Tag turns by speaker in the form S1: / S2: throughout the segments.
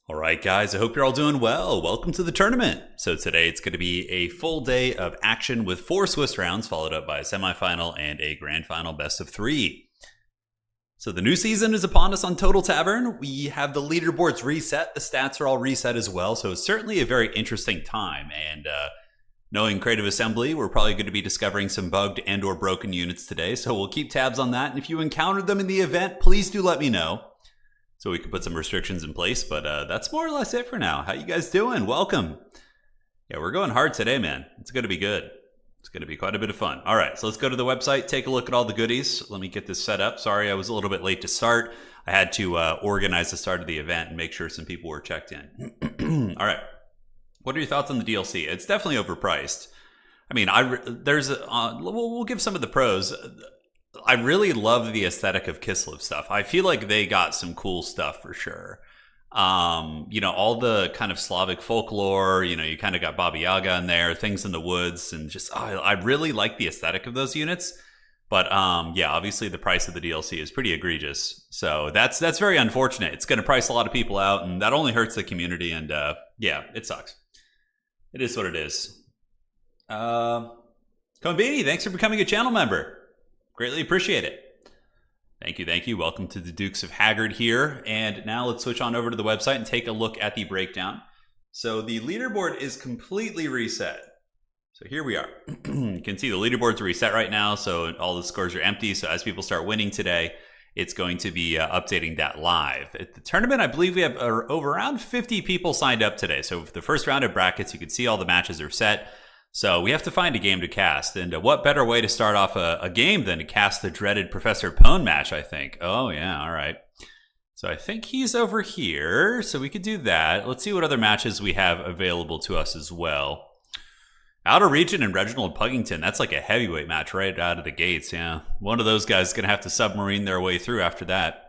S1: All right, guys, I hope you're all doing well. Welcome to the tournament. So today it's going to be a full day of action with 4 Swiss rounds, followed up by a semifinal and a grand final best of 3. So the new season is upon us on Total Tavern. We have the leaderboards reset. The stats are all reset as well. So it's certainly a very interesting time. And knowing Creative Assembly, we're probably going to be discovering some bugged and or broken units today. So we'll keep tabs on that. And if you encountered them in the event, please do let me know, so we can put some restrictions in place. But that's more or less it for now. How you guys doing? Welcome. Yeah, we're going hard today, man. It's going to be good. It's going to be quite a bit of fun. All right, so let's go to the website, take a look at all the goodies. Let me get this set up. Sorry, I was a little bit late to start. I had to organize the start of the event and make sure some people were checked in. All right. What are your thoughts on the DLC? It's definitely overpriced. I mean, we'll give some of the pros. I really love the aesthetic of Kislev stuff. I feel like they got some cool stuff for sure. All the kind of Slavic folklore, you kind of got Baba Yaga in there, things in the woods, and just, I really like the aesthetic of those units. But yeah, obviously the price of the DLC is pretty egregious. So that's very unfortunate. It's going to price a lot of people out, and that only hurts the community. And yeah, it sucks. It is what it is. Konbini, thanks for becoming a channel member. Greatly appreciate it. Thank you, thank you. Welcome to the Dukes of Haggard here. And now let's switch on over to the website and take a look at the breakdown. So the leaderboard is completely reset. So here we are. You can see the leaderboard's reset right now, so all the scores are empty. So as people start winning today, it's going to be updating that live. At the tournament, I believe we have over around 50 people signed up today. So for the first round of brackets, you can see all the matches are set. So we have to find a game to cast. And what better way to start off a game than to cast the dreaded Professor Pone match, I think. Oh, yeah, all right. So I think he's over here, so we could do that. Let's see what other matches we have available to us as well. Outer Region and Reginald Puggington, that's like a heavyweight match right out of the gates, yeah. One of those guys is going to have to submarine their way through after that.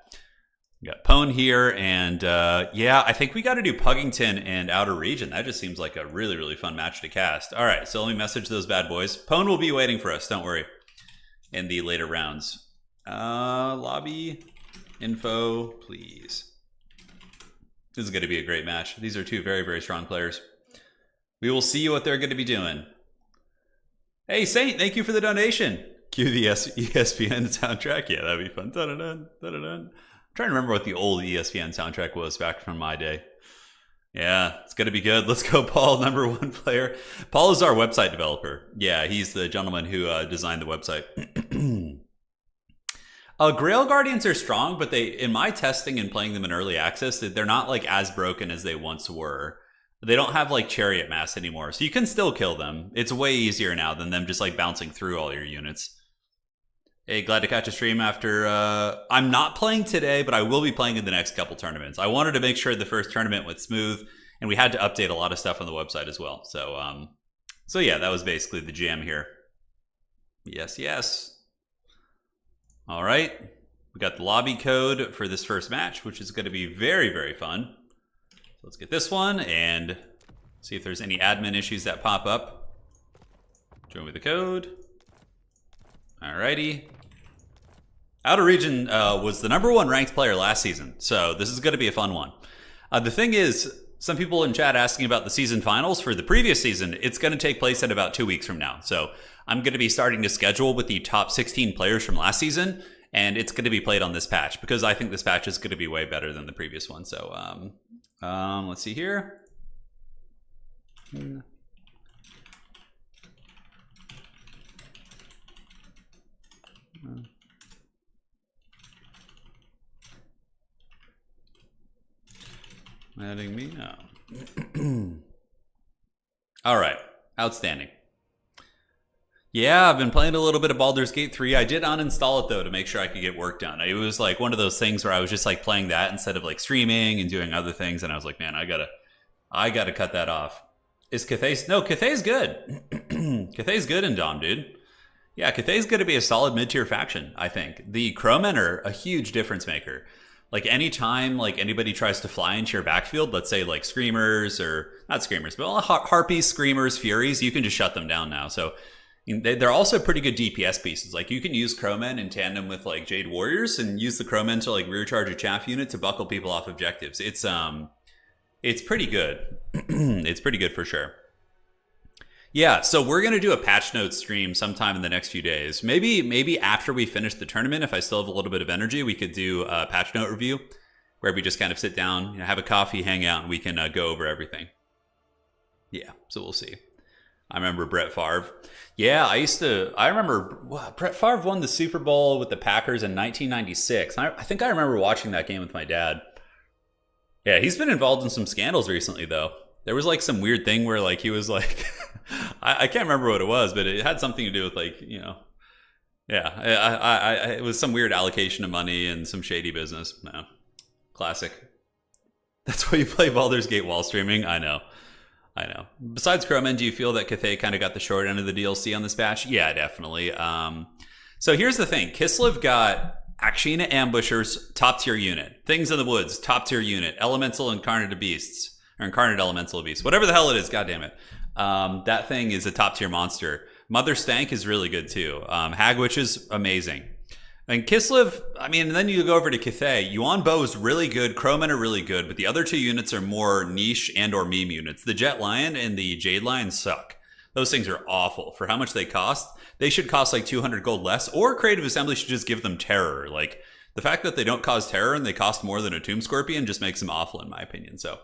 S1: We got Pone here, and yeah, I think we got to do Puggington and Outer Region. That just seems like a really, really fun match to cast. All right, so let me message those bad boys. Pone will be waiting for us, don't worry, in the later rounds. Lobby info, please. This is going to be a great match. These are two very, very strong players. We will see what they're going to be doing. Hey, Saint, thank you for the donation. Cue the ESPN soundtrack. Yeah, that'd be fun. Dun-dun-dun, dun-dun-dun. I'm trying to remember what the old ESPN soundtrack was back from my day. Yeah, it's going to be good. Let's go, Paul, number 1 player. Paul is our website developer. Yeah, he's the gentleman who designed the website. Grail Guardians are strong, but in my testing and playing them in early access, they're not like as broken as they once were. They don't have like chariot mass anymore, so you can still kill them. It's way easier now than them just like bouncing through all your units. Hey, glad to catch a stream after... I'm not playing today, but I will be playing in the next couple tournaments. I wanted to make sure the first tournament went smooth, and we had to update a lot of stuff on the website as well. So yeah, that was basically the jam here. Yes, yes. All right. We got the lobby code for this first match, which is going to be very, very fun. Let's get this one and see if there's any admin issues that pop up. Join with the code. Alrighty. Outer Region was the #1 ranked player last season, so this is going to be a fun one. The thing is, some people in chat asking about the season finals for the previous season. It's going to take place in about 2 weeks from now. So I'm going to be starting to schedule with the top 16 players from last season, and it's going to be played on this patch because I think this patch is going to be way better than the previous one. So let's see here. Letting me know. All right, outstanding. Yeah, I've been playing a little bit of Baldur's Gate 3. I did uninstall it though to make sure I could get work done. It was like one of those things where I was just like playing that instead of like streaming and doing other things, and I was like, man, I gotta cut that off. Is Cathay's? No, Cathay's good. Cathay's good in Dom, dude. Yeah, Cathay's gonna be a solid mid-tier faction, I think. The Crowmen are a huge difference maker. Like anytime like anybody tries to fly into your backfield, let's say like Screamers or not Screamers, but Harpies, Screamers, Furies, you can just shut them down now. So they're also pretty good DPS pieces. Like you can use Crowmen in tandem with like Jade Warriors and use the Crowmen to like rear charge a chaff unit to buckle people off objectives. It's pretty good. It's pretty good for sure. Yeah, so we're going to do a patch notes stream sometime in the next few days. Maybe after we finish the tournament, if I still have a little bit of energy, we could do a patch note review where we just kind of sit down, you know, have a coffee, hang out, and we can go over everything. Yeah, so we'll see. I remember Brett Favre. Yeah, I remember Brett Favre won the Super Bowl with the Packers in 1996. I think I remember watching that game with my dad. Yeah, he's been involved in some scandals recently, though. There was like some weird thing where like he was like, I can't remember what it was, but it had something to do with like, you know, yeah, it was some weird allocation of money and some shady business. No, classic. That's why you play Baldur's Gate while streaming. I know. Besides Crowman, do you feel that Cathay kind of got the short end of the DLC on this patch? Yeah, definitely. So here's the thing. Kislev got Akshina Ambushers, top tier unit. Things in the Woods, top tier unit. Elemental Incarnate Beasts. Or Incarnate Elemental Beast. Whatever the hell it is, goddammit. That thing is a top tier monster. Mother Stank is really good too. Hagwitch is amazing. And Kislev, I mean, and then you go over to Cathay. Yuan Bo is really good. Crowmen are really good, but the other two units are more niche and or meme units. The Jet Lion and the Jade Lion suck. Those things are awful. For how much they cost, they should cost like 200 gold less, or Creative Assembly should just give them terror. Like, the fact that they don't cause terror and they cost more than a Tomb Scorpion just makes them awful in my opinion, so.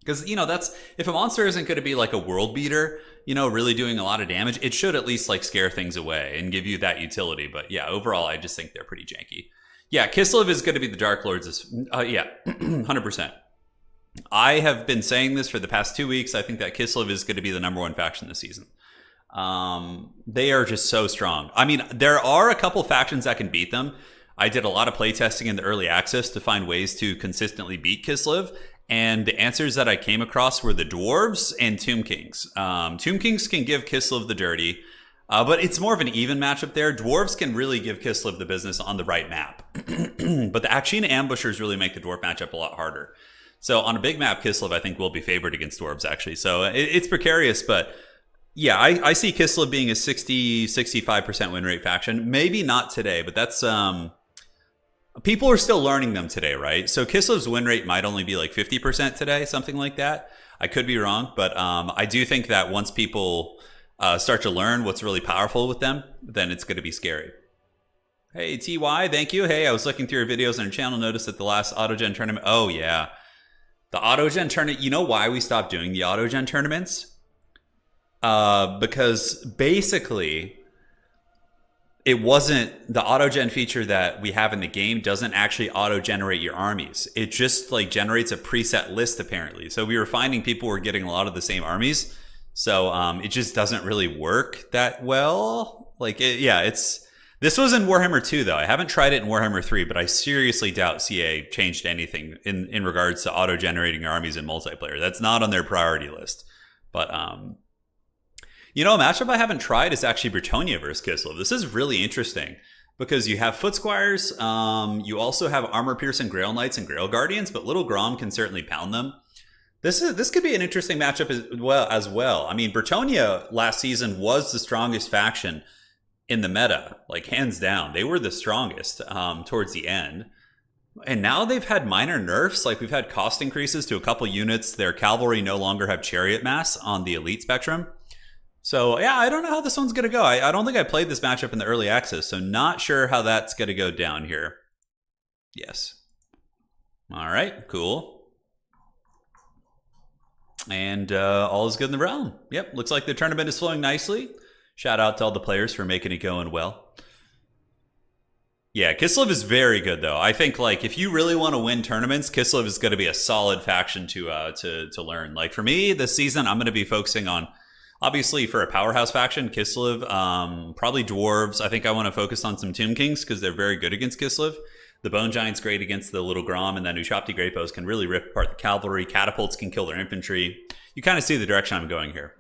S1: Because, you know, that's, if a monster isn't going to be like a world beater, you know, really doing a lot of damage, it should at least like scare things away and give you that utility. But yeah, overall, I just think they're pretty janky. Yeah, Kislev is going to be the Dark Lords. Yeah, 100%. I have been saying this for the past 2 weeks. I think that Kislev is going to be the #1 faction this season. They are just so strong. I mean, there are a couple factions that can beat them. I did a lot of playtesting in the early access to find ways to consistently beat Kislev. And the answers that I came across were the Dwarves and Tomb Kings. Tomb Kings can give Kislev the dirty, but it's more of an even matchup there. Dwarves can really give Kislev the business on the right map. But the Akshina Ambushers really make the Dwarf matchup a lot harder. So on a big map, Kislev, I think, will be favored against Dwarves, actually. So it's precarious, but yeah, I see Kislev being a 60-65% win rate faction. Maybe not today, but that's... people are still learning them today, right? So Kislev's win rate might only be like 50% today, something like that. I could be wrong, but I do think that once people start to learn what's really powerful with them, then it's going to be scary. Hey, TY, thank you. Hey, I was looking through your videos on your channel, noticed that the last Autogen tournament... Oh, yeah. The Autogen tournament... You know why we stopped doing the Autogen tournaments? Because basically... It wasn't the autogen feature that we have in the game doesn't actually auto-generate your armies. It just like generates a preset list apparently. So we were finding people were getting a lot of the same armies. So it just doesn't really work that well. Like, this was in Warhammer 2 though. I haven't tried it in Warhammer 3, but I seriously doubt CA changed anything in regards to auto-generating armies in multiplayer. That's not on their priority list. But you know, a matchup I haven't tried is actually Bretonnia versus Kislev. This is really interesting because you have Foot Squires, you also have armor-piercing Grail Knights and Grail Guardians, but Little Grom can certainly pound them. This could be an interesting matchup as well. I mean, Bretonnia last season was the strongest faction in the meta, like hands down. They were the strongest towards the end. And now they've had minor nerfs, like we've had cost increases to a couple units. Their cavalry no longer have chariot mass on the elite spectrum. So, yeah, I don't know how this one's going to go. I don't think I played this matchup in the early access, so not sure how that's going to go down here. Yes. All right, cool. And all is good in the realm. Yep, looks like the tournament is flowing nicely. Shout out to all the players for making it going well. Yeah, Kislev is very good, though. I think, like, if you really want to win tournaments, Kislev is going to be a solid faction to learn. Like, for me, this season, I'm going to be focusing on... Obviously, for a powerhouse faction, Kislev, probably Dwarves. I think I want to focus on some Tomb Kings because they're very good against Kislev. The Bone Giant's great against the Little Grom, and then Ushabti Great Bows can really rip apart the cavalry. Catapults can kill their infantry. You kind of see the direction I'm going here.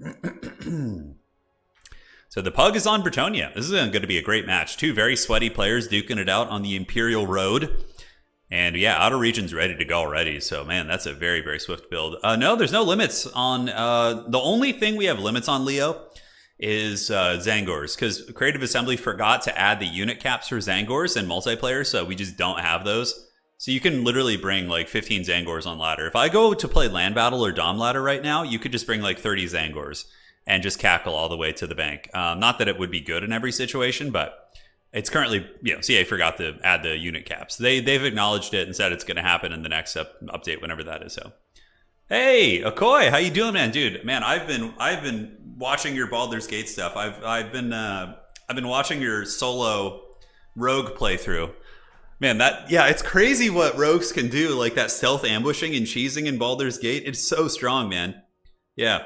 S1: So the Pug is on Bretonnia. This is going to be a great match. Two very sweaty players duking it out on the Imperial Road. And yeah, Outer Region's ready to go already. So man, that's a very, very swift build. No, there's no limits on... the only thing we have limits on, Leo, is Zangors. Because Creative Assembly forgot to add the unit caps for Zangors in multiplayer. So we just don't have those. So you can literally bring like 15 Zangors on ladder. If I go to play land battle or dom ladder right now, you could just bring like 30 Zangors and just cackle all the way to the bank. Not that it would be good in every situation, but it's currently, CA forgot to add the unit caps. They've acknowledged it and said it's going to happen in the next update, whenever that is. So, hey, Okoy, how you doing, man? Dude, man, I've been watching your Baldur's Gate stuff. I've been watching your solo rogue playthrough. Man, it's crazy what rogues can do, like that stealth ambushing and cheesing in Baldur's Gate. It's so strong, man. Yeah.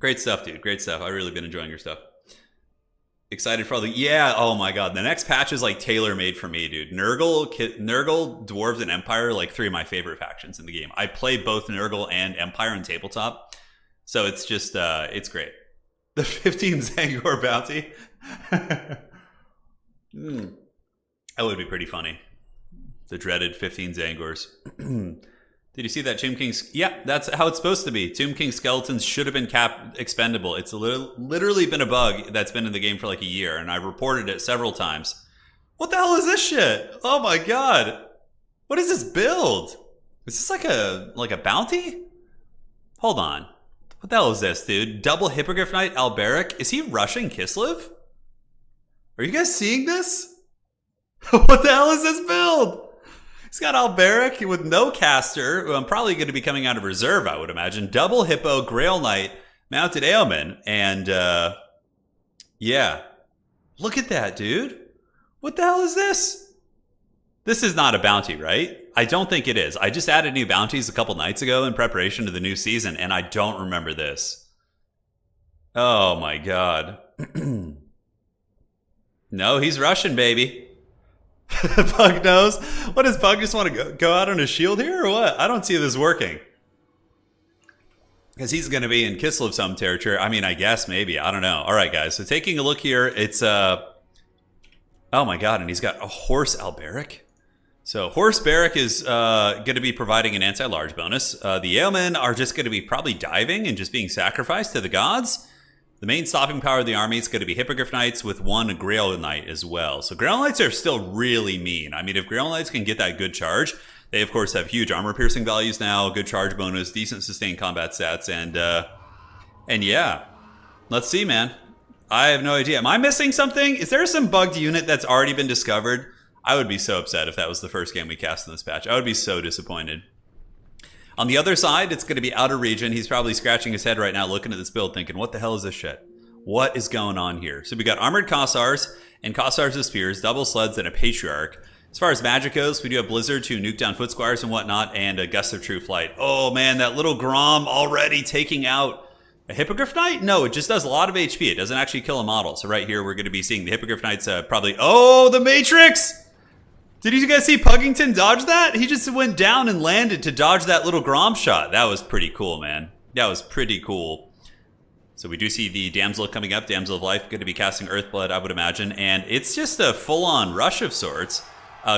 S1: Great stuff, dude. Great stuff. I've really been enjoying your stuff. Excited for all the... Yeah, oh my god. The next patch is like tailor-made for me, dude. Nurgle, Dwarves, and Empire are like 3 of my favorite factions in the game. I play both Nurgle and Empire in tabletop. So it's just, it's great. The 15 Zangor bounty. That would be pretty funny. The dreaded 15 Zangors. Did you see that Tomb King's... Yeah, that's how it's supposed to be. Tomb King skeletons should have been expendable. It's literally been a bug that's been in the game for like a year, and I reported it several times. What the hell is this shit? Oh my god. What is this build? Is this like a bounty? Hold on. What the hell is this, dude? Double Hippogriff Knight Alberic? Is he rushing Kislev? Are you guys seeing this? What the hell is this build? He's got Alberic with no caster, who I'm probably going to be coming out of reserve, I would imagine. Double Hippo, Grail Knight, Mounted Ailman, and yeah. Look at that, dude. What the hell is this? This is not a bounty, right? I don't think it is. I just added new bounties a couple nights ago in preparation to the new season, and I don't remember this. Oh my god. No, he's Russian, baby. Pug knows. What does Pug just want to go out on a shield here or what? I don't see this working. Because he's going to be in Kislev some territory. I mean, I guess maybe. I don't know. All right, guys. So taking a look here, it's oh my god, and he's got a horse Alberic. So horse Barrack is going to be providing an anti-large bonus. The Yeomen are just going to be probably diving and just being sacrificed to the gods. The main stopping power of the army is going to be Hippogriff Knights with 1 Grail Knight as well. So Grail Knights are still really mean. I mean, if Grail Knights can get that good charge, they of course have huge armor piercing values now, good charge bonus, decent sustained combat stats, and yeah. Let's see, man. I have no idea. Am I missing something? Is there some bugged unit that's already been discovered? I would be so upset if that was the first game we cast in this patch. I would be so disappointed. On the other side, it's going to be Outer Region. He's probably scratching his head right now looking at this build thinking, what the hell is this shit? What is going on here? So we got Armored Kossars and Kossars of Spears, Double Sleds, and a Patriarch. As far as magic goes, we do have Blizzard to nuke down Foot Squires and whatnot, and a Gust of True Flight. Oh man, that little Grom already taking out a Hippogriff Knight? No, it just does a lot of HP. It doesn't actually kill a model. So right here, we're going to be seeing the Hippogriff Knights probably... Oh, the Matrix! Did you guys see Puggington dodge that? He just went down and landed to dodge that little Grom shot. That was pretty cool, man. That was pretty cool. So we do see the Damsel coming up. Damsel of Life going to be casting Earthblood, I would imagine. And it's just a full-on rush of sorts.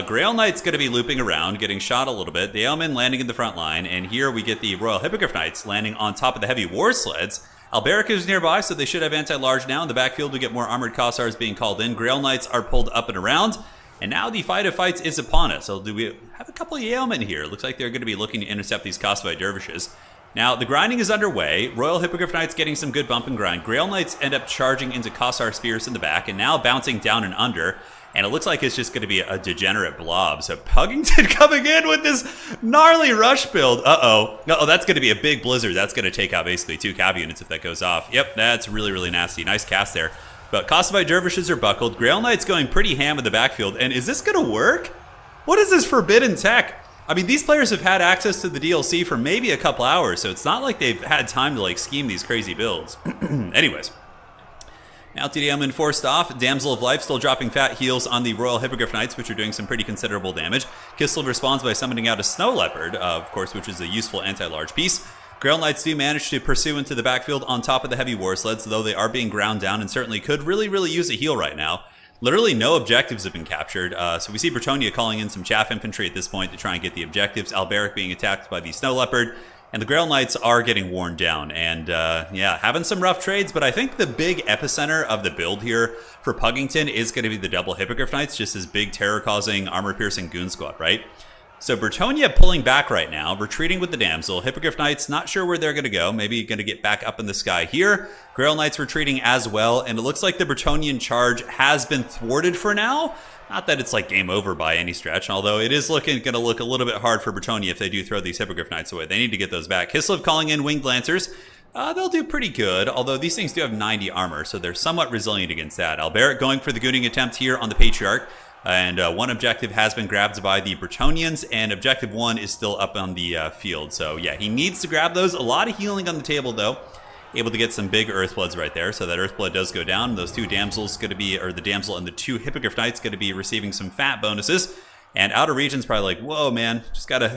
S1: Grail Knight's going to be looping around, getting shot a little bit. The Yeomen landing in the front line. And here we get the Royal Hippogriff Knights landing on top of the heavy war sleds. Alberic is nearby, so they should have anti-large now. In the backfield, we get more Armored Kossars being called in. Grail Knights are pulled up and around. And now the fight of fights is upon us. So do we have a couple of Yeomen here? Looks like they're going to be looking to intercept these Kossovite dervishes. Now, the grinding is underway. Royal Hippogriff Knights getting some good bump and grind. Grail Knights end up charging into Kossar Spears in the back and now bouncing down and under. And it looks like it's just going to be a degenerate blob. So Puggington coming in with this gnarly rush build. Uh-oh. Uh-oh, that's going to be a big blizzard. That's going to take out basically 2 cav units if that goes off. Yep, that's really, really nasty. Nice cast there. But Kossovite dervishes are buckled. Grail Knight's going pretty ham in the backfield. And is this going to work? What is this forbidden tech? I mean, these players have had access to the DLC for maybe a couple hours, so it's not like they've had time to like scheme these crazy builds. Anyways. Now TDM forced off. Damsel of Life still dropping fat heals on the Royal Hippogriff Knights, which are doing some pretty considerable damage. Kislev responds by summoning out a Snow Leopard, of course, which is a useful anti-large piece. Grail Knights do manage to pursue into the backfield on top of the heavy war sleds, though they are being ground down and certainly could really, really use a heal right now. Literally no objectives have been captured, so we see Bretonnia calling in some chaff infantry at this point to try and get the objectives. Alberic being attacked by the Snow Leopard, and the Grail Knights are getting worn down. And yeah, having some rough trades, but I think the big epicenter of the build here for Puggington is going to be the double Hippogriff Knights, just this big terror-causing, armor-piercing goon squad, right? So Bretonnia pulling back right now, retreating with the Damsel. Hippogriff Knights, not sure where they're going to go. Maybe going to get back up in the sky here. Grail Knights retreating as well. And it looks like the Bretonnian charge has been thwarted for now. Not that it's like game over by any stretch, although it is going to look a little bit hard for Bretonnia if they do throw these Hippogriff Knights away. They need to get those back. Kislev calling in Winged Lancers. They'll do pretty good, although these things do have 90 armor, so they're somewhat resilient against that. Alberic going for the gooning attempt here on the Patriarch. And one objective has been grabbed by the Bretonnians, and objective 1 is still up on the field. So yeah, he needs to grab those. A lot of healing on the table, though. Able to get some big Earthbloods right there, so that Earthblood does go down. Those two damsels going to be, or the damsel and the two Hippogriff Knights going to be receiving some fat bonuses. And Outer Region's probably like, whoa, man, just gotta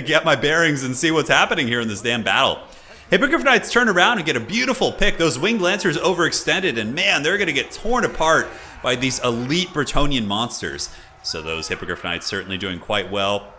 S1: get my bearings and see what's happening here in this damn battle. Hippogriff Knights turn around and get a beautiful pick. Those Winged Lancers overextended, and man, they're going to get torn apart by these elite Bretonnian monsters. So those Hippogriff Knights certainly doing quite well.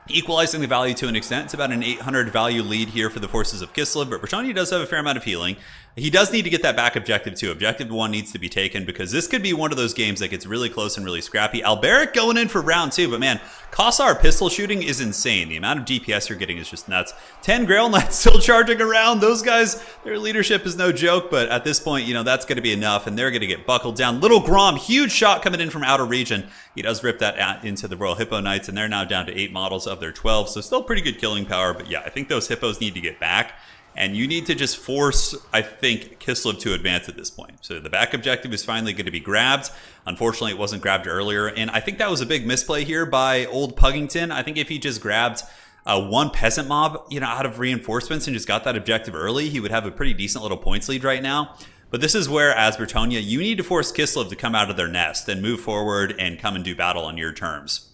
S1: Equalizing the value to an extent. It's about an 800 value lead here for the forces of Kislev, but Bretonnia does have a fair amount of healing. He does need to get that back objective 2. Objective 1 needs to be taken because this could be one of those games that gets really close and really scrappy. Alberic going in for round 2, but man, Kossar pistol shooting is insane. The amount of DPS you're getting is just nuts. 10 Grail Knights still charging around. Those guys, their leadership is no joke, but at this point, you know, that's going to be enough, and they're going to get buckled down. Little Grom, huge shot coming in from Outer Region. He does rip that out into the Royal Hippo Knights, and they're now down to 8 models of their 12, so still pretty good killing power, but yeah, I think those Hippos need to get back. And you need to just force, I think, Kislev to advance at this point. So the back objective is finally going to be grabbed. Unfortunately, it wasn't grabbed earlier. And I think that was a big misplay here by old Puggington. I think if he just grabbed one peasant mob, you know, out of reinforcements and just got that objective early, he would have a pretty decent little points lead right now. But this is where, as Bretonnia, you need to force Kislev to come out of their nest and move forward and come and do battle on your terms.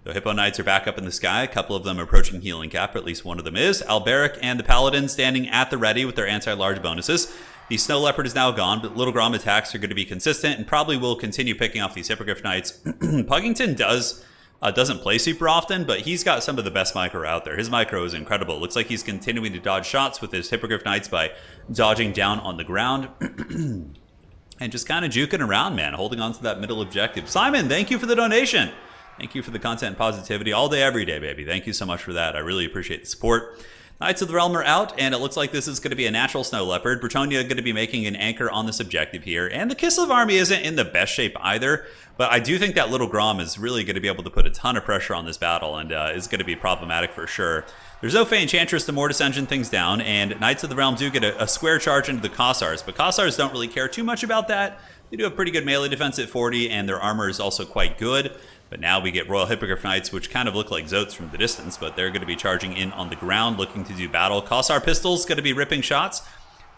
S1: The Hippo Knights are back up in the sky. A couple of them approaching healing cap, or at least one of them is. Alberic and the Paladin standing at the ready with their anti-large bonuses. The Snow Leopard is now gone, but Little Grom attacks are going to be consistent and probably will continue picking off these Hippogriff Knights. Puggington doesn't play super often, but he's got some of the best micro out there. His micro is incredible. Looks like he's continuing to dodge shots with his Hippogriff Knights by dodging down on the ground. And just kind of juking around, man, holding on to that middle objective. Simon, thank you for the donation. Thank you for the content and positivity all day, every day, baby. Thank you so much for that. I really appreciate the support. Knights of the Realm are out, and it looks like this is going to be a natural Snow Leopard. Bretonnia going to be making an anchor on this objective here. And the Kislev army isn't in the best shape either, but I do think that Little Grom is really going to be able to put a ton of pressure on this battle and is going to be problematic for sure. There's no Enchantress to Mortis engine things down, and Knights of the Realm do get a square charge into the Kossars, but Kossars don't really care too much about that. They do have pretty good melee defense at 40, and their armor is also quite good. But now we get Royal Hippogriff Knights, which kind of look like Zotes from the distance, but they're going to be charging in on the ground, looking to do battle. Kossar Pistols going to be ripping shots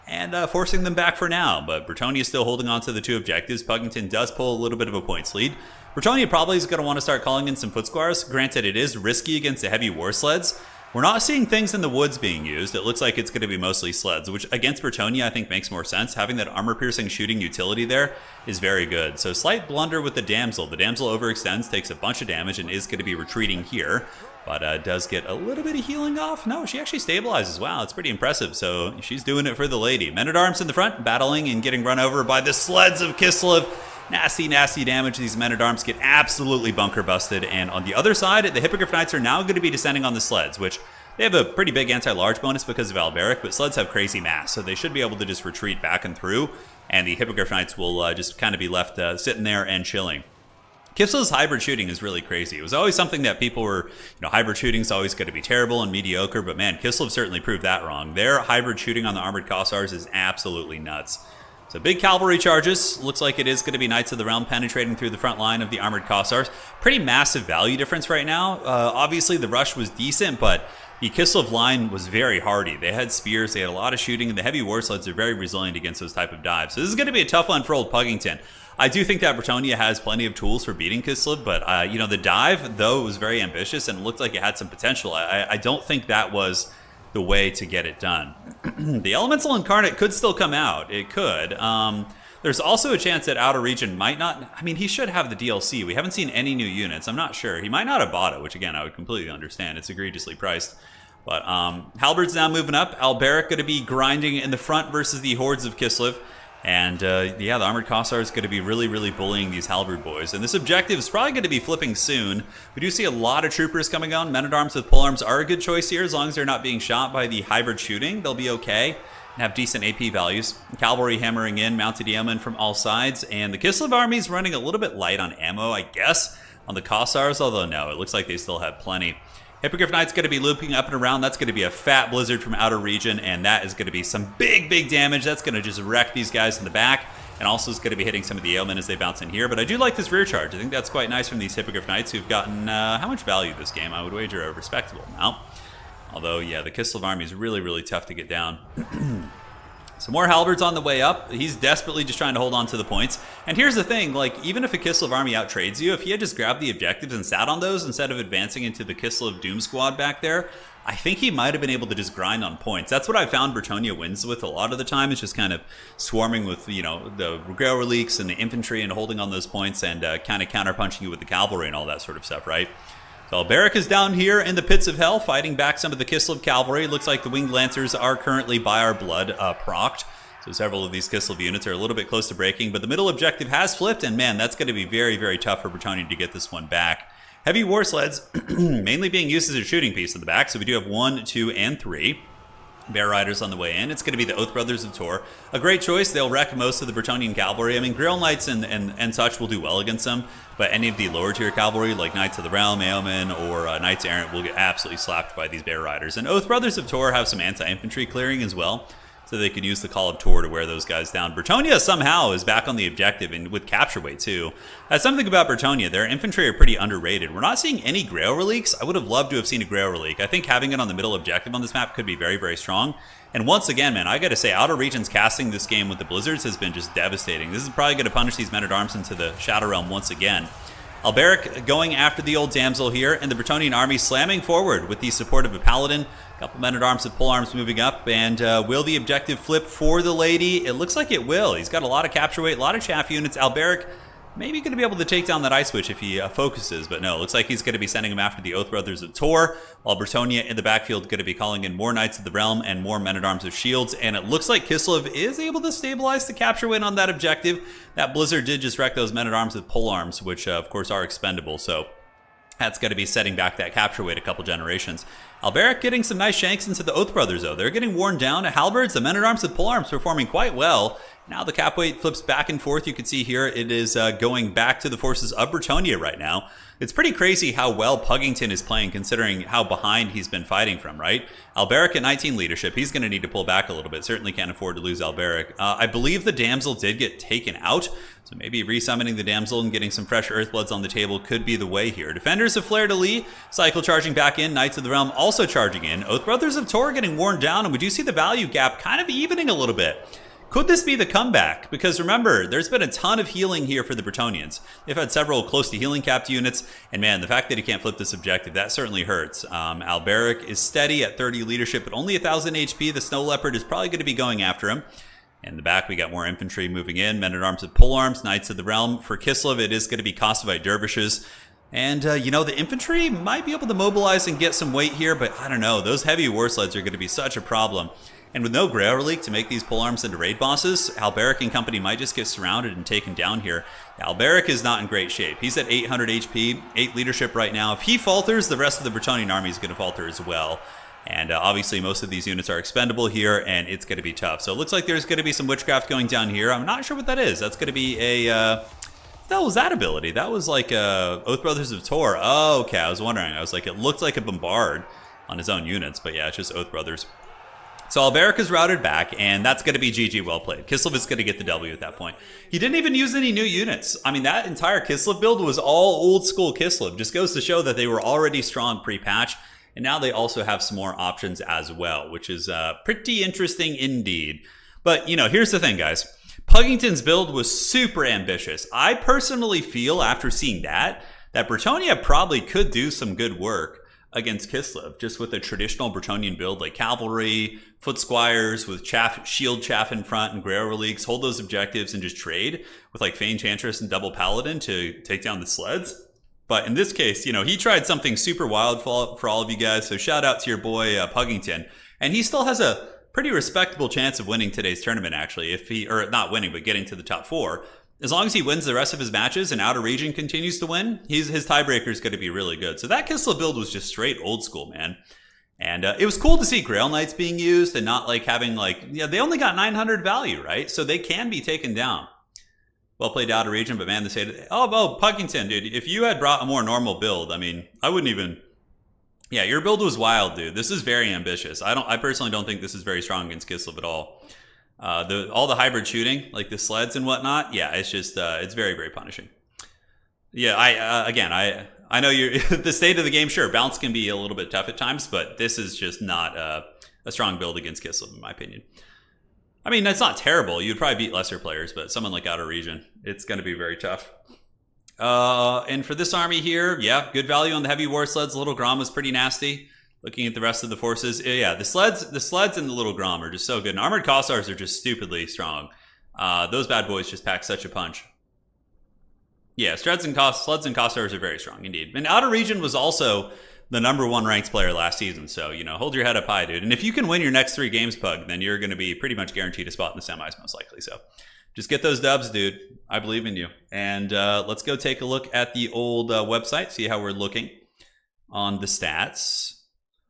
S1: and forcing them back for now. But Bretonnia is still holding on to the 2 objectives. Puggington does pull a little bit of a points lead. Bretonnia probably is going to want to start calling in some foot squires. Granted, it is risky against the heavy war sleds. We're not seeing things in the woods being used. It looks like it's going to be mostly sleds, which against Bretonnia I think makes more sense. Having that armor-piercing shooting utility there is very good. So slight blunder with the Damsel. The Damsel overextends, takes a bunch of damage, and is going to be retreating here. But does get a little bit of healing off. No, she actually stabilizes. Wow, it's pretty impressive. So she's doing it for the lady. Men-at-Arms in the front, battling and getting run over by the sleds of Kislev. Nasty, nasty damage. These Men-at-Arms get absolutely bunker busted. And on the other side, the Hippogriff Knights are now going to be descending on the sleds, which they have a pretty big anti-large bonus because of Alberic, but sleds have crazy mass, so they should be able to just retreat back and through, and the Hippogriff Knights will just kind of be left sitting there and chilling. Kislev's hybrid shooting is really crazy. It was always something that people were, hybrid shooting is always going to be terrible and mediocre, but man, Kislev certainly proved that wrong. Their hybrid shooting on the armored Kossars is absolutely nuts. So big cavalry charges. Looks like it is going to be Knights of the Realm penetrating through the front line of the armored Kossars. Pretty massive value difference right now. Obviously, the rush was decent, but the Kislev line was very hardy. They had spears, they had a lot of shooting, and the heavy war sleds are very resilient against those type of dives. So this is going to be a tough one for old Puggington. I do think that Bretonnia has plenty of tools for beating Kislev, but the dive, though, was very ambitious and looked like it had some potential. I don't think that was the way to get it done. The Elemental Incarnate could still come out. It could. There's also a chance that Outer Region might not. I mean, he should have the DLC. We haven't seen any new units. I'm not sure. He might not have bought it, which again, I would completely understand. It's egregiously priced. But Halberd's now moving up. Alberic going to be grinding in the front versus the hordes of Kislev. And yeah, the Armored Kossar is going to be really, really bullying these Halberd boys. And this objective is probably going to be flipping soon. We do see a lot of troopers coming on. Men-at-Arms with polearms are a good choice here. As long as they're not being shot by the hybrid shooting, they'll be okay and have decent AP values. Cavalry hammering in, mounted yeomen from all sides. And the Kislev army is running a little bit light on ammo, I guess, on the Kossars. Although, no, it looks like they still have plenty. Hippogriff Knight's going to be looping up and around. That's going to be a fat blizzard from outer region, and that is going to be some big, big damage. That's going to just wreck these guys in the back, and also is going to be hitting some of the yeomen as they bounce in here. But I do like this rear charge. I think that's quite nice from these Hippogriff Knights who've gotten, how much value this game? I would wager a respectable amount. Although, yeah, the Kislev army is really, really tough to get down. Some more halberds on the way up. He's desperately just trying to hold on to the points. And here's the thing, like, even if a Kislev army outtrades you, if he had just grabbed the objectives and sat on those instead of advancing into the Kislev Doom Squad back there, I think he might have been able to just grind on points. That's what I found Bretonnia wins with a lot of the time. It's just kind of swarming with, you know, the Grail Reliques and the infantry and holding on those points and kind of counterpunching you with the cavalry and all that sort of stuff, right? So Alberic is down here in the pits of hell, fighting back some of the Kislev cavalry. Looks like the winged lancers are currently by our blood procced. So several of these Kislev units are a little bit close to breaking, but the middle objective has flipped, and man, that's going to be very, very tough for Bretonnia to get this one back. Heavy war sleds, mainly being used as a shooting piece in the back, so we do have 1, 2, and 3. Bear Riders on the way in. It's going to be the Oath Brothers of Tor. A great choice. They'll wreck most of the Bretonnian cavalry. I mean, Grail Knights and such will do well against them, but any of the lower tier cavalry, like Knights of the Realm, Yeomen, or Knights Errant, will get absolutely slapped by these Bear Riders. And Oath Brothers of Tor have some anti-infantry clearing as well, so they could use the Call of Tor to wear those guys down. Bretonnia somehow is back on the objective, and with capture weight too. That's something about Bretonnia. Their infantry are pretty underrated. We're not seeing any Grail Reliques. I would have loved to have seen a Grail Relique. I think having it on the middle objective on this map could be very, very strong. And once again, man, I gotta say, Outer Regions casting this game with the Blizzards has been just devastating. This is probably gonna punish these Men-at-Arms into the Shadow Realm once again. Alberic going after the old damsel here, and the Bretonnian army slamming forward with the support of a paladin. A couple Men-at-Arms with polearms moving up, and will the objective flip for the lady? It looks like it will. He's got a lot of capture weight, a lot of chaff units. Alberic maybe going to be able to take down that Ice Witch if he focuses, but no, it looks like he's going to be sending him after the Oath Brothers of Tor, while Bretonnia in the backfield going to be calling in more Knights of the Realm and more Men-at-Arms with shields, and it looks like Kislev is able to stabilize the capture weight on that objective. That Blizzard did just wreck those Men-at-Arms with polearms, which of course are expendable, so that's going to be setting back that capture weight a couple generations. Alberic getting some nice shanks into the Oath Brothers, though. They're getting worn down. Halberds, the Men-at-Arms with polearms performing quite well. Now the cap weight flips back and forth. You can see here it is going back to the forces of Bretonnia right now. It's pretty crazy how well Puggington is playing considering how behind he's been fighting from, right? Alberic at 19 leadership. He's going to need to pull back a little bit. Certainly can't afford to lose Alberic. I believe the damsel did get taken out, so maybe resummoning the damsel and getting some fresh Earthbloods on the table could be the way here. Defenders of Fleur-de-Lis, Cycle charging back in. Knights of the Realm also charging in. Oath Brothers of Tor getting worn down, and we do see the value gap kind of evening a little bit. Could this be the comeback? Because remember, there's been a ton of healing here for the Bretonnians. They've had several close to healing capped units, and man, the fact that he can't flip this objective, that certainly hurts. Alberic is steady at 30 leadership, but only 1,000 HP. The Snow Leopard is probably going to be going after him. In the back, we got more infantry moving in. Men-at-Arms with polearms, Knights of the Realm. For Kislev, it is going to be Kossovite Dervishes. And, you know, the infantry might be able to mobilize and get some weight here, but I don't know. Those heavy war sleds are going to be such a problem. And with no Grail Relic to make these polearms into raid bosses, Alberic and company might just get surrounded and taken down here. Alberic is not in great shape. He's at 800 HP, 8 leadership right now. If he falters, the rest of the Bretonnian army is going to falter as well. And obviously most of these units are expendable here, and it's going to be tough. So it looks like there's going to be some witchcraft going down here. I'm not sure what that is. That's going to be a... what the hell was that ability? That was like Oath Brothers of Tor. Oh, okay. I was wondering. I was like, it looked like a bombard on his own units, but yeah, it's just Oath Brothers. So Alberic is routed back, and that's going to be GG well played. Kislev is going to get the W at that point. He didn't even use any new units. I mean, that entire Kislev build was all old school Kislev. Just goes to show that they were already strong pre-patch, and now they also have some more options as well, which is pretty interesting indeed. But, you know, here's the thing, guys. Puggington's build was super ambitious. I personally feel, after seeing that Bretonnia probably could do some good work against Kislev, just with a traditional Bretonnian build like cavalry, foot squires with shield chaff in front and Grail Reliques, hold those objectives and just trade with like Fey Enchantress and double Paladin to take down the sleds. But in this case, you know, he tried something super wild for all of you guys, so shout out to your boy Puggington. And he still has a pretty respectable chance of winning today's tournament, actually. If he, or not winning, but getting to the top 4. As long as he wins the rest of his matches and Outer Region continues to win, his tiebreaker is going to be really good. So that Kislev build was just straight old school, man. And it was cool to see Grail Knights being used and not like having like, yeah, they only got 900 value, right? So they can be taken down. Well played Outer Region, but man, they say, oh, Puckington, dude, if you had brought a more normal build, I mean, I wouldn't even, yeah, your build was wild, dude. This is very ambitious. I personally don't think this is very strong against Kislev at all. All the hybrid shooting, like the sleds and whatnot, yeah, it's just, it's very, very punishing. Yeah, I know you're the state of the game. Sure, balance can be a little bit tough at times, but this is just not a strong build against Kislev, in my opinion. I mean, that's not terrible. You'd probably beat lesser players, but someone like Outer Region, it's going to be very tough. And for this army here, yeah, good value on the heavy war sleds. Little Grom was pretty nasty. Looking at the rest of the forces, yeah, the sleds and the Little Grom are just so good. And armored Kossars are just stupidly strong. Those bad boys just pack such a punch. Yeah, sleds and Kossars are very strong indeed. And Outer Region was also the #1 ranked player last season, so, you know, hold your head up high, dude. And if you can win your next 3 games, Pug, then you're going to be pretty much guaranteed a spot in the semis, most likely. So just get those dubs, dude. I believe in you. And let's go take a look at the old website, see how we're looking on the stats.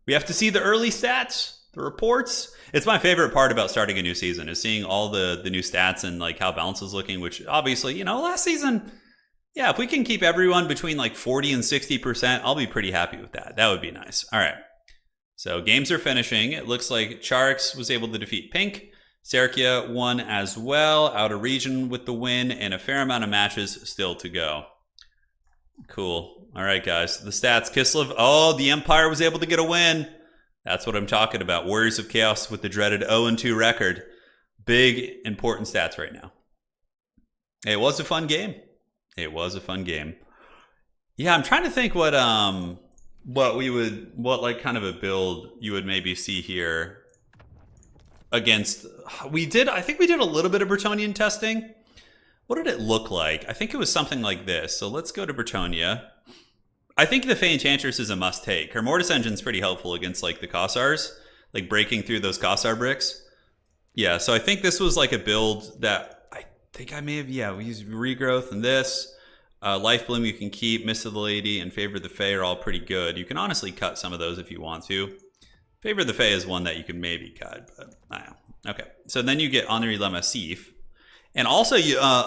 S1: We have to see the early stats, the reports. It's my favorite part about starting a new season is seeing all the new stats and like how balance is looking, which obviously, you know, last season, yeah, if we can keep everyone between like 40 and 60%, I'll be pretty happy with that. That would be nice. All right. So games are finishing. It looks like Charix was able to defeat Pink. Serkia won as well. Outer Region with the win and a fair amount of matches still to go. Cool. All right, guys. The stats. Kislev. Oh, the Empire was able to get a win. That's what I'm talking about. Warriors of Chaos with the dreaded 0-2 record. Big, important stats right now. It was a fun game. It was a fun game. Yeah, I'm trying to think what like kind of a build you would maybe see here against. I think we did a little bit of Bretonnian testing. What did it look like? I think it was something like this. So let's go to Bretonnia. I think the Fey Enchantress is a must take. Her Mortis Engine's pretty helpful against like the Kossars, like breaking through those Kossar bricks. Yeah, so I think this was like a build that we used Regrowth and this. Life Bloom you can keep, Mist of the Lady, and Favor of the Fae are all pretty good. You can honestly cut some of those if you want to. Favor of the Fae is one that you can maybe cut, but I don't know. Okay, so then you get Henri Le Massif. And also,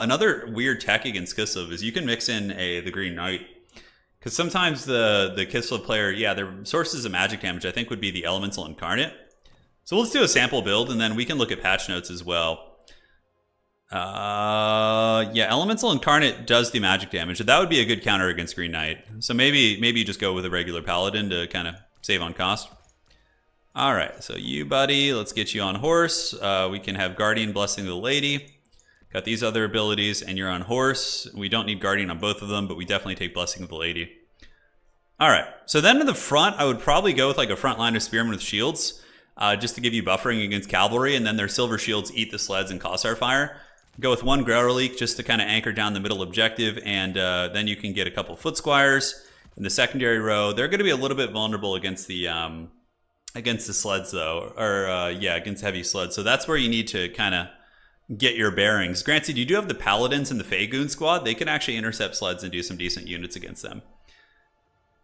S1: another weird tech against Kislev is you can mix in the Green Knight. Because sometimes the Kislev player, yeah, their sources of magic damage I think would be the Elemental Incarnate. So let's do a sample build, and then we can look at patch notes as well. Yeah, Elemental Incarnate does the magic damage. That would be a good counter against Green Knight. So maybe you just go with a regular Paladin to kind of save on cost. All right, so you, buddy, let's get you on horse. We can have Guardian, Blessing of the Lady. Got these other abilities, and you're on horse. We don't need Guardian on both of them, but we definitely take Blessing of the Lady. All right, so then in the front, I would probably go with like a front line of Spearmen with shields, just to give you buffering against cavalry, and then their silver shields eat the sleds and Kossar fire. Go with one Growler Leak just to kind of anchor down the middle objective, and then you can get a couple Foot Squires in the secondary row. They're going to be a little bit vulnerable against the sleds, though, or yeah, against heavy sleds. So that's where you need to kind of get your bearings. Granted, you do have the Paladins and the Faegoon squad. They can actually intercept sleds and do some decent units against them.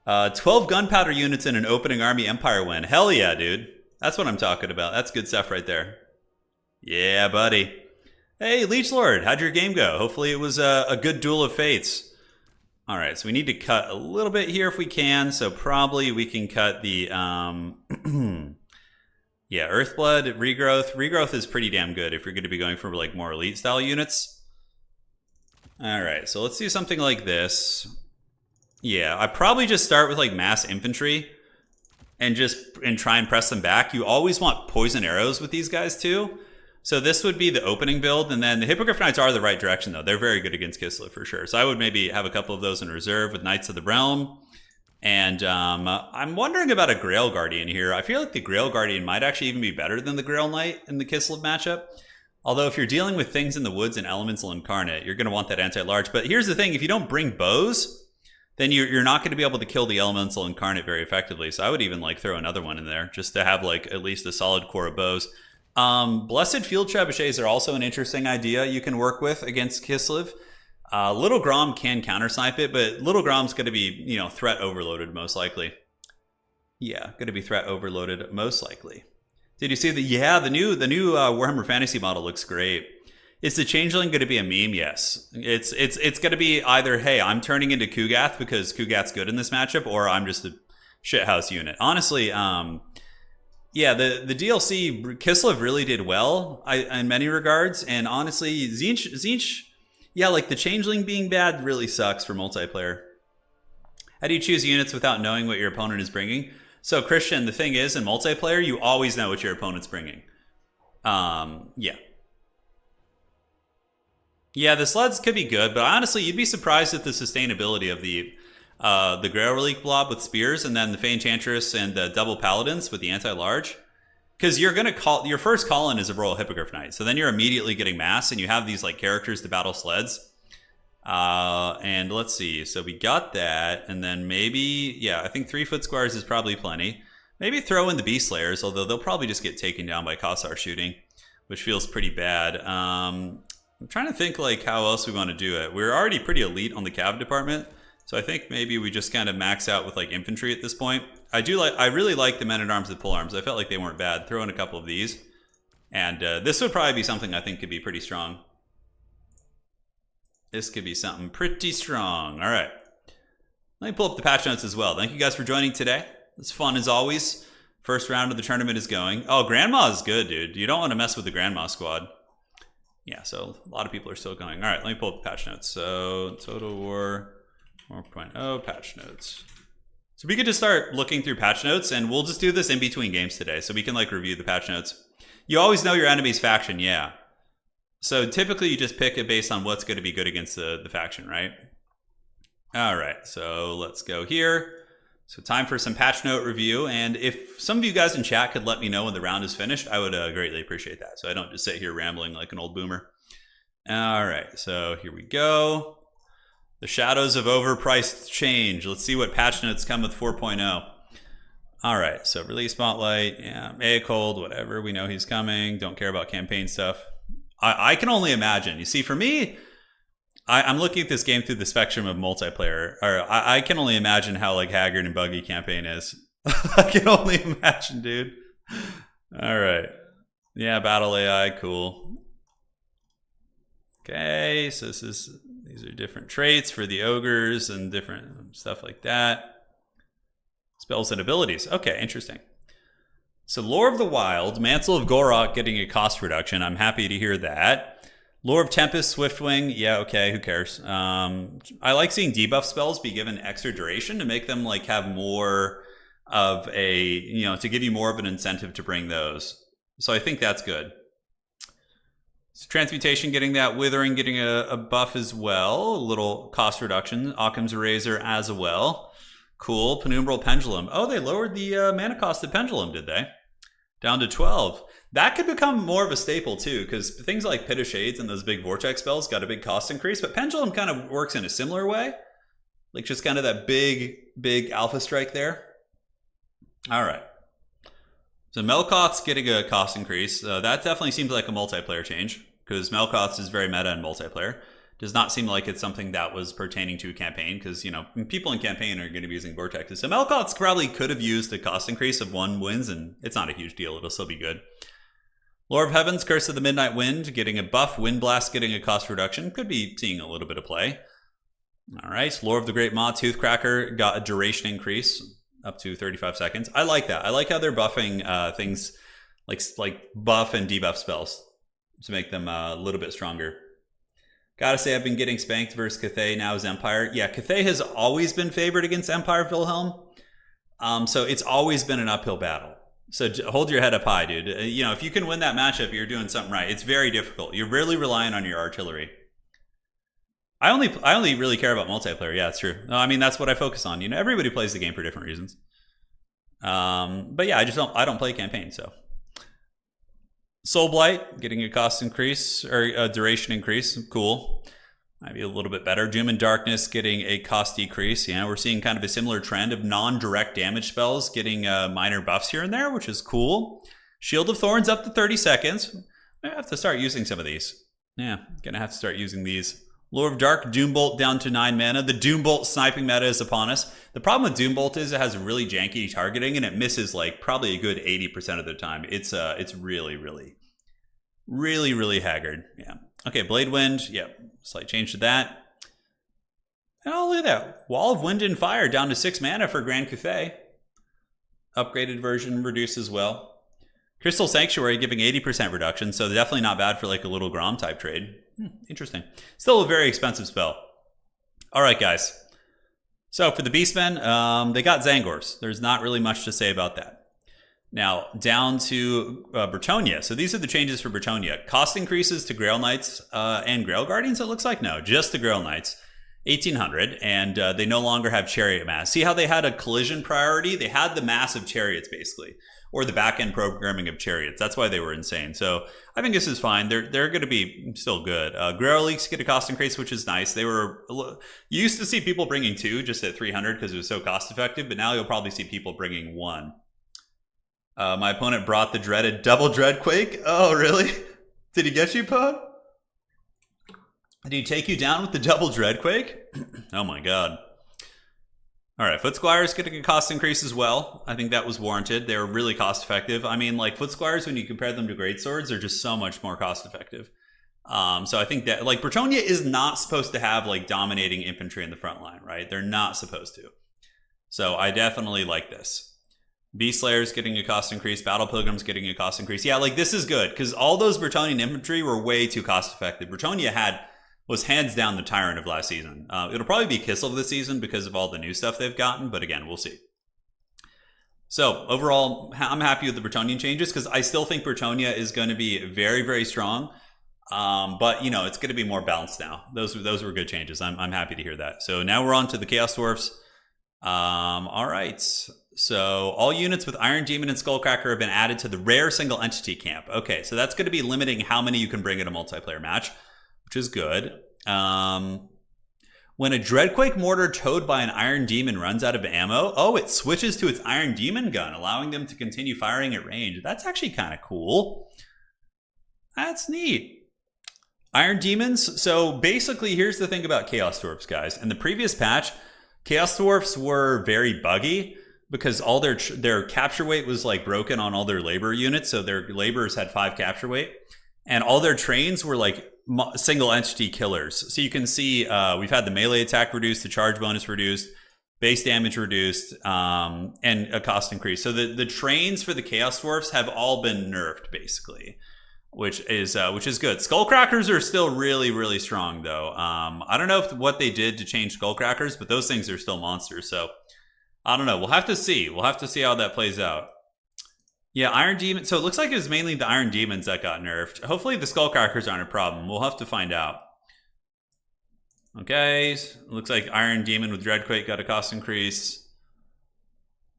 S1: 12 gunpowder units in an opening army Empire win. Hell yeah, dude. That's what I'm talking about. That's good stuff right there. Yeah, buddy. Hey, Leech Lord, how'd your game go? Hopefully it was a good duel of fates. All right, so we need to cut a little bit here if we can. So probably we can cut the, yeah, Earthblood, Regrowth. Regrowth is pretty damn good if you're going to be going for like more elite style units. All right, so let's do something like this. Yeah, I probably just start with like mass infantry and try and press them back. You always want poison arrows with these guys too. So this would be the opening build, and then the Hippogriff Knights are the right direction, though. They're very good against Kislev, for sure. So I would maybe have a couple of those in reserve with Knights of the Realm. And I'm wondering about a Grail Guardian here. I feel like the Grail Guardian might actually even be better than the Grail Knight in the Kislev matchup. Although if you're dealing with things in the woods and Elemental Incarnate, you're going to want that anti-large. But here's the thing. If you don't bring bows, then you're not going to be able to kill the Elemental Incarnate very effectively. So I would even like throw another one in there just to have like at least a solid core of bows. Blessed Field Trebuchets are also an interesting idea you can work with against Kislev. Little Grom can counter-snipe it, but Little Grom's going to be, you know, threat overloaded most likely. Yeah, going to be threat overloaded most likely. Did you see the? Yeah, the new Warhammer Fantasy model looks great. Is the Changeling going to be a meme? Yes. It's going to be either, hey, I'm turning into Kugath because Kugath's good in this matchup, or I'm just a shithouse unit. Honestly, yeah, the DLC Kislev really did well in many regards, and honestly, Tzeentch, yeah, like the Changeling being bad really sucks for multiplayer. How do you choose units without knowing what your opponent is bringing? So Christian, the thing is, in multiplayer, you always know what your opponent's bringing. Yeah. Yeah, the sleds could be good, but honestly, you'd be surprised at the sustainability of the Grail Relic blob with spears, and then the Fey Enchantress and the double paladins with the anti-large. Because you're gonna call your first call-in is a Royal Hippogriff Knight, so then you're immediately getting mass, and you have these like characters to battle sleds. And let's see, so we got that, and then maybe, yeah, I think 3 foot squares is probably plenty. Maybe throw in the Beast Slayers, although they'll probably just get taken down by Kossar shooting, which feels pretty bad. I'm trying to think like how else we want to do it. We're already pretty elite on the cav department, so I think maybe we just kind of max out with like infantry at this point. I really like the men-at-arms and polearms. I felt like they weren't bad. Throw in a couple of these, and this would probably be something I think could be pretty strong. This could be something pretty strong. All right, let me pull up the patch notes as well. Thank you guys for joining today. It's fun as always. First round of the tournament is going. Oh, Grandma is good, dude. You don't want to mess with the Grandma squad. Yeah, so a lot of people are still going. All right, let me pull up the patch notes. So Total War 4.0 patch notes. So we could just start looking through patch notes, and we'll just do this in between games today, so we can like review the patch notes. You always know your enemy's faction, yeah. So typically you just pick it based on what's going to be good against the faction, right? All right, so let's go here. So time for some patch note review, and if some of you guys in chat could let me know when the round is finished, I would greatly appreciate that, so I don't just sit here rambling like an old boomer. All right, so here we go. The shadows of overpriced change. Let's see what patch notes come with 4.0. All right, so release spotlight, yeah, Cold, whatever. We know he's coming. Don't care about campaign stuff. I can only imagine. You see, for me, I'm looking at this game through the spectrum of multiplayer. Or I can only imagine how like haggard and buggy campaign is. I can only imagine, dude. All right, yeah, battle AI, cool. Okay, so these are different traits for the ogres and different stuff like that. Spells and abilities. Okay, interesting. So Lore of the Wild, Mantle of Gorok getting a cost reduction. I'm happy to hear that. Lore of Tempest, Swiftwing. Yeah, okay, who cares? I like seeing debuff spells be given extra duration to make them like have more of a, you know, to give you more of an incentive to bring those. So I think that's good. So Transmutation getting that, Withering getting a buff as well, a little cost reduction. Occam's Eraser as well. Cool. Penumbral Pendulum. Oh, they lowered the mana cost of Pendulum, did they? Down to 12. That could become more of a staple too, because things like Pit of Shades and those big Vortex spells got a big cost increase, but Pendulum kind of works in a similar way. Like just kind of that big alpha strike there. All right. So Melkoth's getting a cost increase. That definitely seems like a multiplayer change, because Melkoth's is very meta in multiplayer. Does not seem like it's something that was pertaining to a campaign, because, you know, people in campaign are going to be using Vortexes. So Melkoth's probably could have used a cost increase of 1 wins, and it's not a huge deal. It'll still be good. Lore of Heavens, Curse of the Midnight Wind, getting a buff. Wind Blast getting a cost reduction. Could be seeing a little bit of play. All right. Lore of the Great Maw, Toothcracker, got a duration increase up to 35 seconds. I like that. I like how they're buffing things like buff and debuff spells to make them a little bit stronger. Gotta say, I've been getting spanked versus Cathay, now is Empire. Yeah, Cathay has always been favored against Empire Wilhelm. So it's always been an uphill battle. So hold your head up high, dude. You know, if you can win that matchup, you're doing something right. It's very difficult. You're really relying on your artillery. I only really care about multiplayer. Yeah, it's true. No, I mean, that's what I focus on. You know, everybody plays the game for different reasons. But yeah, I don't play campaign, so. Soul Blight getting a cost increase, or a duration increase. Cool. Might be a little bit better. Doom and Darkness getting a cost decrease. Yeah, we're seeing kind of a similar trend of non-direct damage spells getting minor buffs here and there, which is cool. Shield of Thorns up to 30 seconds. I have to start using some of these. Yeah, gonna have to start using these. Lure of Dark, Doombolt down to 9 mana. The Doombolt sniping meta is upon us. The problem with Doombolt is it has really janky targeting and it misses like probably a good 80% of the time. It's really haggard. Yeah. Okay, Blade Wind. Yep. Slight change to that. Oh, look at that. Wall of Wind and Fire down to 6 mana for Grand Cathay. Upgraded version reduced as well. Crystal Sanctuary giving 80% reduction, so definitely not bad for like a little Grom type trade. Interesting. Still a very expensive spell. All right, guys. So for the Beastmen, they got Zangors. There's not really much to say about that. Now, down to Bretonnia. So these are the changes for Bretonnia. Cost increases to Grail Knights and Grail Guardians, it looks like? No, just the Grail Knights. 1,800, and they no longer have Chariot Mass. See how they had a collision priority? They had the mass of Chariots, basically. Or the back-end programming of Chariots. That's why they were insane. So I think this is fine. They're going to be still good. Grail Leaks get a cost increase, which is nice. They were... You used to see people bringing 2 just at 300 because it was so cost-effective, but now you'll probably see people bringing 1. My opponent brought the dreaded double Dreadquake. Oh, really? Did he get you, Pod? Did he take you down with the double Dreadquake? Oh my god. All right, Foot Squires getting a cost increase as well. I think that was warranted. They were really cost effective. I mean, like Foot Squires, when you compare them to Greatswords, are just so much more cost effective. So I think that, like, Bretonnia is not supposed to have like dominating infantry in the front line, right? They're not supposed to. So I definitely like this. Beast Slayers getting a cost increase. Battle Pilgrims getting a cost increase. Yeah, like this is good because all those Bretonnian infantry were way too cost effective. Bretonnia was hands down the tyrant of last season. It'll probably be Kislev this season because of all the new stuff they've gotten, but again, we'll see. So overall, I'm happy with the Bretonnian changes because I still think Bretonnia is going to be very, very strong. But you know, it's going to be more balanced now. Those were good changes. I'm happy to hear that. So now we're on to the Chaos Dwarfs. All right. So all units with Iron Demon and Skullcracker have been added to the rare single entity camp. Okay, so that's going to be limiting how many you can bring in a multiplayer match, which is good. When a Dreadquake mortar towed by an Iron Demon runs out of ammo, it switches to its Iron Demon gun, allowing them to continue firing at range. That's actually kind of cool. That's neat. Iron Demons. So basically, here's the thing about Chaos Dwarfs, guys. In the previous patch, Chaos Dwarfs were very buggy because all their capture weight was like broken on all their labor units. So their laborers had 5 capture weight. And all their trains were like single entity killers. So you can see we've had the melee attack reduced, the charge bonus reduced, base damage reduced, and a cost increase. So the trains for the Chaos Dwarfs have all been nerfed basically, which is good. Skullcrackers are still really, really strong though. I don't know what they did to change Skullcrackers, but those things are still monsters. So I don't know. We'll have to see. We'll have to see how that plays out. Yeah, Iron Demon. So it looks like it was mainly the Iron Demons that got nerfed. Hopefully the Skullcrackers aren't a problem. We'll have to find out. Okay, looks like Iron Demon with Dreadquake got a cost increase.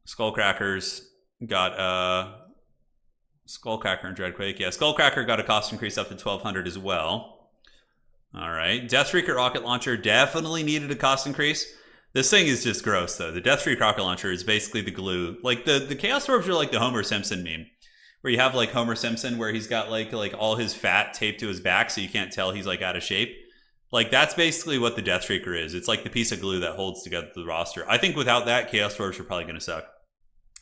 S1: Skullcrackers got Skullcracker and Dreadquake. Yeah, Skullcracker got a cost increase up to 1,200 as well. All right, Deathstreak rocket launcher definitely needed a cost increase. This thing is just gross, though. The Deathstreak rocket launcher is basically the glue. Like, the Chaos Dwarfs are like the Homer Simpson meme, where you have, like, Homer Simpson where he's got, like all his fat taped to his back so you can't tell he's, like, out of shape. Like, that's basically what the Deathstreaker is. It's like the piece of glue that holds together the roster. I think without that, Chaos Dwarfs are probably going to suck.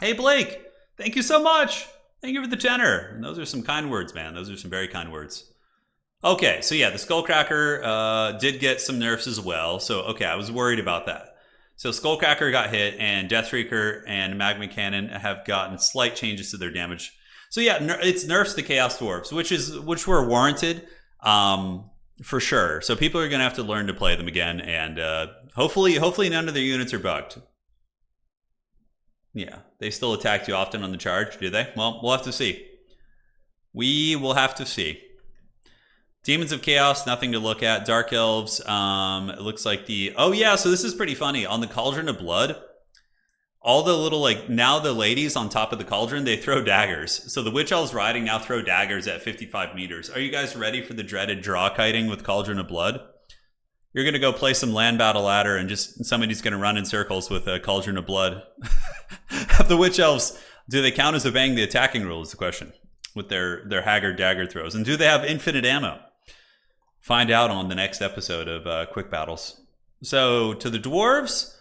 S1: Hey, Blake! Thank you so much! Thank you for the tenor. And those are some kind words, man. Those are some very kind words. Okay, so yeah, the Skullcracker did get some nerfs as well. So, okay, I was worried about that. So Skullcracker got hit, and Deathstreaker and Magma Cannon have gotten slight changes to their damage. So yeah, it's nerfs to Chaos Dwarfs, which were warranted for sure. So people are going to have to learn to play them again, and hopefully none of their units are bugged. Yeah, they still attack you often on the charge, do they? Well, we'll have to see. We will have to see. Demons of Chaos, nothing to look at. Dark Elves, it looks like oh yeah, so this is pretty funny. On the Cauldron of Blood, all the little, like, now the ladies on top of the cauldron, they throw daggers. So the Witch Elves riding now throw daggers at 55 meters. Are you guys ready for the dreaded draw kiting with Cauldron of Blood? You're going to go play some land battle ladder and just somebody's going to run in circles with a Cauldron of Blood. Have the Witch Elves, do they count as obeying the attacking rule is the question. with their Haggard dagger throws. And do they have infinite ammo? Find out on the next episode of Quick Battles. So to the dwarves,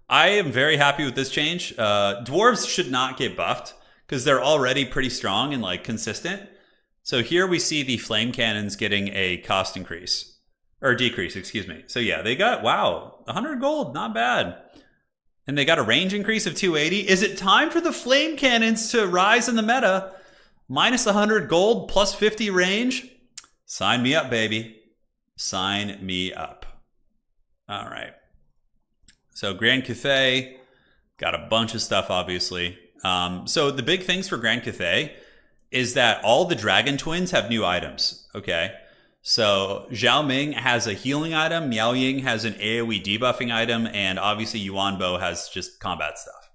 S1: I am very happy with this change. Dwarves should not get buffed because they're already pretty strong and like consistent. So here we see the flame cannons getting a cost increase. Or decrease, excuse me. So yeah, they got, wow, 100 gold, not bad. And they got a range increase of 280. Is it time for the flame cannons to rise in the meta? Minus 100 gold, plus 50 range? Sign me up, baby. Sign me up. All right. So Grand Cathay, got a bunch of stuff, obviously. So the big things for Grand Cathay is that all the Dragon Twins have new items, okay? So Zhao Ming has a healing item, Miao Ying has an AoE debuffing item, and obviously Yuan Bo has just combat stuff.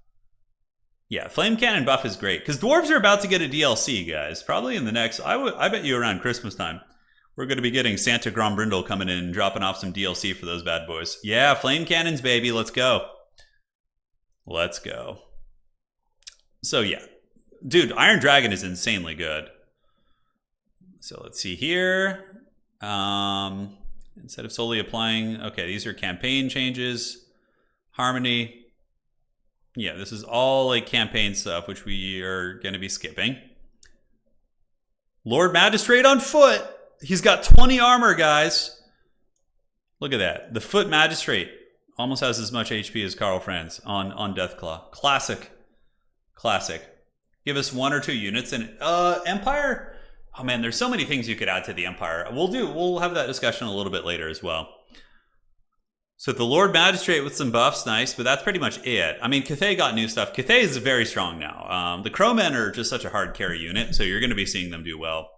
S1: Yeah, Flame Cannon buff is great, because dwarves are about to get a DLC, guys. Probably in the next, I bet you around Christmas time. We're going to be getting Santa Grombrindle coming in and dropping off some DLC for those bad boys. Yeah, flame cannons, baby. Let's go. Let's go. So, yeah. Dude, Iron Dragon is insanely good. So, let's see here. Instead of solely applying... Okay, these are campaign changes. Harmony. Yeah, this is all like campaign stuff, which we are going to be skipping. Lord Magistrate on foot. He's got 20 armor, guys. Look at that. The Foot Magistrate almost has as much HP as Karl Franz on Deathclaw. Classic. Classic. Give us 1 or 2 units. And Empire... Oh, man, there's so many things you could add to the Empire. We'll have that discussion a little bit later as well. So the Lord Magistrate with some buffs, nice, but that's pretty much it. I mean, Cathay got new stuff. Cathay is very strong now. The Crowmen are just such a hard carry unit, so you're going to be seeing them do well.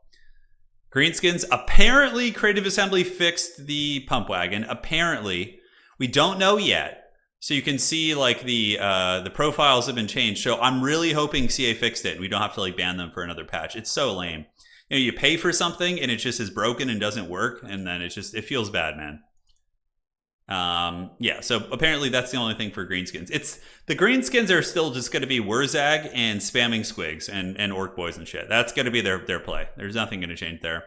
S1: Greenskins, apparently Creative Assembly fixed the pump wagon. Apparently. We don't know yet. So you can see like the profiles have been changed. So I'm really hoping CA fixed it and we don't have to like ban them for another patch. It's so lame. You know, you pay for something and it just is broken and doesn't work, and then it feels bad, man. Yeah, so apparently that's the only thing for greenskins. The greenskins are still just going to be Wurzag and spamming squigs and orc boys and shit. That's going to be their play. There's nothing going to change there.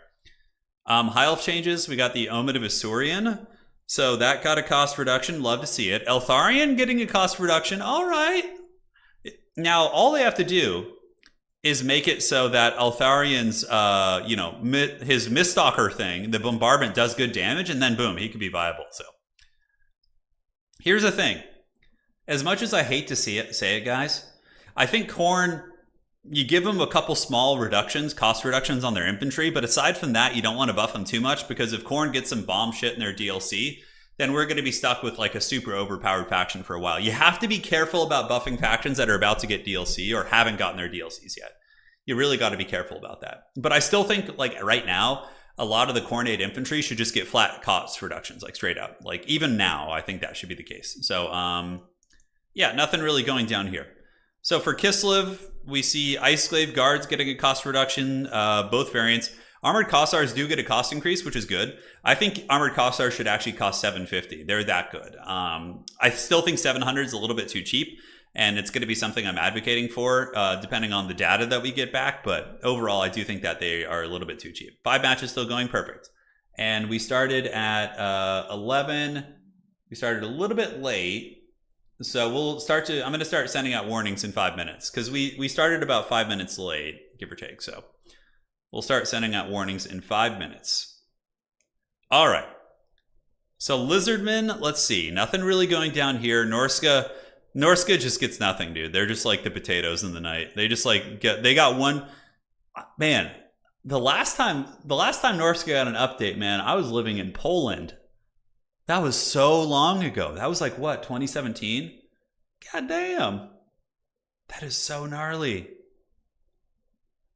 S1: High elf changes. We got the Omen of Isurian. So that got a cost reduction. Love to see it. Eltharion getting a cost reduction. All right. Now, all they have to do is make it so that Eltharion's, his Miststalker thing, the bombardment does good damage, and then boom, he could be viable. So here's the thing. As much as I hate to say it, guys, I think Khorne, you give them a couple small reductions, cost reductions on their infantry, but aside from that, you don't want to buff them too much, because if Khorne gets some bomb shit in their DLC, then we're going to be stuck with like a super overpowered faction for a while. You have to be careful about buffing factions that are about to get DLC or haven't gotten their DLCs yet. You really got to be careful about that. But I still think like right now, a lot of the Khornate infantry should just get flat cost reductions, like straight up. Like even now, I think that should be the case. So yeah, nothing really going down here. So for Kislev, we see Iceglaive Guards getting a cost reduction, both variants. Armored Kossars do get a cost increase, which is good. I think Armored Kossars should actually cost 750. They're that good. I still think 700 is a little bit too cheap, and it's going to be something I'm advocating for, depending on the data that we get back. But overall, I do think that they are a little bit too cheap. 5 matches still going perfect. And we started at 11. We started a little bit late. So I'm going to start sending out warnings in 5 minutes, because we started about 5 minutes late, give or take. So we'll start sending out warnings in 5 minutes. All right. So Lizardmen, let's see. Nothing really going down here. Norska just gets nothing, dude. They're just like the potatoes in the night. They just like they got one. Man, the last time Norska got an update, man, I was living in Poland. That was so long ago. That was like what, 2017? God damn. That is so gnarly.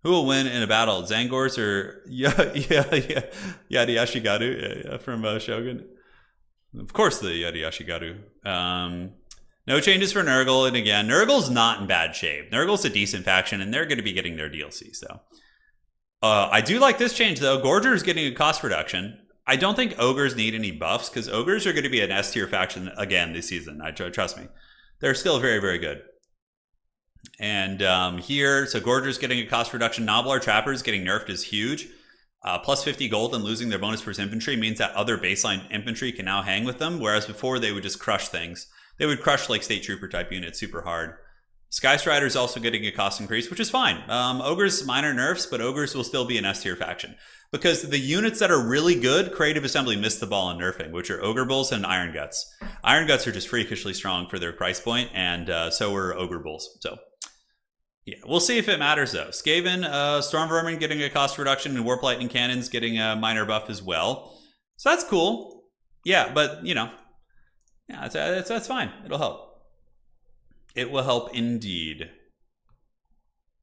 S1: Who will win in a battle? Zangors or Yadi Yashigaru from Shogun? Of course, the Yadi Yashigaru. No changes for Nurgle, and again, Nurgle's not in bad shape. Nurgle's a decent faction, and they're going to be getting their DLCs, though. I do like this change, though. Gorger's getting a cost reduction. I don't think Ogres need any buffs, because Ogres are going to be an S-tier faction again this season. Trust me. They're still very, very good. And here, so Gorger's getting a cost reduction. Nobbler Trappers getting nerfed is huge. Plus 50 gold and losing their bonus for his infantry means that other baseline infantry can now hang with them, whereas before they would just crush things. They would crush like State Trooper type units super hard. Skystrider's also getting a cost increase, which is fine. Ogres, minor nerfs, but Ogres will still be an S tier faction. Because the units that are really good, Creative Assembly missed the ball on nerfing, which are Ogre Bulls and Iron Guts. Iron Guts are just freakishly strong for their price point, and so are Ogre Bulls. So, yeah, we'll see if it matters though. Skaven, Storm Vermin getting a cost reduction, and Warp Lightning Cannons getting a minor buff as well. So that's cool. Yeah, but, you know, yeah, that's fine. It'll help. It will help indeed.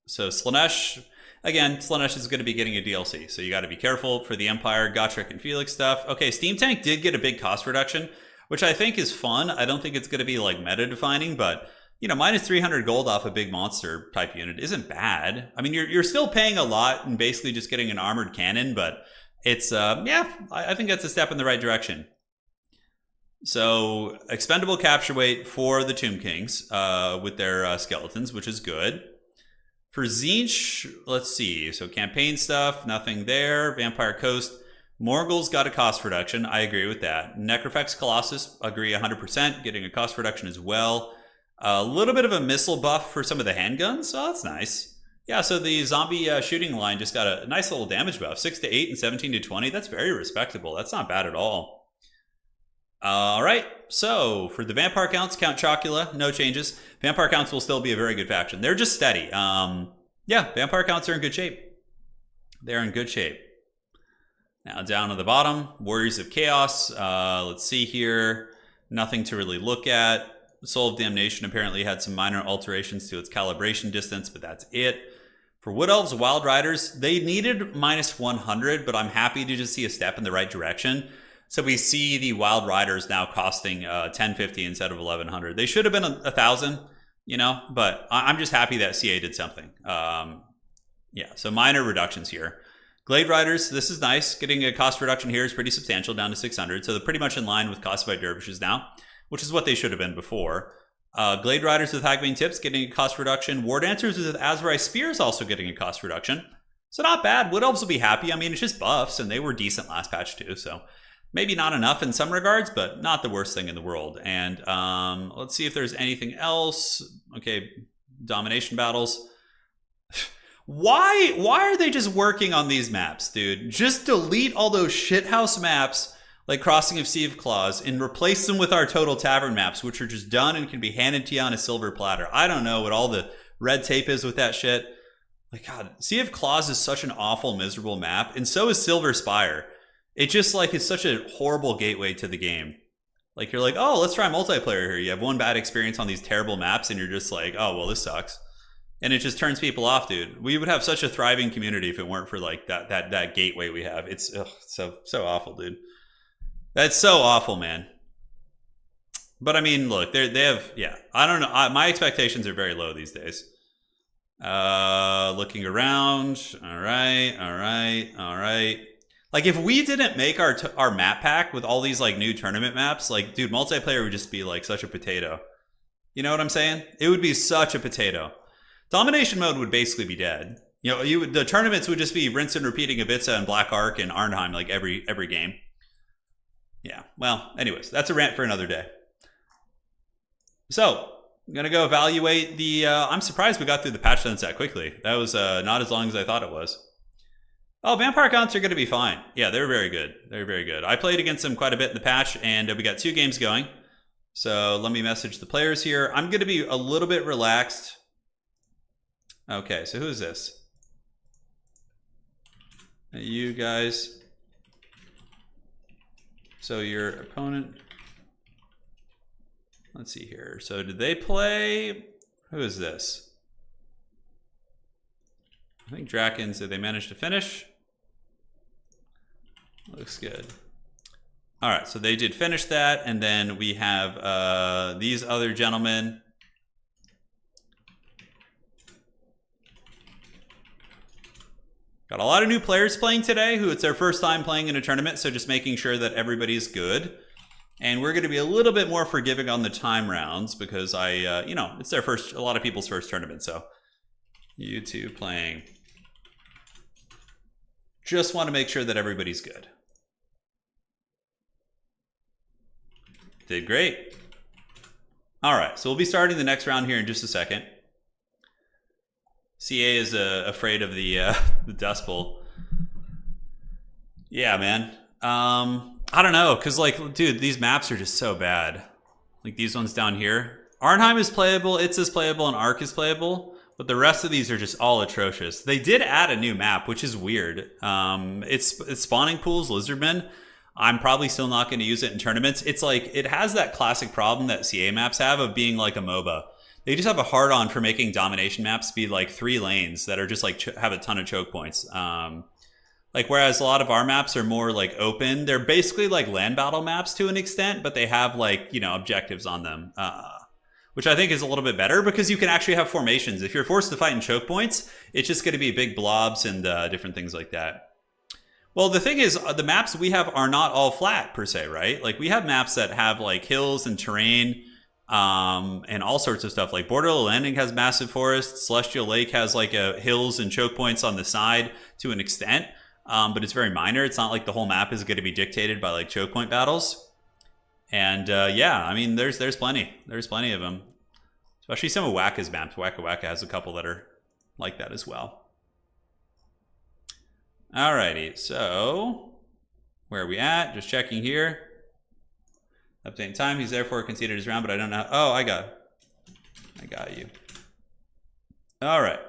S1: So Slaanesh, again, Slaanesh is going to be getting a DLC, so you got to be careful for the Empire, Gotrek, and Felix stuff. Okay, Steam Tank did get a big cost reduction, which I think is fun. I don't think it's going to be like meta-defining, but you know, minus 300 gold off a big monster type unit isn't bad. I mean, you're still paying a lot and basically just getting an armored cannon, but it's yeah, I think that's a step in the right direction. So expendable capture weight for the Tomb Kings with their skeletons, which is good. For Tzeentch, let's see. So campaign stuff, nothing there. Vampire Coast. Morgul's got a cost reduction. I agree with that. Necrofex Colossus, agree 100%, getting a cost reduction as well. A little bit of a missile buff for some of the handguns. So that's nice. Yeah, so the zombie shooting line just got a nice little damage buff. 6 to 8 and 17 to 20. That's very respectable. That's not bad at all. All right, so for the Vampire Counts, Count Chocula, no changes. Vampire Counts will still be a very good faction. They're just steady. Yeah, Vampire Counts are in good shape. They're in good shape. Now down at the bottom, Warriors of Chaos. Let's see here. Nothing to really look at. Soul of Damnation apparently had some minor alterations to its calibration distance, but that's it. For Wood Elves, Wild Riders, they needed minus 100, but I'm happy to just see a step in the right direction. So we see the Wild Riders now costing 1050 instead of 1100. They should have been 1000, you know, but I'm just happy that CA did something. Yeah, so minor reductions here. Glade Riders, this is nice. Getting a cost reduction here is pretty substantial, down to 600. So they're pretty much in line with Classified Dervishes now, which is what they should have been before. Glade Riders with Hagbane Tips getting a cost reduction. War Dancers with Azrai Spears also getting a cost reduction. So not bad. Wood Elves will be happy. I mean, it's just buffs, and they were decent last patch too, so maybe not enough in some regards, but not the worst thing in the world. And let's see if there's anything else. Okay, domination battles. Why are they just working on these maps, dude? Just delete all those shithouse maps like Crossing of Sea of Claws and replace them with our Total Tavern maps, which are just done and can be handed to you on a silver platter. I don't know what all the red tape is with that shit. Like, God, Sea of Claws is such an awful, miserable map, and so is Silver Spire. It just like it's such a horrible gateway to the game. Like you're like, oh, let's try multiplayer here. You have one bad experience on these terrible maps and you're just like, oh, well, this sucks. And it just turns people off, dude. We would have such a thriving community if it weren't for like that gateway we have. It's so awful, dude. That's so awful, man. But I mean, look, they have, yeah, I don't know. My expectations are very low these days. Looking around. All right. Like, if we didn't make our map pack with all these, like, new tournament maps, like, dude, multiplayer would just be, like, such a potato. You know what I'm saying? It would be such a potato. Domination mode would basically be dead. You know, the tournaments would just be rinse and repeating Ibiza and Black Ark and Arnheim, like, every game. Yeah, well, anyways, that's a rant for another day. So, I'm going to go evaluate the... I'm surprised we got through the patch notes that quickly. That was not as long as I thought it was. Oh, Vampire Counts are going to be fine. Yeah, they're very good. They're very good. I played against them quite a bit in the patch, and we got 2 games going. So let me message the players here. I'm going to be a little bit relaxed. Okay, so who is this? You guys. So your opponent. Let's see here. So did they play? Who is this? I think Drakens, did they manage to finish? Looks good. All right, so they did finish that, and then we have these other gentlemen. Got a lot of new players playing today who it's their first time playing in a tournament, so just making sure that everybody's good. And we're going to be a little bit more forgiving on the time rounds because you know, it's their first, a lot of people's first tournament. So you two playing. Just want to make sure that everybody's good. Did great. All right, so we'll be starting the next round here in just a second. CA is afraid of the Dust Bowl. Yeah, man. I don't know, because, like, dude, these maps are just so bad. Like, these ones down here. Arnheim is playable, Itz is playable, and Ark is playable. But the rest of these are just all atrocious. They did add a new map, which is weird. It's Spawning Pools, Lizardmen. I'm probably still not going to use it in tournaments. It's like, it has that classic problem that CA maps have of being like a MOBA. They just have a hard-on for making domination maps be like 3 lanes that are just like have a ton of choke points. Like, whereas a lot of our maps are more like open, they're basically like land battle maps to an extent, but they have like, you know, objectives on them, which I think is a little bit better because you can actually have formations. If you're forced to fight in choke points, it's just going to be big blobs and different things like that. Well, the thing is, the maps we have are not all flat per se, right? Like, we have maps that have like hills and terrain, and all sorts of stuff. Like Borderless Landing has massive forests. Celestial Lake has like hills and choke points on the side to an extent, but it's very minor. It's not like the whole map is going to be dictated by like choke point battles. And yeah, I mean, there's plenty. There's plenty of them, especially some of Wacka's maps. Wacka has a couple that are like that as well. Alrighty, so where are we at? Just checking here. Updating time. He's therefore conceded his round, but I don't know. Oh, I got you. All right.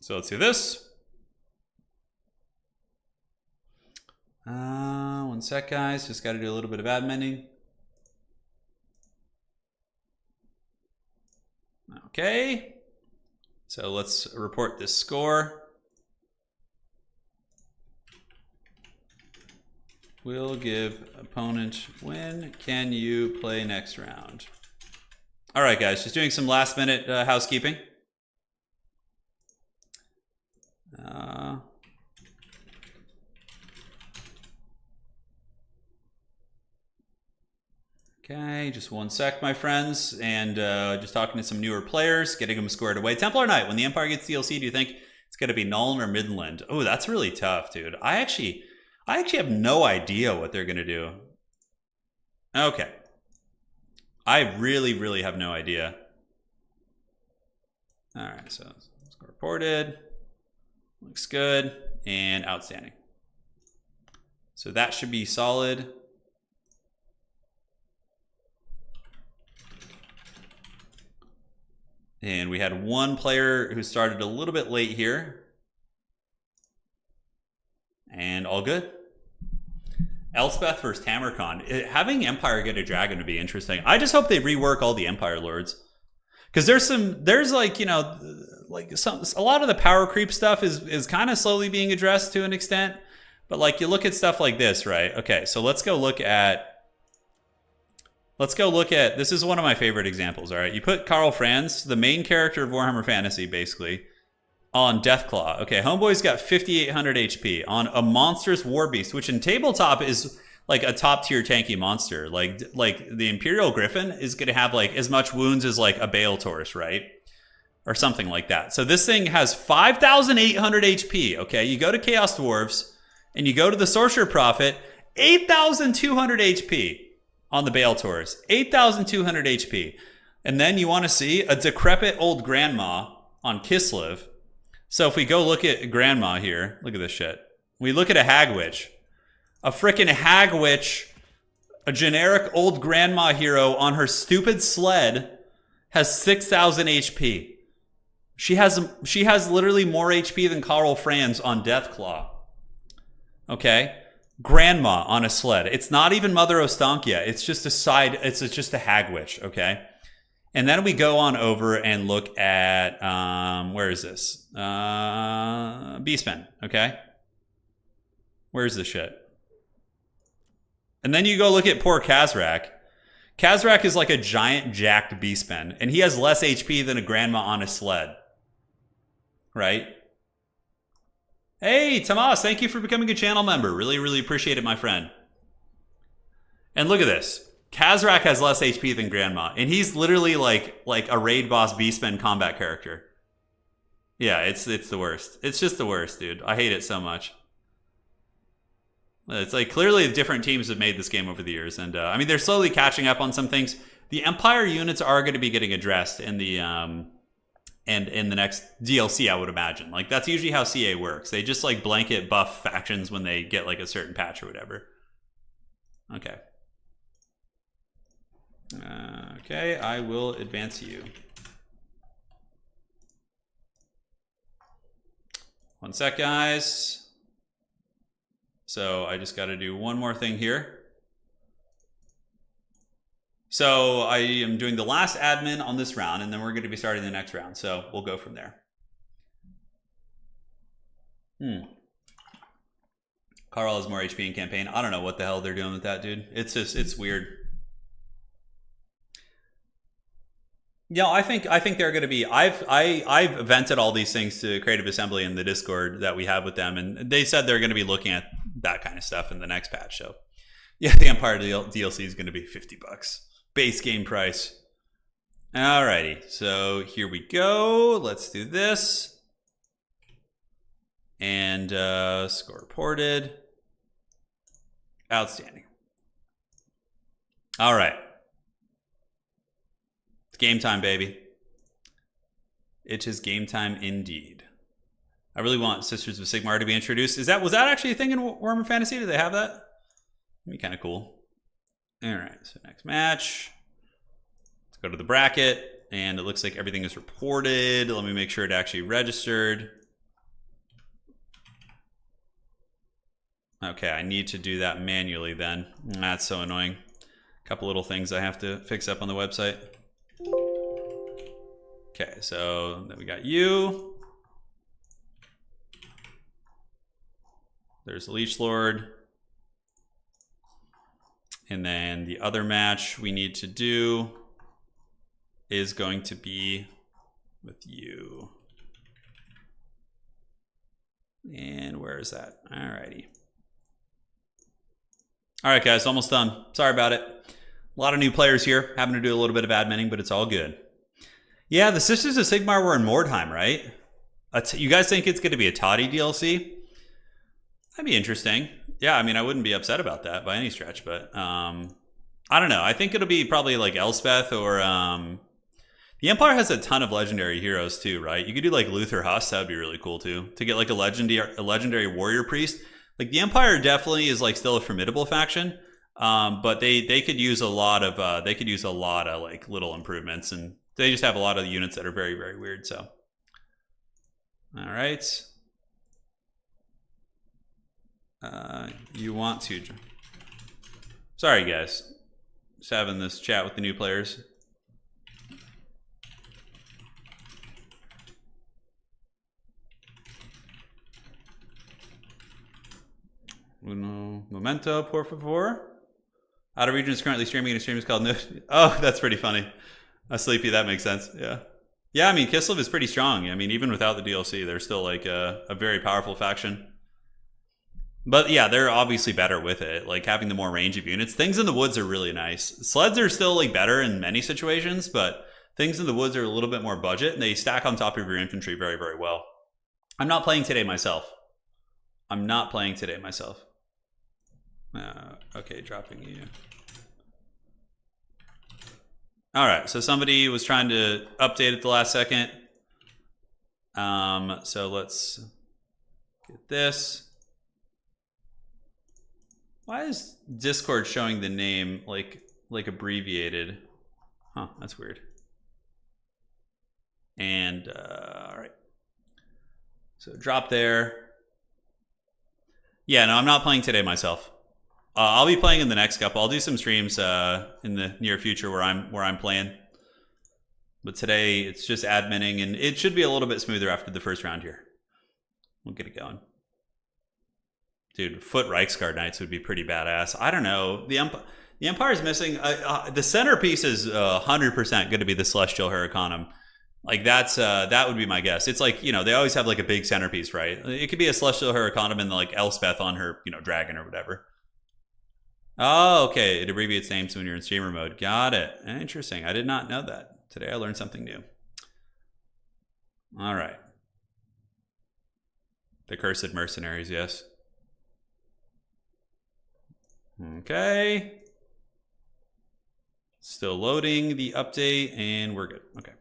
S1: So let's do this. 1 sec, guys. Just got to do a little bit of adminning. Okay. So let's report this score. Will give opponent win. Can you play next round? All right, guys, just doing some last minute housekeeping. Okay, just 1 sec, my friends. And just talking to some newer players, getting them squared away. Templar Knight, when the Empire gets DLC, do you think it's going to be Nuln or Midland? Oh, that's really tough, dude. I actually have no idea what they're going to do. Okay. I really have no idea. All right, so score reported. Looks good. And outstanding. So that should be solid. And we had one player who started a little bit late here. And all good. Elspeth versus Tamarcon. Having Empire get a dragon would be interesting. I just hope they rework all the Empire Lords. Because there's like, you know, like a lot of the power creep stuff is kind of slowly being addressed to an extent. But like, you look at stuff like this, right? Okay, so let's go look at, this is one of my favorite examples, all right? You put Karl Franz, the main character of Warhammer Fantasy, basically, on Deathclaw. Okay, Homeboy's got 5,800 HP on a monstrous war beast, which in tabletop is like a top tier tanky monster. Like the Imperial Griffin is going to have like as much wounds as like a Bale Taurus, right? Or something like that. So this thing has 5,800 HP. Okay, you go to Chaos Dwarves and you go to the Sorcerer Prophet, 8,200 HP on the Bale Taurus, 8,200 HP. And then you want to see a decrepit old grandma on Kislev. So if we go look at Grandma here, look at this shit. We look at a Hag Witch. A frickin' Hag Witch, a generic old grandma hero on her stupid sled, has 6,000 HP. She has literally more HP than Karl Franz on Deathclaw. Okay? Grandma on a sled. It's not even Mother Ostankia. It's just it's just a Hag Witch, okay? And then we go on over and look at, where is this? Beastmen, okay? Where's this shit? And then you go look at poor Kazrak. Kazrak is like a giant jacked Beastman, and he has less HP than a grandma on a sled. Right? Hey, Tomas, thank you for becoming a channel member. Really appreciate it, my friend. And look at this. Kazrak has less HP than Grandma, and he's literally like a raid boss Beastmen combat character. Yeah, it's the worst. It's just the worst, dude. I hate it so much. It's like clearly different teams have made this game over the years, and I mean they're slowly catching up on some things. The Empire units are going to be getting addressed in the and in the next DLC, I would imagine. Like that's usually how CA works. They just like blanket buff factions when they get like a certain patch or whatever. Okay. Okay, I will advance you. One sec, guys. So I just got to do one more thing here. So I am doing the last admin on this round, and then we're going to be starting the next round. So we'll go from there. Carl has more HP in campaign. I don't know what the hell they're doing with that, dude. It's just, it's weird. Yeah, I think they're going to be. I've vented all these things to Creative Assembly in the Discord that we have with them, and they said they're going to be looking at that kind of stuff in the next patch. So, yeah, the Empire DLC is going to be $50 base game price. Alrighty, so here we go. Let's do this, and score reported. Outstanding. All right. Game time, baby. It is game time indeed. I really want Sisters of Sigmar to be introduced. Was that actually a thing in Warhammer Fantasy? Do they have that? That'd be kind of cool. All right, so next match. Let's go to the bracket, and it looks like everything is reported. Let me make sure it actually registered. Okay, I need to do that manually then. That's so annoying. A couple little things I have to fix up on the website. Okay, so then we got you. There's the Leech Lord. And then the other match we need to do is going to be with you. And where is that? Alrighty. All right, guys, almost done. Sorry about it. A lot of new players here. Having to do a little bit of adminning, but it's all good. Yeah, the Sisters of Sigmar were in Mordheim, right? You guys think it's going to be a Toddy DLC? That'd be interesting. Yeah, I mean, I wouldn't be upset about that by any stretch, but I don't know. I think it'll be probably like Elspeth or the Empire has a ton of legendary heroes too, right? You could do like Luther Huss. That would be really cool too. To get like a legendary warrior priest. Like the Empire definitely is like still a formidable faction, but they could use a lot of like little improvements, and they just have a lot of units that are very, very weird. So, all right. You want to? Sorry, guys. Just having this chat with the new players. Uno momento, por favor. Out of Region is currently streaming, and a stream is called. Oh, that's pretty funny. Sleepy, that makes sense. Yeah. Yeah, I mean, Kislev is pretty strong. I mean, even without the DLC, they're still like a very powerful faction. But yeah, they're obviously better with it. Like having the more range of units. Things in the woods are really nice. Sleds are still like better in many situations, but things in the woods are a little bit more budget, and they stack on top of your infantry very, very well. I'm not playing today myself. Okay, dropping you. All right, so somebody was trying to update at the last second. So let's get this. Why is Discord showing the name like abbreviated? Huh, that's weird. And all right. So drop there. Yeah, no, I'm not playing today myself. I'll be playing in the next couple. I'll do some streams in the near future where I'm playing. But today it's just adminning, and it should be a little bit smoother after the first round here. We'll get it going. Dude, Foot Reichsguard Knights would be pretty badass. I don't know. The Empire's missing. The centerpiece is 100% going to be the Celestial Huracanum. Like that would be my guess. It's like, you know, they always have like a big centerpiece, right? It could be a Celestial Huracanum and like Elspeth on her, you know, dragon or whatever. Oh, okay. It abbreviates names when you're in streamer mode. Got it. Interesting. I did not know that. Today I learned something new. All right. The Cursed Mercenaries, yes. Okay. Still loading the update, and we're good. Okay.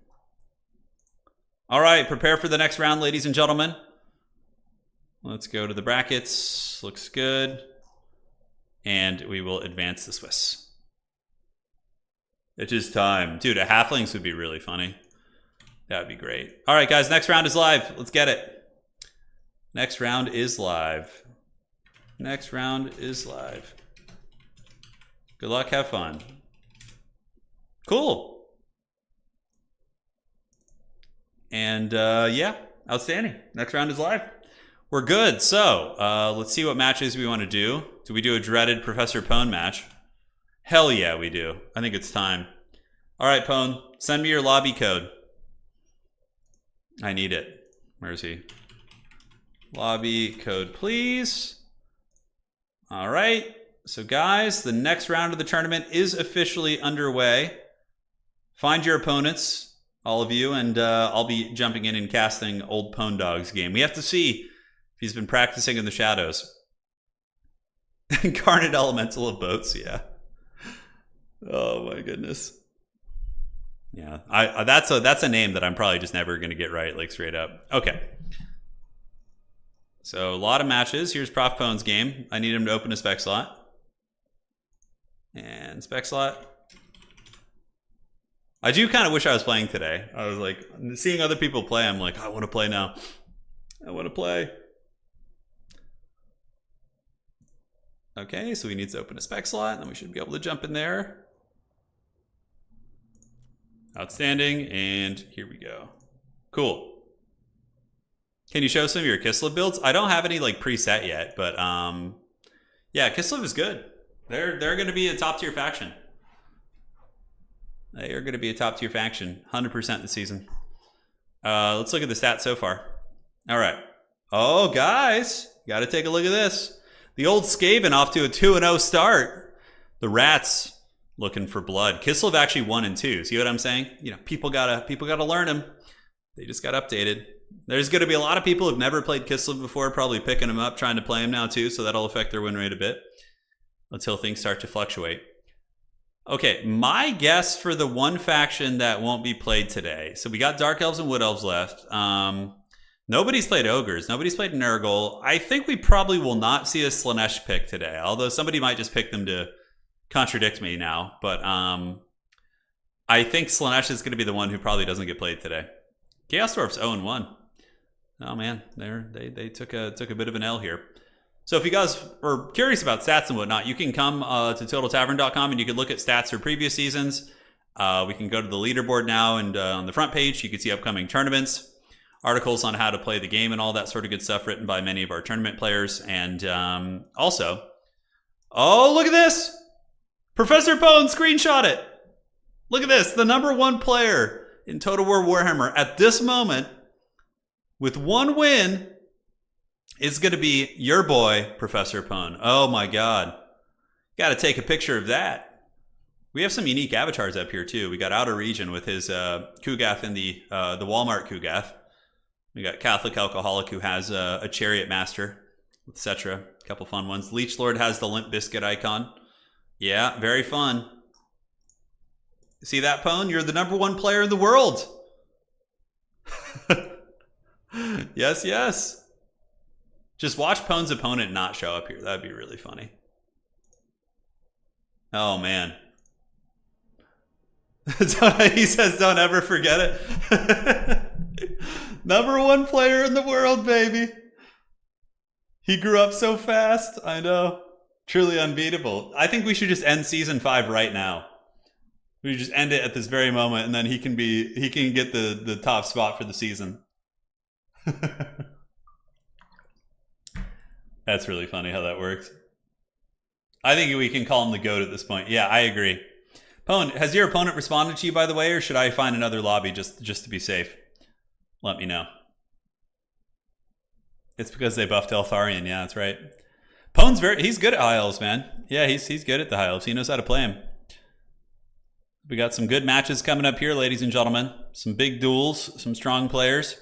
S1: All right, prepare for the next round, ladies and gentlemen. Let's go to the brackets. Looks good. And we will advance the Swiss. It is time. Dude, a halflings would be really funny. That would be great. All right, guys, next round is live. Let's get it. Next round is live. Next round is live. Good luck, have fun. Cool. And yeah, outstanding. Next round is live. We're good. So let's see what matches we want to do. Do we do a dreaded Professor Pone match? Hell yeah, we do. I think it's time. All right, Pone, send me your lobby code. I need it. Where is he? Lobby code, please. All right. So guys, the next round of the tournament is officially underway. Find your opponents, all of you, and I'll be jumping in and casting Old Pone Dog's game. We have to see if he's been practicing in the shadows. Incarnate Elemental of Boats, yeah. Oh my goodness. Yeah, that's a name that I'm probably just never going to get right, like straight up. Okay. So a lot of matches. Here's Prof Pone's game. I need him to open a spec slot. And spec slot. I do kind of wish I was playing today. I was like, seeing other people play, I'm like, I want to play now. I want to play. Okay, so he needs to open a spec slot, and then we should be able to jump in there. Outstanding, and here we go. Cool. Can you show some of your Kislev builds? I don't have any like preset yet, but yeah, Kislev is good. They're going to be a top tier faction. They are going to be a top tier faction, 100% this season. Let's look at the stats so far. All right. Oh, guys, got to take a look at this. The old Skaven off to a 2-0 start. The Rats looking for blood. Kislev actually 1-2. See what I'm saying? You know, people gotta learn them. They just got updated. There's going to be a lot of people who've never played Kislev before, probably picking them up, trying to play them now too. So that'll affect their win rate a bit until things start to fluctuate. Okay, my guess for the one faction that won't be played today. So we got Dark Elves and Wood Elves left. Nobody's played Ogres. Nobody's played Nurgle. I think we probably will not see a Slaanesh pick today, although somebody might just pick them to contradict me now. But I think Slaanesh is going to be the one who probably doesn't get played today. Chaos Dwarf's 0-1. Oh man, they took a bit of an L here. So if you guys are curious about stats and whatnot, you can come to TotalTavern.com and you can look at stats for previous seasons. We can go to the leaderboard now, and on the front page you can see upcoming tournaments, articles on how to play the game and all that sort of good stuff written by many of our tournament players. And also, oh, look at this! Professor Pone screenshot it! Look at this, the #1 player in Total War Warhammer at this moment with one win is going to be your boy, Professor Pone. Oh my God. Got to take a picture of that. We have some unique avatars up here too. We got Outer Region with his Kugath in the Walmart Kugath. We got Catholic Alcoholic who has a Chariot Master, etc. A couple fun ones. Leech Lord has the Limp Biscuit icon. Yeah, very fun. See that, Pone? You're the #1 player in the world. Yes, yes. Just watch Pone's opponent not show up here. That'd be really funny. Oh, man. He says, don't ever forget it. #1 player in the world, baby. He grew up so fast. I know. Truly unbeatable. I think we should just end Season 5 right now. We just end it at this very moment, and then he can get the top spot for the season. That's really funny how that works. I think we can call him the GOAT at this point. Yeah, I agree. Pone, has your opponent responded to you, by the way, or should I find another lobby just to be safe? Let me know. It's because they buffed Eltharion. Yeah, that's right. Pone's he's good at high elves, man. Yeah, he's good at the High Elves. He knows how to play him. We got some good matches coming up here, ladies and gentlemen. Some big duels, some strong players.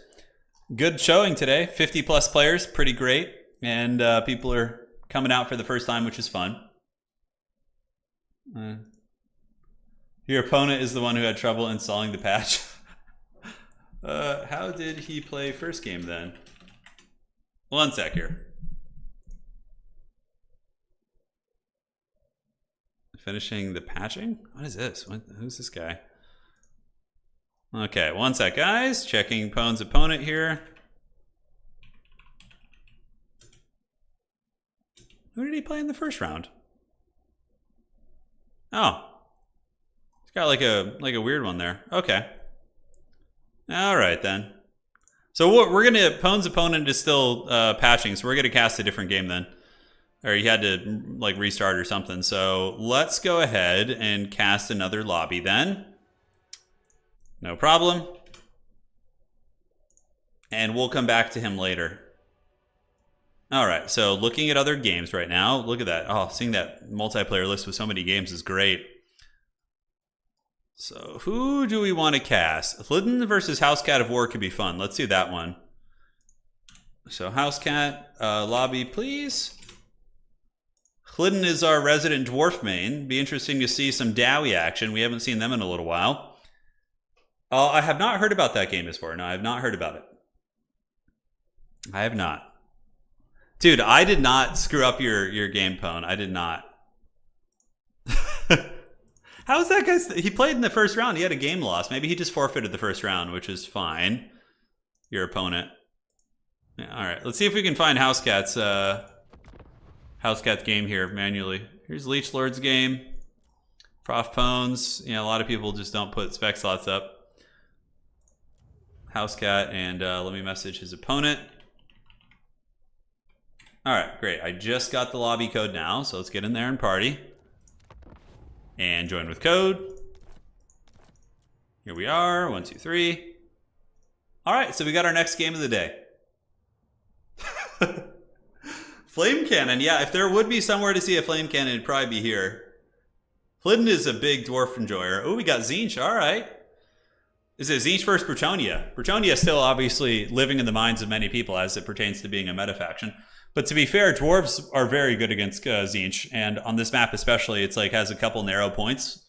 S1: Good showing today. 50 plus players, pretty great. And people are coming out for the first time, which is fun. Your opponent is the one who had trouble installing the patch. How did he play first game then? One sec here. Finishing the patching? What is this? Who's this guy? Okay, one sec, guys. Checking Pone's opponent here. Who did he play in the first round? Oh. He's got like a weird one there. Okay. All right, then. So we're going to... Pone's opponent is still patching, so we're going to cast a different game then. Or he had to like restart or something. So let's go ahead and cast another lobby then. No problem. And we'll come back to him later. All right, so looking at other games right now. Look at that. Oh, seeing that multiplayer list with so many games is great. So who do we want to cast? Hlidden versus Housecat of War could be fun. Let's do that one. So Housecat, lobby, please. Hlidden is our resident dwarf main. Be interesting to see some Dowie action. We haven't seen them in a little while. I have not heard about that game before. No, I have not heard about it. I have not. Dude, I did not screw up your game, Pone. I did not. How is that guy? He played in the first round. He had a game loss. Maybe he just forfeited the first round, which is fine. Your opponent. Yeah, all right, let's see if we can find Housecat's game here manually. Here's Leech Lord's game. Prof Pones. You know, a lot of people just don't put spec slots up. Housecat, and let me message his opponent. All right, great. I just got the lobby code now, so let's get in there and party. And join with code. Here we are, 1, 2, 3. All right, so we got our next game of the day. Flame Cannon, yeah, if there would be somewhere to see a Flame Cannon, it'd probably be here. Hlidden is a big dwarf enjoyer. Oh, we got Tzeentch, all right. Is it Tzeentch versus Bretonnia? Bretonnia is still obviously living in the minds of many people as it pertains to being a meta faction. But to be fair, dwarves are very good against Tzeentch, and on this map especially, it's like has a couple narrow points,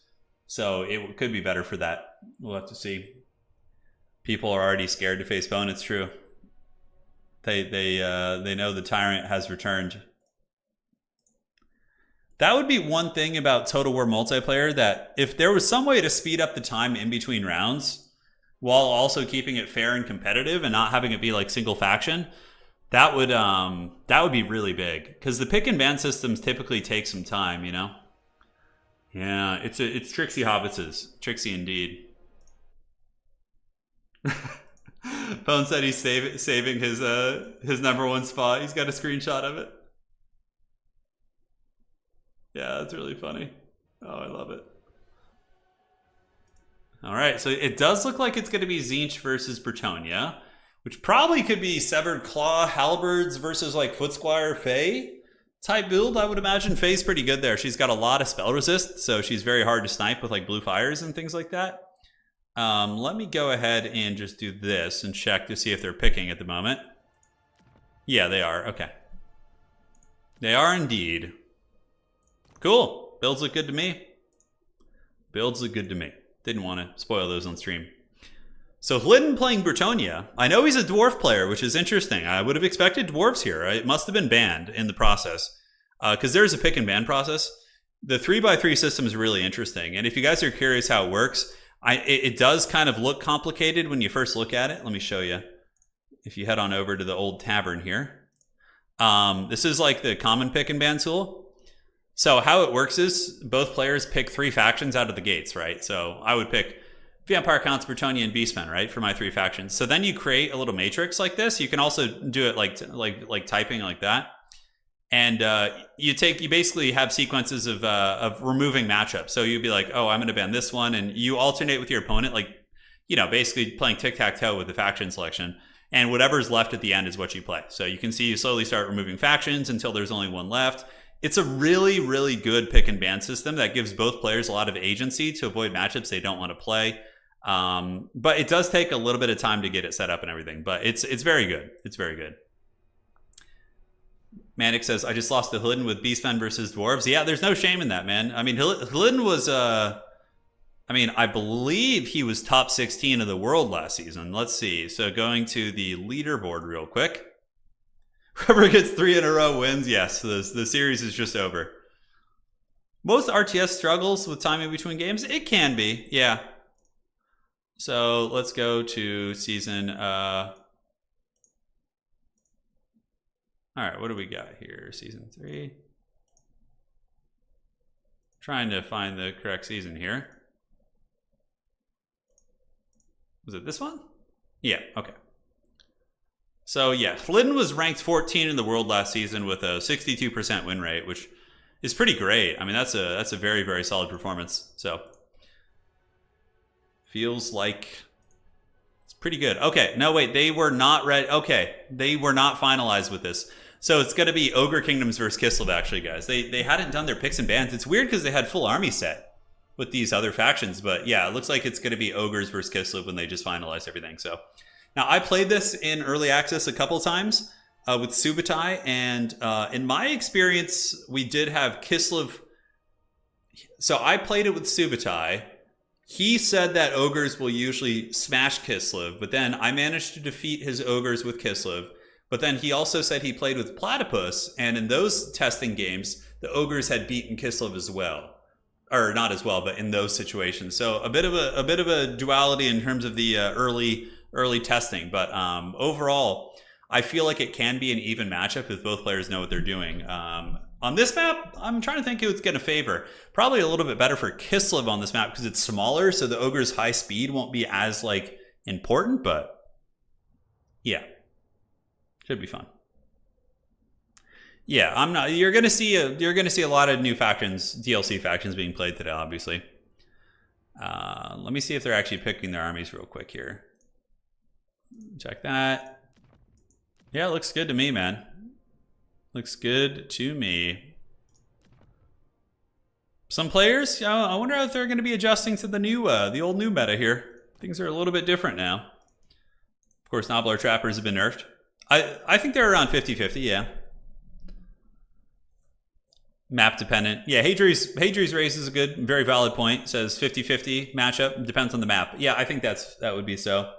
S1: so it could be better for that. We'll have to see. People are already scared to face Bone. It's true. They know the tyrant has returned. That would be one thing about Total War multiplayer, that if there was some way to speed up the time in between rounds while also keeping it fair and competitive and not having it be like single faction. That would be really big, because the pick and ban systems typically take some time, you know. Yeah, it's Trixie Hobbitses, Trixie indeed. Bone said he's saving his #1 spot. He's got a screenshot of it. Yeah, that's really funny. Oh, I love it. All right, so it does look like it's going to be Tzeentch versus Bretonnia, which probably could be Severed Claw, Halberds versus like Footsquire Faye type build, I would imagine. Faye's pretty good there. She's got a lot of spell resist, so she's very hard to snipe with like blue fires and things like that. Let me go ahead and just do this and check to see if they're picking at the moment. Yeah, they are. Okay. They are indeed. Cool. Builds look good to me. Builds look good to me. Didn't want to spoil those on stream. So Hlidden playing Bretonnia. I know he's a dwarf player, which is interesting. I would have expected dwarves here. It must have been banned in the process, because there's a pick and ban process. The 3x3 system is really interesting, and if you guys are curious how it works, it does kind of look complicated when you first look at it. Let me show you. If you head on over to the old tavern here, this is like the common pick and ban tool. So how it works is both players pick 3 factions out of the gates, right? So I would pick Vampire Counts, Bretonnia, and Beastmen, right, for my 3 factions. So then you create a little matrix like this. You can also do it like typing like that, and you basically have sequences of removing matchups. So you'd be like, oh, I'm going to ban this one, and you alternate with your opponent, like, you know, basically playing tic-tac-toe with the faction selection, and whatever's left at the end is what you play. So you can see you slowly start removing factions until there's only one left, It's a really, really good pick and ban system that gives both players a lot of agency to avoid matchups they don't want to play. But it does take a little bit of time to get it set up and everything. But it's very good. It's very good. Manic says, I just lost to Hliden with Beastmen versus Dwarves. Yeah, there's no shame in that, man. I mean, Hliden was... I believe he was top 16 of the world last season. Let's see. So going to the leaderboard real quick. Whoever gets 3 in a row wins. Yes, the series is just over. Most RTS struggles with timing between games. It can be, yeah. So let's go to season... all right, what do we got here? Season 3. Trying to find the correct season here. Was it this one? Yeah, okay. So yeah, Hliden was ranked 14 in the world last season with a 62% win rate, which is pretty great. I mean, that's a very, very solid performance. So feels like it's pretty good. Okay, no wait, they were not ready. Okay, they were not finalized with this. So it's going to be Ogre Kingdoms versus Kislev, actually, guys. They hadn't done their picks and bans. It's weird because they had full army set with these other factions. But yeah, it looks like it's going to be Ogres versus Kislev when they just finalized everything. So now I played this in early access a couple times with Subutai. And in my experience, we did have Kislev. So I played it with Subutai. He said that Ogres will usually smash Kislev. But then I managed to defeat his Ogres with Kislev. But then he also said he played with Platypus, and in those testing games, the Ogres had beaten Kislev as well, or not as well, but in those situations. So a bit of a duality in terms of the early testing. But overall, I feel like it can be an even matchup if both players know what they're doing. On this map, I'm trying to think who it's going to favor. Probably a little bit better for Kislev on this map because it's smaller, so the Ogre's high speed won't be as important. But yeah. Should be fun. Yeah, I'm not. You're gonna see a lot of new factions, DLC factions being played today. Obviously. Let me see if they're actually picking their armies real quick here. Check that. Yeah, it looks good to me, man. Looks good to me. Some players, I wonder if they're going to be adjusting to the old new meta here. Things are a little bit different now. Of course, Nobbler Trappers have been nerfed. I think they're around 50-50, yeah. Map dependent. Yeah, Hadri's Race is a good, very valid point. It says 50-50 matchup. Depends on the map. Yeah, I think that would be so.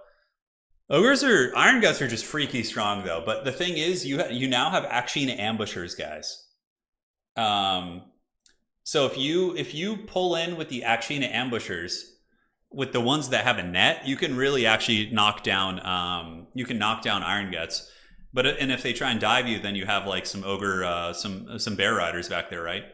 S1: Iron Guts are just freaky strong though. But the thing is, you now have Akshina ambushers, guys. So if you pull in with the Akshina ambushers, with the ones that have a net, you can really actually knock down Iron Guts. And if they try and dive you, then you have some ogre, some bear riders back there, right?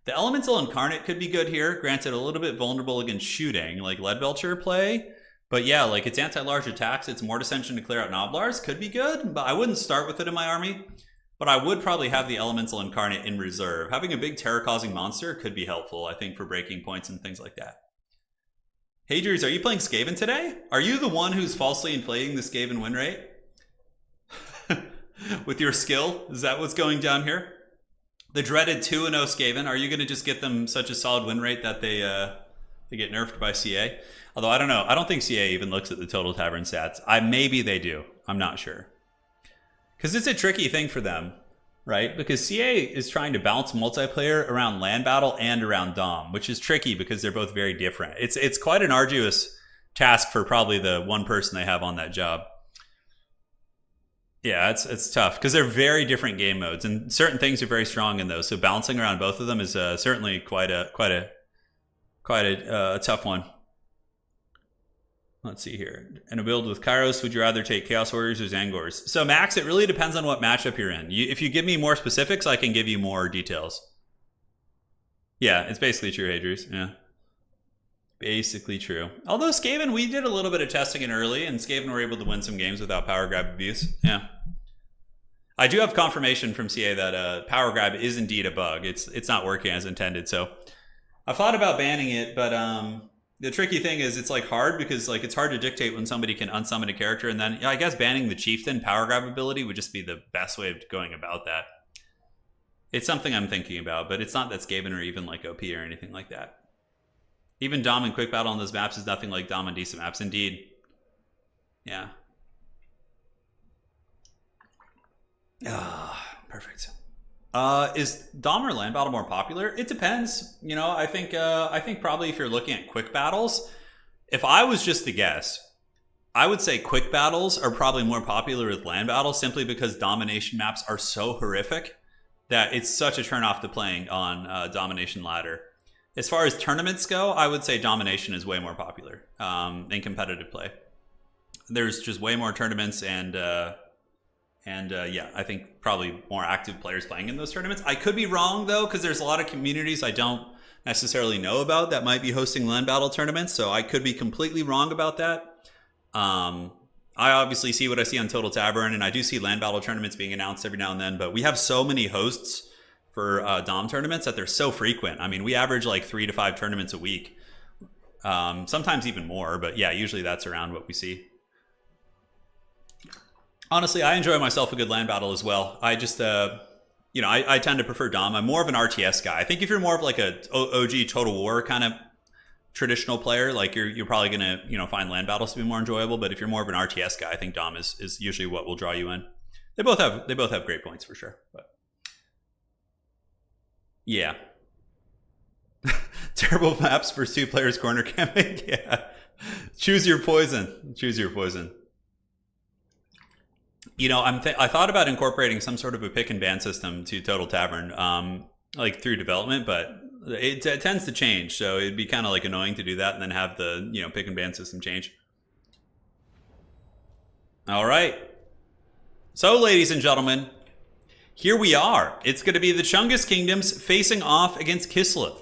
S1: The Elemental Incarnate could be good here. Granted, a little bit vulnerable against shooting, like Leadbelcher play. But yeah, it's anti-large attacks. It's more dissension to clear out Nobblars. Could be good, but I wouldn't start with it in my army. But I would probably have the Elemental Incarnate in reserve. Having a big terror-causing monster could be helpful, I think, for breaking points and things like that. Hadri's, are you playing Skaven today? Are you the one who's falsely inflating the Skaven win rate? With your skill? Is that what's going down here? The dreaded 2-0 Skaven, are you going to just get them such a solid win rate that they get nerfed by CA? Although, I don't know. I don't think CA even looks at the total tavern stats. Maybe they do. I'm not sure. Because it's a tricky thing for them, right? Because CA is trying to balance multiplayer around land battle and around Dom, which is tricky because they're both very different. It's quite an arduous task for probably the one person they have on that job. Yeah, it's tough because they're very different game modes, and certain things are very strong in those. So balancing around both of them is certainly quite a tough one. Let's see here. In a build with Kairos, would you rather take Chaos Warriors or Zangors? So Max, it really depends on what matchup you're in. If you give me more specifics, I can give you more details. Yeah, it's basically true, Hadri's. Yeah. Basically true. Although Skaven, we did a little bit of testing in early, and Skaven were able to win some games without power grab abuse. Yeah. I do have confirmation from CA that power grab is indeed a bug. It's not working as intended. So I've thought about banning it, but the tricky thing is it's hard because it's hard to dictate when somebody can unsummon a character, and then I guess banning the Chieftain power grab ability would just be the best way of going about that. It's something I'm thinking about, but it's not that Skaven or even like OP or anything like that. Even Dom and Quick Battle on those maps is nothing like Dom on decent maps. Indeed. Yeah. Perfect. Is Dom or Land Battle more popular? It depends. You know, I think probably if you're looking at quick battles, if I was just to guess, I would say quick battles are probably more popular with Land Battles simply because domination maps are so horrific that it's such a turnoff to playing on Domination Ladder. As far as tournaments go, I would say Domination is way more popular in competitive play. There's just way more tournaments and yeah, I think probably more active players playing in those tournaments. I could be wrong though, because there's a lot of communities I don't necessarily know about that might be hosting Land Battle tournaments, so I could be completely wrong about that. I obviously see what I see on Total Tavern, and I do see Land Battle tournaments being announced every now and then, but we have so many hosts for Dom tournaments that they're so frequent. I mean, we average like 3 to 5 tournaments a week, sometimes even more, but yeah, usually that's around what we see. Honestly, I enjoy myself a good Land Battle as well. I just, you know, I tend to prefer Dom. I'm more of an RTS guy. I think if you're more of like a OG Total War kind of traditional player, like you're probably gonna, you know, find Land Battles to be more enjoyable. But if you're more of an RTS guy, I think Dom is usually what will draw you in. They both have great points for sure. But yeah, terrible maps for 2 players corner camping. Yeah, choose your poison. Choose your poison. You know, I thought about incorporating some sort of a pick and ban system to Total Tavern, like through development, but it tends to change. So it'd be kind of like annoying to do that and then have the, you know, pick and ban system change. All right. So, ladies and gentlemen, here we are. It's going to be the Chungus Kingdoms facing off against Kislev.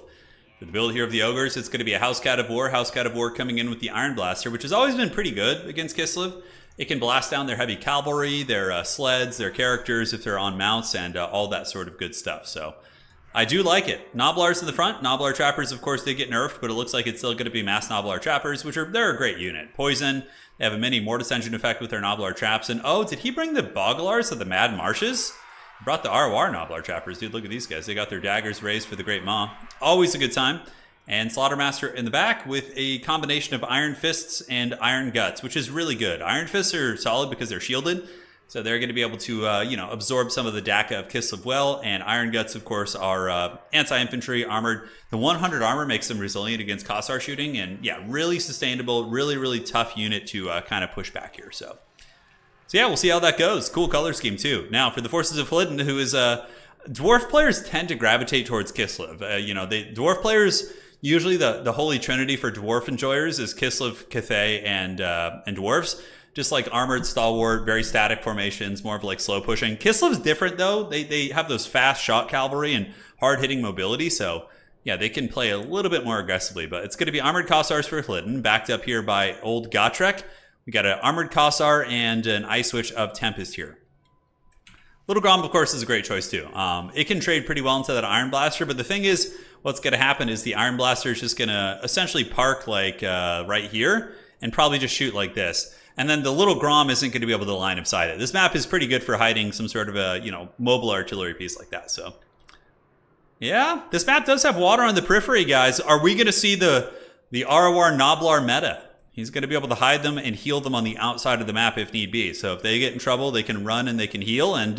S1: For the build here of the Ogres, it's going to be a House Cat of War. House Cat of War coming in with the Iron Blaster, which has always been pretty good against Kislev. It can blast down their heavy cavalry, their sleds, their characters if they're on mounts, and all that sort of good stuff. So I do like it. Noblars in the front. Noblar Trappers, of course, they get nerfed, but it looks like it's still going to be mass Noblar Trappers, which they're a great unit. Poison. They have a mini Mortis Engine effect with their Noblar Traps. And oh, did he bring the Boglars of the Mad Marshes? He brought the ROR Noblar Trappers. Dude, look at these guys. They got their daggers raised for the Great Maw. Always a good time. And Slaughtermaster in the back with a combination of Iron Fists and Iron Guts, which is really good. Iron Fists are solid because they're shielded, so they're going to be able to, you know, absorb some of the DACA of Kislev well. And Iron Guts, of course, are anti-infantry, armored. The 100 armor makes them resilient against Kossar shooting, and yeah, really sustainable, really, really tough unit to kind of push back here. So yeah, we'll see how that goes. Cool color scheme too. Now for the Forces of Hlidden, who is dwarf players tend to gravitate towards Kislev. You know, dwarf players. Usually the holy trinity for dwarf enjoyers is Kislev, Cathay, and dwarves. Just like armored, stalwart, very static formations, more of like slow pushing. Kislev's different though. They have those fast shot cavalry and hard hitting mobility. So yeah, they can play a little bit more aggressively. But it's going to be armored Kossars for Hlidden, backed up here by old Gotrek. We got an armored Kossar and an Ice Witch of Tempest here. Little Grom, of course, is a great choice too. It can trade pretty well into that Iron Blaster, but the thing is, what's going to happen is the Iron Blaster is just going to essentially park like right here and probably just shoot like this. And then the little Grom isn't going to be able to line of sight it. This map is pretty good for hiding some sort of a, you know, mobile artillery piece like that. So yeah, this map does have water on the periphery, guys. Are we going to see the ROR Noblar meta? He's going to be able to hide them and heal them on the outside of the map if need be. So if they get in trouble, they can run and they can heal. And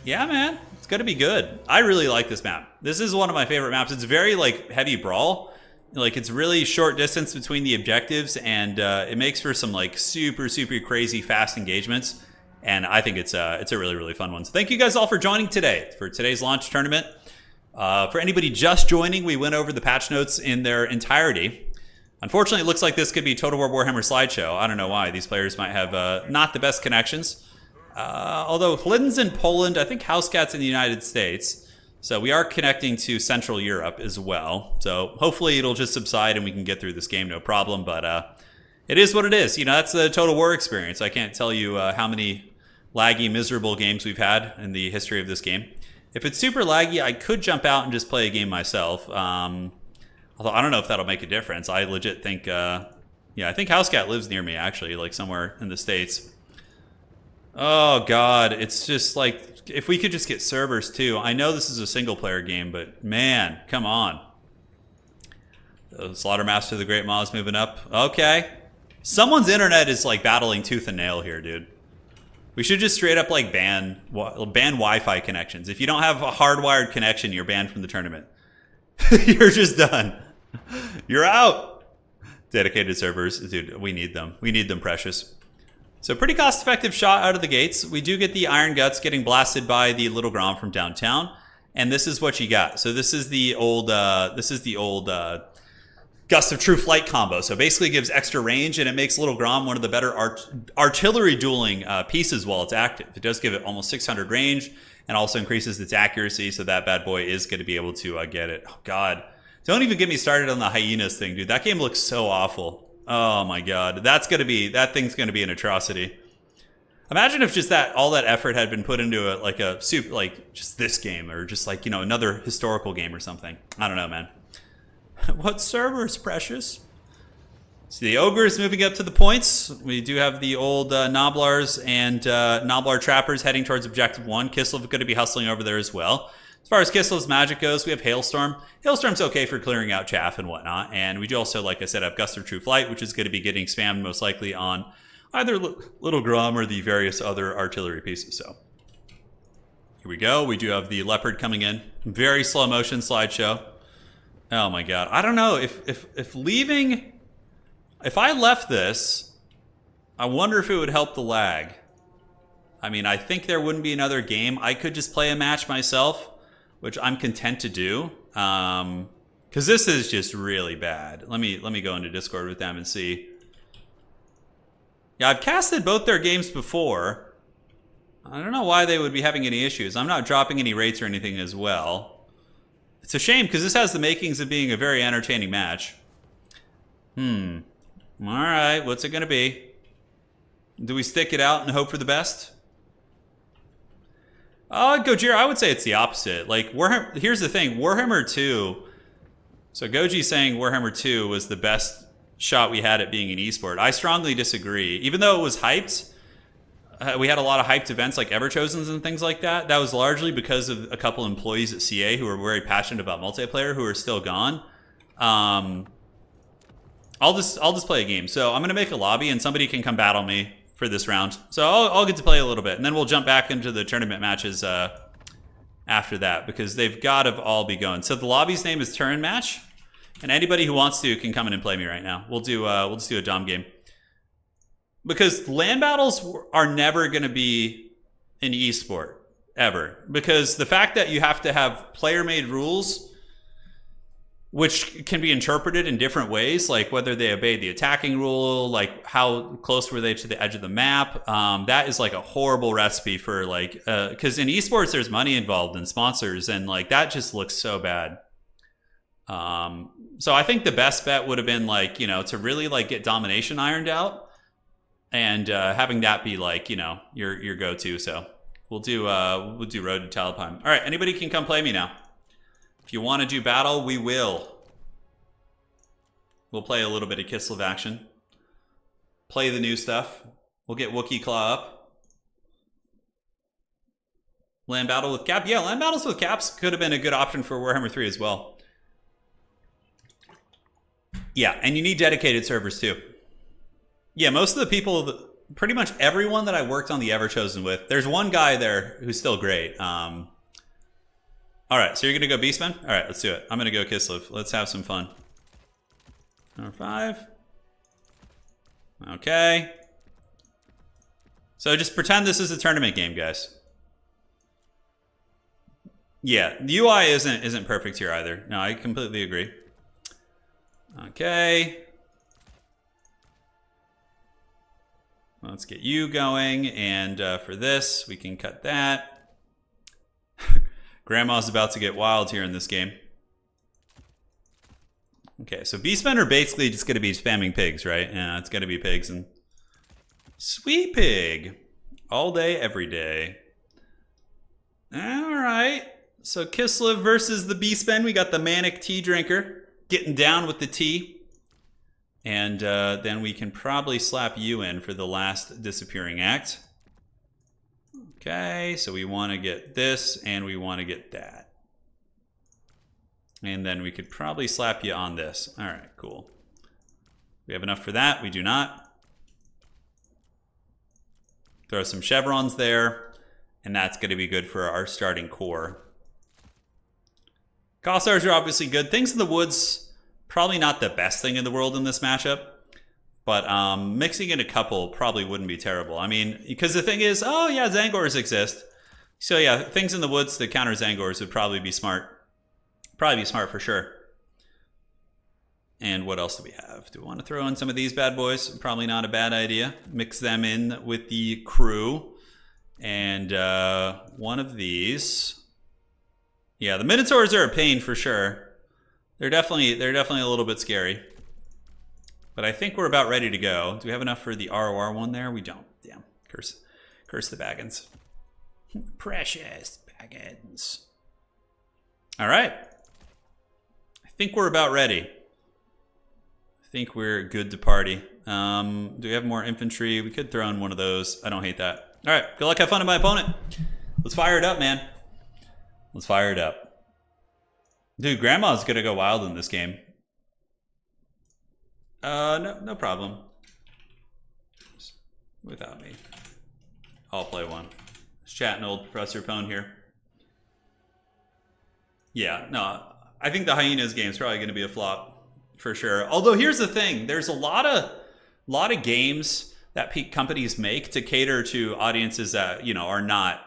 S1: yeah, man, it's going to be good. I really like this map. This is one of my favorite maps. It's very like heavy brawl. Like it's really short distance between the objectives, and it makes for some like super, super crazy fast engagements. And I think it's a really, really fun one. So thank you guys all for joining today for today's launch tournament. For anybody just joining, we went over the patch notes in their entirety. Unfortunately, it looks like this could be Total War Warhammer slideshow. I don't know why. These players might have not the best connections. Although Hlidden's in Poland, I think House Cat's in the United States. So we are connecting to Central Europe as well. So hopefully it'll just subside and we can get through this game no problem. But it is what it is. You know, that's the Total War experience. I can't tell you how many laggy, miserable games we've had in the history of this game. If it's super laggy, I could jump out and just play a game myself. Although I don't know if that'll make a difference. I legit think, yeah, I think House Cat lives near me, actually, like somewhere in the States. Oh, God. It's just like if we could just get servers too. I know this is a single player game, but man, come on. Slaughtermaster the Great Maw is moving up. Okay. Someone's internet is like battling tooth and nail here, dude. We should just straight up like ban Wi-Fi connections. If you don't have a hardwired connection, you're banned from the tournament. You're just done. You're out. Dedicated servers. Dude, we need them. We need them, precious. So pretty cost-effective shot out of the gates. We do get the Iron Guts getting blasted by the Little Grom from downtown. And this is what you got. So this is the old Gust of True Flight combo. So basically gives extra range, and it makes Little Grom one of the better artillery dueling pieces while it's active. It does give it almost 600 range, and also increases its accuracy, so that bad boy is going to be able to get it. Oh, God. Don't even get me started on the hyenas thing, dude. That game looks so awful. Oh, my God. That thing's going to be an atrocity. Imagine if just all that effort had been put into just this game, or just like, another historical game or something. I don't know, man. What servers, precious? So the Ogre is moving up to the points. We do have the old Noblars and Noblar Trappers heading towards Objective 1. Kislev is going to be hustling over there as well. As far as Kislev's magic goes, we have Hailstorm. Hailstorm's okay for clearing out chaff and whatnot. And we do also, like I said, have Gust of True Flight, which is going to be getting spammed most likely on either Little Grom or the various other artillery pieces. So here we go. We do have the Leopard coming in. Very slow motion slideshow. Oh my God. I don't know if leaving... If I left this, I wonder if it would help the lag. I mean, I think there wouldn't be another game. I could just play a match myself, which I'm content to do. Because this is just really bad. Let me go into Discord with them and see. Yeah, I've casted both their games before. I don't know why they would be having any issues. I'm not dropping any rates or anything as well. It's a shame because this has the makings of being a very entertaining match. All right, what's it going to be? Do we stick it out and hope for the best? Gojira, I would say it's the opposite. Like, here's the thing. Warhammer 2... So Goji's saying Warhammer 2 was the best shot we had at being an esport. I strongly disagree. Even though it was hyped, we had a lot of hyped events like Everchosens and things like that. That was largely because of a couple employees at CA who were very passionate about multiplayer who are still gone. I'll just play a game. So I'm going to make a lobby and somebody can come battle me for this round. So I'll get to play a little bit. And then we'll jump back into the tournament matches after that because they've got to all be going. So the lobby's name is Turin Match. And anybody who wants to can come in and play me right now. We'll just do a Dom game. Because land battles are never going to be an esport. Ever. Because the fact that you have to have player-made rules... which can be interpreted in different ways, like whether they obeyed the attacking rule, like how close were they to the edge of the map. That is like a horrible recipe for like, because in esports there's money involved and sponsors, and like that just looks so bad. So I think the best bet would have been like, to really like get domination ironed out, and having that be like, your go-to. So we'll do Road to Talipime. All right, anybody can come play me now. If you want to do battle, we will. We'll play a little bit of Kislev action. Play the new stuff. We'll get Wookiee Claw up. Land battle with cap. Yeah, land battles with caps could have been a good option for Warhammer 3 as well. Yeah, and you need dedicated servers too. Yeah, most of the people, pretty much everyone that I worked on the Everchosen with, there's one guy there who's still great. All right, so you're going to go Beastmen? All right, let's do it. I'm going to go Kislev. Let's have some fun. Number 5. Okay. So just pretend this is a tournament game, guys. Yeah, the UI isn't perfect here either. No, I completely agree. Okay. Let's get you going, and for this, we can cut that. Grandma's about to get wild here in this game. Okay, so Beastmen are basically just going to be spamming pigs, right? Yeah, it's going to be pigs and... Sweet pig! All day, every day. Alright, so Kislev versus the Beastmen. We got the Manic Tea Drinker getting down with the tea. And then we can probably slap you in for the last disappearing act. Okay, so we want to get this and we want to get that. And then we could probably slap you on this. All right, cool. We have enough for that. We do not. Throw some chevrons there, and that's going to be good for our starting core. Kossars are obviously good. Things in the woods, probably not the best thing in the world in this matchup. But mixing in a couple probably wouldn't be terrible. I mean, because the thing is, oh yeah, Zangors exist. So yeah, things in the woods that counter Zangors would probably be smart. Probably be smart for sure. And what else do we have? Do we want to throw in some of these bad boys? Probably not a bad idea. Mix them in with the crew. And one of these. Yeah, the Minotaurs are a pain for sure. They're definitely a little bit scary. But I think we're about ready to go. Do we have enough for the ROR one there? We don't. Damn. Curse the Baggins. Precious Baggins. All right. I think we're about ready. I think we're good to party. Do we have more infantry? We could throw in one of those. I don't hate that. All right. Good luck. Have fun to my opponent. Let's fire it up, man. Let's fire it up. Dude, Grandma's going to go wild in this game. No problem. Without me. I'll play one. Just chatting old Professor Pone here. Yeah, no, I think the Hyenas game is probably going to be a flop for sure. Although here's the thing, there's a lot of games that companies make to cater to audiences that, you know, are not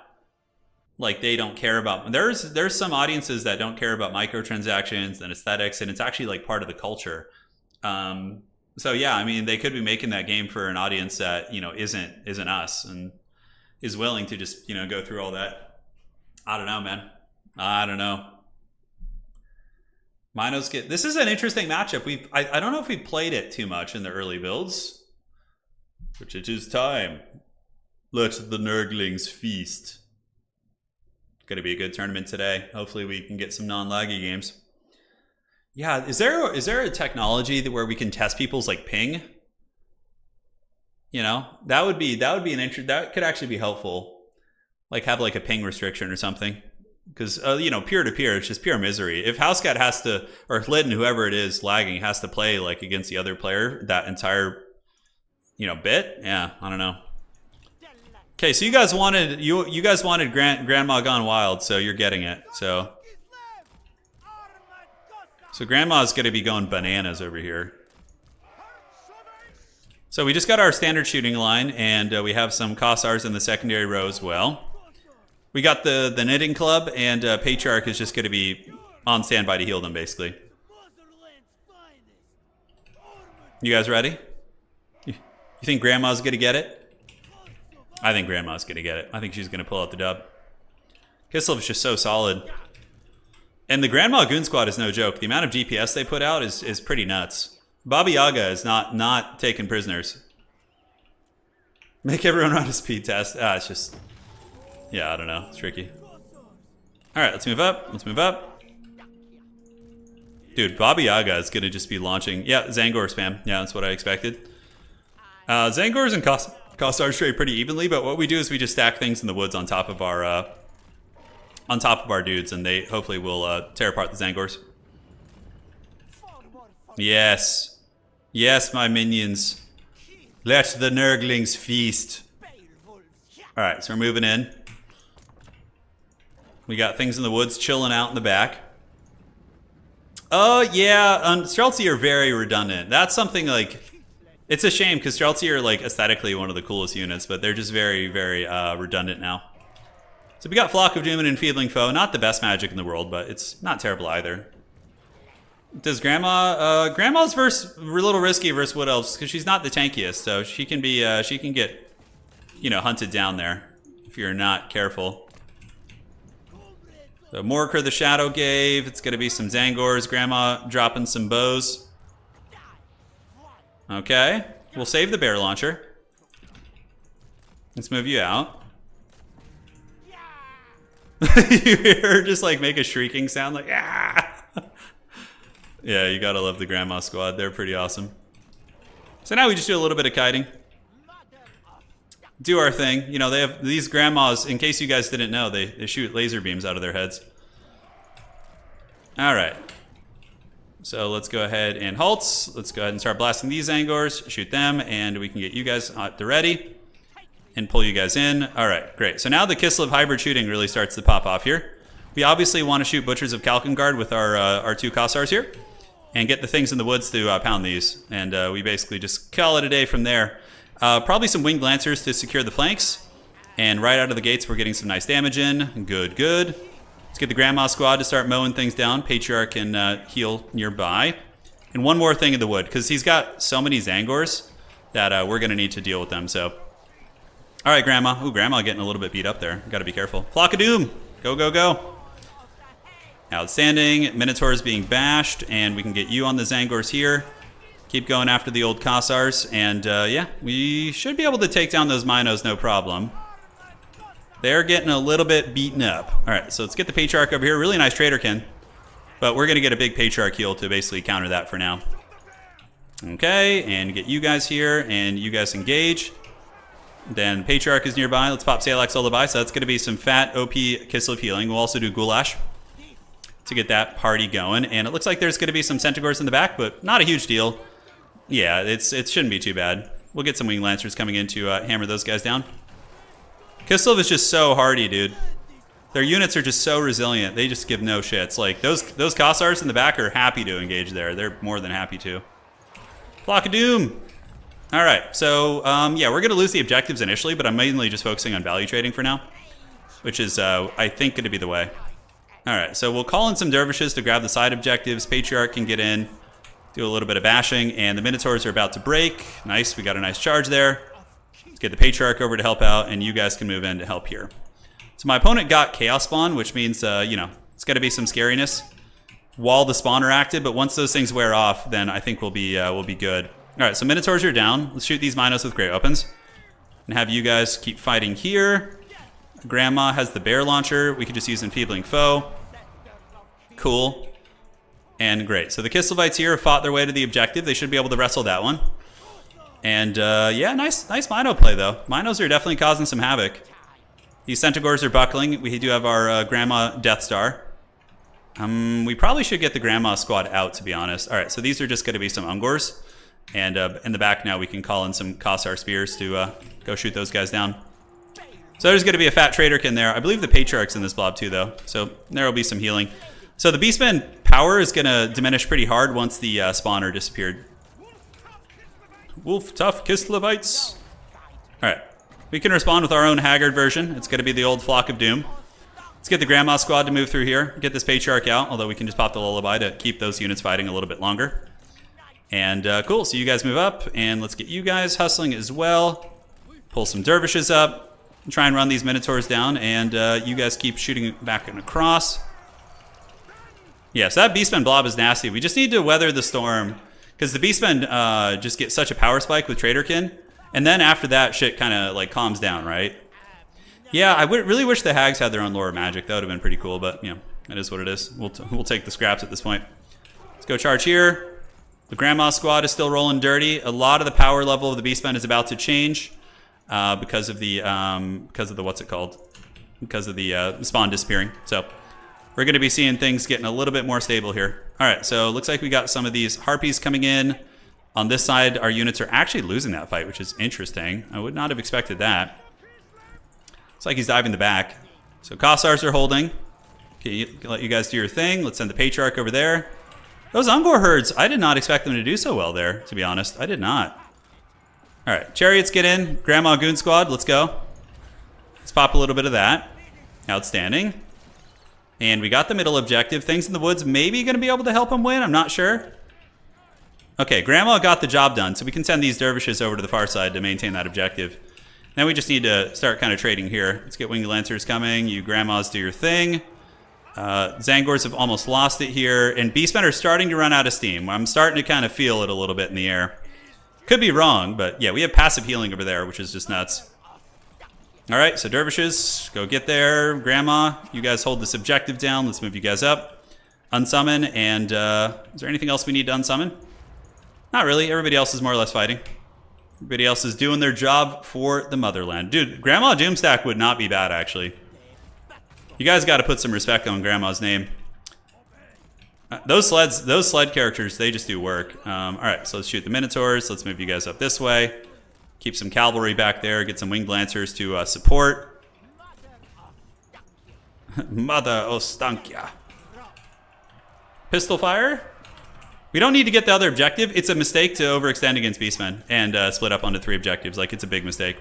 S1: like, they don't care about. There's some audiences that don't care about microtransactions and aesthetics, and it's actually like part of the culture. So yeah, I mean, they could be making that game for an audience that, you know, isn't us and is willing to just, you know, go through all that. I don't know, man. I don't know. This is an interesting matchup. I don't know if we played it too much in the early builds. Which it is time. Let the Nurglings feast. Gonna be a good tournament today. Hopefully we can get some non-laggy games. Yeah, is there a technology where we can test people's like ping? You know, that would be that could actually be helpful. Like have like a ping restriction or something, because you know, peer to peer, it's just pure misery. If Housecat has to, or Lydon, whoever it is lagging, has to play like against the other player that entire, you know, bit. Yeah, I don't know. Okay, so you guys wanted Grandma Gone Wild, so you're getting it. So Grandma's going to be going bananas over here. So we just got our standard shooting line, and we have some Kossars in the secondary row as well. We got the Knitting Club, and Patriarch is just going to be on standby to heal them, basically. You guys ready? You think Grandma's going to get it? I think Grandma's going to get it. I think she's going to pull out the dub. Kislev is just so solid. And the Grandma Goon Squad is no joke. The amount of DPS they put out is pretty nuts. Baba Yaga is not taking prisoners. Make everyone run a speed test. It's just... yeah, I don't know. It's tricky. Alright, let's move up. Let's move up. Dude, Baba Yaga is going to just be launching... yeah, Zangor spam. Yeah, that's what I expected. Zangors and Kossars trade pretty evenly, but what we do is we just stack things in the woods on top of our dudes, and they hopefully will tear apart the Zangors. Yes. Yes, my minions. Let the Nurglings feast. Alright, so we're moving in. We got things in the woods chilling out in the back. Oh, yeah, Streltsy are very redundant. That's something like... it's a shame, because Streltsy are like aesthetically one of the coolest units, but they're just very, very redundant now. So we got Flock of Doom and Enfeebling Foe. Not the best magic in the world, but it's not terrible either. Does Grandma... Grandma's a little risky versus Wood Elves, because she's not the tankiest, so she can be... she can get, you know, hunted down there if you're not careful. So Morker the Shadow gave. It's going to be some Zangors. Grandma dropping some bows. Okay. We'll save the bear launcher. Let's move you out. You hear her just like make a shrieking sound like, ah! Yeah, you gotta love the Grandma Squad. They're pretty awesome. So now we just do a little bit of kiting. do our thing. You know, they have these grandmas, in case you guys didn't know, they shoot laser beams out of their heads. All right. So let's go ahead and halt. Let's go ahead and start blasting these Angors, shoot them, and we can get you guys at the ready and pull you guys in. All right, great. So now the Kislev hybrid shooting really starts to pop off here. We obviously want to shoot Butchers of Kalkengard with our 2 Kossars here and get the things in the woods to pound these. And we basically just call it a day from there. Probably some Winged Lancers to secure the flanks. And right out of the gates, we're getting some nice damage in. Good, good. Let's get the Grandma Squad to start mowing things down. Patriarch can heal nearby. And one more thing in the wood, because he's got so many Zangors that we're going to need to deal with them. So, all right, Grandma. Ooh, Grandma getting a little bit beat up there. Got to be careful. Flock of Doom. Go, go, go. Outstanding. Minotaurs being bashed, and we can get you on the Zangors here. Keep going after the old Kossars, and yeah, we should be able to take down those Minos no problem. They're getting a little bit beaten up. All right, so let's get the Patriarch over here. Really nice Traderkin, but we're going to get a big Patriarch heal to basically counter that for now. Okay, and get you guys here, and you guys engage. Then Patriarch is nearby. Let's pop Salak's Lullaby, so that's going to be some fat OP Kislev healing. We'll also do Goulash to get that party going, and it looks like there's going to be some Centaurs in the back, but not a huge deal. Yeah, it shouldn't be too bad. We'll get some Winged Lancers coming in to hammer those guys down. Kislev is just so hardy, dude. Their units are just so resilient. They just give no shits. Like, those Kossars in the back are happy to engage there. They're more than happy to. Flock of Doom. All right, so, yeah, we're going to lose the objectives initially, but I'm mainly just focusing on value trading for now, which is, I think, going to be the way. All right, so we'll call in some dervishes to grab the side objectives. Patriarch can get in, do a little bit of bashing, and the Minotaurs are about to break. Nice, we got a nice charge there. Let's get the Patriarch over to help out, and you guys can move in to help here. So my opponent got Chaos Spawn, which means, you know, it's got to be some scariness while the spawn are active, but once those things wear off, then I think we'll be good. All right, so Minotaurs are down. Let's shoot these Minos with great weapons and have you guys keep fighting here. Grandma has the bear launcher. We could just use Enfeebling Foe. Cool. And great. So the Kislevites here have fought their way to the objective. They should be able to wrestle that one. And yeah, nice Mino play, though. Minos are definitely causing some havoc. These Centaurs are buckling. We do have our Grandma Death Star. We probably should get the Grandma Squad out, to be honest. All right, so these are just going to be some Ungors. And in the back now, we can call in some Kossar Spears to go shoot those guys down. So there's going to be a fat Traderkin there. I believe the Patriarch's in this blob too, though. So there will be some healing. So the Beastmen power is going to diminish pretty hard once the spawner disappeared. Wolf tough Kislevites. All right. We can respond with our own Haggard version. It's going to be the old Flock of Doom. Let's get the Grandma Squad to move through here. Get this Patriarch out, although we can just pop the Lullaby to keep those units fighting a little bit longer. And cool, so you guys move up, and let's get you guys hustling as well. Pull some Dervishes up. Try and run these Minotaurs down, and you guys keep shooting back and across. Yeah, so that Beastman blob is nasty. We just need to weather the storm, because the Beastmen just get such a power spike with Traderkin, and then after that, shit kind of like calms down, right? Yeah, I would really wish the Hags had their own lore magic. That would have been pretty cool, but you know, it is what it is. We'll take the scraps at this point. Let's go charge here. The Grandma Squad is still rolling dirty. A lot of the power level of the Beastmen is about to change. Because of the what's it called? Because of the spawn disappearing. So we're going to be seeing things getting a little bit more stable here. All right, so it looks like we got some of these Harpies coming in. On this side, our units are actually losing that fight, which is interesting. I would not have expected that. Looks like he's diving the back. So Kossars are holding. Okay, let you guys do your thing. Let's send the Patriarch over there. Those Ungor herds, I did not expect them to do so well there, to be honest. I did not. All right, Chariots get in. Grandma Goon Squad, let's go. Let's pop a little bit of that. Outstanding. And we got the middle objective. Things in the woods maybe going to be able to help him win. I'm not sure. Okay, Grandma got the job done, so we can send these Dervishes over to the far side to maintain that objective. Now we just need to start kind of trading here. Let's get Winged Lancers coming. You Grandmas do your thing. Zangors have almost lost it here. And Beastmen are starting to run out of steam. I'm starting to kind of feel it a little bit in the air. Could be wrong, but yeah, we have passive healing over there, which is just nuts. All right, so Dervishes, go get there. Grandma, you guys hold this objective down. Let's move you guys up. Unsummon, and is there anything else we need to unsummon? Not really. Everybody else is more or less fighting. Everybody else is doing their job for the motherland. Dude, Grandma Doomstack would not be bad, actually. You guys got to put some respect on Grandma's name. Those sled characters, they just do work. All right, so let's shoot the Minotaurs. Let's move you guys up this way. Keep some cavalry back there. Get some winged lancers to support. Mother Ostankia. Pistol fire. We don't need to get the other objective. It's a mistake to overextend against Beastmen and split up onto 3 objectives. Like, it's a big mistake.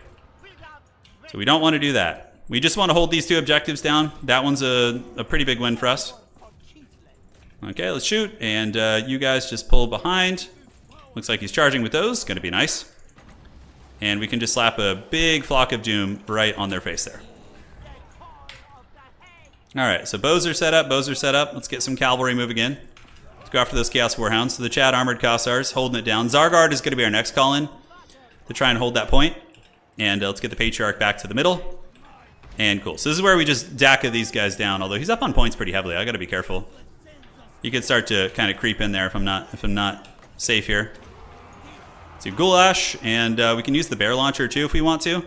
S1: So we don't want to do that. We just want to hold these 2 objectives down. That one's a pretty big win for us. Okay, let's shoot. And you guys just pull behind. Looks like he's charging with those. Going to be nice. And we can just slap a big flock of doom right on their face there. All right, so bows are set up. Bows are set up. Let's get some cavalry moving in. Go after those Chaos Warhounds. So the Chad Armored Cossars holding it down. Zargard is going to be our next call-in to try and hold that point. And let's get the Patriarch back to the middle. And cool. So this is where we just Daka these guys down. Although he's up on points pretty heavily. I got to be careful. You could start to kind of creep in there if I'm not safe here. Let's do Goulash, and we can use the Bear Launcher too if we want to.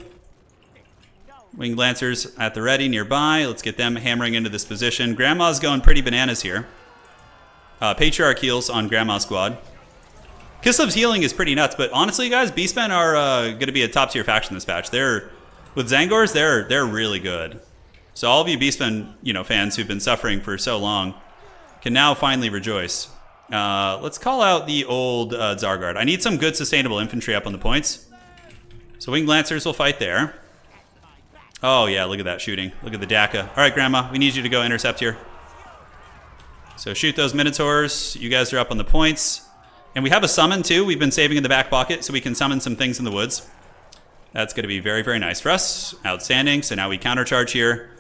S1: Winged Lancers at the ready nearby. Let's get them hammering into this position. Grandma's going pretty bananas here. Patriarch heals on Grandma Squad. Kislev's healing is pretty nuts, but honestly, guys, Beastmen are going to be a top-tier faction this patch. With Zangors, they're really good. So all of you Beastmen, fans who've been suffering for so long can now finally rejoice. Let's call out the old Zargard. I need some good sustainable infantry up on the points. So Winged Lancers will fight there. Oh yeah, look at that shooting. Look at the Daka. All right, Grandma, we need you to go intercept here. So shoot those Minotaurs. You guys are up on the points. And we have a summon too. We've been saving in the back pocket so we can summon some things in the woods. That's going to be very, very nice for us. Outstanding. So now we countercharge here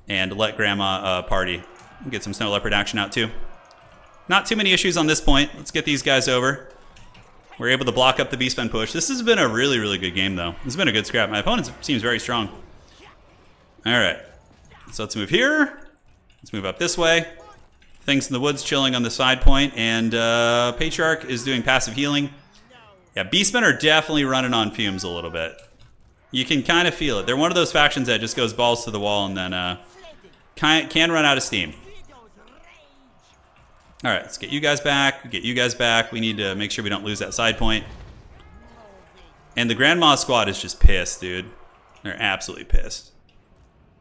S1: and let Grandma party. Get some Snow Leopard action out too. Not too many issues on this point. Let's get these guys over. We're able to block up the Beastmen push. This has been a really, really good game though. This has been a good scrap. My opponent seems very strong. All right. So let's move here. Let's move up this way. Things in the woods chilling on the side point, and Patriarch is doing passive healing. Yeah, Beastmen are definitely running on fumes a little bit. You can kind of feel it. They're one of those factions that just goes balls to the wall and then can run out of steam. All right, let's get you guys back. Get you guys back. We need to make sure we don't lose that side point. And the Grandma Squad is just pissed, dude. They're absolutely pissed.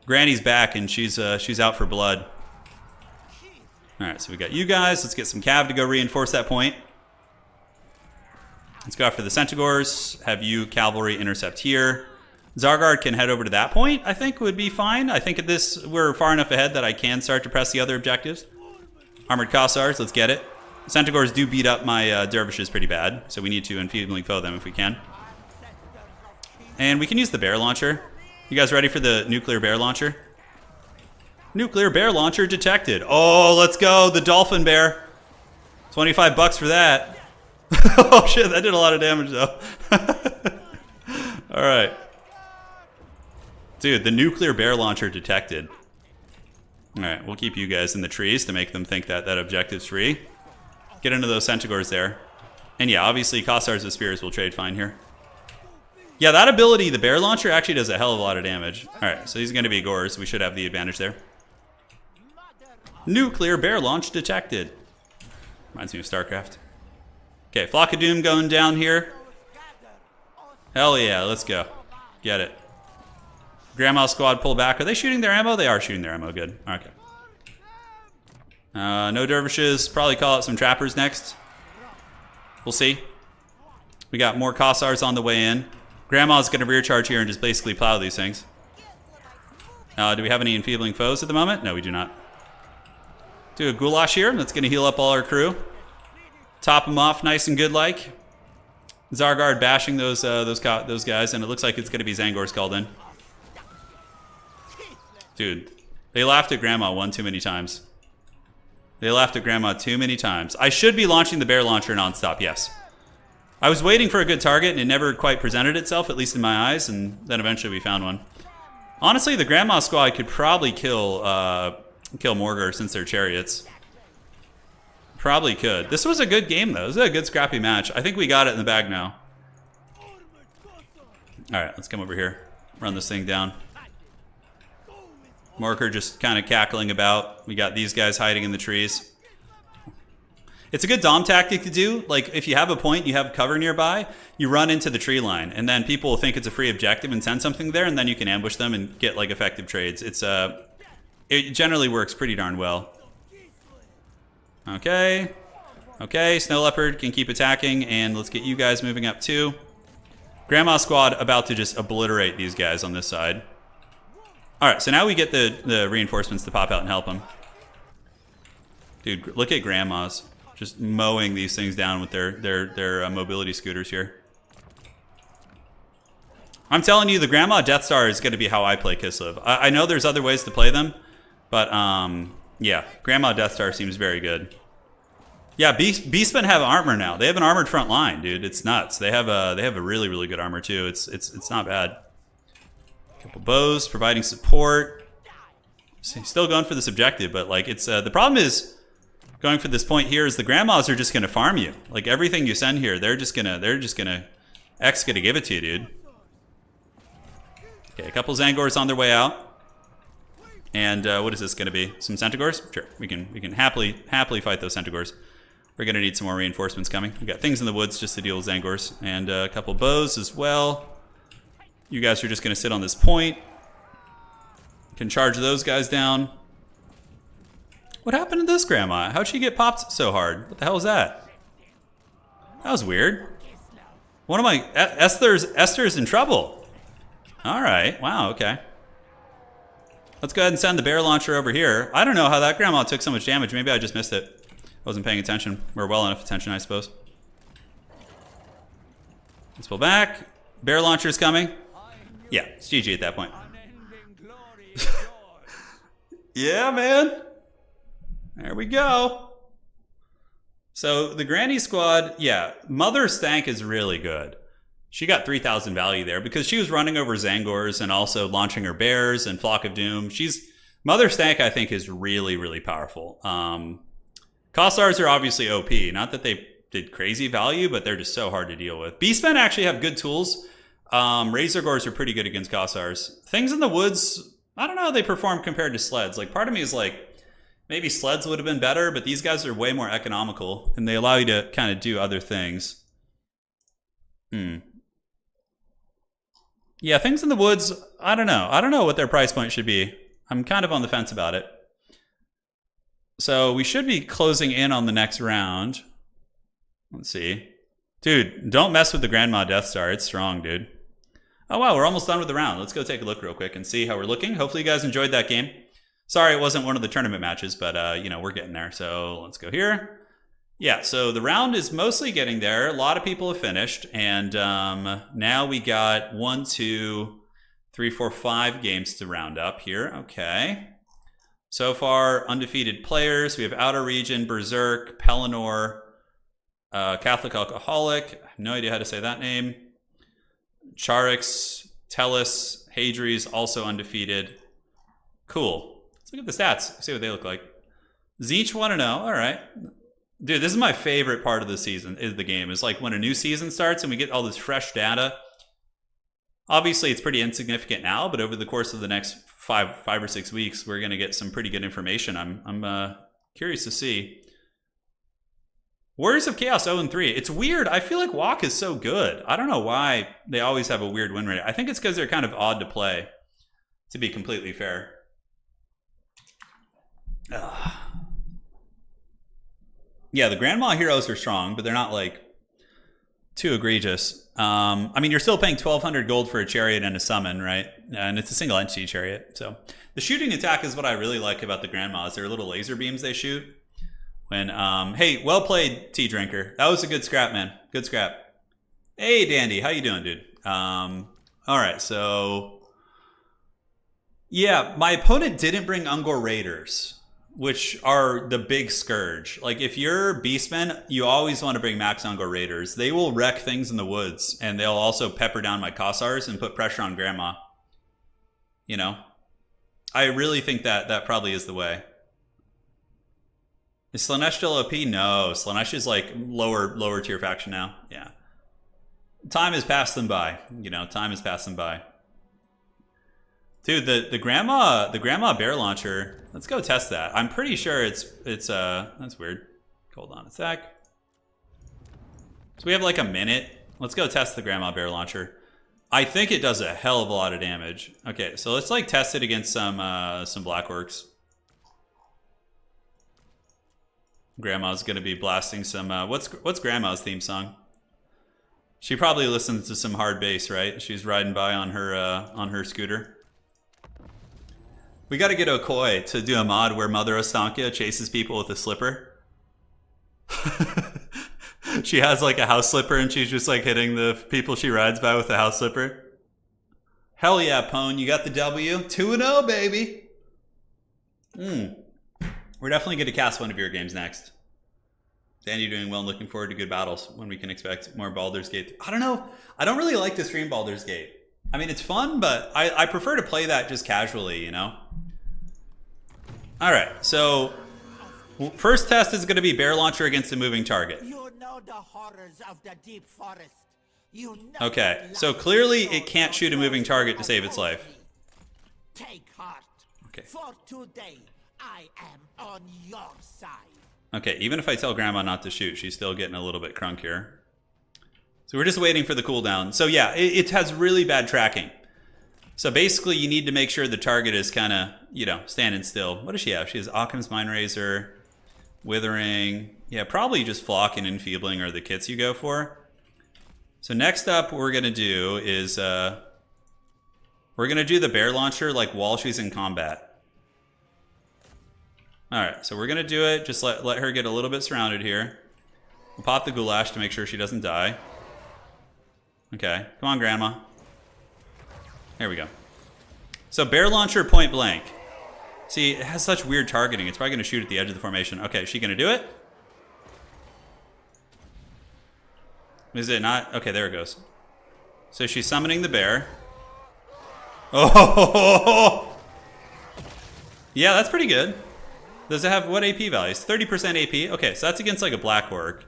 S1: Granny's back, and she's out for blood. All right, so we got you guys. Let's get some cav to go reinforce that point. Let's go after the Centaurs. Have you cavalry intercept here. Zargard can head over to that point, I think would be fine. I think at this, we're far enough ahead that I can start to press the other objectives. Armored Cossars, let's get it. Centaurs do beat up my dervishes pretty bad, so we need to enfeebling foe them if we can. And we can use the Bear Launcher. You guys ready for the Nuclear Bear Launcher? Nuclear Bear Launcher detected. Oh, let's go, the Dolphin Bear. 25 bucks for that. Oh shit, that did a lot of damage though. All right. Dude, the Nuclear Bear Launcher detected. All right, we'll keep you guys in the trees to make them think that that objective's free. Get into those Centaurs there. And yeah, obviously Cossars of Spears will trade fine here. Yeah, that ability, the Bear Launcher, actually does a hell of a lot of damage. All right, so he's going to be Gores. So we should have the advantage there. Nuclear Bear Launch detected. Reminds me of StarCraft. Okay, Flock of Doom going down here. Hell yeah, let's go. Get it. Grandma Squad pull back. Are they shooting their ammo? They are shooting their ammo. Good. Okay. No dervishes. Probably call out some trappers next. We'll see. We got more Cossars on the way in. Grandma's going to rear charge here and just basically plow these things. Do we have any enfeebling foes at the moment? No, we do not. Do a goulash here. That's going to heal up all our crew. Top them off nice and good like. Zargard bashing those guys, and it looks like it's going to be Zangors called in. Dude, they laughed at Grandma one too many times. They laughed at Grandma too many times. I should be launching the Bear Launcher nonstop, yes. I was waiting for a good target, and it never quite presented itself, at least in my eyes, and then eventually we found one. Honestly, the Grandma Squad could probably kill Morgar since they're chariots. Probably could. This was a good game, though. This was a good scrappy match. I think we got it in the bag now. All right, let's come over here. Run this thing down. Morker just kind of cackling about. We got these guys hiding in the trees. It's a good Dom tactic to do. Like, if you have a point, you have cover nearby, you run into the tree line, and then people will think it's a free objective and send something there, and then you can ambush them and get, like, effective trades. It generally works pretty darn well. Okay. Okay, Snow Leopard can keep attacking, and let's get you guys moving up too. Grandma Squad about to just obliterate these guys on this side. All right, so now we get the reinforcements to pop out and help them. Dude, look at Grandmas. Just mowing these things down with their mobility scooters here. I'm telling you, the Grandma Death Star is going to be how I play Kislev. I know there's other ways to play them, but yeah, Grandma Death Star seems very good. Yeah, Beastmen have armor now. They have an armored front line, dude. It's nuts. They have a really, really good armor too. It's not bad. Couple bows providing support. Still going for this objective, but like it's the problem is going for this point here is the Grandmas are just gonna farm you. Like everything you send here, they're just gonna X gonna give it to you, dude. Okay, a couple Zangors on their way out. And what is this gonna be? Some Centaurs? Sure, we can happily fight those Centaurs. We're gonna need some more reinforcements coming. We got things in the woods just to deal with Zangors, and a couple bows as well. You guys are just gonna sit on this point. Can charge those guys down. What happened to this Grandma? How'd she get popped so hard? What the hell was that? That was weird. One of my Esther's in trouble. All right. Wow. Okay. Let's go ahead and send the bear launcher over here. I don't know how that Grandma took so much damage. Maybe I just missed it. Wasn't paying attention. Or well enough attention, I suppose. Let's pull back. Bear launcher's coming. Yeah, it's GG at that point. Yeah, man. There we go. So the Granny Squad, yeah, Mother Stank is really good. She got 3,000 value there because she was running over Zangors and also launching her bears and Flock of Doom. Mother Stank, I think, is really, really powerful. Kossars are obviously OP. Not that they did crazy value, but they're just so hard to deal with. Beastmen actually have good tools. Razor Gores are pretty good against Kossars. Things in the woods, I don't know how they perform compared to sleds. Like, part of me is like, maybe sleds would have been better, but these guys are way more economical, and they allow you to kind of do other things. Yeah, things in the woods, I don't know. I don't know what their price point should be. I'm kind of on the fence about it. So we should be closing in on the next round. Let's see. Dude, don't mess with the Grandma Death Star. It's strong, dude. Oh, wow, we're almost done with the round. Let's go take a look real quick and see how we're looking. Hopefully you guys enjoyed that game. Sorry it wasn't one of the tournament matches, but, you know, we're getting there. So let's go here. Yeah, so the round is mostly getting there. A lot of people have finished. And now we got 1, 2, 3, 4, 5 games to round up here. Okay. So far, undefeated players. We have Outer Region, Berserk, Pelennor, Catholic Alcoholic. I have no idea how to say that name. Charix, Tellus, Hadries, also undefeated. Cool. Let's look at the stats, see what they look like. Zeech 1-0, all right. Dude, this is my favorite part of the season, is the game. It's like when a new season starts and we get all this fresh data. Obviously, it's pretty insignificant now, but over the course of the next five or 6 weeks, we're going to get some pretty good information. I'm curious to see. Warriors of Chaos 0-3. It's weird. I feel like WoC is so good. I don't know why they always have a weird win rate. I think it's because they're kind of odd to play, to be completely fair. Yeah, the Grandma heroes are strong, but they're not like too egregious. I mean, you're still paying 1,200 gold for a chariot and a summon, right? And it's a single entity chariot. So the shooting attack is what I really like about the Grandmas. They're little laser beams they shoot. When hey, well played, Tea Drinker. That was a good scrap, man. Good scrap. Hey, Dandy, how you doing, dude? All right, so yeah, my opponent didn't bring Ungor Raiders, which are the big scourge. Like, if you're Beastmen, you always want to bring Max Ungor Raiders. They will wreck things in the woods, and they'll also pepper down my Kossars and put pressure on Grandma. You know? I really think that probably is the way. Is Slaanesh still OP? No, Slaanesh is like lower tier faction now. Yeah. Time has passed them by. You know, time has passed them by. Dude, the grandma bear launcher. Let's go test that. I'm pretty sure it's that's weird. Hold on a sec. So we have like a minute. Let's go test the grandma bear launcher. I think it does a hell of a lot of damage. Okay, so let's like test it against some black orcs. Grandma's gonna be blasting some. What's Grandma's theme song? She probably listens to some hard bass, right? She's riding by on her scooter. We got to get Okoi to do a mod where Mother Ostankia chases people with a slipper. She has like a house slipper and she's just like hitting the people she rides by with a house slipper. Hell yeah, Pone, you got the W. 2-0, baby. We're definitely going to cast one of your games next. Dan, you're doing well and looking forward to good battles when we can expect more Baldur's Gate. I don't know. I don't really like to stream Baldur's Gate. I mean, it's fun, but I prefer to play that just casually, you know? All right, so first test is going to be bear launcher against a moving target.
S2: You know the horrors of the deep forest. You know
S1: okay, so clearly it can't shoot a moving target to save its life.
S2: Take heart.
S1: Okay.
S2: For today, I am on your side.
S1: Okay, even if I tell Grandma not to shoot, she's still getting a little bit crunkier. So we're just waiting for the cooldown. So yeah, it has really bad tracking. So basically you need to make sure the target is kind of, you know, standing still. What does she have? She has Occam's Mind Razor, Withering. Yeah, probably just Flock and Enfeebling are the kits you go for. So next up what we're going to do is we're going to do the bear launcher like while she's in combat. Alright, so we're going to do it. Just let her get a little bit surrounded here. We'll pop the Goulash to make sure she doesn't die. Okay, come on, Grandma. There we go. So bear launcher point blank. See, it has such weird targeting. It's probably going to shoot at the edge of the formation. Okay, is she going to do it? Is it not? Okay, there it goes. So she's summoning the bear. Oh! Yeah, that's pretty good. Does it have what AP values? 30% AP? Okay, so that's against like a black orc.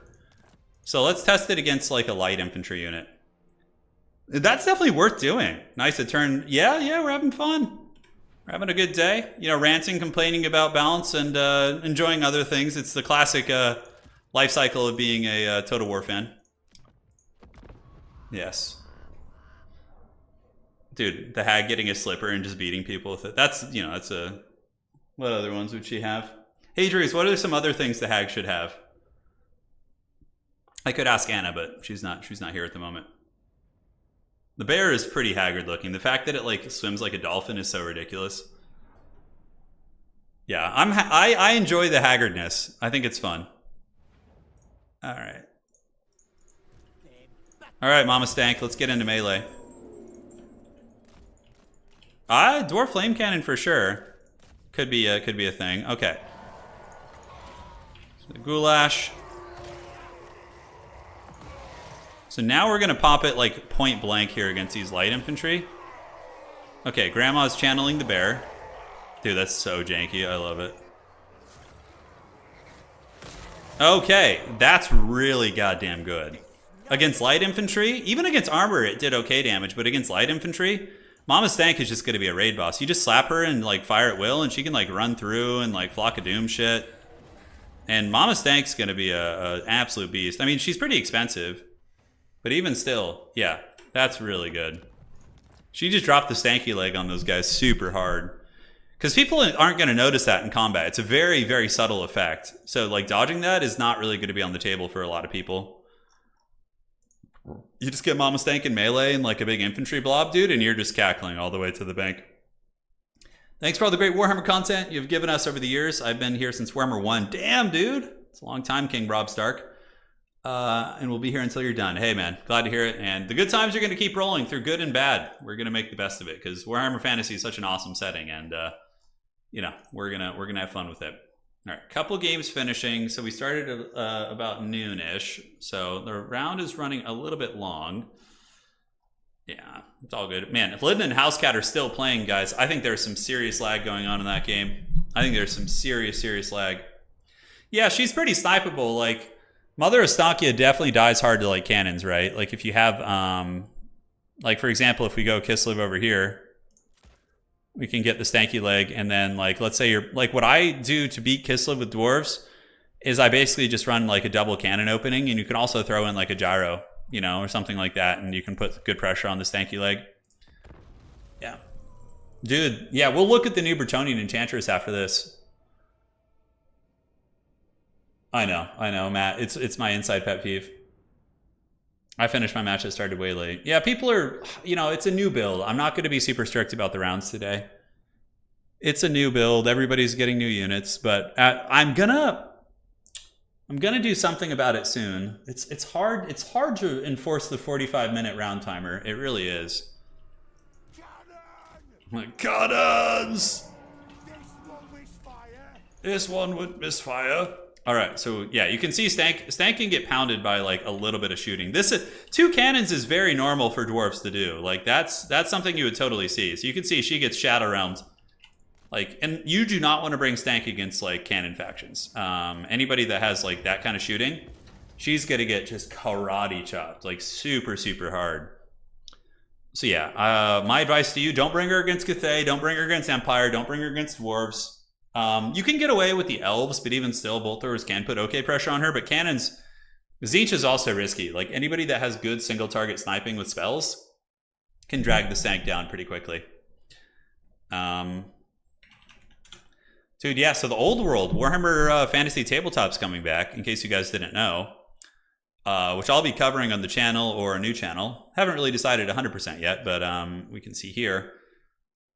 S1: So let's test it against like a light infantry unit. That's definitely worth doing. Nice to turn. Yeah, we're having fun. We're having a good day. You know, ranting, complaining about balance, and enjoying other things. It's the classic life cycle of being a Total War fan. Yes. Dude, the hag getting a slipper and just beating people with it. That's, you know, that's a... What other ones would she have? Hey, Dries, what are some other things the hag should have? I could ask Anna, but she's not here at the moment. The bear is pretty haggard looking. The fact that it like swims like a dolphin is so ridiculous. Yeah, I enjoy the haggardness. I think it's fun. All right, Mama Stank, let's get into melee. Dwarf flame cannon for sure. Could be a thing. Okay. So the Goulash. So now we're gonna pop it like point blank here against these light infantry. Okay, Grandma's channeling the bear. Dude, that's so janky. I love it. Okay, that's really goddamn good. Against light infantry, even against armor, it did okay damage, but against light infantry, Mama Stank is just gonna be a raid boss. You just slap her and like fire at will, and she can like run through and like Flock of Doom shit. And Mama Stank's gonna be a absolute beast. I mean, she's pretty expensive. But even still, yeah, that's really good. She just dropped the stanky leg on those guys super hard. Because people aren't going to notice that in combat. It's a very, very subtle effect. So, like, dodging that is not really going to be on the table for a lot of people. You just get Mama Stank in melee and, like, a big infantry blob, dude, and you're just cackling all the way to the bank. Thanks for all the great Warhammer content you've given us over the years. I've been here since Warhammer 1. Damn, dude. It's a long time, King Rob Stark. And we'll be here until you're done. Hey, man, glad to hear it. And the good times are going to keep rolling through good and bad. We're going to make the best of it because Warhammer Fantasy is such an awesome setting, and you know, we're gonna have fun with it. All right, couple games finishing. So we started at about noonish. So the round is running a little bit long. Yeah, it's all good. Man, if Lydon and Housecat are still playing, guys, I think there's some serious lag going on in that game. I think there's some serious lag. Yeah, she's pretty snipeable. Like, Mother Estancia definitely dies hard to like cannons, right? Like if you have, like for example, if we go Kislev over here, we can get the stanky leg, and then like let's say you're like what I do to beat Kislev with dwarves is I basically just run like a double cannon opening, and you can also throw in like a gyro, you know, or something like that, and you can put good pressure on the stanky leg. Yeah, dude. Yeah, we'll look at the new Bretonnian Enchantress after this. I know, Matt. It's my inside pet peeve. I finished my match that started way late. Yeah, people are, you know, it's a new build. I'm not going to be super strict about the rounds today. It's a new build. Everybody's getting new units, but I'm gonna do something about it soon. It's hard to enforce the 45-minute round timer. It really is. Cannons! This one would misfire. All right, so yeah, you can see Stank can get pounded by like a little bit of shooting. This is 2 cannons is very normal for dwarves to do. Like that's something you would totally see. So you can see she gets shadow round. Like, and you do not want to bring Stank against like cannon factions. Anybody that has like that kind of shooting, she's gonna get just karate chopped, like super hard. So yeah, my advice to you: don't bring her against Cathay, don't bring her against Empire, don't bring her against dwarves. You can get away with the elves, but even still, bolt throwers can put okay pressure on her. But cannons, Tzeentch is also risky. Like anybody that has good single target sniping with spells can drag the Stank down pretty quickly. Dude, yeah, so the old world, Warhammer Fantasy Tabletop's coming back, in case you guys didn't know, which I'll be covering on the channel or a new channel. Haven't really decided 100% yet, but we can see here.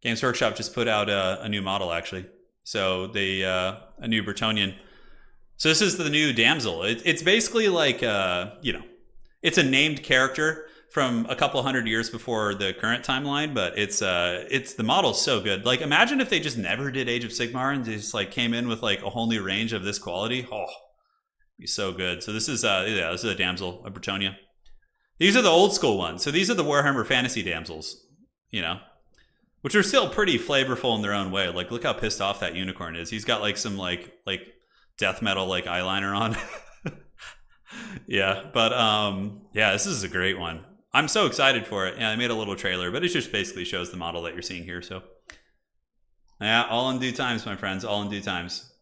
S1: Games Workshop just put out a new model, actually. So they a new Bretonnian. So this is the new damsel. It's basically like you know, it's a named character from a couple hundred years before the current timeline, but it's the model's so good. Like imagine if they just never did Age of Sigmar and just like came in with like a whole new range of this quality. Oh, it'd be so good. So this is yeah, this is a damsel, a Bretonnia. These are the old school ones. So these are the Warhammer Fantasy damsels, you know, which are still pretty flavorful in their own way. Like, look how pissed off that unicorn is. He's got like some like death metal like eyeliner on. Yeah, but yeah, this is a great one. I'm so excited for it. Yeah, I made a little trailer, but it just basically shows the model that you're seeing here. So yeah, all in due times, my friends. All in due times.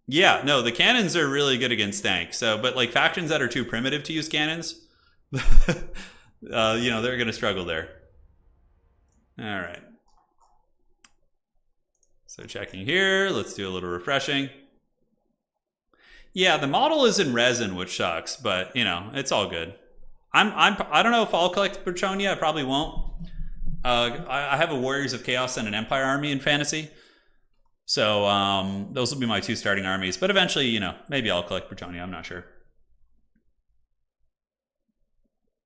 S1: Yeah, no, the cannons are really good against Stank. So, but like factions that are too primitive to use cannons, you know, they're going to struggle there. All right. So checking here, let's do a little refreshing. Yeah, the model is in resin, which sucks, but you know, it's all good. I don't know if I'll collect Bretonnia. I probably won't. I have a Warriors of Chaos and an Empire army in Fantasy. So those will be my 2 starting armies. But eventually, you know, maybe I'll collect Bretonnia. I'm not sure.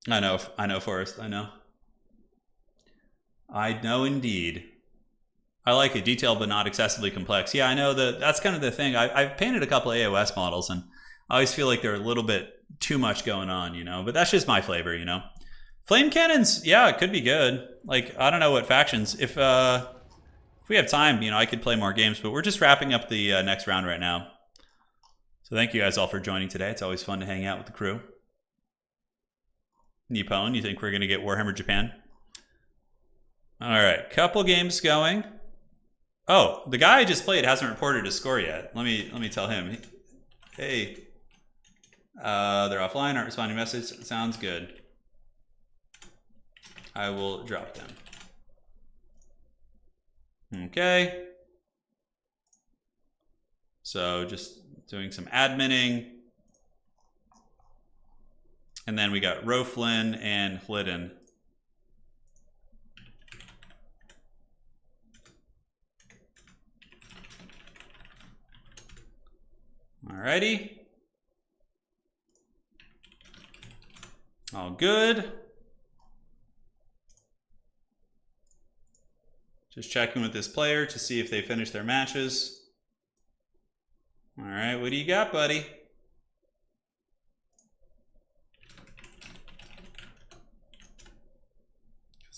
S1: I know, Forrest. I know. I know indeed. I like it. Detailed but not excessively complex. Yeah, I know that's kind of the thing. I've painted a couple of AOS models, and I always feel like they're a little bit too much going on, you know? But that's just my flavor, you know? Flame cannons, yeah, it could be good. Like, I don't know what factions. If we have time, you know, I could play more games, but we're just wrapping up the next round right now. So thank you guys all for joining today. It's always fun to hang out with the crew. Nippon, you think we're going to get Warhammer Japan? All right, couple games going. Oh, the guy I just played hasn't reported his score yet. Let me tell him. Hey, they're offline, aren't responding to message. Sounds good. I will drop them. Okay. So just doing some adminning. And then we got Roflin and Hlidden. Alrighty. All good. Just checking with this player to see if they finish their matches. All right, what do you got, buddy?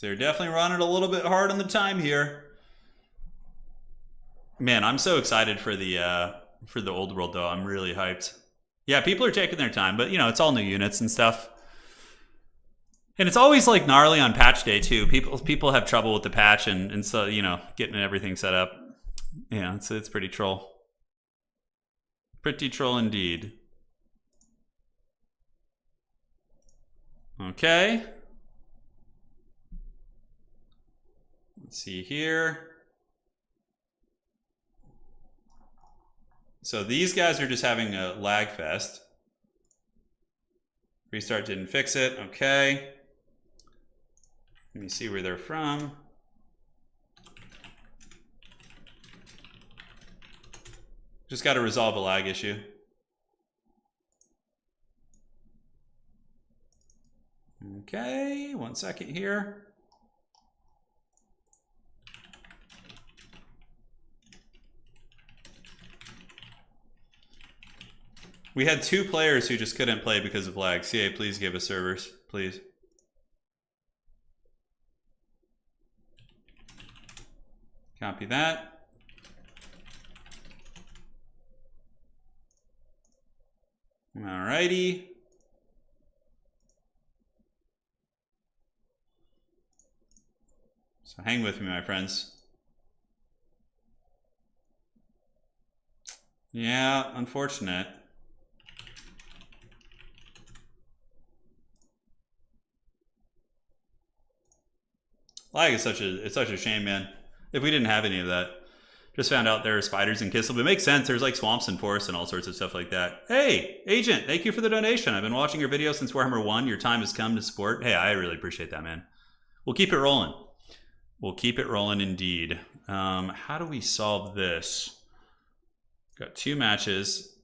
S1: They're definitely running a little bit hard on the time here. Man, I'm so excited for the for the old world, though. I'm really hyped. Yeah, people are taking their time, but, you know, it's all new units and stuff. And it's always, like, gnarly on patch day, too. People have trouble with the patch and so, you know, getting everything set up. Yeah, it's pretty troll. Pretty troll indeed. Okay. Let's see here. So these guys are just having a lag fest. Restart didn't fix it. Okay. Let me see where they're from. Just got to resolve a lag issue. Okay, 1 second here. We had 2 players who just couldn't play because of lag. CA, please give us servers, please. Copy that. Alrighty. So hang with me, my friends. Yeah, unfortunate. Lag is such a shame, man. If we didn't have any of that. Just found out there are spiders in Kislev. It makes sense. There's like swamps and forests and all sorts of stuff like that. Hey, Agent, thank you for the donation. I've been watching your video since Warhammer 1. Your time has come to support. Hey, I really appreciate that, man. We'll keep it rolling. We'll keep it rolling indeed. How do we solve this? Got 2 matches.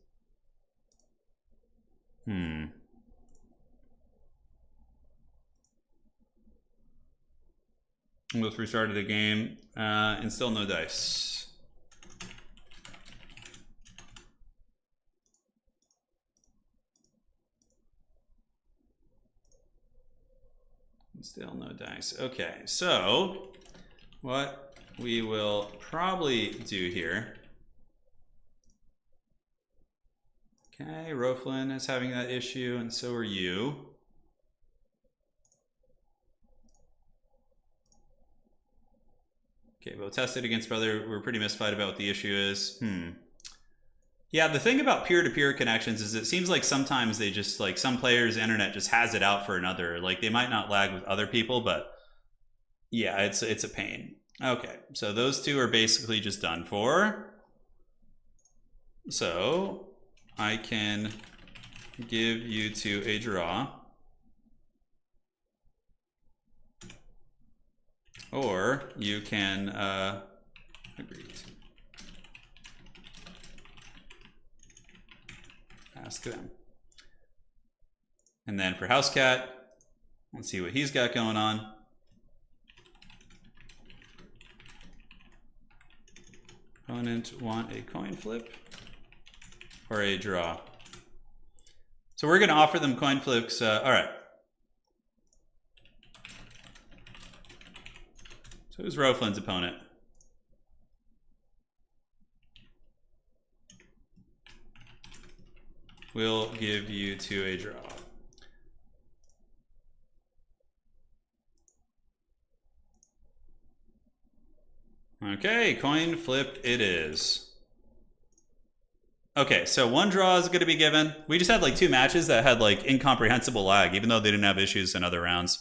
S1: Let's restart the game and still no dice. Still no dice. Okay, so what we will probably do here. Okay, Roflin is having that issue, and so are you. Okay, we'll test it against brother. We're pretty mystified about what the issue is. Yeah, the thing about peer-to-peer connections is it seems like sometimes they just, like, some players' internet just has it out for another. Like, they might not lag with other people, but yeah, it's a pain. Okay, so those 2 are basically just done for. So I can give you 2 a draw. Or you can agree to ask them. And then for Housecat, let's see what he's got going on. Opponent want a coin flip or a draw. So we're going to offer them coin flips. All right. So who's Roflin's opponent? We'll give you 2 a draw. Okay, coin flip it is. Okay, so 1 draw is going to be given. We just had like 2 matches that had like incomprehensible lag, even though they didn't have issues in other rounds.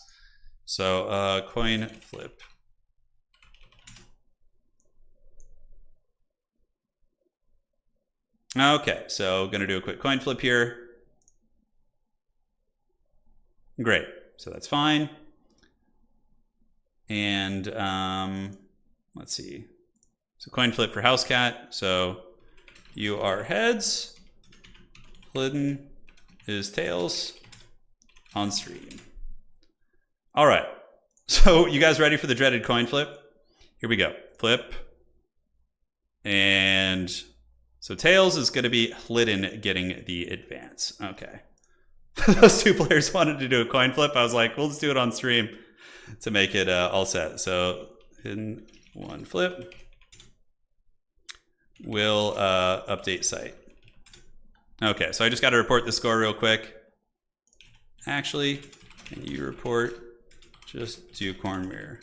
S1: So coin flip. Okay, so going to do a quick coin flip here. Great, so that's fine. And let's see. So coin flip for Housecat. So you are heads. Glidden is tails on stream. All right, so you guys ready for the dreaded coin flip? Here we go. Flip. And so tails is going to be Glidden getting the advance. Okay. Those 2 players wanted to do a coin flip. I was like, we'll just do it on stream to make it all set. So hidden 1 flip. will update site. Okay, so I just got to report the score real quick. Actually, can you report? Just do Khorne mirror.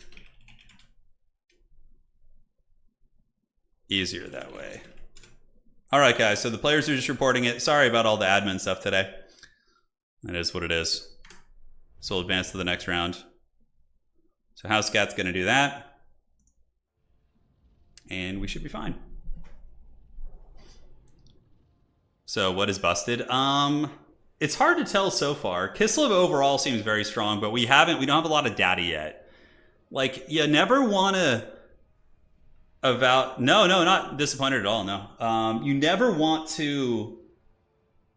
S1: Easier that way. All right, guys, so the players are just reporting it. Sorry about all the admin stuff today. It is what it is. So we'll advance to the next round. So House Scat's going to do that. And we should be fine. So what is busted? It's hard to tell so far. Kislev overall seems very strong, but we don't have a lot of data yet. Like, you never want to no, not disappointed at all, no. You never want to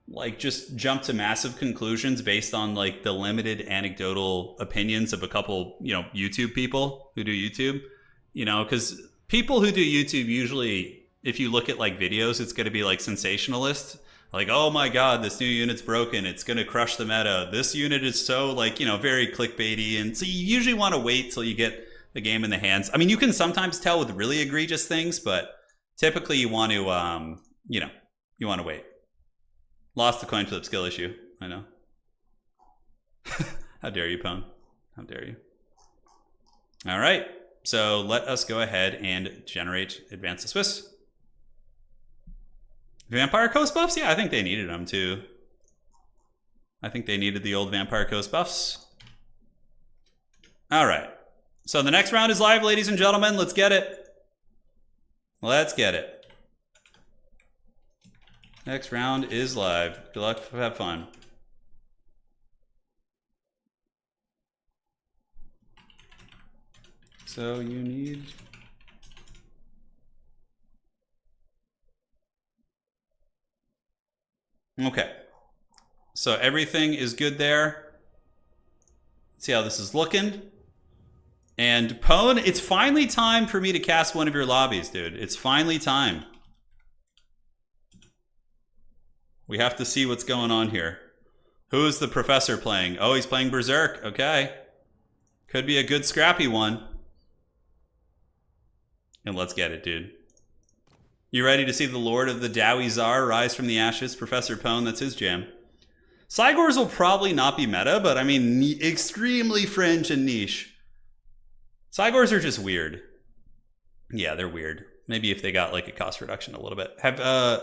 S1: like just jump to massive conclusions based on like the limited anecdotal opinions of a couple, YouTube people who do YouTube, because people who do YouTube usually, if you look at like videos, it's going to be like sensationalist. Like, oh my God, this new unit's broken. It's going to crush the meta. This unit is so like, very clickbaity. And so you usually want to wait till you get the game in the hands. I mean, you can sometimes tell with really egregious things, but typically you want to, you want to wait. Lost the coin flip skill issue. I know. How dare you, Pone? How dare you? All right. So let us go ahead and generate Advance the Swiss. Vampire Coast buffs? Yeah, I think they needed them too. I think they needed the old Vampire Coast buffs. All right. So the next round is live, ladies and gentlemen. Let's get it. Let's get it. Next round is live. Good luck. Have fun. So you need... Okay. So everything is good there. Let's see how this is looking. And Pone, it's finally time for me to cast one of your lobbies, dude. It's finally time. We have to see what's going on here. Who is the professor playing? Oh, he's playing Berserk. Okay. Could be a good scrappy one. And let's get it, dude. You ready to see the Lord of the Dowie Czar rise from the ashes? Professor Pone, that's his jam. Cygors will probably not be meta, but I mean, extremely fringe and niche. Cygors are just weird. Yeah, they're weird. Maybe if they got like a cost reduction a little bit. Have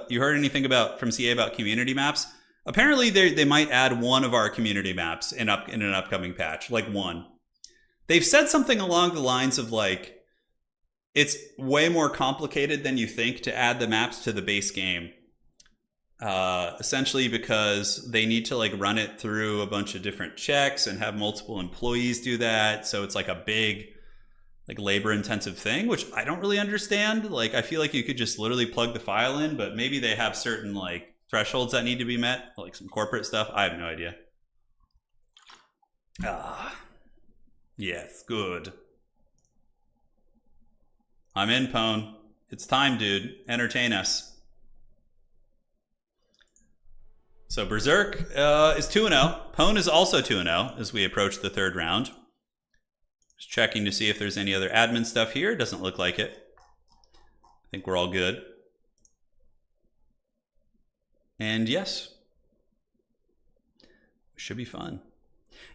S1: you heard anything from CA about community maps? Apparently they might add one of our community maps in an upcoming patch, like one. They've said something along the lines of like, it's way more complicated than you think to add the maps to the base game. Essentially because they need to like run it through a bunch of different checks and have multiple employees do that. So it's like a big like labor intensive thing, which I don't really understand. Like, I feel like you could just literally plug the file in, but maybe they have certain like thresholds that need to be met, like some corporate stuff. I have no idea. Yes, good. I'm in, Pone. It's time, dude. Entertain us. So Berserk is 2-0. Pone is also 2-0 as we approach the third round. Just checking to see if there's any other admin stuff here. Doesn't look like it. I think we're all good. And yes. Should be fun.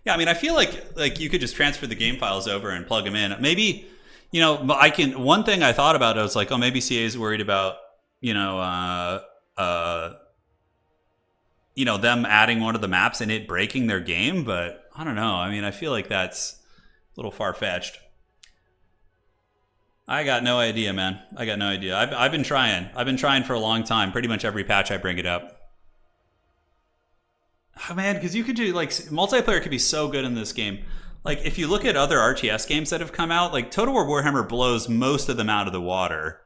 S1: Yeah, I mean, I feel like you could just transfer the game files over and plug them in. Maybe... one thing I thought about, I was like, oh, maybe CA is worried about, them adding one of the maps and it breaking their game, but I don't know. I mean, I feel like that's a little far-fetched. I got no idea, man. I got no idea. I've been trying. I've been trying for a long time. Pretty much every patch I bring it up. Oh, man, because you could do, like, multiplayer could be so good in this game. Like, if you look at other RTS games that have come out, like, Total War Warhammer blows most of them out of the water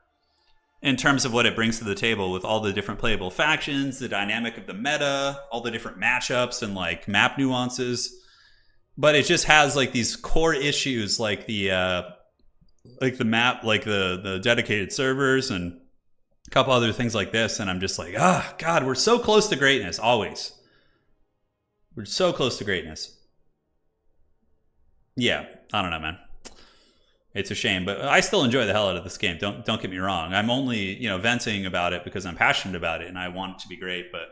S1: in terms of what it brings to the table with all the different playable factions, the dynamic of the meta, all the different matchups and, like, map nuances. But it just has, like, these core issues, like the map, like the dedicated servers and a couple other things like this. And I'm just like, God, we're so close to greatness, always. We're so close to greatness. Yeah, I don't know, man. It's a shame, but I still enjoy the hell out of this game. Don't get me wrong. I'm only, you know, venting about it because I'm passionate about it and I want it to be great, but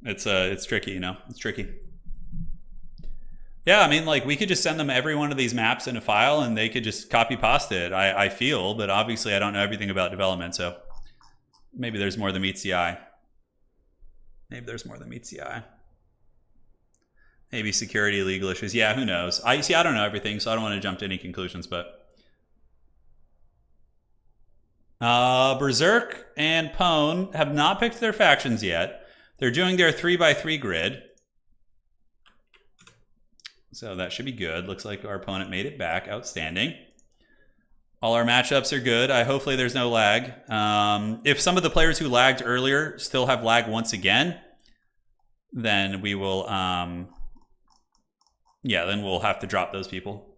S1: it's tricky, you know. It's tricky. Yeah, I mean, like, we could just send them every one of these maps in a file and they could just copy paste it, I feel, but obviously I don't know everything about development, so maybe there's more than meets the eye. Maybe there's more than meets the eye. Maybe security, legal issues. Yeah, who knows? I don't know everything, so I don't want to jump to any conclusions, but Berserk and Pwn have not picked their factions yet. They're doing their 3x3 grid. So that should be good. Looks like our opponent made it back. Outstanding. All our matchups are good. Hopefully there's no lag. If some of the players who lagged earlier still have lag once again, then we will... yeah, then we'll have to drop those people.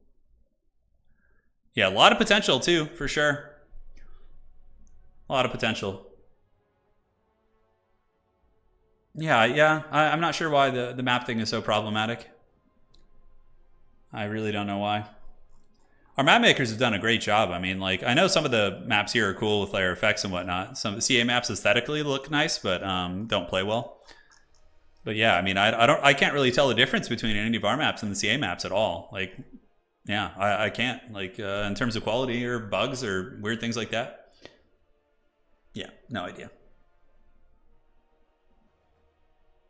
S1: Yeah, a lot of potential too, for sure. A lot of potential. Yeah, I'm not sure why the map thing is so problematic. I really don't know why. Our map makers have done a great job. I mean, like, I know some of the maps here are cool with layer effects and whatnot. Some of the CA maps aesthetically look nice, but don't play well. But yeah, I mean, I can't really tell the difference between any of our maps and the CA maps at all. Like, yeah, I can't. Like, in terms of quality or bugs or weird things like that. Yeah, no idea.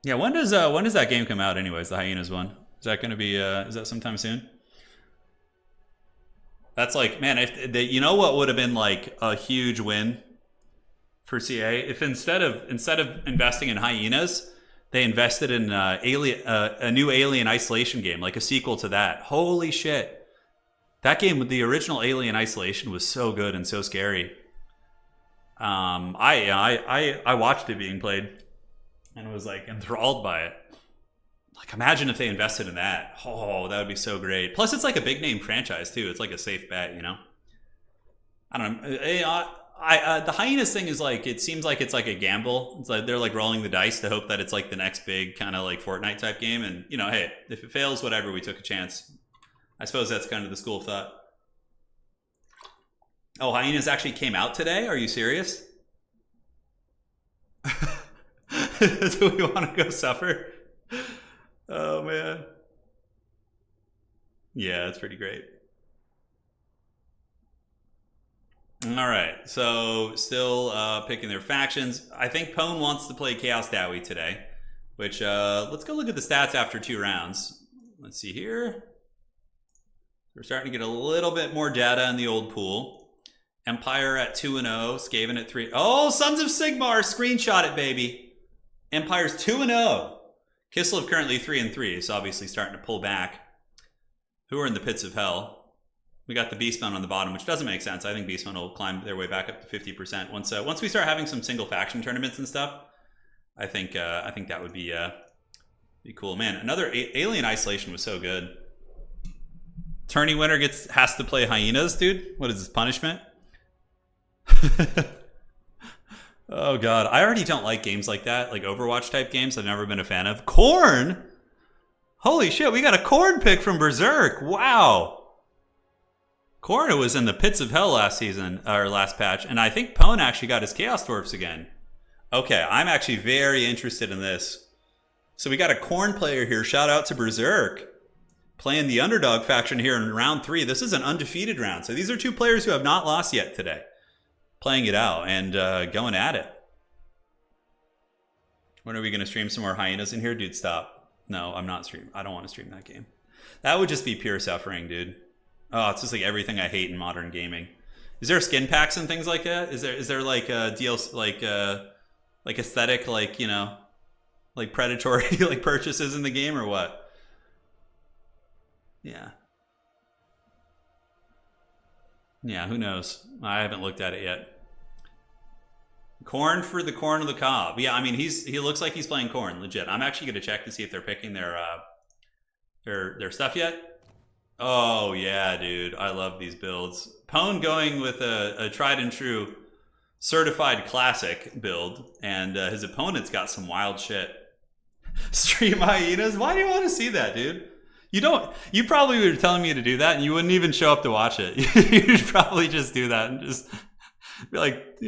S1: Yeah, when does that game come out anyways, the Hyenas one? Is that going to be, is that sometime soon? That's like, man, if you know what would have been like a huge win for CA? If instead of investing in Hyenas, they invested in a new Alien Isolation game, like a sequel to that. Holy shit. That game, the original Alien Isolation, was so good and so scary. I watched it being played and was like enthralled by it. Like, imagine if they invested in that. Oh, that would be so great. Plus, it's like a big name franchise too. It's like a safe bet, you know? I don't know. The Hyenas thing is like, it seems like it's like a gamble. It's like they're like rolling the dice to hope that it's like the next big kind of like Fortnite type game. And, you know, hey, if it fails, whatever, we took a chance. I suppose that's kind of the school of thought. Oh, Hyenas actually came out today? Are you serious? Do we want to go suffer? Oh, man. Yeah, that's pretty great. All right, so still picking their factions. I think Pwn wants to play Chaos Dowie today, which let's go look at the stats after 2 rounds. Let's see here. We're starting to get a little bit more data in the old pool. Empire at 2-0, Skaven at 3. Oh, Sons of Sigmar, screenshot it, baby. Empire's 2-0. Kislev currently 3-3, so obviously starting to pull back. Who are in the pits of hell? We got the Beastmen on the bottom, which doesn't make sense. I think Beastmen will climb their way back up to 50% once we start having some single faction tournaments and stuff. I think that would be cool. Man, another Alien Isolation was so good. Tourney winner has to play Hyenas, dude. What is this, punishment? Oh god, I already don't like games like that, like Overwatch type games. I've never been a fan of. Khorne. Holy shit, we got a Khorne pick from Berserk. Wow. Khorne was in the pits of hell last season, or last patch, and I think Pwn actually got his Chaos Dwarfs again. Okay, I'm actually very interested in this. So we got a Khorne player here. Shout out to Berserk. Playing the underdog faction here in round 3. This is an undefeated round. So these are 2 players who have not lost yet today. Playing it out and going at it. When are we going to stream some more Hyenas in here? Dude, stop. No, I'm not streaming. I don't want to stream that game. That would just be pure suffering, dude. Oh, it's just like everything I hate in modern gaming. Is there skin packs and things like that? Is there like deals like aesthetic, like, you know, like predatory like purchases in the game or what? Yeah. Yeah, who knows? I haven't looked at it yet. Khorne for the Khorne of the Cob. Yeah, I mean, he looks like he's playing Khorne, legit. I'm actually going to check to see if they're picking their stuff yet. Oh, yeah, dude. I love these builds. Pwn going with a tried and true certified classic build, and his opponent's got some wild shit. Stream Hyenas? Why do you want to see that, dude? You don't. You probably were telling me to do that, and you wouldn't even show up to watch it. You'd probably just do that and just be like,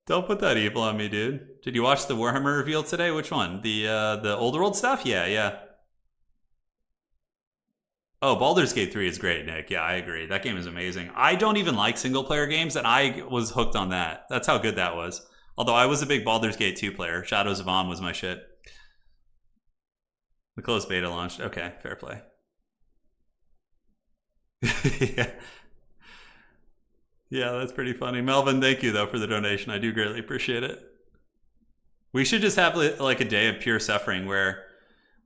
S1: don't put that evil on me, dude. Did you watch the Warhammer reveal today? Which one? The older world stuff? Yeah. Oh, Baldur's Gate 3 is great, Nick. Yeah, I agree. That game is amazing. I don't even like single player games, and I was hooked on that. That's how good that was. Although I was a big Baldur's Gate 2 player. Shadows of Amn was my shit. The closed beta launched. Okay, fair play. Yeah, that's pretty funny. Melvin, thank you, though, for the donation. I do greatly appreciate it. We should just have like a day of pure suffering where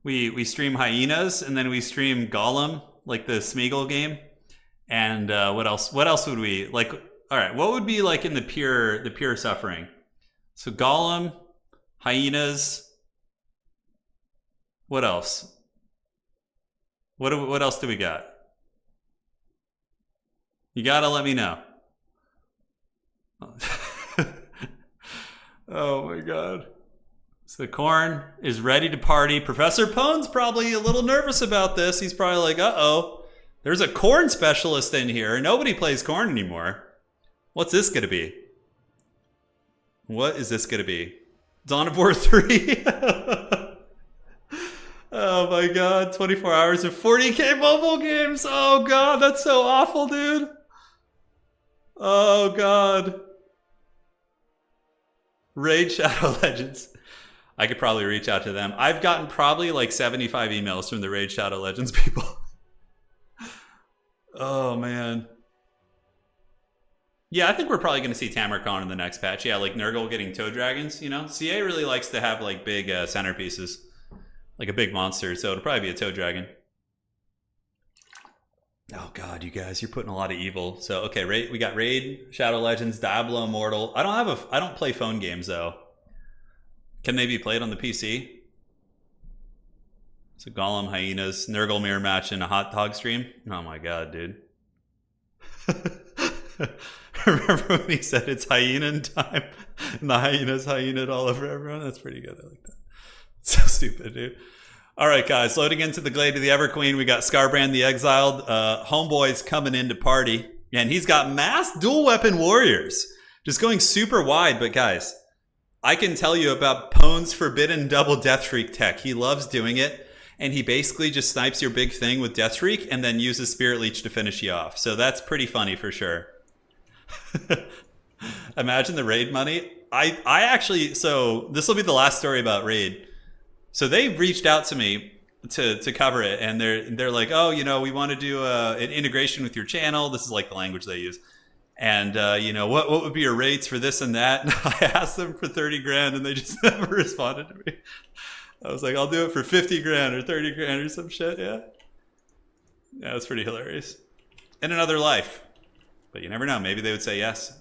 S1: we stream Hyenas and then we stream Golem, like the Smeagol game. And what else? What else would we like? All right, what would be like in the pure suffering? So Golem, Hyenas. What else? What else do we got? You gotta let me know. Oh my god. So Khorne is ready to party. Professor Pone's probably a little nervous about this. He's probably like, uh-oh, there's a Khorne specialist in here. Nobody plays Khorne anymore. What's this gonna be? What is this gonna be? Dawn of War 3? Oh my god, 24 hours of 40k mobile games. Oh god, that's so awful, dude. Oh god. Raid Shadow Legends. I could probably reach out to them. I've gotten probably like 75 emails from the Raid Shadow Legends people. Oh man. Yeah, I think we're probably going to see Tamarcon in the next patch. Yeah, like Nurgle getting toe dragons, CA really likes to have like big centerpieces. Like a big monster, so it'll probably be a toe dragon. Oh god, you guys, you're putting a lot of evil. So okay, we got Raid, Shadow Legends, Diablo Immortal. I don't play phone games though. Can they be played on the PC? So Golem, Hyenas, Nurgle mirror match, and a hot dog stream. Oh my god, dude. Remember when he said it's hyena time? And the hyenas hyena'd all over everyone? That's pretty good. I like that. So stupid, dude. All right, guys, loading into the Glade of the Everqueen. We got Scarbrand the Exiled. Homeboy's coming in to party. And he's got mass dual weapon warriors. Just going super wide. But guys, I can tell you about Pone's forbidden double Death Shriek tech. He loves doing it. And he basically just snipes your big thing with Death Shriek and then uses Spirit Leech to finish you off. So that's pretty funny for sure. Imagine the raid money. I actually, so this will be the last story about raid. So they reached out to me to cover it, and they're like, oh, we want to do an integration with your channel. This is like the language they use. And, what would be your rates for this and that? And I asked them for 30 grand, and they just never responded to me. I was like, I'll do it for 50 grand or 30 grand or some shit, yeah. Yeah, that's pretty hilarious. In another life. But you never know. Maybe they would say yes,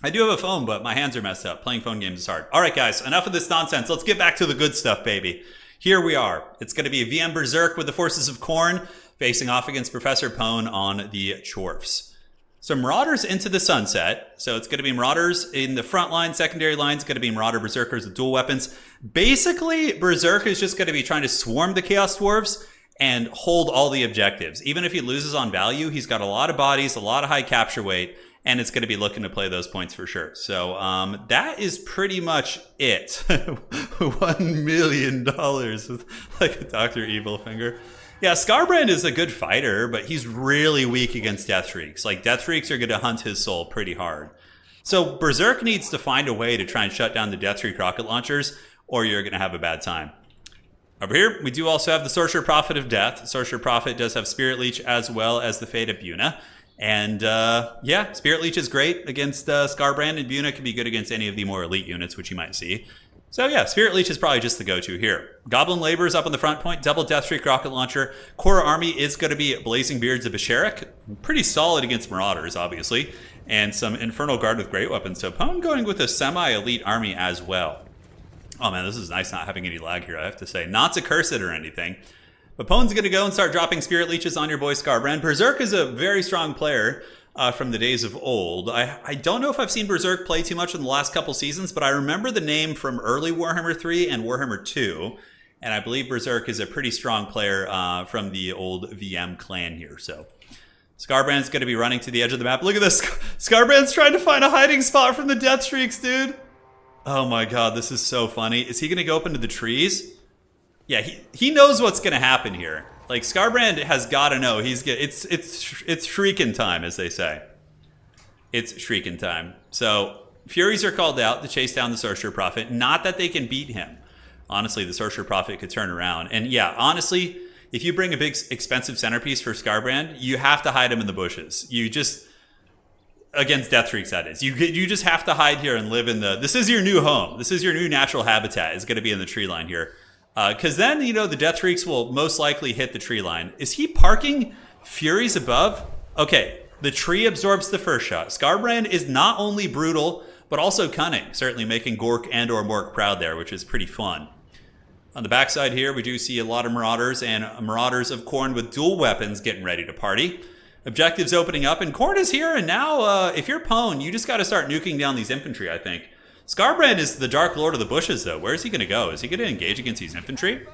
S1: I do have a phone, but my hands are messed up. Playing phone games is hard. All right, guys, enough of this nonsense. Let's get back to the good stuff, baby. Here we are. It's going to be a VM Berserk with the forces of Khorne facing off against Professor Pone on the Chorfs. So Marauders into the sunset. So it's going to be Marauders in the front line. Secondary line is going to be Marauder Berserkers with dual weapons. Basically, Berserk is just going to be trying to swarm the Chaos Dwarves and hold all the objectives. Even if he loses on value, he's got a lot of bodies, a lot of high capture weight, and it's going to be looking to play those points for sure. So that is pretty much it. $1 million with like a Dr. Evil finger. Yeah, Scarbrand is a good fighter, but he's really weak against Death Shrieks. Like, Death Shrieks are going to hunt his soul pretty hard. So Berserk needs to find a way to try and shut down the Death Shriek rocket launchers, or you're going to have a bad time. Over here, we do also have the Sorcerer Prophet of Death. Sorcerer Prophet does have Spirit Leech as well as the Fate of Buna. And yeah, Spirit Leech is great against Scarbrand, and Buna can be good against any of the more elite units, which you might see. So yeah, Spirit Leech is probably just the go-to here. Goblin Laborers up on the front point, double Death Shriek rocket launcher. Core Army is going to be Blazing Beards of Basharak. Pretty solid against Marauders, obviously. And some Infernal Guard with great weapons. So Pone going with a semi-elite army as well. Oh man, this is nice not having any lag here, I have to say. Not to curse it or anything. But Pone's going to go and start dropping Spirit Leeches on your boy Scarbrand. Berserk is a very strong player from the days of old. I don't know if I've seen Berserk play too much in the last couple seasons, but I remember the name from early Warhammer 3 and Warhammer 2. And I believe Berserk is a pretty strong player from the old VM clan here. So Scarbrand's going to be running to the edge of the map. Look at this. Scarbrand's trying to find a hiding spot from the Death Streaks, dude. Oh my god, this is so funny. Is he going to go up into the trees? Yeah, he knows what's going to happen here. Like, Scarbrand has got to know. It's shrieking time, as they say. It's shrieking time. So Furies are called out to chase down the Sorcerer Prophet. Not that they can beat him. Honestly, the Sorcerer Prophet could turn around. And yeah, honestly, if you bring a big expensive centerpiece for Scarbrand, you have to hide him in the bushes. You just... Against Death Shrieks, that is. You just have to hide here and live in the... This is your new home. This is your new natural habitat. It's going to be in the tree line here. Because then, you know, the Death Shrieks will most likely hit the tree line. Is he parking Furies above? Okay, the tree absorbs the first shot. Scarbrand is not only brutal, but also cunning. Certainly making Gork and or Mork proud there, which is pretty fun. On the backside here, we do see a lot of Marauders and Marauders of Khorne with dual weapons getting ready to party. Objectives opening up, and Khorne is here, and now, if you're Pwn, you just got to start nuking down these infantry, I think. Scarbrand is the Dark Lord of the Bushes, though. Where is he going to go? Is he going to engage against these infantry?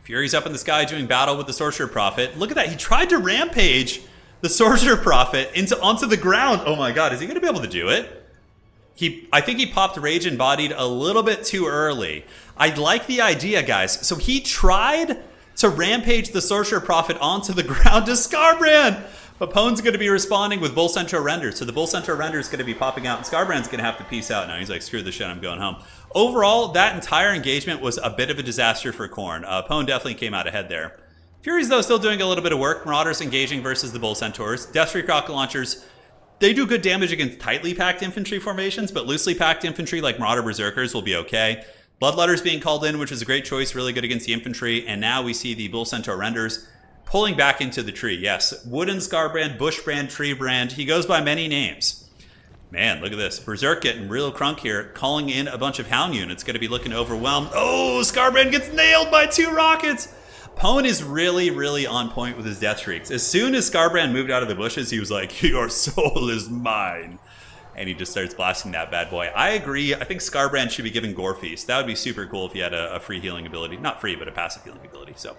S1: Fury's up in the sky doing battle with the Sorcerer Prophet. Look at that. He tried to rampage the Sorcerer Prophet onto the ground. Oh my god, is he going to be able to do it? I think he popped Rage Embodied a little bit too early. I like the idea, guys. So he tried to rampage the Sorcerer Prophet onto the ground to Scarbrand. But Pwn's going to be responding with Bull Centaur Render. So the Bull Centaur Render is going to be popping out, and Scarbrand's going to have to peace out now. He's like, screw this shit, I'm going home. Overall, that entire engagement was a bit of a disaster for Khorne. Pwn definitely came out ahead there. Furies, though, still doing a little bit of work. Marauders engaging versus the Bull Centaurs. Deathstreak rocket launchers, they do good damage against tightly packed infantry formations, but loosely packed infantry like Marauder Berserkers will be okay. Bloodletters being called in, which is a great choice, really good against the infantry. And now we see the Bull Centaur Renders pulling back into the tree. Yes, Wooden Scarbrand, Bushbrand, Treebrand. He goes by many names. Man, look at this. Berserk getting real crunk here, calling in a bunch of Hound units. Going to be looking overwhelmed. Oh, Scarbrand gets nailed by 2 rockets. Pwn is really, really on point with his Death Shrieks. As soon as Scarbrand moved out of the bushes, he was like, your soul is mine. And he just starts blasting that bad boy. I agree. I think Scarbrand should be given Gore Feast. That would be super cool if he had a free healing ability. Not free, but a passive healing ability. So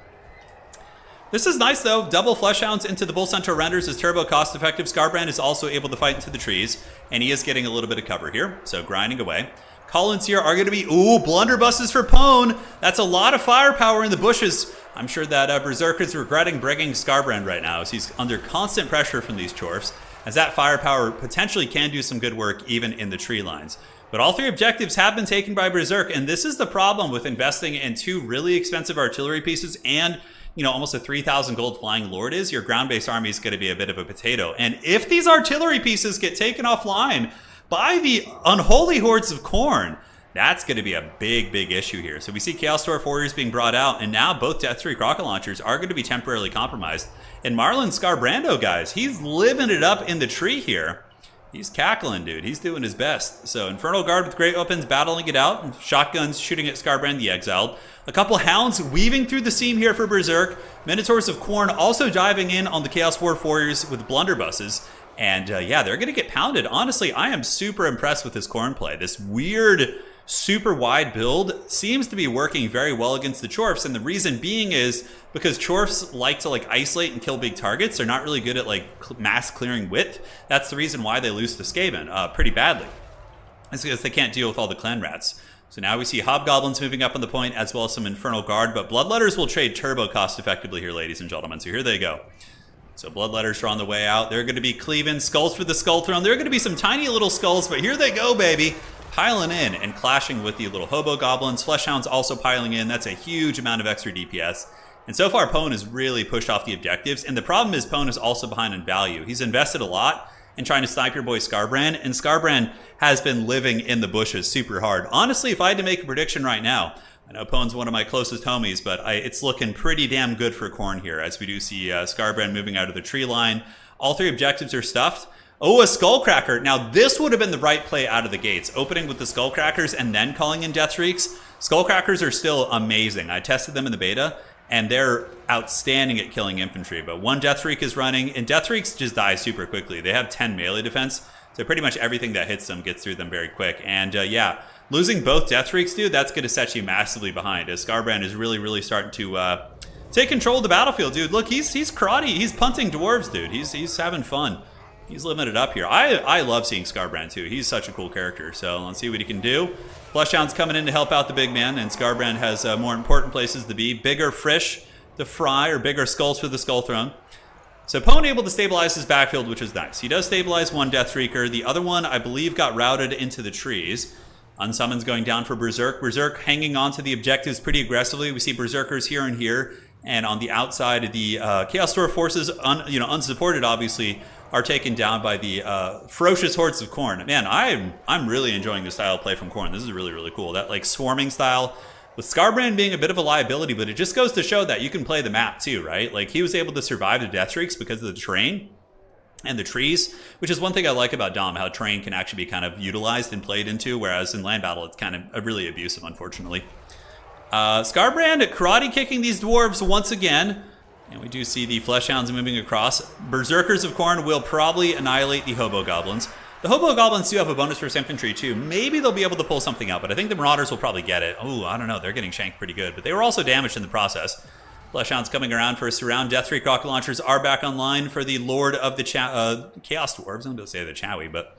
S1: this is nice, though. Double Fleshhounds into the Bull Centaur Renders is turbo cost-effective. Scarbrand is also able to fight into the trees, and he is getting a little bit of cover here. So grinding away. Call-ins here are going to be, ooh, blunderbusses for Pwn. That's a lot of firepower in the bushes. I'm sure that Berserk is regretting bringing Scarbrand right now as he's under constant pressure from these Chorfs, as that firepower potentially can do some good work even in the tree lines. But all 3 objectives have been taken by Berserk, and this is the problem with investing in 2 really expensive artillery pieces and, you know, almost a 3,000 gold Flying Lord is. Your ground-based army is going to be a bit of a potato. And if these artillery pieces get taken offline by the unholy hordes of Khorne, that's going to be a big, big issue here. So we see Chaos Dwarf Warriors being brought out, and now both Deathstreak rocket launchers are going to be temporarily compromised. And Marlon Scarbrando, guys, he's living it up in the tree here. He's cackling, dude. He's doing his best. So Infernal Guard with great weapons battling it out, and shotguns shooting at Scarbrand the Exiled. A couple Hounds weaving through the seam here for Berserk. Minotaurs of Khorne also diving in on the Chaos Dwarf Warriors with blunderbusses. And yeah, they're going to get pounded. Honestly, I am super impressed with this Khorne play. This weird, super wide build seems to be working very well against the Chorfs. And the reason being is because Chorfs like to isolate and kill big targets. They're not really good at mass clearing width. That's the reason why they lose to Skaven pretty badly. It's because they can't deal with all the clan rats. So now we see Hobgoblins moving up on the point as well as some Infernal Guard. But Bloodletters will trade turbo cost effectively here, ladies and gentlemen. So here they go. So Bloodletters are on the way out. They're going to be cleaving. Skulls for the Skull Throne. There are going to be some tiny little skulls, but here they go, baby. Piling in and clashing with the little Hobo Goblins. Fleshhounds also piling in. That's a huge amount of extra DPS. And so far, Pwn has really pushed off the objectives. And the problem is Pwn is also behind in value. He's invested a lot in trying to snipe your boy Scarbrand. And Scarbrand has been living in the bushes super hard. Honestly, if I had to make a prediction right now, I know Pwn's one of my closest homies, but it's looking pretty damn good for Khorne here, as we do see Scarbrand moving out of the tree line. All 3 objectives are stuffed. Oh, a Skullcracker. Now, this would have been the right play out of the gates, opening with the Skullcrackers and then calling in Death Shrieks. Skullcrackers are still amazing. I tested them in the beta, and they're outstanding at killing infantry. But one Death Shriek is running, and Death Shrieks just die super quickly. They have 10 melee defense, So pretty much everything that hits them gets through them very quick. And yeah, losing both Death Reeks, dude, that's going to set you massively behind, as Skarbrand is really starting to take control of the battlefield, dude. Look, he's karate. He's punting dwarves, dude. He's having fun. He's living it up here. I love seeing Skarbrand, too. He's such a cool character. So let's see what he can do. Fleshhound's coming in to help out the big man, and Skarbrand has more important places to be. Bigger Frisch to fry, or bigger skulls for the Skull Throne. So Pwn able to stabilize his backfield, which is nice. He does stabilize one Death Reeker. The other one, I believe, got routed into the trees. Unsummon's going down for Berserk. Berserk hanging on to the objectives pretty aggressively. We see Berserkers here and here. And on the outside, the Chaos Dwarf forces, unsupported, obviously, are taken down by the ferocious hordes of Khorne. Man, I'm really enjoying the style of play from Khorne. This is really cool. That like swarming style, with Skarbrand being a bit of a liability, but it just goes to show that you can play the map too, right? Like he was able to survive the Death Reeks because of the terrain and the trees, which is one thing I like about Dom, how terrain can actually be kind of utilized and played into, whereas in land battle it's kind of really abusive, unfortunately. Skarbrand karate kicking these dwarves once again. And we do see the Fleshhounds moving across. Berserkers of Khorne will probably annihilate the Hobo Goblins. The Hobo Goblins do have a bonus for infantry too. Maybe they'll be able to pull something out, but I think the Marauders will probably get it. Oh, I don't know. They're getting shanked pretty good, but they were also damaged in the process. Fleshhounds coming around for a surround. Deathreek rocket launchers are back online for the Lord of the Chaos Dwarves. I'm going to say the Chowie, but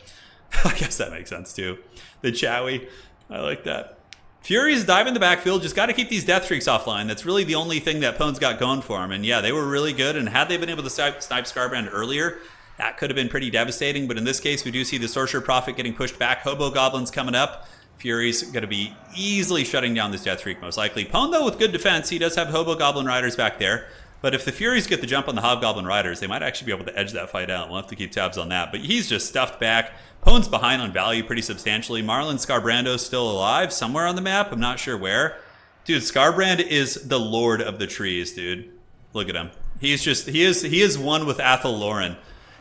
S1: I guess that makes sense too. The Chowie. I like that. Furies dive in the backfield. Just got to keep these Death Reeks offline. That's really the only thing that Pwn's got going for him. And yeah, they were really good. And had they been able to snipe Skarbrand earlier, that could have been pretty devastating. But in this case, we do see the Sorcerer Prophet getting pushed back. Hobo Goblins coming up. Fury's going to be easily shutting down this Death Reek, most likely. Pwn, though, with good defense, he does have Hobo Goblin Riders back there. But if the Furies get the jump on the Hobgoblin Riders, they might actually be able to edge that fight out. We'll have to keep tabs on that. But he's just stuffed back. Pwn's behind on value pretty substantially. Marlon Skarbrando's still alive somewhere on the map. I'm not sure where. Dude, Skarbrand is the lord of the trees, dude. Look at him. He is one with Athel Loren.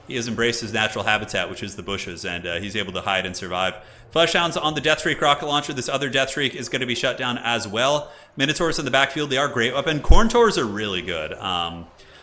S1: He has embraced his natural habitat, which is the bushes, and he's able to hide and survive. Fleshhounds on the Deathreek rocket launcher. This other Deathreek is going to be shut down as well. Minotaurs in the backfield. They are a great weapon. Khorntaurs are really good.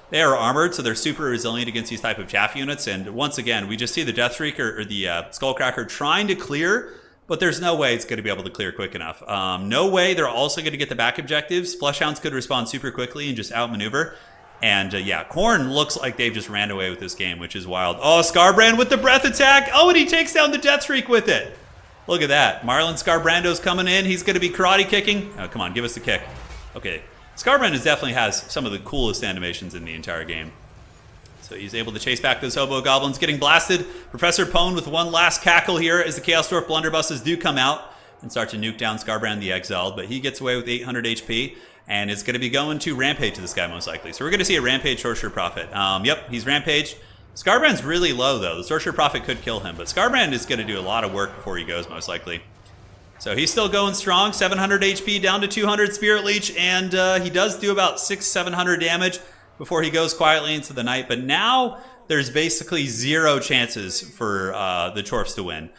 S1: They are armored, so they're super resilient against these type of chaff units. And once again, we just see the Deathreek or the Skullcracker trying to clear, but there's no way it's going to be able to clear quick enough. No way they're also going to get the back objectives. Fleshhounds could respond super quickly and just outmaneuver. And yeah, Khorne looks like they've just ran away with this game, which is wild. Oh, Skarbrand with the breath attack. Oh, and he takes down the Deathreek with it. Look at that. Marlon Skarbrando's coming in. He's going to be karate kicking. Oh, come on, give us the kick. Okay. Skarbrand definitely has some of the coolest animations in the entire game. So he's able to chase back those Hobo Goblins, getting blasted. Professor Pwn with one last cackle here as the Chaos Dwarf blunderbusses do come out and start to nuke down Skarbrand the Exiled, but he gets away with 800 HP. And it's going to be going to Rampage to this guy, most likely. So we're going to see a Rampage Sorcerer Prophet. Yep, he's Rampage. Skarbrand's really low, though. The Sorcerer Prophet could kill him, but Skarbrand is going to do a lot of work before he goes, most likely. So he's still going strong. 700 HP down to 200 Spirit Leech, and he does do about 600-700 damage before he goes quietly into the night. But now there's basically zero chances for the Chorfs to win.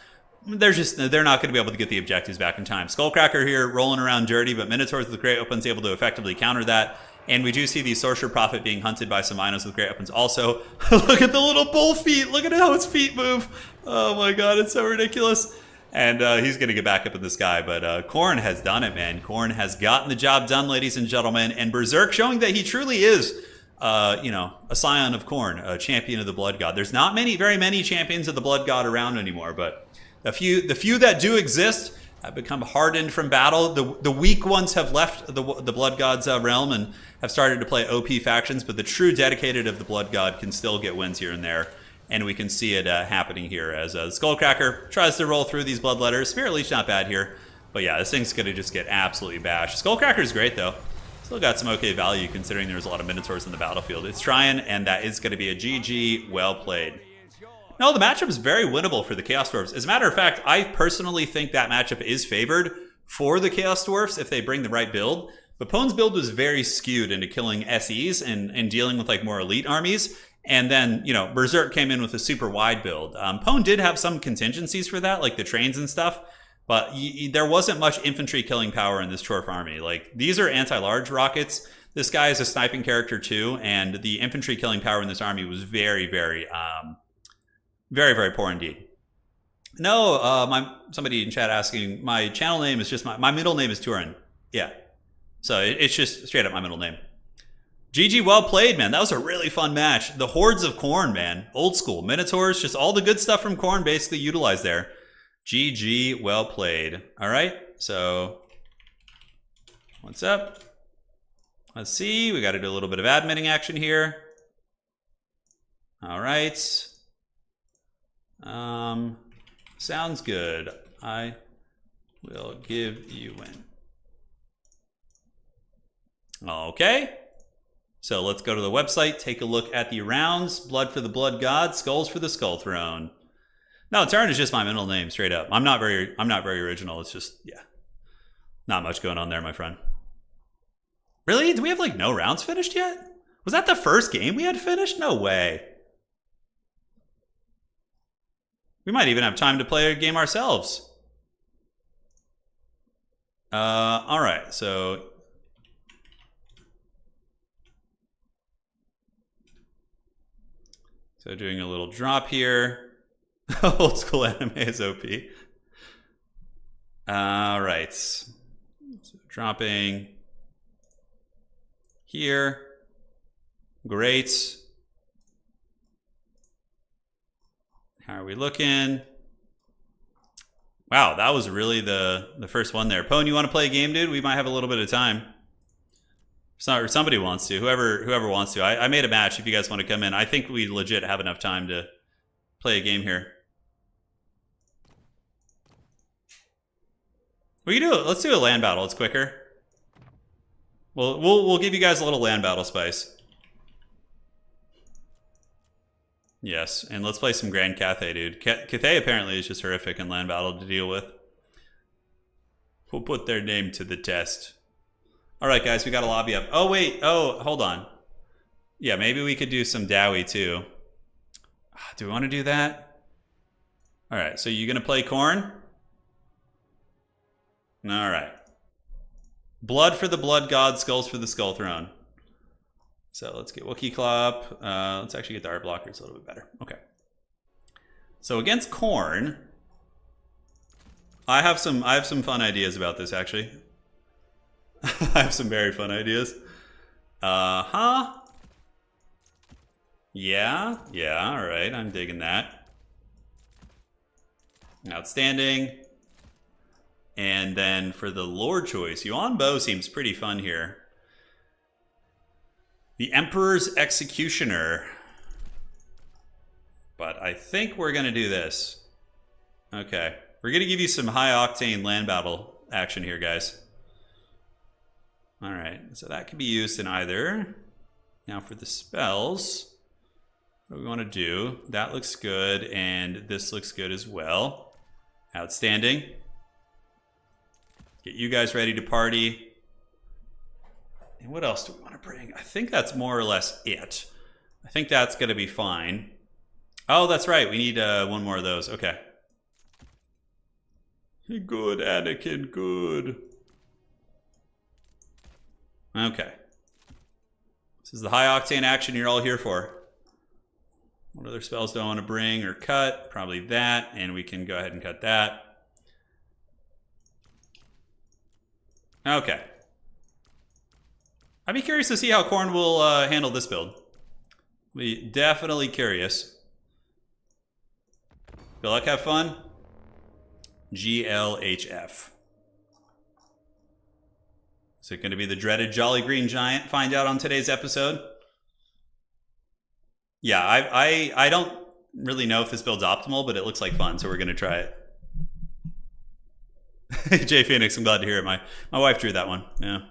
S1: They're not going to be able to get the objectives back in time. Skullcracker here rolling around dirty, but Minotaurs with great weapons able to effectively counter that. And we do see the Sorcerer Prophet being hunted by some Minos with great weapons also. Look at the little bull feet. Look at how his feet move. Oh my god, it's so ridiculous. And he's going to get back up in the sky. But Khorne has done it, man. Khorne has gotten the job done, ladies and gentlemen. And Berserk showing that he truly is, a scion of Khorne, a champion of the Blood God. There's not very many champions of the Blood God around anymore, but the few that do exist have become hardened from battle. The weak ones have left the Blood God's realm and have started to play OP factions, but the true dedicated of the Blood God can still get wins here and there, and we can see it happening here as Skullcracker tries to roll through these Bloodletters. Spirit Leech not bad here, but yeah, this thing's going to just get absolutely bashed. Skullcracker's great, though. Still got some okay value considering there's a lot of Minotaurs in the battlefield. It's trying, and that is going to be a GG. Well played. No, the matchup is very winnable for the Chaos Dwarfs. As a matter of fact, I personally think that matchup is favored for the Chaos Dwarfs if they bring the right build. But Pwn's build was very skewed into killing SEs and dealing with like more elite armies. And then, Berserk came in with a super wide build. Pwn did have some contingencies for that, like the trains and stuff. But there wasn't much infantry killing power in this Chorf army. Like, these are anti-large rockets. This guy is a sniping character too. And the infantry killing power in this army was very, very, very poor indeed. No, somebody in chat asking, my channel name is just my middle name is Turin. Yeah. So it's just straight up my middle name. GG, well played, man. That was a really fun match. The Hordes of Khorne, man. Old school. Minotaurs, just all the good stuff from Khorne basically utilized there. GG, well played. All right, so what's up? Let's see. We got to do a little bit of adminning action here. All right. Sounds good. I will give you in. Okay. So let's go to the website, take a look at the rounds. Blood for the Blood God, skulls for the Skull Throne. No, Turin is just my middle name, straight up. I'm not very original. It's just, yeah. Not much going on there, my friend. Really? Do we have like no rounds finished yet? Was that the first game we had finished? No way. We might even have time to play a game ourselves. All right, so doing a little drop here. Old school anime is OP. All right, so dropping here. Great. How are we looking? Wow, that was really the first one there. Pone, you want to play a game, dude? We might have a little bit of time. Somebody wants to. Whoever wants to. I made a match if you guys want to come in. I think we legit have enough time to play a game here. We can do it. Let's do a land battle. It's quicker. We'll give you guys a little land battle spice. Yes, and let's play some Grand Cathay, dude. Cathay apparently is just horrific in land battle to deal with. We'll put their name to the test. All right, guys, we got a lobby up. Oh, wait. Oh, hold on. Yeah, maybe we could do some Dowie, too. Do we want to do that? All right, so you going to play Khorne? All right. Blood for the Blood God, skulls for the Skull Throne. So let's get Wookiee Clop. Let's actually get the art blockers a little bit better. Okay. So against Khorne, I have some fun ideas about this actually. I have some very fun ideas. Yeah, all right, I'm digging that. Outstanding. And then for the lore choice, Yuan Bo seems pretty fun here. The Emperor's Executioner. But I think we're going to do this. Okay. We're going to give you some high-octane land battle action here, guys. All right. So that can be used in either. Now for the spells, what do we want to do? That looks good, and this looks good as well. Outstanding. Get you guys ready to party. And what else do we want to bring? I think that's more or less it. I think that's going to be fine. Oh, that's right. We need one more of those. Okay. Good, Anakin. Good. Okay. This is the high octane action you're all here for. What other spells do I want to bring or cut? Probably that. And we can go ahead and cut that. Okay. I'd be curious to see how Khorne will handle this build. Be definitely curious. Good luck, have fun. GLHF. Is it going to be the dreaded Jolly Green Giant? Find out on today's episode. Yeah, I don't really know if this build's optimal, but it looks like fun, so we're going to try it. Jay Phoenix, I'm glad to hear it. My wife drew that one. Yeah.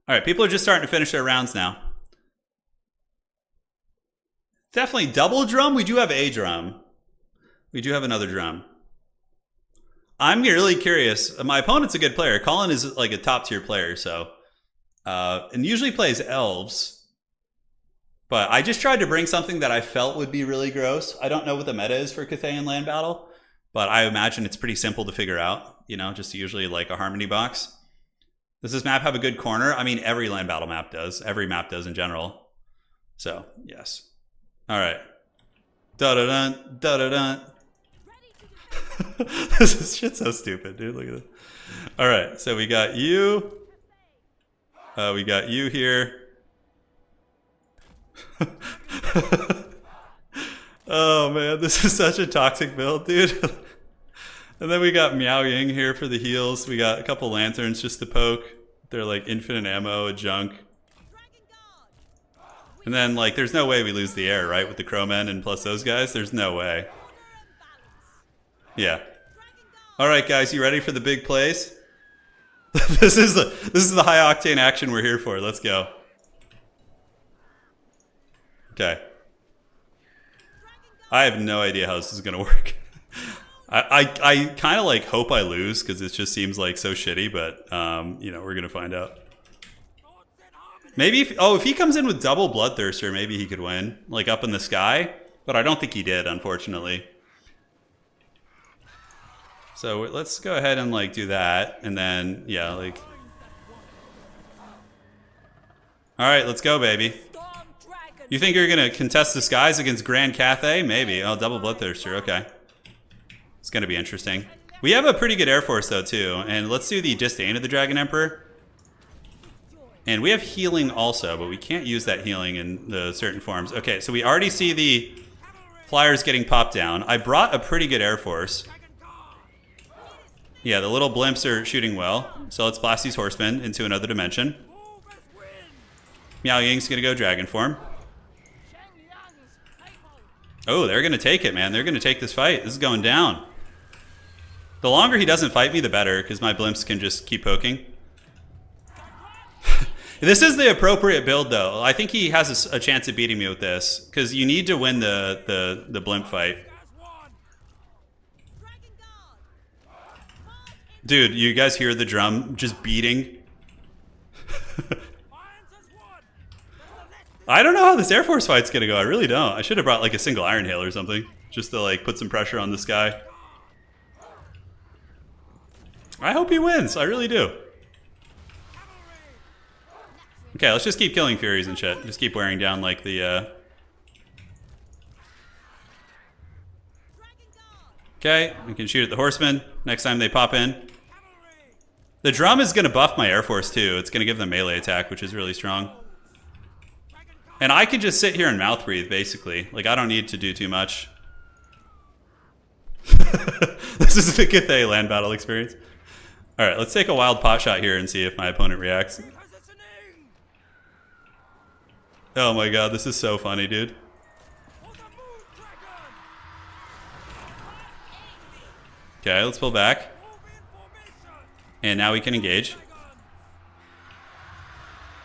S1: All right, people are just starting to finish their rounds now. Definitely double drum. We do have a drum. We do have another drum. I'm really curious. My opponent's a good player. Colin is like a top tier player, so and usually plays elves. But I just tried to bring something that I felt would be really gross. I don't know what the meta is for Cathay and land battle, but I imagine it's pretty simple to figure out. You know, just usually like a harmony box. Does this map have a good corner? I mean, every land battle map does. Every map does in general. So, yes. All right. Da-da-dun, da-da-dun. This shit's so stupid, dude. Look at this. All right, so we got you. We got you here. Oh man, this is such a toxic build, dude. And then we got Miao Ying here for the heals. We got a couple lanterns just to poke. They're like infinite ammo, a junk. And then like there's no way we lose the air, right? With the Crowmen and plus those guys, there's no way. Yeah. All right, guys, you ready for the big plays? This is the high octane action we're here for. Let's go. Okay. I have no idea how this is gonna work. I kind of like hope I lose because it just seems like so shitty, but you know, we're gonna find out. Maybe if he comes in with double Bloodthirster, maybe he could win, like up in the sky. But I don't think he did, unfortunately. So let's go ahead and like do that, and then yeah, like. All right, let's go, baby. You think you're gonna contest the skies against Grand Cathay? Maybe. Oh, double Bloodthirster. Okay. It's gonna be interesting. We have a pretty good Air Force though too, and let's do the Disdain of the Dragon Emperor. And we have healing also, but we can't use that healing in the certain forms. Okay, so we already see the flyers getting popped down. I brought a pretty good Air Force. Yeah, the little blimps are shooting well. So let's blast these horsemen into another dimension. Miao Ying's gonna go dragon form. Oh, they're gonna take it, man. They're gonna take this fight. This is going down. The longer he doesn't fight me, the better, because my blimps can just keep poking. This is the appropriate build, though. I think he has a chance of beating me with this, because you need to win the blimp fight. Dude, you guys hear the drum just beating? I don't know how this Air Force fight's gonna go. I really don't. I should have brought like a single Iron Hail or something, just to like put some pressure on this guy. I hope he wins. I really do. Okay, let's just keep killing Furies and shit. Just keep wearing down like the... Okay, we can shoot at the horsemen next time they pop in. The drum is going to buff my Air Force too. It's going to give them melee attack, which is really strong. And I could just sit here and mouth breathe, basically. Like, I don't need to do too much. This is the Cathay land battle experience. Alright, let's take a wild pot shot here and see if my opponent reacts. Oh my god, this is so funny, dude. Okay, let's pull back. And now we can engage.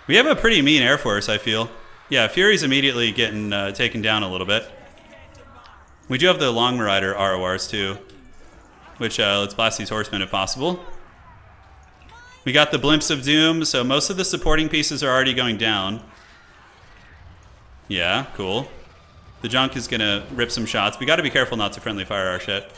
S1: We have a pretty mean Air Force, I feel. Yeah, Fury's immediately getting taken down a little bit. We do have the Long Marauder RORs too, which let's blast these horsemen if possible. We got the Blimps of Doom, so most of the supporting pieces are already going down. Yeah, cool. The junk is gonna rip some shots. We gotta be careful not to friendly fire our shit.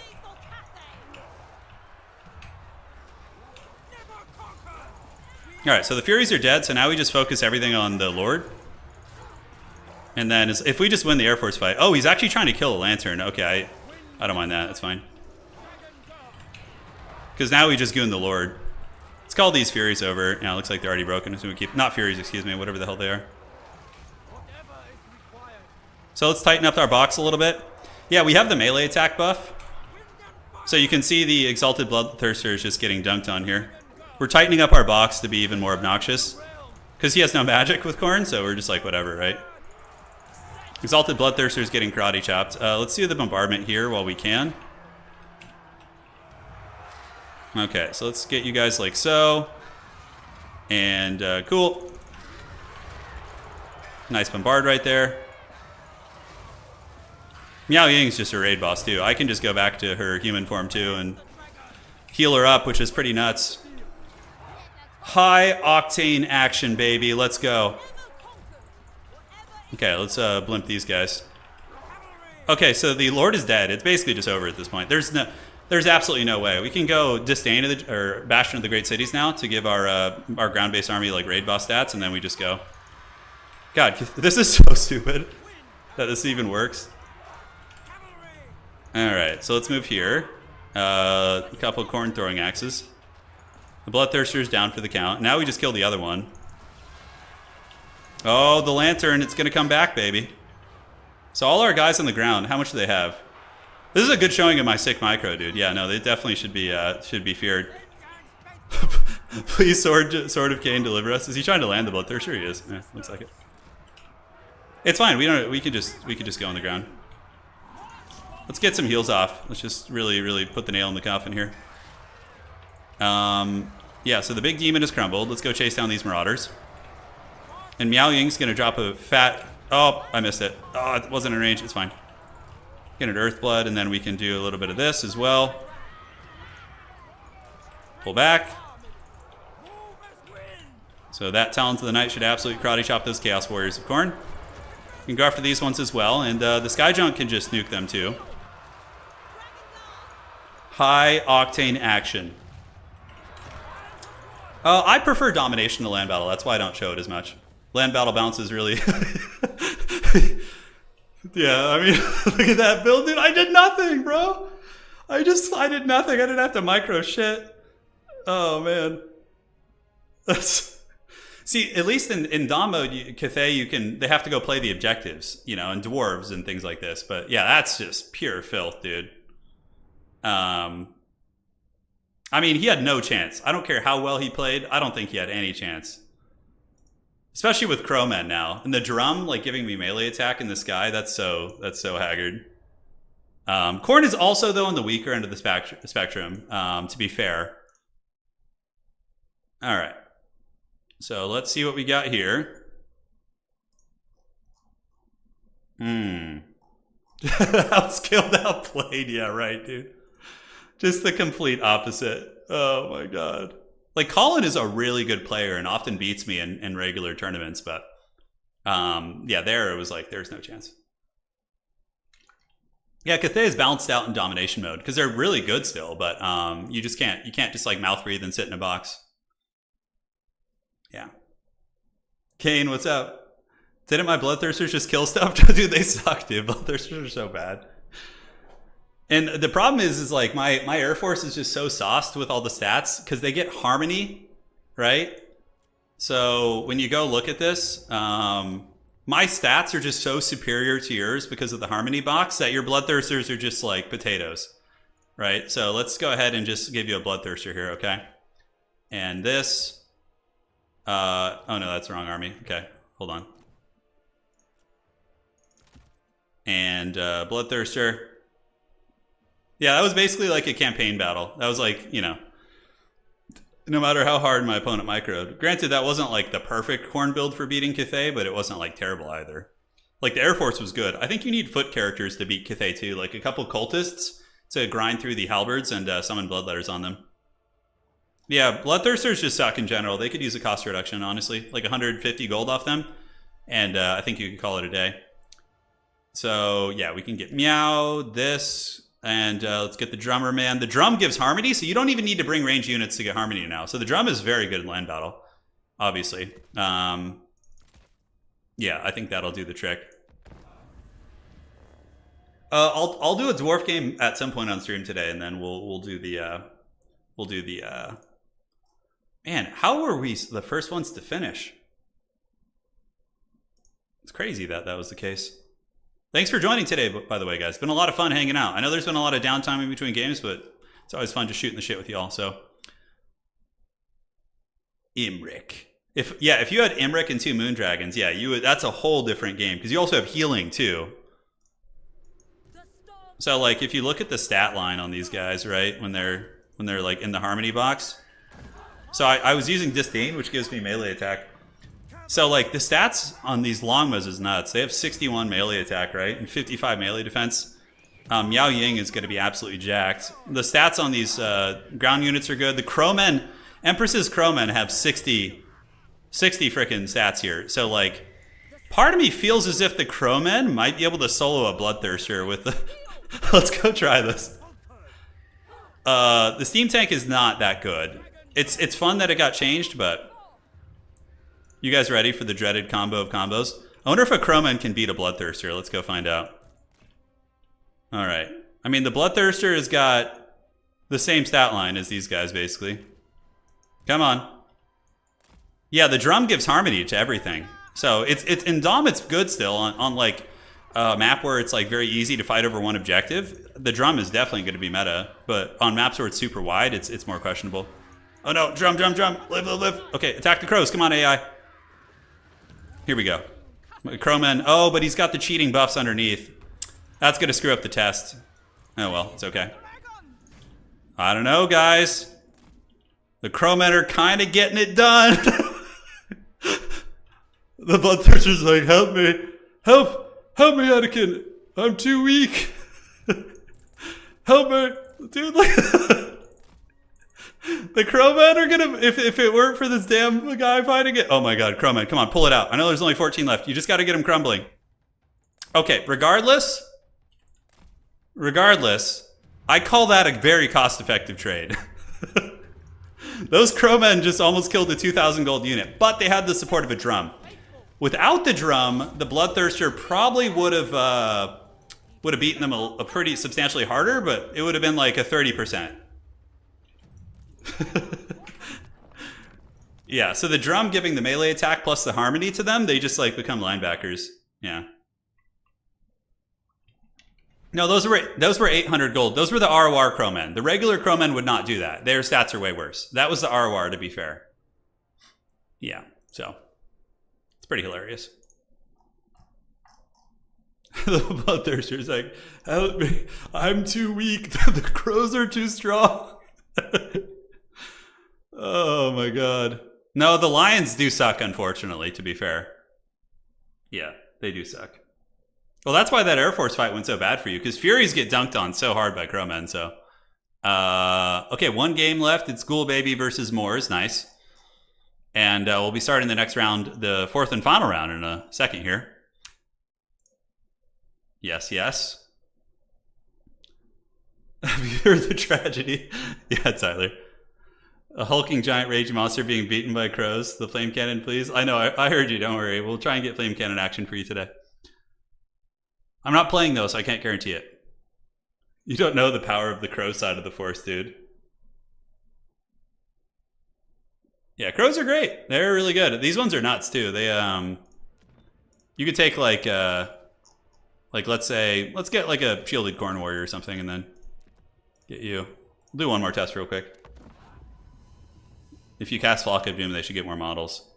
S1: Alright, so the Furies are dead, so now we just focus everything on the Lord. And then if we just win the Air Force fight... Oh, he's actually trying to kill a Lantern. Okay, I don't mind that. That's fine. Because now we just goon the Lord. Let's call these Furies over. Yeah, it looks like they're already broken. So we keep... Not Furies, excuse me. Whatever the hell they are. So let's tighten up our box a little bit. Yeah, we have the melee attack buff. So you can see the Exalted Bloodthirster is just getting dunked on here. We're tightening up our box to be even more obnoxious. Because he has no magic with Khorne, so we're just like, whatever, right? Exalted Bloodthirster is getting karate chopped. Let's do the bombardment here while we can. Okay, so let's get you guys like so. And cool. Nice bombard right there. Miao Ying's just a raid boss too. I can just go back to her human form too and heal her up, which is pretty nuts. High octane action, baby. Let's go. Okay, let's blimp these guys. Okay, so the Lord is dead. It's basically just over at this point. There's absolutely no way. We can go Disdain of or Bastion of the Great Cities now to give our ground-based army like raid boss stats, and then we just go. God, this is so stupid that this even works. All right, so let's move here. A couple of Khorne throwing axes. The Bloodthirster's down for the count. Now we just kill the other one. Oh, the lantern. It's going to come back, baby. So all our guys on the ground, how much do they have? This is a good showing of my sick micro, dude. Yeah, no, they definitely should be feared. Please, Sword of Cain, deliver us. Is he trying to land the Bloodthirster? He is. Yeah, looks like it. It's fine. We could just go on the ground. Let's get some heals off. Let's just really put the nail in the coffin here. Yeah, so the big demon has crumbled. Let's go chase down these marauders. And Miao Ying's gonna drop a fat... Oh, I missed it. Oh, it wasn't in range. It's fine. Get an Earthblood, and then we can do a little bit of this as well. Pull back. So that Talons of the Night should absolutely karate chop those Chaos Warriors of Khorne. You can go after these ones as well, and the Skyjunk can just nuke them too. High octane action. I prefer domination to land battle. That's why I don't show it as much. Land battle bounces really. Yeah, I mean, look at that build, dude. I did nothing, bro. I did nothing. I didn't have to micro shit. Oh man. See, at least in Dom mode, Cathay, they have to go play the objectives, you know, and dwarves and things like this. But yeah, that's just pure filth, dude. I mean, he had no chance. I don't care how well he played. I don't think he had any chance. Especially with Crowmen now. And the drum, like, giving me melee attack in the sky, that's so haggard. Khorne is also, though, on the weaker end of the spectrum, to be fair. All right. So let's see what we got here. Outskilled, outplayed. Yeah, right, dude. Just the complete opposite. Oh my god. Like, Colin is a really good player and often beats me in regular tournaments, but yeah, there it was like there's no chance. Yeah, Cathay is balanced out in domination mode because they're really good still, but you can't just like mouth breathe and sit in a box. Yeah. Kane, what's up? Didn't my Bloodthirsters just kill stuff? Dude, they suck, dude. Bloodthirsters are so bad. And the problem is like my Air Force is just so sauced with all the stats because they get Harmony, right? So when you go look at this, my stats are just so superior to yours because of the Harmony box that your Bloodthirsters are just like potatoes, right? So let's go ahead and just give you a Bloodthirster here, okay? And this, oh no, that's the wrong army. Okay, hold on. And Bloodthirster. Yeah, that was basically like a campaign battle. That was like, you know, no matter how hard my opponent microed. Granted, that wasn't like the perfect Khorne build for beating Cathay, but it wasn't like terrible either. Like the Air Force was good. I think you need foot characters to beat Cathay too. Like a couple cultists to grind through the halberds and summon bloodletters on them. Yeah, Bloodthirsters just suck in general. They could use a cost reduction, honestly. Like 150 gold off them. And I think you could call it a day. So yeah, we can get Meow, this... And let's get the drummer, man. The drum gives Harmony, so you don't even need to bring range units to get Harmony now. So the drum is very good in land battle, obviously. Yeah, I think that'll do the trick. I'll do a dwarf game at some point on stream today, and then we'll do the man. How were we the first ones to finish? It's crazy that was the case. Thanks for joining today, by the way, guys. It's been a lot of fun hanging out. I know there's been a lot of downtime in between games, but it's always fun just shooting the shit with y'all. So, Imrik. If you had Imrik and 2 Moondragons, yeah, that's a whole different game because you also have healing too. So, like, if you look at the stat line on these guys, right, when they're like in the Harmony box. So I was using Disdain, which gives me melee attack. So, like, the stats on these Longmas is nuts. They have 61 melee attack, right? And 55 melee defense. Miao Ying is going to be absolutely jacked. The stats on these ground units are good. The Crowmen, Empress's Crowmen have 60 frickin' stats here. So, like, part of me feels as if the Crowmen might be able to solo a Bloodthirster with the... Let's go try this. The Steam Tank is not that good. It's fun that it got changed, but... You guys ready for the dreaded combo of combos? I wonder if a Crowman can beat a Bloodthirster. Let's go find out. All right. I mean, the Bloodthirster has got the same stat line as these guys, basically. Come on. Yeah, the drum gives harmony to everything. So it's in Dom, it's good still on like a map where it's like very easy to fight over one objective. The drum is definitely going to be meta, but on maps where it's super wide, it's more questionable. Oh no, drum, live. Okay, attack the crows. Come on, AI. Here we go. Crowman. Oh, but he's got the cheating buffs underneath. That's going to screw up the test. Oh well, it's okay. I don't know, guys. The crowmen are kind of getting it done. The bloodthirster's like, help me. Help me, Anakin. I'm too weak. Help me. Dude, like... The crowmen are gonna... If it weren't for this damn guy fighting it... Oh my god, crowmen, come on, pull it out. I know there's only 14 left. You just gotta get him crumbling. Okay, regardless, I call that a very cost-effective trade. Those crowmen just almost killed a 2,000 gold unit, but they had the support of a drum. Without the drum, the Bloodthirster probably would have beaten them a pretty substantially harder, but it would have been like a 30%. Yeah, so the drum giving the melee attack plus the harmony to them, they just like become linebackers. Yeah. No, those were 800 gold. Those were the ROR crowmen. The regular crowmen would not do that. Their stats are way worse. That was the ROR, to be fair. Yeah, so it's pretty hilarious. The Bloodthirster's like, help me. I'm too weak. The crows are too strong. Oh my god. No, the lions do suck, unfortunately, to be fair. Yeah, they do suck. Well, that's why that Air Force fight went so bad for you, because Furies get dunked on so hard by crowmen, so. Okay, one game left. It's Ghoul Baby versus Moors. Nice. And we'll be starting the next round, the fourth and final round, in a second here. Yes, yes. Have you heard the tragedy? Yeah, Tyler. A hulking giant rage monster being beaten by crows. The flame cannon, please. I know, I heard you. Don't worry. We'll try and get flame cannon action for you today. I'm not playing though, so I can't guarantee it. You don't know the power of the crow side of the force, dude. Yeah, crows are great. They're really good. These ones are nuts too. They you could take like let's get like a shielded Khorne warrior or something, and then get you. We'll do one more test real quick. If you cast Flock of Doom, they should get more models.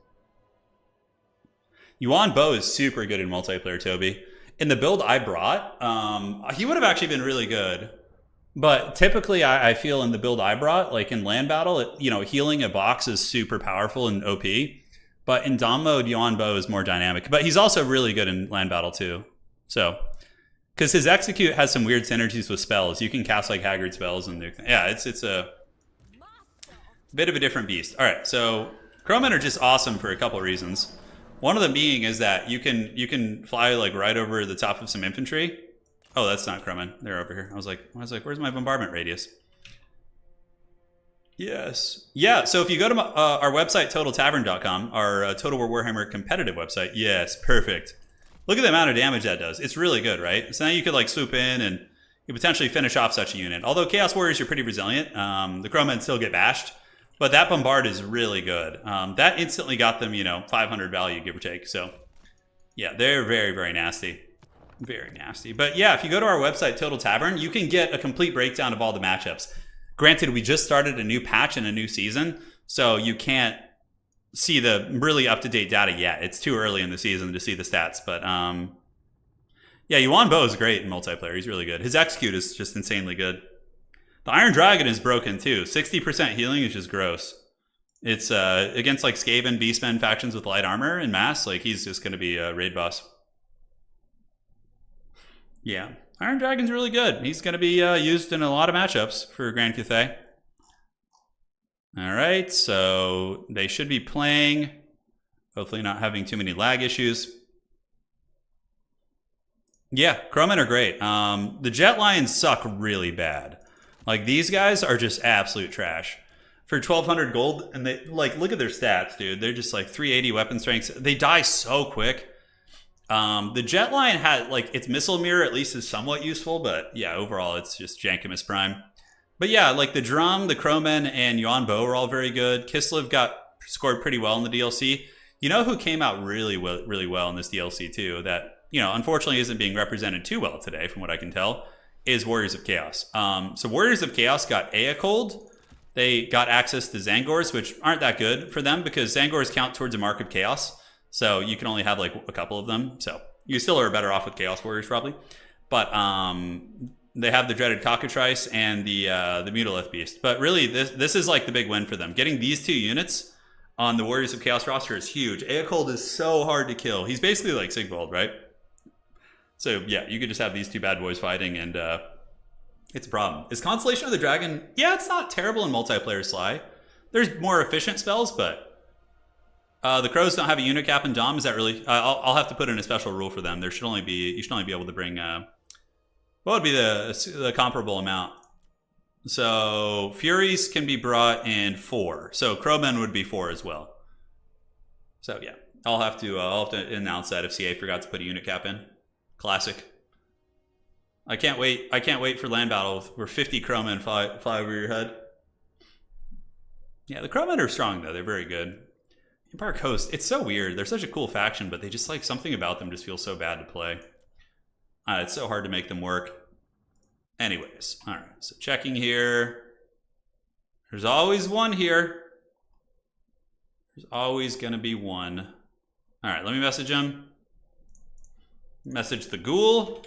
S1: Yuan Bo is super good in multiplayer, Toby. In the build I brought, he would have actually been really good. But typically, I feel in the build I brought, like in land battle, healing a box is super powerful and OP. But in Dom mode, Yuan Bo is more dynamic. But he's also really good in land battle too. So, because his execute has some weird synergies with spells. You can cast like Haggard spells and yeah, it's a bit of a different beast. All right, so crowmen are just awesome for a couple of reasons. One of them being is that you can fly like right over the top of some infantry. Oh, that's not crowmen. They're over here. I was like, where's my bombardment radius? Yes. Yeah, so if you go to our website, totaltavern.com, our Total War Warhammer competitive website. Yes, perfect. Look at the amount of damage that does. It's really good, right? So now you could like swoop in and you potentially finish off such a unit. Although Chaos Warriors are pretty resilient. The crowmen still get bashed. But that bombard is really good. That instantly got them, 500 value, give or take. So, yeah, they're very, very nasty. Very nasty. But yeah, if you go to our website, Total Tavern, you can get a complete breakdown of all the matchups. Granted, we just started a new patch and a new season, so you can't see the really up-to-date data yet. It's too early in the season to see the stats. But, yeah, Yuan Bo is great in multiplayer. He's really good. His execute is just insanely good. The Iron Dragon is broken too. 60% healing is just gross. It's against like Skaven, Beastmen factions with light armor and mass. Like he's just going to be a raid boss. Yeah, Iron Dragon's really good. He's going to be used in a lot of matchups for Grand Cathay. All right, so they should be playing. Hopefully not having too many lag issues. Yeah, crowmen are great. The Jet Lions suck really bad. Like, these guys are just absolute trash. For 1,200 gold, and they, like, look at their stats, dude. They're just, like, 380 weapon strengths. They die so quick. The Jet Lion had, like, its missile mirror at least is somewhat useful, but, yeah, overall, it's just Jankimus Prime. But yeah, like the Drum, the Crowmen, and Yuan Bo were all very good. Kislev got scored pretty well in the DLC. You know who came out really well in this DLC too, that, you know, unfortunately isn't being represented too well today from what I can tell, is Warriors of Chaos. So Warriors of Chaos got Aecold. They got access to Zangors, which aren't that good for them because Zangors count towards a Mark of Chaos. So you can only have like a couple of them. So you still are better off with Chaos Warriors probably. But they have the dreaded Cockatrice and the Mutalith Beast. But really, this is like the big win for them. Getting these two units on the Warriors of Chaos roster is huge. Aecold is so hard to kill. He's basically like Sigvald, right? So yeah, you could just have these two bad boys fighting and it's a problem. Is Constellation of the Dragon... Yeah, it's not terrible in multiplayer Sly. There's more efficient spells, but the Crows don't have a unit cap in Dom. Is that really... I'll have to put in a special rule for them. You should only be able to bring... what would be the comparable amount? So Furies can be brought in 4. So Crowmen would be 4 as well. So yeah, I'll have to announce that if CA forgot to put a unit cap in. Classic. I can't wait for land battle where 50 Crowmen fly over your head. Yeah, the Crowmen are strong though. They're very good. Empire Coast, it's so weird. They're such a cool faction, but they just like something about them just feels so bad to play. It's so hard to make them work. Anyways, all right, so checking here. There's always one here. There's always going to be one. All right, let me message him. Message the ghoul.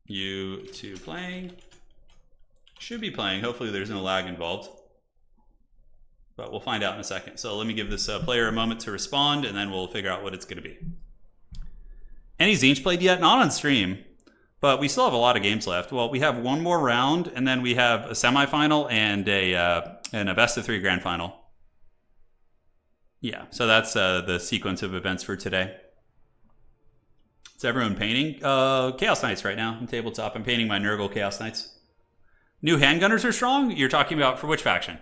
S1: You two playing. Should be playing. Hopefully there's no lag involved. But we'll find out in a second. So let me give this player a moment to respond, and then we'll figure out what it's going to be. Any Zinch played yet? Not on stream. But we still have a lot of games left. Well, we have one more round, and then we have a semifinal and a best of 3 grand final. Yeah, so that's the sequence of events for today. Is everyone painting? Chaos Knights right now on tabletop. I'm painting my Nurgle Chaos Knights. New handgunners are strong? You're talking about for which faction?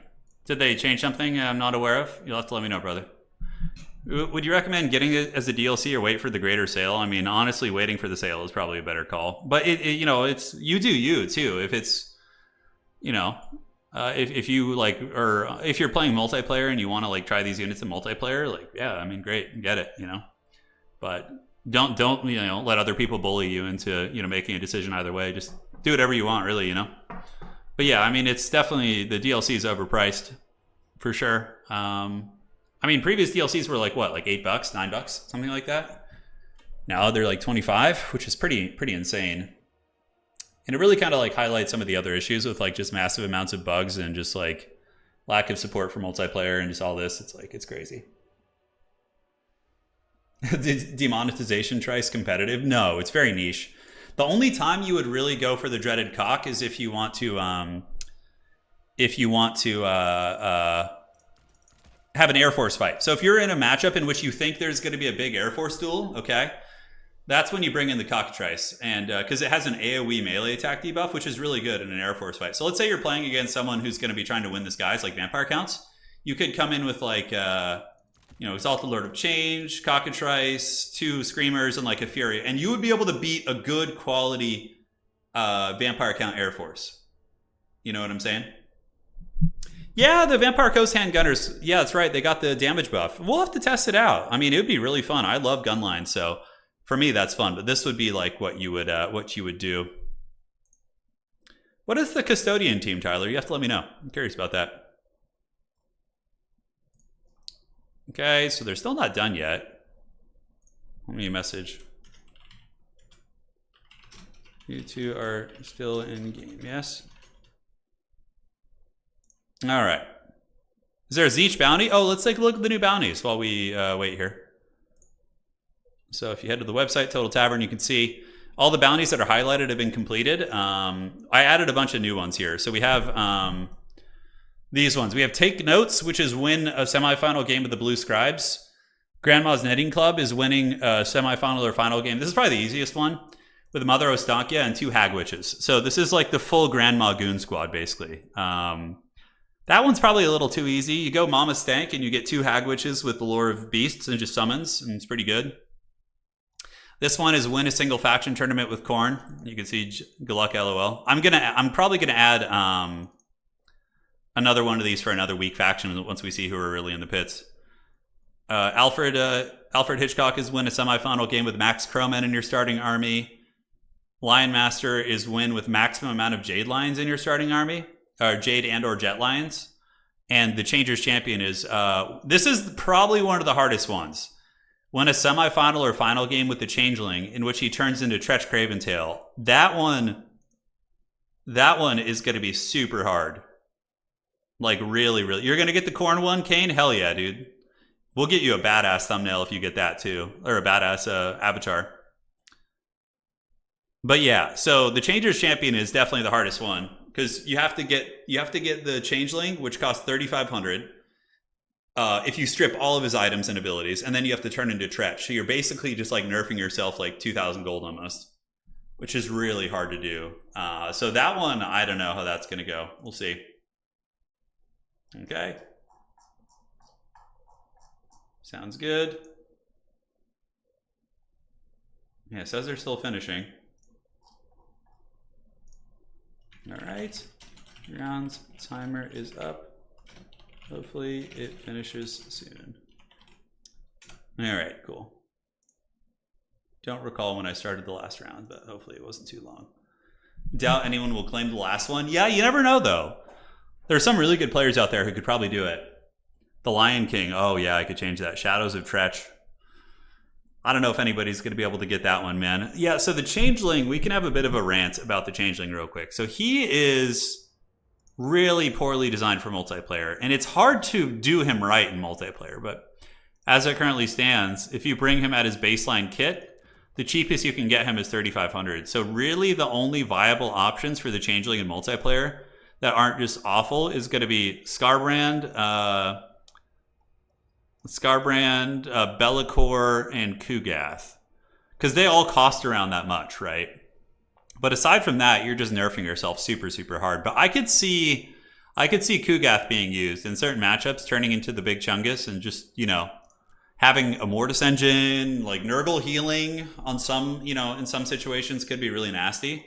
S1: Did they change something I'm not aware of? You'll have to let me know, brother. Would you recommend getting it as a DLC or wait for the greater sale? I mean, honestly, waiting for the sale is probably a better call. But you know, it's you do you too. If it's, you know, if you like, or if you're playing multiplayer and you want to like try these units in multiplayer, like yeah, I mean, great, get it, you know. But don't you know let other people bully you into making a decision either way. Just do whatever you want, really, you know. But yeah, I mean, it's definitely the DLC is overpriced for sure. I mean, previous DLCs were like what, like $8, $9, something like that. Now they're like 25, which is pretty insane. And it really kind of like highlights some of the other issues with like just massive amounts of bugs and just like lack of support for multiplayer and just all this. It's like, it's crazy. Demonetization trice competitive? No, it's very niche. The only time you would really go for the dreaded cock is if you want to have an Air Force fight. So if you're in a matchup in which you think there's going to be a big Air Force duel, okay, that's when you bring in the Cockatrice. And because it has an AoE melee attack debuff, which is really good in an Air Force fight. So let's say you're playing against someone who's going to be trying to win this guy's like vampire counts. You could come in with like, Exalted Lord of Change, Cockatrice, 2 Screamers, and like a Fury. And you would be able to beat a good quality vampire count Air Force. You know what I'm saying? Yeah, the Vampire Coast handgunners. Yeah, that's right. They got the damage buff. We'll have to test it out. I mean, it would be really fun. I love gunline, so for me, that's fun. But this would be like what you would do. What is the custodian team, Tyler? You have to let me know. I'm curious about that. Okay, so they're still not done yet. Let me message. You two are still in game, yes? All right. Is there a Zeech bounty? Oh, let's take a look at the new bounties while we wait here. So if you head to the website, Total Tavern, you can see all the bounties that are highlighted have been completed. I added a bunch of new ones here. So we have these ones. We have Take Notes, which is win a semifinal game of the Blue Scribes. Grandma's Knitting Club is winning a semifinal or final game. This is probably the easiest one, with Mother Ostankia and 2 Hag Witches. So this is like the full Grandma Goon Squad, basically. That one's probably a little too easy. You go Mama Stank and you get 2 Hag Witches with the Lore of Beasts and just summons, and it's pretty good. This one is win a single faction tournament with Khorne. You can see good luck, LOL. I'm probably gonna add another one of these for another weak faction once we see who are really in the pits. Alfred Hitchcock is win a semifinal game with max crowmen in your starting army. Lion Master is win with maximum amount of Jade Lions in your starting army, or Jade and or Jet Lions. And the Changer's Champion is, this is probably one of the hardest ones. Win a semifinal or final game with the Changeling in which he turns into Tretch Craventail. That one is going to be super hard. Like really, really. You're going to get the Khorne one, Kane? Hell yeah, dude. We'll get you a badass thumbnail if you get that too. Or a badass avatar. But yeah, so the Changer's Champion is definitely the hardest one. Because you have to get the Changeling, which costs 3,500. If you strip all of his items and abilities, and then you have to turn into Tretch. So you're basically just like nerfing yourself like 2,000 gold almost, which is really hard to do. So that one, I don't know how that's going to go. We'll see. Okay. Sounds good. Yeah, it says they're still finishing. All right. Rounds timer is up. Hopefully it finishes soon. All right, cool. Don't recall when I started the last round, but hopefully it wasn't too long. Doubt anyone will claim the last one. Yeah, you never know though. There are some really good players out there who could probably do it. The Lion King. Oh yeah, I could change that. Shadows of Tretch. I don't know if anybody's going to be able to get that one, man. Yeah, so the Changeling, we can have a bit of a rant about the Changeling real quick. So he is really poorly designed for multiplayer, and it's hard to do him right in multiplayer, but as it currently stands, if you bring him at his baseline kit, the cheapest you can get him is 3,500. So really the only viable options for the Changeling in multiplayer that aren't just awful is going to be Scarbrand, Be'lakor, and Kugath. Because they all cost around that much, right? But aside from that, you're just nerfing yourself super, super hard. But I could see Kugath being used in certain matchups, turning into the big Chungus and just, you know, having a Mortis engine, like Nurgle healing on some, you know, in some situations could be really nasty.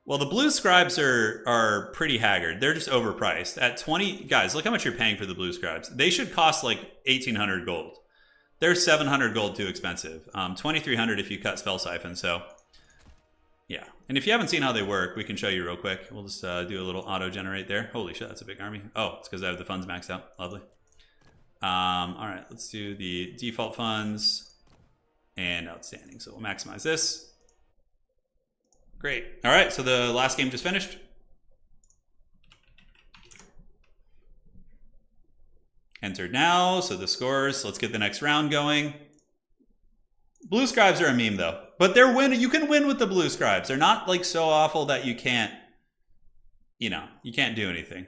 S1: Well, the blue scribes are pretty haggard. They're just overpriced. At 20, guys, look how much you're paying for the blue scribes. They should cost like 1,800 gold. They're 700 gold too expensive. 2,300 if you cut Spell Siphon, so yeah. And if you haven't seen how they work, we can show you real quick. We'll just do a little auto-generate there. Holy shit, that's a big army. Oh, it's because I have the funds maxed out. Lovely. All right, let's do the default funds and outstanding. So we'll maximize this. Great. All right, so the last game just finished. Entered now, so the scores. Let's get the next round going. Blue scribes are a meme though, but they're you can win with the blue scribes. They're not like so awful that you can't, you know, you can't do anything.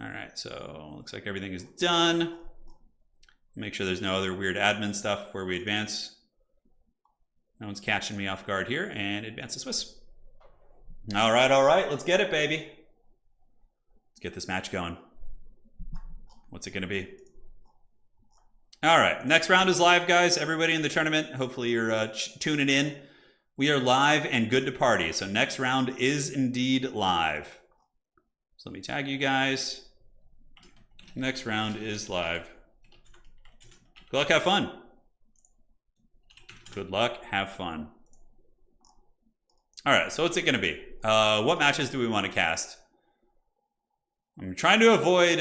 S1: All right, so looks like everything is done. Make sure there's no other weird admin stuff before we advance. No one's catching me off guard here, and advance the Swiss. All right, let's get it, baby. Let's get this match going. What's it gonna be? All right, next round is live, guys. Everybody in the tournament, hopefully you're tuning in. We are live and good to party. So next round is indeed live. So let me tag you guys. Next round is live. Good luck, have fun. Good luck, have fun. All right, so what's it gonna be? What matches do we want to cast? I'm trying to avoid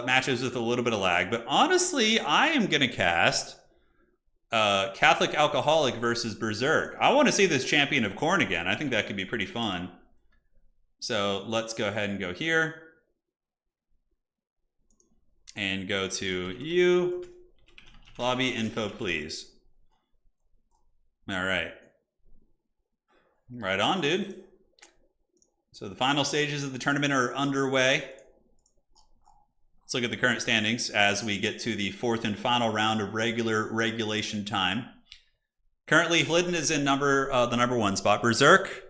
S1: matches with a little bit of lag, but honestly, I am going to cast Catholic Alcoholic versus Berserk. I want to see this Champion of Khorne again. I think that could be pretty fun. So let's go ahead and go here. And go to you. Lobby info, please. All right. Right on, dude. So the final stages of the tournament are underway. Let's look at the current standings as we get to the fourth and final round of regulation time. Currently, Hlidden is in the number one spot. Berserk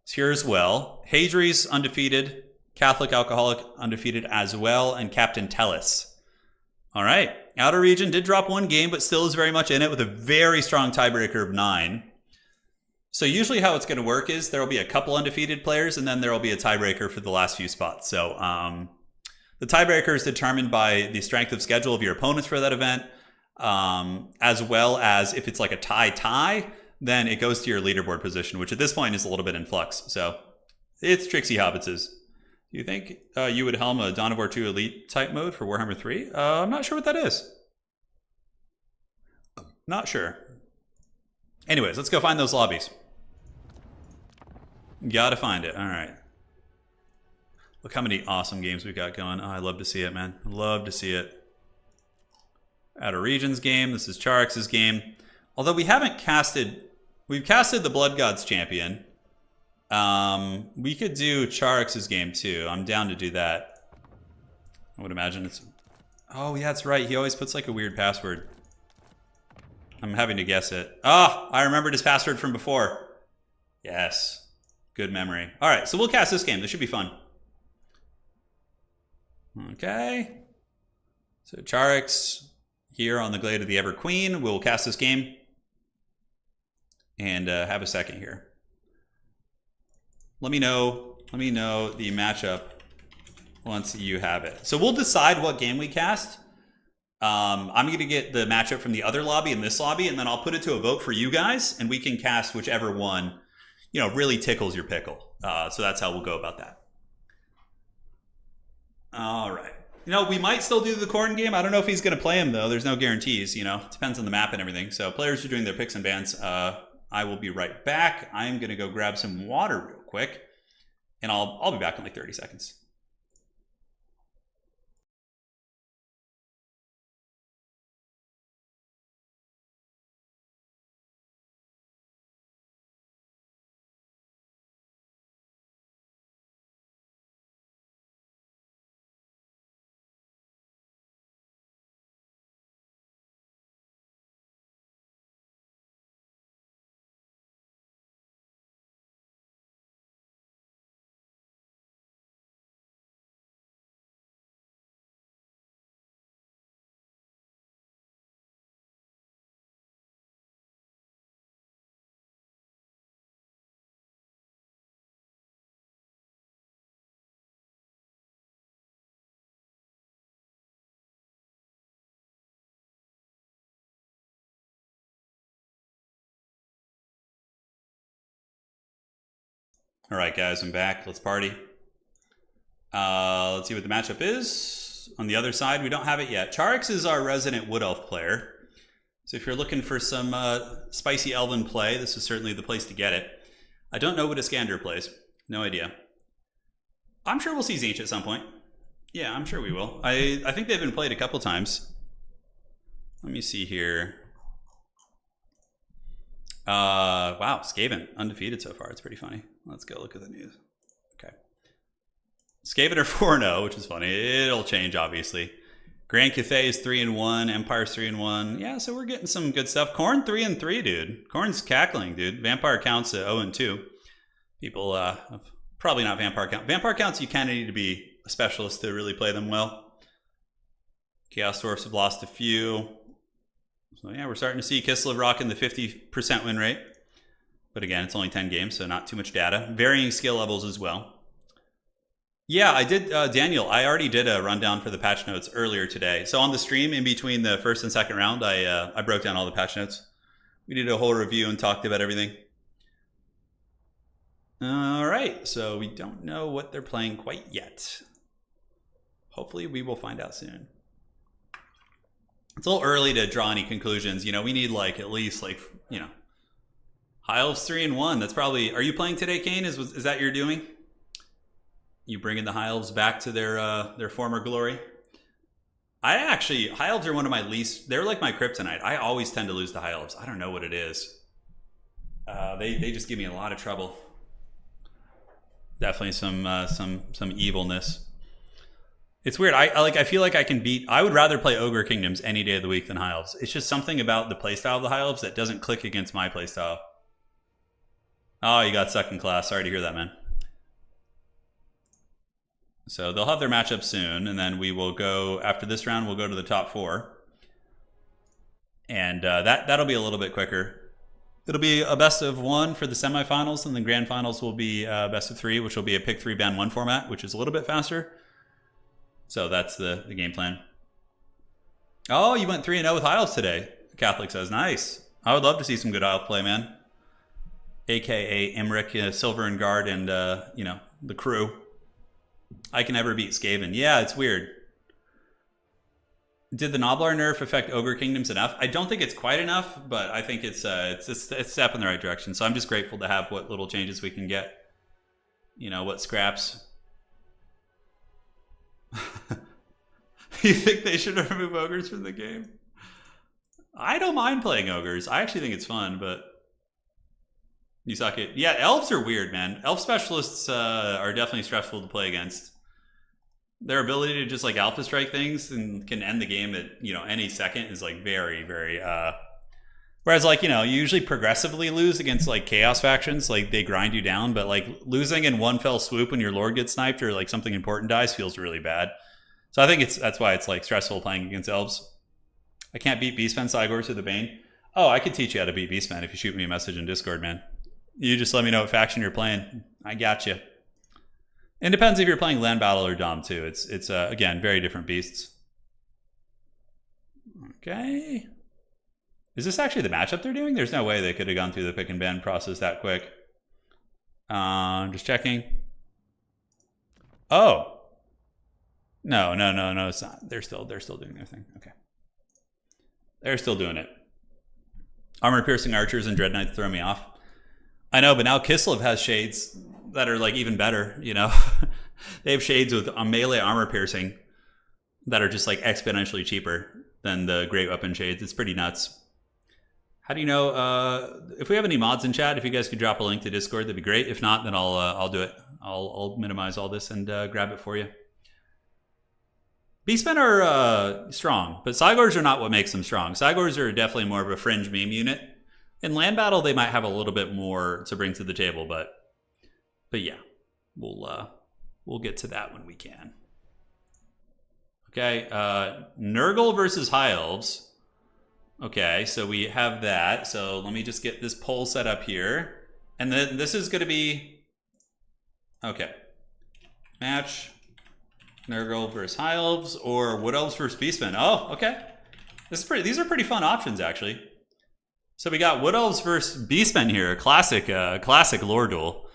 S1: is here as well. Hadri's undefeated. Catholic Alcoholic undefeated as well. And Captain Tellus. All right. Outer Region did drop one game, but still is very much in it with a very strong tiebreaker of 9. So usually how it's going to work is there will be a couple undefeated players, and then there will be a tiebreaker for the last few spots. So the tiebreaker is determined by the strength of schedule of your opponents for that event, as well as if it's like a tie, then it goes to your leaderboard position, which at this point is a little bit in flux. So it's Trixie Hobbitses. Do you think you would helm a Dawn of War 2 Elite type mode for Warhammer 3? I'm not sure what that is. Not sure. Anyways, let's go find those lobbies. Gotta find it. All right. Look how many awesome games we've got going. Oh, I love to see it, man. Love to see it. Outer Regions game. This is Charix's game. Although we haven't casted... We've casted the Blood Gods champion. We could do Charix's game too. I'm down to do that. I would imagine it's... Oh, yeah, that's right. He always puts like a weird password. I'm having to guess it. Ah, I remembered his password from before. Yes. Good memory. All right, so we'll cast this game. This should be fun. Okay. So Charix here on the Glade of the Ever Queen. We'll cast this game. And have a second here. Let me know the matchup once you have it. So we'll decide what game we cast. I'm going to get the matchup from the other lobby and this lobby, and then I'll put it to a vote for you guys, and we can cast whichever one, really tickles your pickle. So that's how we'll go about that. All right. We might still do the Khorne game. I don't know if he's going to play him, though. There's no guarantees, It depends on the map and everything. So players are doing their picks and bans. I will be right back. I'm going to go grab some water real quick, and I'll be back in like 30 seconds. All right, guys, I'm back. Let's party. Let's see what the matchup is. On the other side, we don't have it yet. Charix is our resident Wood Elf player. So if you're looking for some spicy Elven play, this is certainly the place to get it. I don't know what Iskander plays. No idea. I'm sure we'll see Tzeentch at some point. Yeah, I'm sure we will. I think they've been played a couple times. Let me see here. Wow, Skaven, undefeated so far. It's pretty funny. Let's go look at the news. Okay. Skaven are 4-0, which is funny. It'll change, obviously. Grand Cathay is 3-1. Empire's 3-1. Yeah, so we're getting some good stuff. Khorne 3-3, dude. Khorne's cackling, dude. Vampire counts at 0-2. People, probably not Vampire count. Vampire counts, you kind of need to be a specialist to really play them well. Chaos Dwarfs have lost a few. So yeah, we're starting to see Kislev rocking the 50% win rate. But again, it's only 10 games, so not too much data. Varying skill levels as well. Yeah, I did, Daniel, I already did a rundown for the patch notes earlier today. So on the stream, in between the first and second round, I broke down all the patch notes. We did a whole review and talked about everything. All right, so we don't know what they're playing quite yet. Hopefully we will find out soon. It's a little early to draw any conclusions. We need at least High Elves 3-1. That's probably... Are you playing today, Kane? Is that your doing? You bringing the High Elves back to their former glory? High Elves are one of my least... They're like my kryptonite. I always tend to lose to High Elves. I don't know what it is. They just give me a lot of trouble. Definitely some evilness. It's weird. I feel like I can beat... I would rather play Ogre Kingdoms any day of the week than High Elves. It's just something about the playstyle of the High Elves that doesn't click against my playstyle. Oh, you got second class. Sorry to hear that, man. So they'll have their matchup soon, and then we will go... After this round, we'll go to the top 4. And that'll be a little bit quicker. It'll be a best of 1 for the semifinals, and the grand finals will be best of 3, which will be a pick 3 ban 1 format, which is a little bit faster. So that's the game plan. Oh, you went 3-0 with Isles today, Catholic says. Nice. I would love to see some good Isles play, man. AKA Emmerich, Silver and Guard, and, you know, the crew. I can never beat Skaven. Yeah, it's weird. Did the Noblar nerf affect Ogre Kingdoms enough? I don't think it's quite enough, but I think it's a step in the right direction. So I'm just grateful to have what little changes we can get. You know, what scraps. You think they should remove ogres from the game? I don't mind playing ogres. I actually think it's fun, but you suck it. Yeah, elves are weird, man. Elf specialists are definitely stressful to play against. Their ability to just like alpha strike things and can end the game at, you know, any second is like very, very whereas like, you know, you usually progressively lose against like chaos factions, like they grind you down, but like losing in one fell swoop when your lord gets sniped or like something important dies feels really bad. So I think that's why it's like stressful playing against elves. I can't beat Beastmen Cygors with the Bane. Oh, I could teach you how to beat Beastmen if you shoot me a message in Discord, man. You just let me know what faction you're playing. I got you. It depends if you're playing land battle or dom too. It's again, very different beasts. Okay. Is this actually the matchup they're doing? There's no way they could have gone through the pick and ban process that quick. Just checking. Oh. No, it's not. They're still doing their thing. Okay. They're still doing it. Armor piercing archers and dread knights throw me off. I know, but now Kislev has shades that are like even better, you know. They have shades with a melee armor piercing that are just like exponentially cheaper than the great weapon shades. It's pretty nuts. How do you know if we have any mods in chat? If you guys could drop a link to Discord, that'd be great. If not, then I'll do it. I'll minimize all this and grab it for you. Beastmen are strong, but Cygors are not what makes them strong. Cygors are definitely more of a fringe meme unit. In land battle, they might have a little bit more to bring to the table, but yeah, we'll get to that when we can. Okay, Nurgle versus High Elves. Okay, so we have that. So let me just get this poll set up here, and then this is going to be okay. Match Nurgle versus High Elves or Wood Elves versus Beastmen. Oh, okay. These are pretty fun options actually. So we got Wood Elves versus Beastmen here, classic lore duel.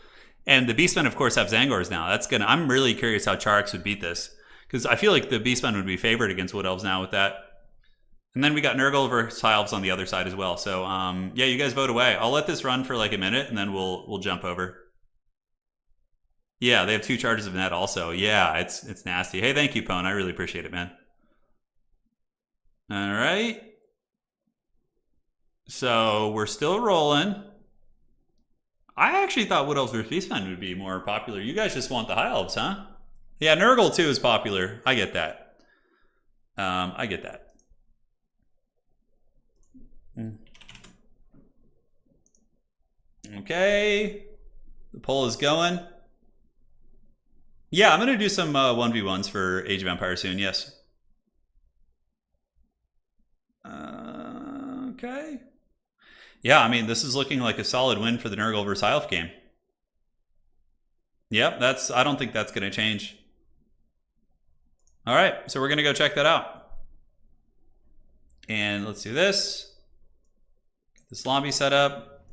S1: And the Beastmen, of course, have Zangors now. I'm really curious how Charix would beat this, because I feel like the Beastmen would be favored against Wood Elves now with that. And then we got Nurgle versus High Elves on the other side as well. So yeah, you guys vote away. I'll let this run for like a minute, and then we'll jump over. Yeah, they have 2 charges of net also. Yeah, it's nasty. Hey, thank you, Pone. I really appreciate it, man. All right. So we're still rolling. I actually thought Wood Elves vs. Beastmen would be more popular. You guys just want the High Elves, huh? Yeah, Nurgle too is popular. I get that. I get that. Okay. The poll is going. Yeah, I'm going to do some 1v1s for Age of Empires soon, yes. Okay. Yeah, I mean, this is looking like a solid win for the Nurgle versus High Elf game. Yep, I don't think that's going to change. All right, so we're going to go check that out. And let's do this. Get this lobby set up.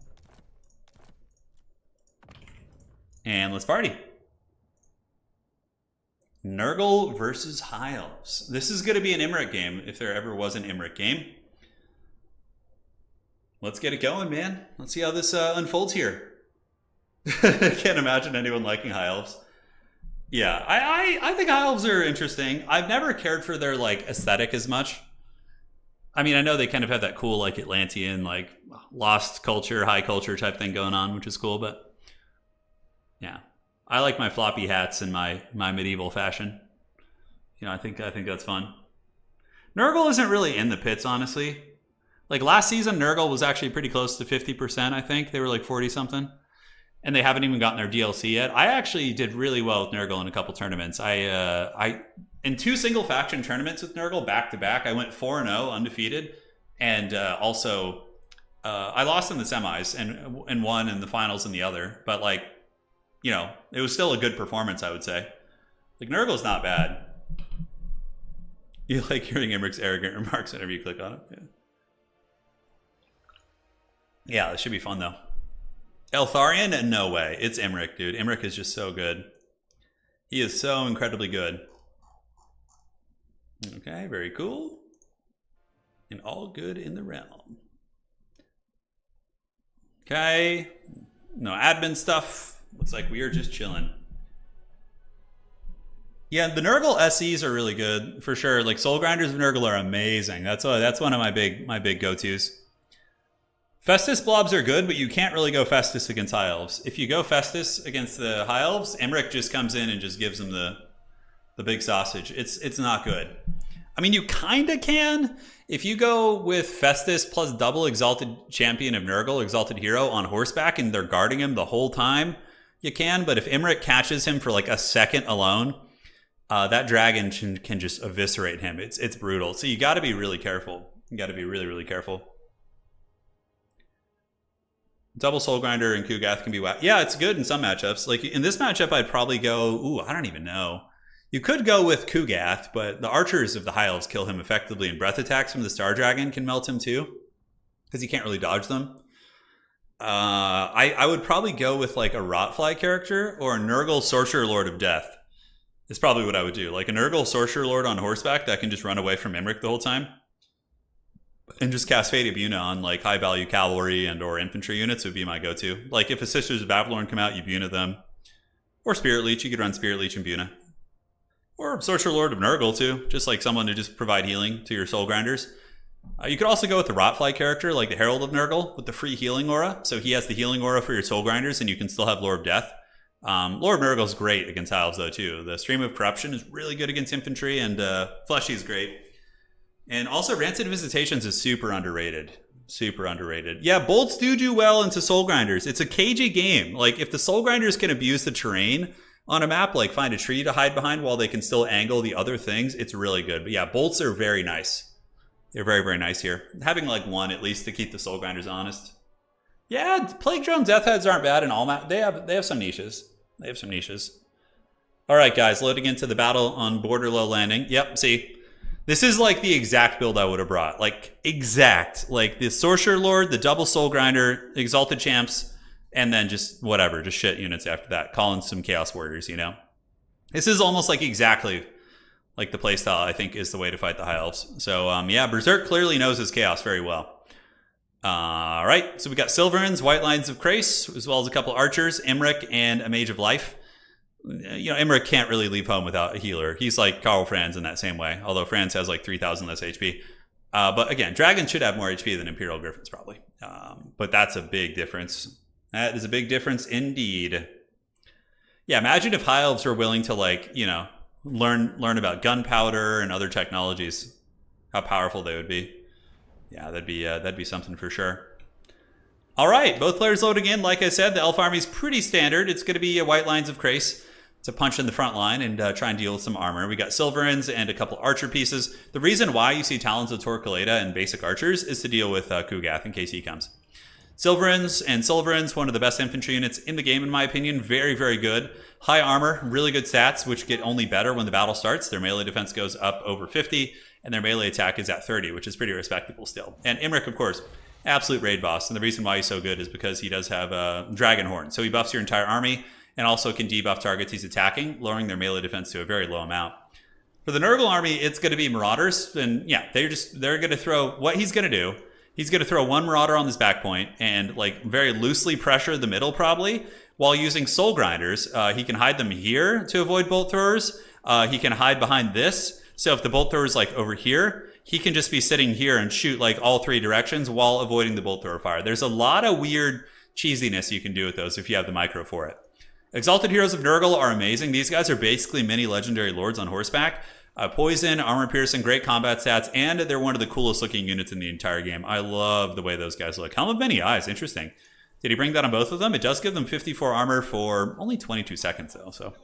S1: And let's party. Nurgle versus High Elves. This is going to be an Imric game, if there ever was an Imric game. Let's get it going, man. Let's see how this unfolds here. I can't imagine anyone liking High Elves. Yeah, I think High Elves are interesting. I've never cared for their like aesthetic as much. I mean, I know they kind of have that cool like Atlantean, like lost culture, high culture type thing going on, which is cool, but yeah. I like my floppy hats and my medieval fashion. You know, I think that's fun. Nurgle isn't really in the pits, honestly. Like last season, Nurgle was actually pretty close to 50%, I think. They were like 40-something. And they haven't even gotten their DLC yet. I actually did really well with Nurgle in a couple tournaments. I in 2 single faction tournaments with Nurgle back to back, I went 4-0 undefeated. And also I lost in the semis and won in the finals in the other, but like, you know, it was still a good performance, I would say. Like, Nurgle's not bad. You like hearing Imric's arrogant remarks whenever you click on it. Yeah, this should be fun though. Eltharion? No way. It's Imric, dude. Imric is just so good. He is so incredibly good. Okay, very cool. And all good in the realm. Okay. No admin stuff. Looks like we are just chilling. Yeah, the Nurgle SEs are really good for sure. Like, Soul Grinders of Nurgle are amazing. That's one of my big go-tos. Festus blobs are good, but you can't really go Festus against High Elves. If you go Festus against the High Elves, Imric just comes in and just gives them the big sausage. It's not good. I mean, you kind of can. If you go with Festus plus double Exalted Champion of Nurgle, Exalted Hero on horseback, and they're guarding him the whole time, you can. But if Imric catches him for like a second alone, that dragon can just eviscerate him. It's brutal. So you got to be really careful. You got to be really, really careful. Double Soul Grinder and Kugath can be whack. Yeah, it's good in some matchups. Like, in this matchup, I'd probably go... Ooh, I don't even know. You could go with Kugath, but the archers of the High Elves kill him effectively, and breath attacks from the Star Dragon can melt him too, because you can't really dodge them. I would probably go with like a Rotfly character or a Nurgle Sorcerer Lord of Death. Is probably what I would do. Like a Nurgle Sorcerer Lord on horseback that can just run away from Imric the whole time. And just cast Fate of Buna on like high value cavalry and or infantry units would be my go-to. Like if a Sisters of Avalorn come out, you Buna them. Or Spirit Leech, you could run Spirit Leech and Buna. Or Sorcerer Lord of Nurgle too, just like someone to just provide healing to your Soul Grinders. You could also go with the Rotfly character, like the Herald of Nurgle, with the free healing aura. So he has the healing aura for your Soul Grinders, and you can still have Lord of Death. Lord of Nurgle is great against Elves though too. The Stream of Corruption is really good against infantry, and Fleshy is great. And also Rancid Visitations is super underrated. Super underrated. Yeah, bolts do well into Soul Grinders. It's a cagey game. Like if the Soul Grinders can abuse the terrain on a map, like find a tree to hide behind while they can still angle the other things, it's really good. But yeah, bolts are very nice. They're very, very nice here. Having like one at least to keep the Soul Grinders honest. Yeah, Plague Drone Death Heads aren't bad in all maps. They have some niches. They have some niches. All right, guys, loading into the battle on Borderlow Landing. Yep, see. This is like the exact build I would have brought. Like, exact. Like, the Sorcerer Lord, the Double Soul Grinder, Exalted Champs, and then just whatever, just shit units after that. Calling some Chaos Warriors, you know? This is almost like exactly like the playstyle I think is the way to fight the High Elves. So, yeah, Berserk clearly knows his Chaos very well. All right, so we got Silverins, White Lines of Crace, as well as a couple Archers, Imric, and a Mage of Life. You know, Imric can't really leave home without a healer. He's like Karl Franz in that same way, although Franz has like 3,000 less HP. But again, Dragons should have more HP than Imperial Griffins probably. But that's a big difference. That is a big difference indeed. Yeah, imagine if High Elves were willing to like, you know, learn about gunpowder and other technologies. How powerful they would be. Yeah, that'd be something for sure. All right, both players loading in. Like I said, the Elf army's pretty standard. It's going to be White Lines of Crace to punch in the front line and try and deal with some armor. We got Silverins and a couple Archer pieces. The reason why you see Talons of Torquelada and basic Archers is to deal with Kugath in case he comes. Silverins, one of the best infantry units in the game in my opinion. Very, very good. High armor, really good stats, which get only better when the battle starts. Their melee defense goes up over 50, and their melee attack is at 30, which is pretty respectable still. And Imric, of course, absolute raid boss. And the reason why he's so good is because he does have a Dragon Horn. So he buffs your entire army and also can debuff targets he's attacking, lowering their melee defense to a very low amount. For the Nurgle army, it's going to be Marauders. And yeah, they're going to throw what he's going to do. He's going to throw one Marauder on this back point and like very loosely pressure the middle probably while using Soul Grinders. He can hide them here to avoid bolt throwers. He can hide behind this. So if the bolt thrower is like over here, he can just be sitting here and shoot like all three directions while avoiding the bolt thrower fire. There's a lot of weird cheesiness you can do with those if you have the micro for it. Exalted Heroes of Nurgle are amazing. These guys are basically mini legendary lords on horseback. Poison, armor piercing, great combat stats, and they're one of the coolest looking units in the entire game. I love the way those guys look. Helm of Many Eyes, interesting. Did he bring that on both of them? It does give them 54 armor for only 22 seconds though, so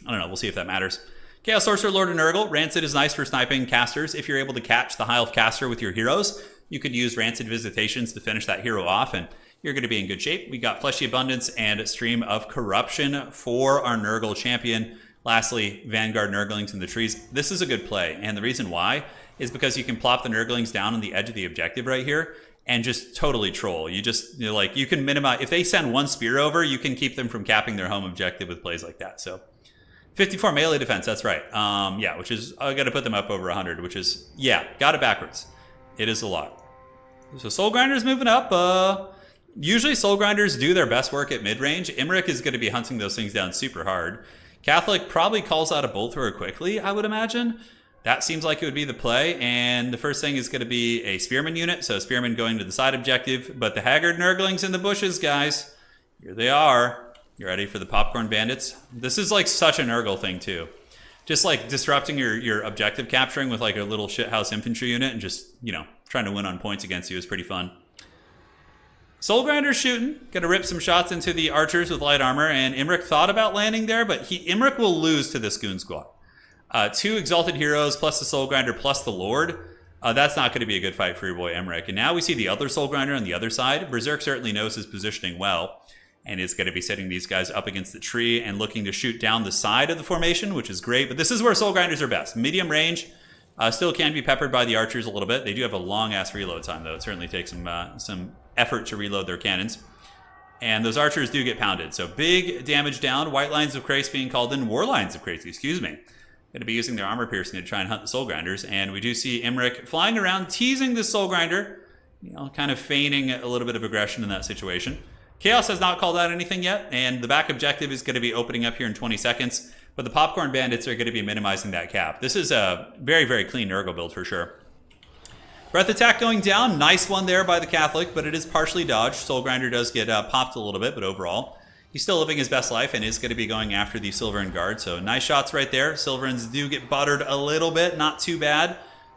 S1: I don't know, we'll see if that matters. Chaos Sorcerer Lord of Nurgle. Rancid is nice for sniping casters if you're able to catch the High Elf caster with your heroes. you could use Rancid Visitations to finish that hero off, and you're going to be in good shape. We got Fleshy Abundance and Stream of Corruption for our Nurgle champion. Lastly, Vanguard Nurglings in the trees. This is a good play, and the reason why is because you can plop the Nurglings down on the edge of the objective right here and just totally troll. You can minimize, if they send one spear over, you can keep them from capping their home objective with plays like that. So 54 melee defense, that's right. Yeah, which is, I got to put them up over 100, which is, yeah, got it backwards. It is a lot. So Soul Grinder's moving up. Usually Soul Grinders do their best work at mid-range. Imric is going to be hunting those things down super hard. Catholic probably calls out a bolt thrower quickly, I would imagine. That seems like it would be the play, and the first thing is going to be a Spearman unit, so Spearman going to the side objective, but the Haggard Nurglings in the bushes, guys. Here they are. You ready for the Popcorn Bandits? This is like such a Nurgle thing, too. Just like disrupting your objective capturing with like a little shithouse infantry unit and just, you know, trying to win on points against you is pretty fun. Soul Grinder's shooting. Gonna rip some shots into the archers with light armor, and Imric thought about landing there, but Imric will lose to this Goon Squad. 2 Exalted Heroes plus the Soul Grinder plus the Lord. That's not going to be a good fight for your boy Imric. And now we see the other Soul Grinder on the other side. Berserk certainly knows his positioning well and is going to be setting these guys up against the tree and looking to shoot down the side of the formation, which is great. But this is where Soul Grinders are best. Medium range still can be peppered by the archers a little bit. They do have a long-ass reload time, though. It certainly takes some effort to reload their cannons. And those archers do get pounded. So big damage down. White Lines of Crace being called in. War Lines of Crace, excuse me. Going to be using their armor piercing to try and hunt the Soul Grinders. And we do see Imric flying around, teasing the Soul Grinder, you know, kind of feigning a little bit of aggression in that situation. Chaos has not called out anything yet, and the back objective is going to be opening up here in 20 seconds. But the Popcorn Bandits are going to be minimizing that cap. This is a very, very clean Nurgle build for sure. Breath Attack going down. Nice one there by the Catholic, but it is partially dodged. Soul Grinder does get popped a little bit, but overall, he's still living his best life and is going to be going after the Silverin Guard. So nice shots right there. Silverins do get buttered a little bit. Not too bad.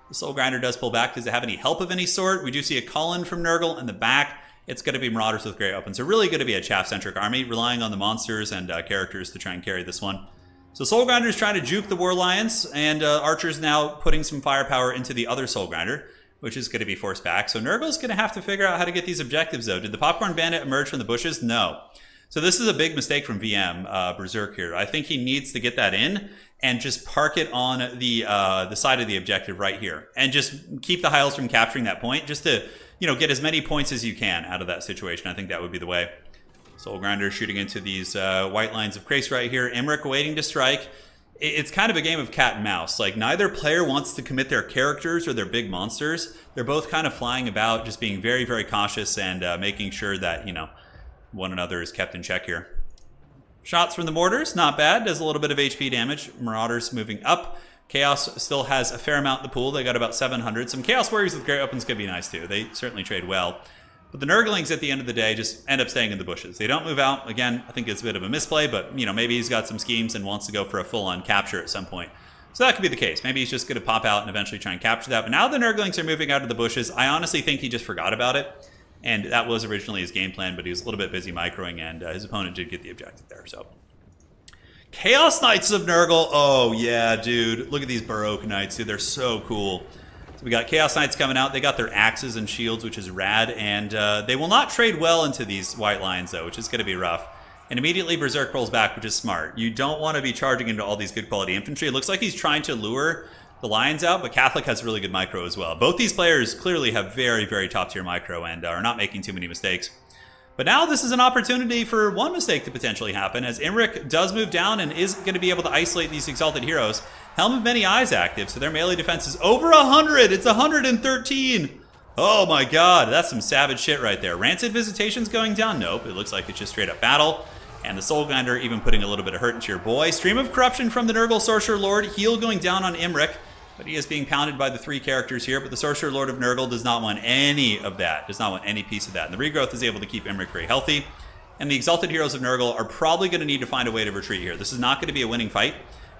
S1: The Soul Grinder does pull back. Does it have any help of any sort? We do see a call-in from Nurgle in the back. It's going to be Marauders with Great Weapons. So really going to be a chaff-centric army, relying on the monsters and characters to try and carry this one. So Soul Grinder is trying to juke the War Lions, and Archer's now putting some firepower into the other Soul Grinder, which is going to be forced back. So Nurgle's going to have to figure out how to get these objectives, though. Did the Popcorn Bandit emerge from the bushes? No. So this is a big mistake from VM, Berserk here. I think he needs to get that in and just park it on the side of the objective right here. And just keep the Hyles from capturing that point, just to, you know, get as many points as you can out of that situation. I think that would be the way. Soul Grinder shooting into these White Lines of Crace right here. Imric waiting to strike. It's kind of a game of cat and mouse. Like, neither player wants to commit their characters or their big monsters. They're both kind of flying about, just being very, very cautious and making sure that, you know, one another is kept in check here. Shots from the mortars, not bad. Does a little bit of HP damage. Marauders moving up. Chaos still has a fair amount in the pool. They got about 700. Some Chaos Warriors with Great Weapons could be nice too. They certainly trade well. But the Nurglings at the end of the day just end up staying in the bushes. They don't move out. Again, I think it's a bit of a misplay, but you know, maybe he's got some schemes and wants to go for a full-on capture at some point. So that could be the case. Maybe he's just going to pop out and eventually try and capture that. But now the Nurglings are moving out of the bushes. I honestly think he just forgot about it. And that was originally his game plan, but he was a little bit busy microing, and his opponent did get the objective there. So, Chaos Knights of Nurgle. Oh, yeah, dude. Look at these Baroque Knights, dude. They're so cool. So we got Chaos Knights coming out. They got their axes and shields, which is rad. And they will not trade well into these white lines, though, which is going to be rough. And immediately Berserk rolls back, which is smart. You don't want to be charging into all these good quality infantry. It looks like he's trying to lure the Lions out, but Catholic has really good micro as well. Both these players clearly have very, very top-tier micro and are not making too many mistakes. But now this is an opportunity for one mistake to potentially happen, as Imric does move down and is going to be able to isolate these Exalted Heroes. Helm of Many Eyes active, so their melee defense is over 100. It's 113. Oh my god, that's some savage shit right there. Rancid Visitation's going down? Nope, it looks like it's just straight up battle. And the Soul Grinder even putting a little bit of hurt into your boy. Stream of Corruption from the Nurgle Sorcerer Lord. Heal going down on Imric. But he is being pounded by the 3 characters here. But the Sorcerer Lord of Nurgle does not want any of that. Does not want any piece of that. And the regrowth is able to keep Imric very healthy. And the Exalted Heroes of Nurgle are probably going to need to find a way to retreat here. This is not going to be a winning fight.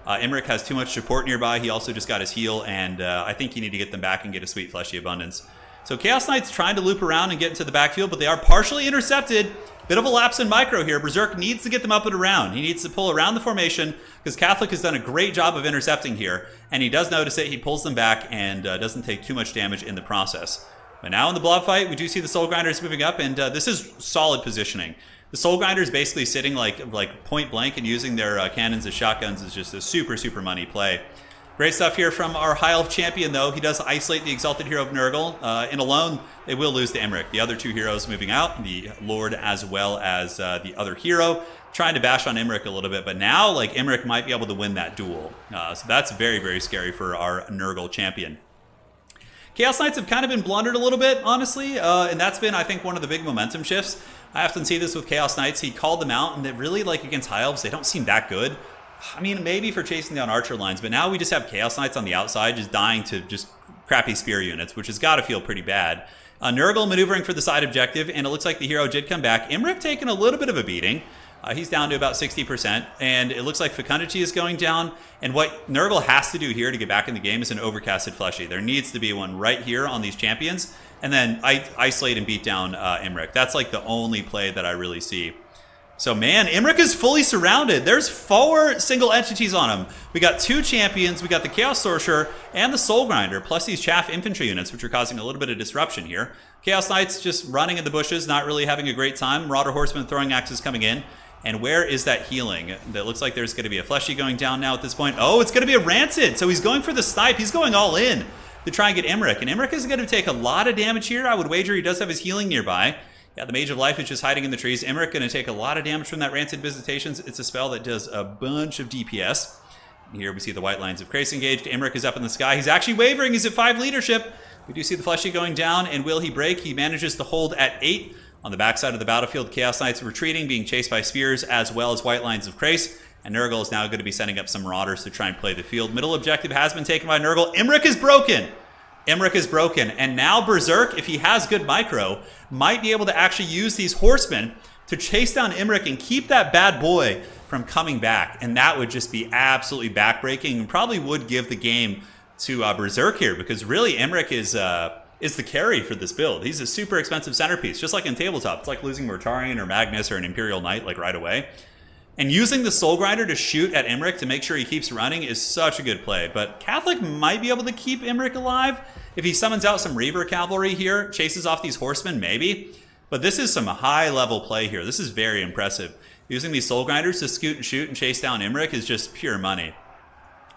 S1: Imric has too much support nearby. He also just got his heal. And I think you need to get them back and get a sweet fleshy abundance. So Chaos Knight's trying to loop around and get into the backfield. But they are partially intercepted. Bit of a lapse in micro here. Berserk needs to get them up and around. He needs to pull around the formation because Catholic has done a great job of intercepting here. And he does notice it. He pulls them back and doesn't take too much damage in the process. But now in the blob fight, we do see the Soul Grinders moving up, and this is solid positioning. The Soul Grinders basically sitting like point blank and using their cannons as shotguns is just a super, super money play. Great stuff here from our High Elf champion, though. He does isolate the Exalted Hero of Nurgle. In alone, they will lose to Imric. The other two heroes moving out, the Lord as well as the other hero, trying to bash on Imric a little bit. But now, like, Imric might be able to win that duel. So that's very, very scary for our Nurgle champion. Chaos Knights have kind of been blundered a little bit, honestly. And that's been, I think, one of the big momentum shifts. I often see this with Chaos Knights. He called them out, and they really, like, against High Elves, they don't seem that good. I mean, maybe for chasing down archer lines, but now we just have Chaos Knights on the outside just dying to just crappy spear units, which has got to feel pretty bad. Nurgle maneuvering for the side objective, and it looks like the hero did come back. Imric taking a little bit of a beating. He's down to about 60%, and it looks like Fecundity is going down. And what Nurgle has to do here to get back in the game is an overcasted fleshy. There needs to be one right here on these champions, and then isolate and beat down Imric. That's like the only play that I really see. So, man, Imric is fully surrounded. There's 4 single entities on him. We got 2 champions. We got the Chaos Sorcerer and the Soul Grinder, plus these chaff infantry units, which are causing a little bit of disruption here. Chaos Knights just running in the bushes, not really having a great time. Marauder Horsemen throwing axes coming in. And where is that healing? That looks like there's going to be a fleshy going down now at this point. Oh, it's going to be a Rancid. So he's going for the snipe. He's going all in to try and get Imric. And Imric is going to take a lot of damage here. I would wager he does have his healing nearby. Yeah, the Mage of Life is just hiding in the trees. Imric going to take a lot of damage from that Rancid Visitations. It's a spell that does a bunch of DPS. And here we see the White Lines of Krace engaged. Imric is up in the sky. He's actually wavering. He's at 5 leadership. We do see the fleshy going down. And will he break? He manages to hold at 8. On the backside of the battlefield, Chaos Knights retreating, being chased by spears, as well as White Lines of Krace. And Nurgle is now going to be sending up some Marauders to try and play the field. Middle objective has been taken by Nurgle. Imric is broken. Imric is broken. And now Berserk, if he has good micro, might be able to actually use these horsemen to chase down Imric and keep that bad boy from coming back. And that would just be absolutely backbreaking and probably would give the game to Berserk here, because really Imric is the carry for this build. He's a super expensive centerpiece, just like in tabletop. It's like losing Mortarion or Magnus or an Imperial Knight like right away. And using the Soul Grinder to shoot at Imric to make sure he keeps running is such a good play. But Catholic might be able to keep Imric alive if he summons out some Reaver Cavalry here, chases off these horsemen, maybe. But this is some high-level play here. This is very impressive. Using these Soul Grinders to scoot and shoot and chase down Imric is just pure money.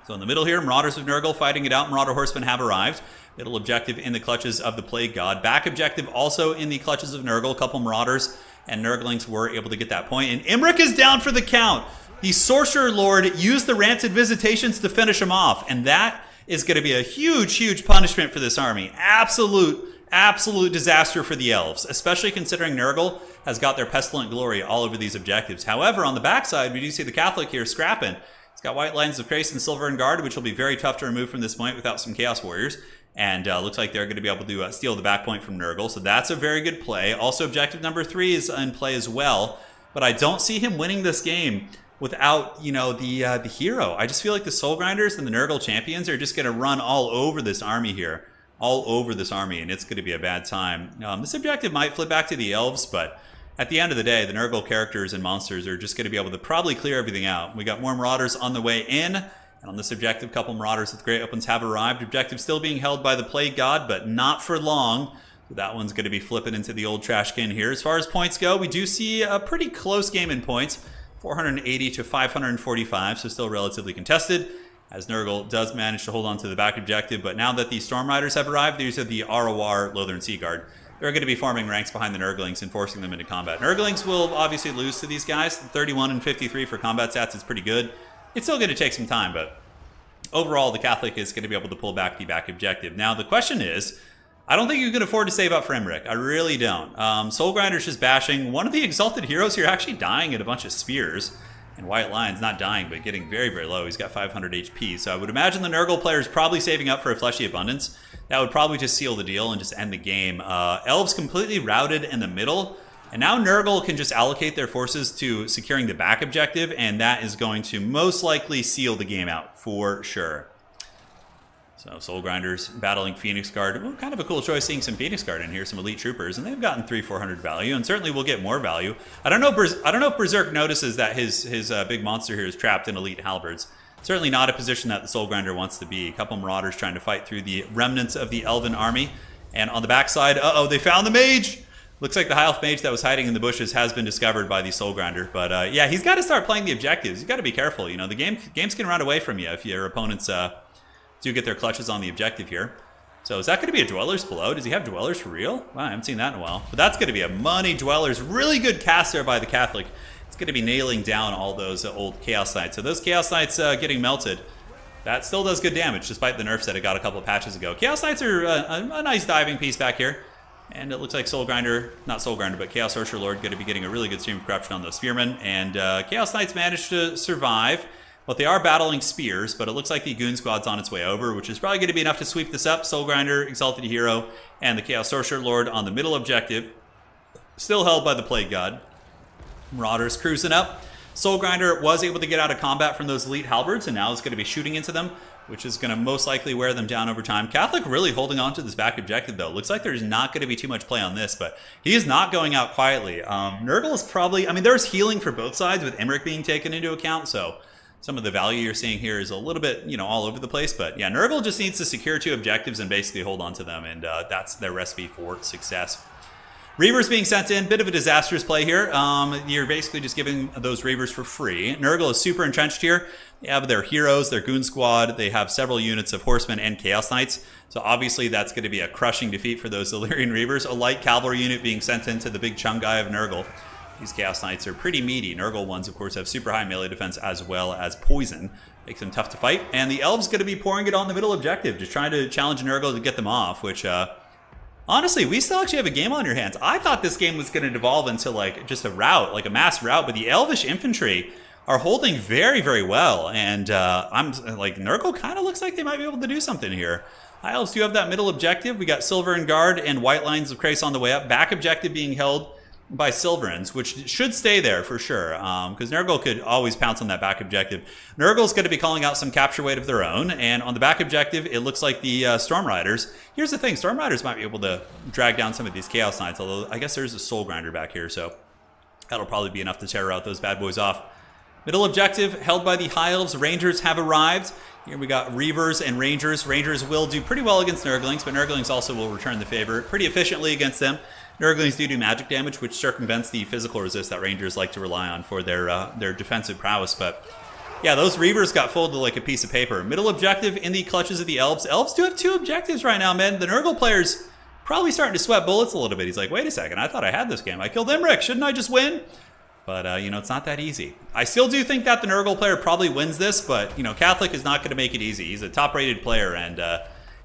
S1: So in the middle here, Marauders of Nurgle fighting it out. Marauder Horsemen have arrived. Middle objective in the clutches of the Plague God. Back objective also in the clutches of Nurgle. A couple Marauders and Nurglings were able to get that point. And Imric is down for the count. The Sorcerer Lord used the Rancid Visitations to finish him off. And that is going to be a huge, huge punishment for this army. Absolute disaster for the Elves, especially considering Nurgle has got their Pestilent Glory all over these objectives. However, on the backside, we do see the Catholic here scrapping. He's got White Lines of Krace and Silver and Guard, which will be very tough to remove from this point without some Chaos Warriors. And looks like they're going to be able to steal the back point from Nurgle. So that's a very good play. Also, objective number 3 is in play as well. But I don't see him winning this game without, the hero. I just feel like the Soul Grinders and the Nurgle champions are just going to run all over this army here. All over this army, and it's going to be a bad time. This objective might flip back to the Elves, but at the end of the day, the Nurgle characters and monsters are just going to be able to probably clear everything out. We got more Marauders on the way in. And on this objective, a couple Marauders with Great Weapons have arrived. Objective still being held by the Plague God, but not for long. So that one's going to be flipping into the old trash can here. As far as points go, we do see a pretty close game in points. 480 to 545, so still relatively contested. As Nurgle does manage to hold on to the back objective. But now that the Storm Riders have arrived, these are the ROR Lothern Sea Guard. They're going to be forming ranks behind the Nurglings and forcing them into combat. Nurglings will obviously lose to these guys. 31 and 53 for combat stats is pretty good. It's still going to take some time, but overall, the Catholic is going to be able to pull back the back objective. Now, the question is, I don't think you can afford to save up for Imric. I really don't. Soul Grinder's just bashing. One of the Exalted Heroes here actually dying at a bunch of spears. And White Lion's not dying, but getting very, very low. He's got 500 HP. So I would imagine the Nurgle player is probably saving up for a Fleshy Abundance. That would probably just seal the deal and just end the game. Elves completely routed in the middle. And now Nurgle can just allocate their forces to securing the back objective, and that is going to most likely seal the game out for sure. So Soul Grinders battling Phoenix Guard. Well, kind of a cool choice seeing some Phoenix Guard in here, some elite troopers, and they've gotten 300-400 value, and certainly will get more value. I don't know if Berserk notices that his big monster here is trapped in elite halberds. Certainly not a position that the Soul Grinder wants to be. A couple Marauders trying to fight through the remnants of the Elven army. And on the backside, uh-oh, they found the mage! Looks like the high elf mage that was hiding in the bushes has been discovered by the Soul Grinder. But yeah, he's got to start playing the objectives. He's got to be careful. You know, the games can run away from you if your opponents do get their clutches on the objective here. So is that going to be a Dwellers below? Does he have Dwellers for real? Wow, I haven't seen that in a while. But that's going to be a money Dwellers. Really good cast there by the Catholic. It's going to be nailing down all those old Chaos Knights. So those Chaos Knights getting melted, that still does good damage, despite the nerfs that it got a couple of patches ago. Chaos Knights are a nice diving piece back here. And it looks like Soul Grinder, not Soul Grinder, but Chaos Sorcerer Lord going to be getting a really good stream of corruption on those Spearmen. And Chaos Knights managed to survive. But they are battling spears, but it looks like the Goon Squad's on its way over, which is probably going to be enough to sweep this up. Soul Grinder, Exalted Hero, and the Chaos Sorcerer Lord on the middle objective. Still held by the Plague God. Marauders cruising up. Soul Grinder was able to get out of combat from those elite halberds, and now is going to be shooting into them, which is going to most likely wear them down over time. Catholic really holding on to this back objective, though. Looks like there's not going to be too much play on this, but he is not going out quietly. Nurgle is probably... I mean, there's healing for both sides with Emmerich being taken into account, so... Some of the value you're seeing here is a little bit, you know, all over the place. But yeah, Nurgle just needs to secure 2 objectives and basically hold on to them. And that's their recipe for success. Reavers being sent in, bit of a disastrous play here. You're basically just giving those Reavers for free. Nurgle is super entrenched here. They have their heroes, their Goon Squad. They have several units of Horsemen and Chaos Knights. So obviously that's going to be a crushing defeat for those Illyrian Reavers. A light cavalry unit being sent into the big chum guy of Nurgle. These Chaos Knights are pretty meaty. Nurgle ones, of course, have super high melee defense as well as poison. Makes them tough to fight. And the Elves going to be pouring it on the middle objective, just trying to challenge Nurgle to get them off, which, honestly, we still actually have a game on your hands. I thought this game was going to devolve into, like, just a rout, like a mass rout, but the Elvish infantry are holding very, very well. And I'm like, Nurgle kind of looks like they might be able to do something here. High Elves do have that middle objective. We got Silver and Guard and White Lines of Krace on the way up. Back objective being held by Silverans, which should stay there for sure, because Nurgle could always pounce on that back objective. Nurgle's going to be calling out some capture weight of their own, and on the back objective, it looks like the Storm Riders. Here's the thing, Storm Riders might be able to drag down some of these Chaos Knights, although I guess there's a Soul Grinder back here, so that'll probably be enough to tear out those bad boys off. Middle objective held by the High Elves. Rangers have arrived. Here we got Reavers and Rangers. Rangers will do pretty well against Nurglings, but Nurglings also will return the favor pretty efficiently against them. Nurglings do magic damage, which circumvents the physical resist that Rangers like to rely on for their defensive prowess. But yeah, those Reavers got folded like a piece of paper. Middle objective in the clutches of the Elves. Elves do have 2 objectives right now, man. The Nurgle player's probably starting to sweat bullets a little bit. He's like, wait a second, I thought I had this game. I killed Emmerich. Shouldn't I just win? But, you know, it's not that easy. I still do think that the Nurgle player probably wins this, but, you know, Catholic is not going to make it easy. He's a top-rated player, and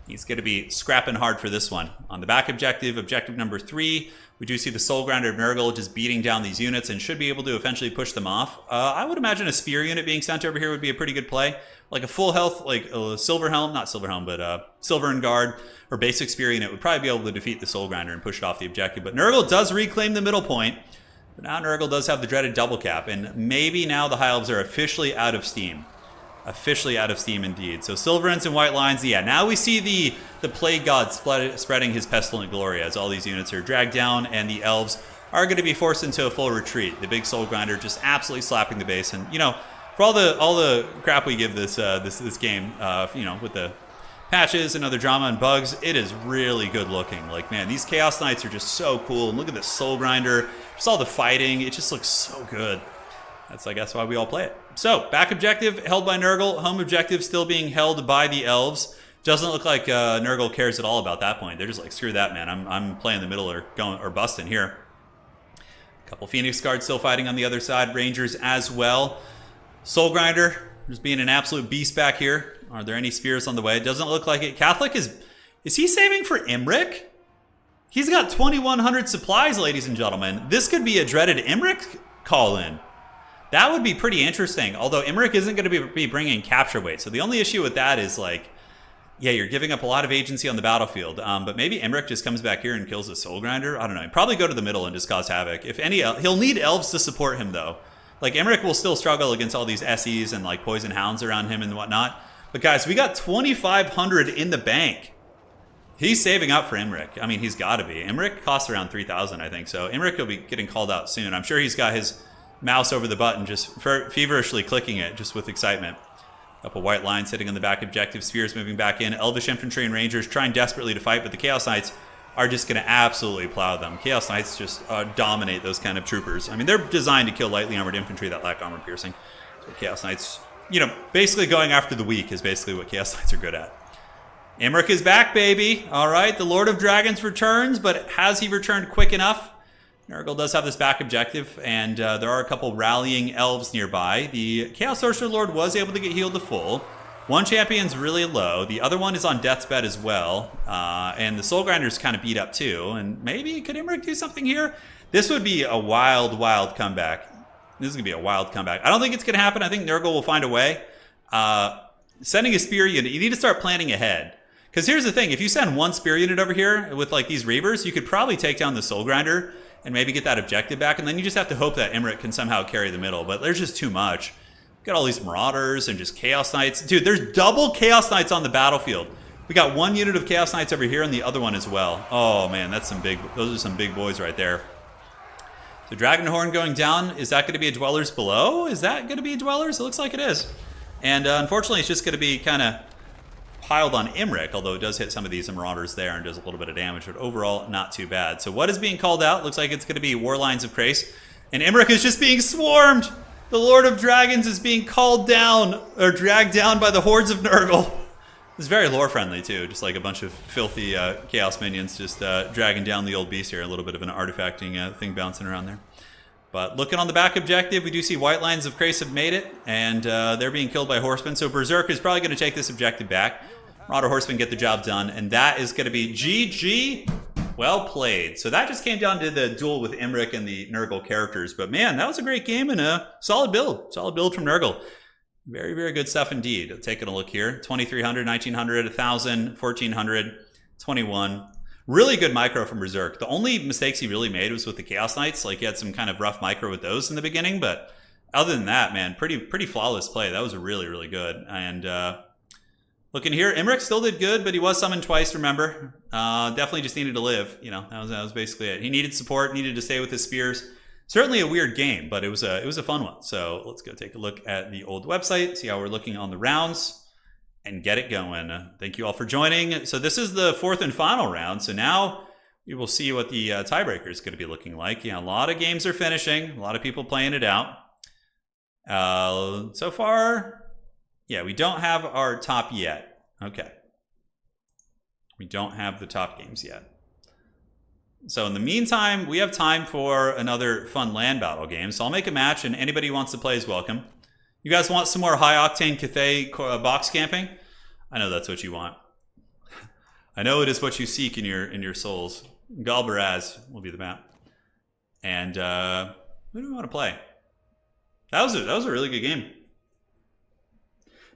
S1: he's going to be scrapping hard for this one. On the back objective, objective number 3, we do see the Soul Grinder of Nurgle just beating down these units and should be able to eventually push them off. I would imagine a Spear unit being sent over here would be a pretty good play. Like a full health, like a Silver Helm, not Silver Helm, but Silver and Guard or basic Spear unit would probably be able to defeat the Soul Grinder and push it off the objective. But Nurgle does reclaim the middle point. But now Nurgle does have the dreaded double cap, and maybe now the High Elves are officially out of steam. Officially out of steam indeed. So Silverans and White Lines, yeah, now we see the Plague God spreading his pestilent glory as all these units are dragged down, and the Elves are going to be forced into a full retreat. The big Soul Grinder just absolutely slapping the base, and you know, for all the crap we give this game, you know, with the patches and other drama and bugs, it is really good looking. Like, man, these Chaos Knights are just so cool. And look at this Soul Grinder. Just all the fighting. It just looks so good. That's, I guess, why we all play it. So, back objective held by Nurgle. Home objective still being held by the Elves. Doesn't look like Nurgle cares at all about that point. They're just like, screw that, man. I'm playing the middle or busting here. A couple Phoenix Guards still fighting on the other side. Rangers as well. Soul Grinder just being an absolute beast back here. Are there any spears on the way? It doesn't look like it. Catholic is he saving for Emmerich? He's got 2,100 supplies, ladies and gentlemen. This could be a dreaded Emmerich call-in. That would be pretty interesting. Although Emmerich isn't going to be bringing capture weight. So the only issue with that is like, yeah, you're giving up a lot of agency on the battlefield. But maybe Emmerich just comes back here and kills the Soul Grinder. I don't know. He'd probably go to the middle and just cause havoc. If any, he'll need Elves to support him though. Like Emmerich will still struggle against all these SEs and like Poison Hounds around him and whatnot. But guys, we got 2,500 in the bank. He's saving up for Emmerich. I mean, he's got to be. Emmerich costs around 3,000, I think. So Emmerich will be getting called out soon. I'm sure he's got his mouse over the button, just feverishly clicking it, just with excitement. A couple White Lines sitting on the back objective. Spears moving back in. Elvish Infantry and Rangers trying desperately to fight, but the Chaos Knights are just going to absolutely plow them. Chaos Knights just dominate those kind of troopers. I mean, they're designed to kill lightly armored infantry that lack armor piercing. So Chaos Knights, you know, basically going after the weak is basically what Chaos Knights are good at. Imric is back, baby. All right, the Lord of Dragons returns, but has he returned quick enough? Nurgle does have this back objective, and there are a couple rallying elves nearby. The Chaos Sorcerer Lord was able to get healed to full. One champion's really low. The other one is on death's bed as well. And the Soul Grinder's kind of beat up too. And maybe could Imric do something here? This would be a wild, wild comeback. This is going to be a wild comeback. I don't think it's going to happen. I think Nurgle will find a way. Sending a spear unit, you need to start planning ahead. Because here's the thing. If you send one spear unit over here with like these Reavers, you could probably take down the Soul Grinder and maybe get that objective back. And then you just have to hope that Imric can somehow carry the middle. But there's just too much. Got all these Marauders and just Chaos Knights. Dude, there's double Chaos Knights on the battlefield. We got one unit of Chaos Knights over here and the other one as well. Oh man, that's some big, those are some big boys right there. So Dragonhorn going down. Is that going to be a Dwellers below? Is that going to be a Dwellers? It looks like it is. And unfortunately, it's just going to be kind of piled on Imric, although it does hit some of these Marauders there and does a little bit of damage, but overall, not too bad. So what is being called out? Looks like it's going to be Warlines of Krace. And Imric is just being swarmed! The Lord of Dragons is being called down, or dragged down by the hordes of Nurgle. It's very lore-friendly, too. Just like a bunch of filthy Chaos minions just dragging down the old beast here. A little bit of an artifacting thing bouncing around there. But looking on the back objective, we do see White Lines of Krace have made it, and they're being killed by Horsemen. So Berserk is probably going to take this objective back. Marauder Horsemen get the job done, and that is going to be GG. Well played. So that just came down to the duel with Imric and the Nurgle characters. But man, that was a great game and a solid build. Solid build from Nurgle. Very, very good stuff indeed. Taking a look here. 2300, 1900, 1000, 1400, 21. Really good micro from Berserk. The only mistakes he really made was with the Chaos Knights. Like he had some kind of rough micro with those in the beginning. But other than that, man, pretty flawless play. That was really, really good. And looking here, Imric still did good, but he was summoned twice, remember? Definitely just needed to live. You know, that was basically it. He needed support, needed to stay with his spears. Certainly a weird game, but it was a fun one. So let's go take a look at the old website, see how we're looking on the rounds, and get it going. Thank you all for joining. So this is the fourth and final round. So now we will see what the tiebreaker is going to be looking like. Yeah, a lot of games are finishing. A lot of people playing it out. So far... yeah, we don't have our top yet. Okay. We don't have the top games yet. So in the meantime, we have time for another fun land battle game. So I'll make a match, and anybody who wants to play is welcome. You guys want some more high-octane Cathay box camping? I know that's what you want. I know it is what you seek in your souls. Galbaraz will be the map. And who do we want to play? That was a really good game.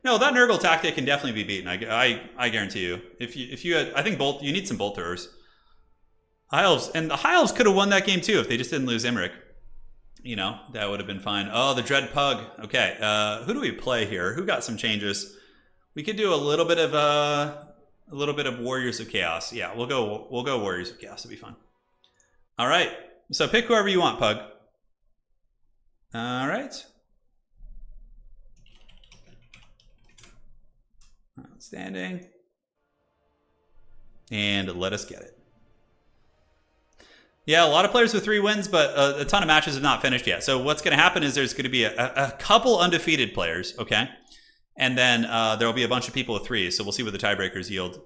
S1: No, that Nurgle tactic can definitely be beaten. I guarantee you. If you had, I think you need some bolt throwers. High Elves, and the High Elves could have won that game too if they just didn't lose Imric. You know, that would have been fine. Oh, the Dread Pug. Okay, who do we play here? Who got some changes? We could do a little bit of Warriors of Chaos. Yeah, we'll go Warriors of Chaos. It'll be fun. All right. So pick whoever you want, Pug. All right. Outstanding. And let us get it. Yeah, a lot of players with 3 wins, but a ton of matches have not finished yet. So what's going to happen is there's going to be a couple undefeated players, okay? And then there will be a bunch of people with 3, so we'll see what the tiebreakers yield.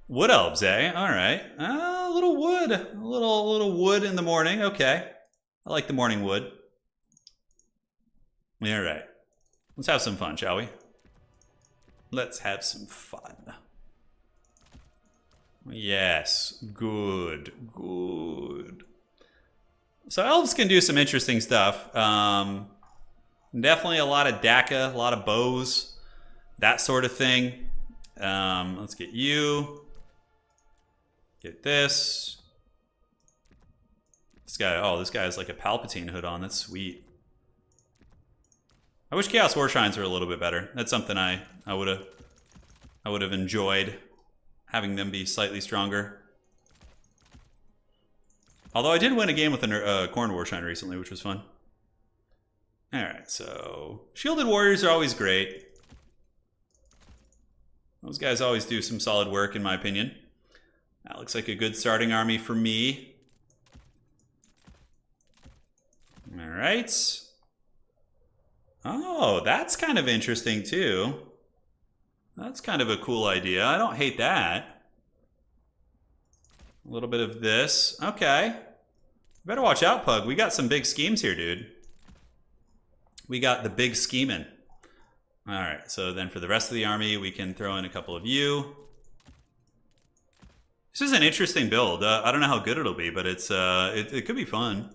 S1: Wood Elves, eh? All right. A little wood. A little wood in the morning. Okay. I like the morning wood. All right. Let's have some fun, shall we? Let's have some fun. Yes. Good. Good. So Elves can do some interesting stuff. Definitely a lot of DACA, a lot of bows, that sort of thing. Let's get you. Get this. This guy, oh, this guy has like a Palpatine hood on. That's sweet. I wish Chaos Warshines were a little bit better. That's something I would have enjoyed, having them be slightly stronger. Although I did win a game with a Khorne Warshine recently, which was fun. Alright, so Shielded Warriors are always great. Those guys always do some solid work, in my opinion. That looks like a good starting army for me. All right. Oh, that's kind of interesting too. That's kind of a cool idea. I don't hate that. A little bit of this. Okay. Better watch out, Pug. We got some big schemes here, dude. We got the big scheming. All right, so then for the rest of the army, we can throw in a couple of you. This is an interesting build. I don't know how good it'll be, but it's it could be fun.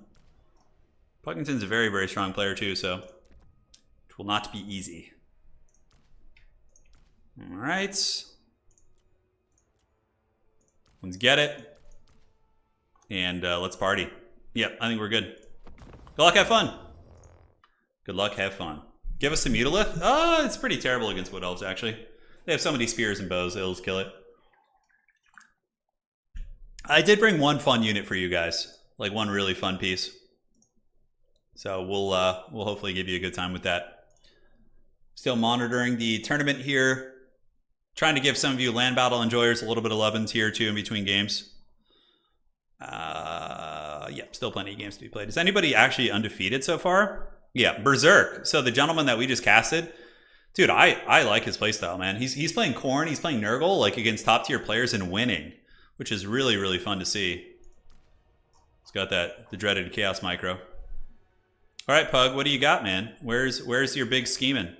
S1: Puckington's a very, very strong player too, so it will not be easy. All right. Let's get it. And let's party. Yep, I think we're good. Good luck, have fun. Good luck, have fun. Give us some Mutilith? Oh, it's pretty terrible against Wood Elves, actually. They have so many spears and bows, it'll just kill it. I did bring one fun unit for you guys. Like one really fun piece. So we'll hopefully give you a good time with that. Still monitoring the tournament here. Trying to give some of you land battle enjoyers a little bit of love in tier 2 in between games. Yep, still plenty of games to be played. Is anybody actually undefeated so far? Yeah, Berserk. So the gentleman that we just casted, dude, I like his playstyle, man. He's playing Khorne, he's playing Nurgle, like against top tier players and winning, which is really, really fun to see. He's got the dreaded Chaos Micro. All right, Pug, what do you got, man? Where's your big scheming?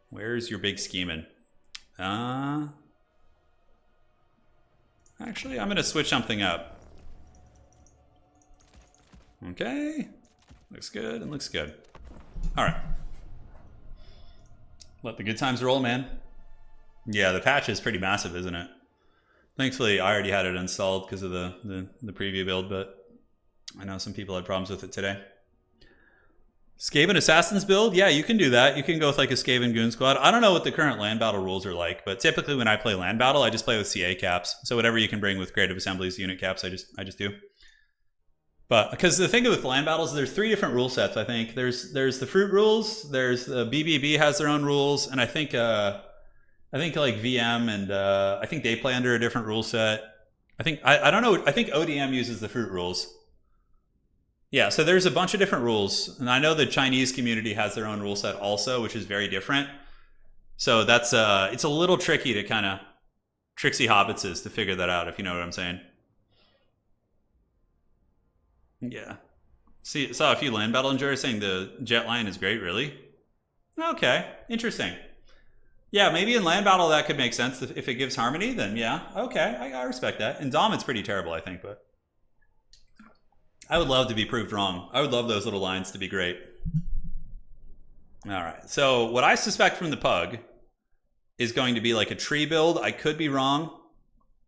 S1: Where's your big scheming? Actually, I'm gonna switch something up. Okay. Looks good and looks good. All right. Let the good times roll, man. Yeah, the patch is pretty massive, isn't it? Thankfully, I already had it installed because of the preview build, but I know some people had problems with it today. Skaven Assassins build? Yeah, you can do that. You can go with like a Skaven Goon Squad. I don't know what the current land battle rules are like, but typically when I play land battle, I just play with CA caps. So whatever you can bring with Creative Assembly's unit caps, I just do. But because the thing with land battles, there's 3 different rule sets. I think there's the fruit rules, there's the BBB has their own rules, and I think like VM and I think they play under a different rule set. I don't know. I think ODM uses the fruit rules. Yeah, so there's a bunch of different rules, and I know the Chinese community has their own rule set also, which is very different. So that's it's a little tricky to kind of tricksy hobbitses to figure that out, if you know what I'm saying. Yeah. See, saw a few land battle enjoyers saying the Jet Lion is great, really? Okay, interesting. Yeah, maybe in land battle that could make sense. If it gives harmony, then yeah, okay, I respect that. In Dom, it's pretty terrible, I think, but I would love to be proved wrong. I would love those little lines to be great. All right, so what I suspect from the Pug is going to be like a tree build. I could be wrong,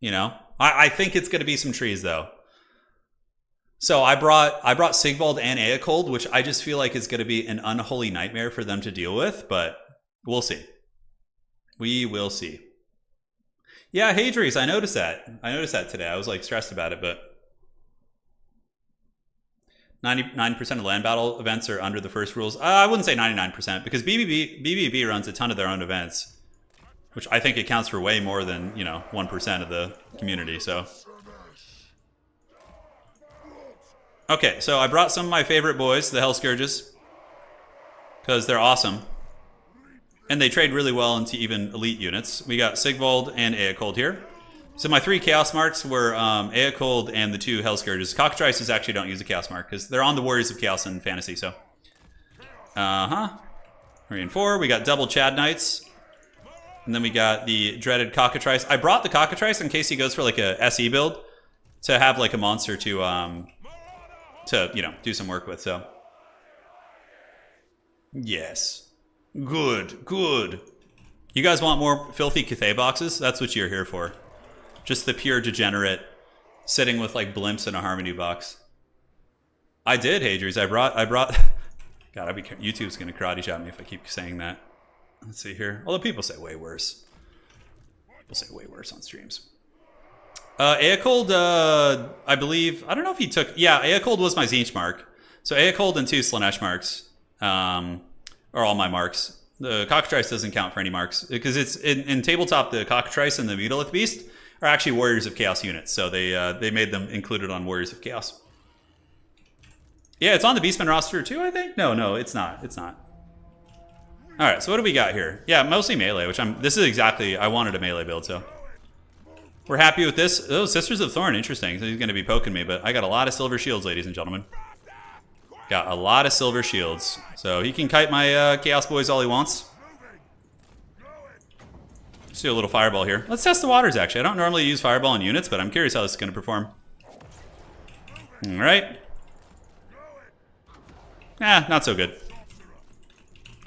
S1: you know. I think it's going to be some trees, though. So I brought Sigvald and Eocold, which I just feel like is going to be an unholy nightmare for them to deal with, but we'll see. We will see. Yeah, Hadries, I noticed that. I noticed that today. I was like stressed about it, but 99% of land battle events are under the first rules. I wouldn't say 99% because BBB runs a ton of their own events, which I think accounts for way more than 1% of the community. So. Okay, so I brought some of my favorite boys, the Hell Scourges, because they're awesome. And they trade really well into even elite units. We got Sigvald and Eocold here. So my 3 Chaos Marks were Eocold and the 2 Hell Scourges. Cockatrices actually don't use a Chaos Mark, because they're on the Warriors of Chaos in Fantasy, so. 3 and 4. We got double Chad Knights. And then we got the dreaded Cockatrice. I brought the Cockatrice in case he goes for like a SE build to have like a monster to do some work with, so. Yes. Good, good. You guys want more filthy Cathay boxes? That's what you're here for. Just the pure degenerate sitting with like blimps in a Harmony box. I did, Hadries. I brought God, YouTube's gonna karate chop me if I keep saying that. Let's see here. Although people say way worse. People say way worse on streams. Eocold, I believe, I don't know if he took, yeah, Eocold was my Tzeentch mark. So Eocold and 2 Slaanesh marks are all my marks. The Cockatrice doesn't count for any marks because it's in tabletop, the Cockatrice and the Mutilith Beast are actually Warriors of Chaos units, so they made them included on Warriors of Chaos. Yeah, it's on the Beastmen roster too, I think? No, it's not. It's not. All right, so what do we got here? Yeah, mostly melee, which this is exactly, I wanted a melee build, so. We're happy with this. Oh, Sisters of Thorn, interesting. So he's going to be poking me, but I got a lot of silver shields, ladies and gentlemen. Got a lot of silver shields. So he can kite my Chaos Boys all he wants. Let's do a little fireball here. Let's test the waters, actually. I don't normally use fireball in units, but I'm curious how this is going to perform. All right. Not so good.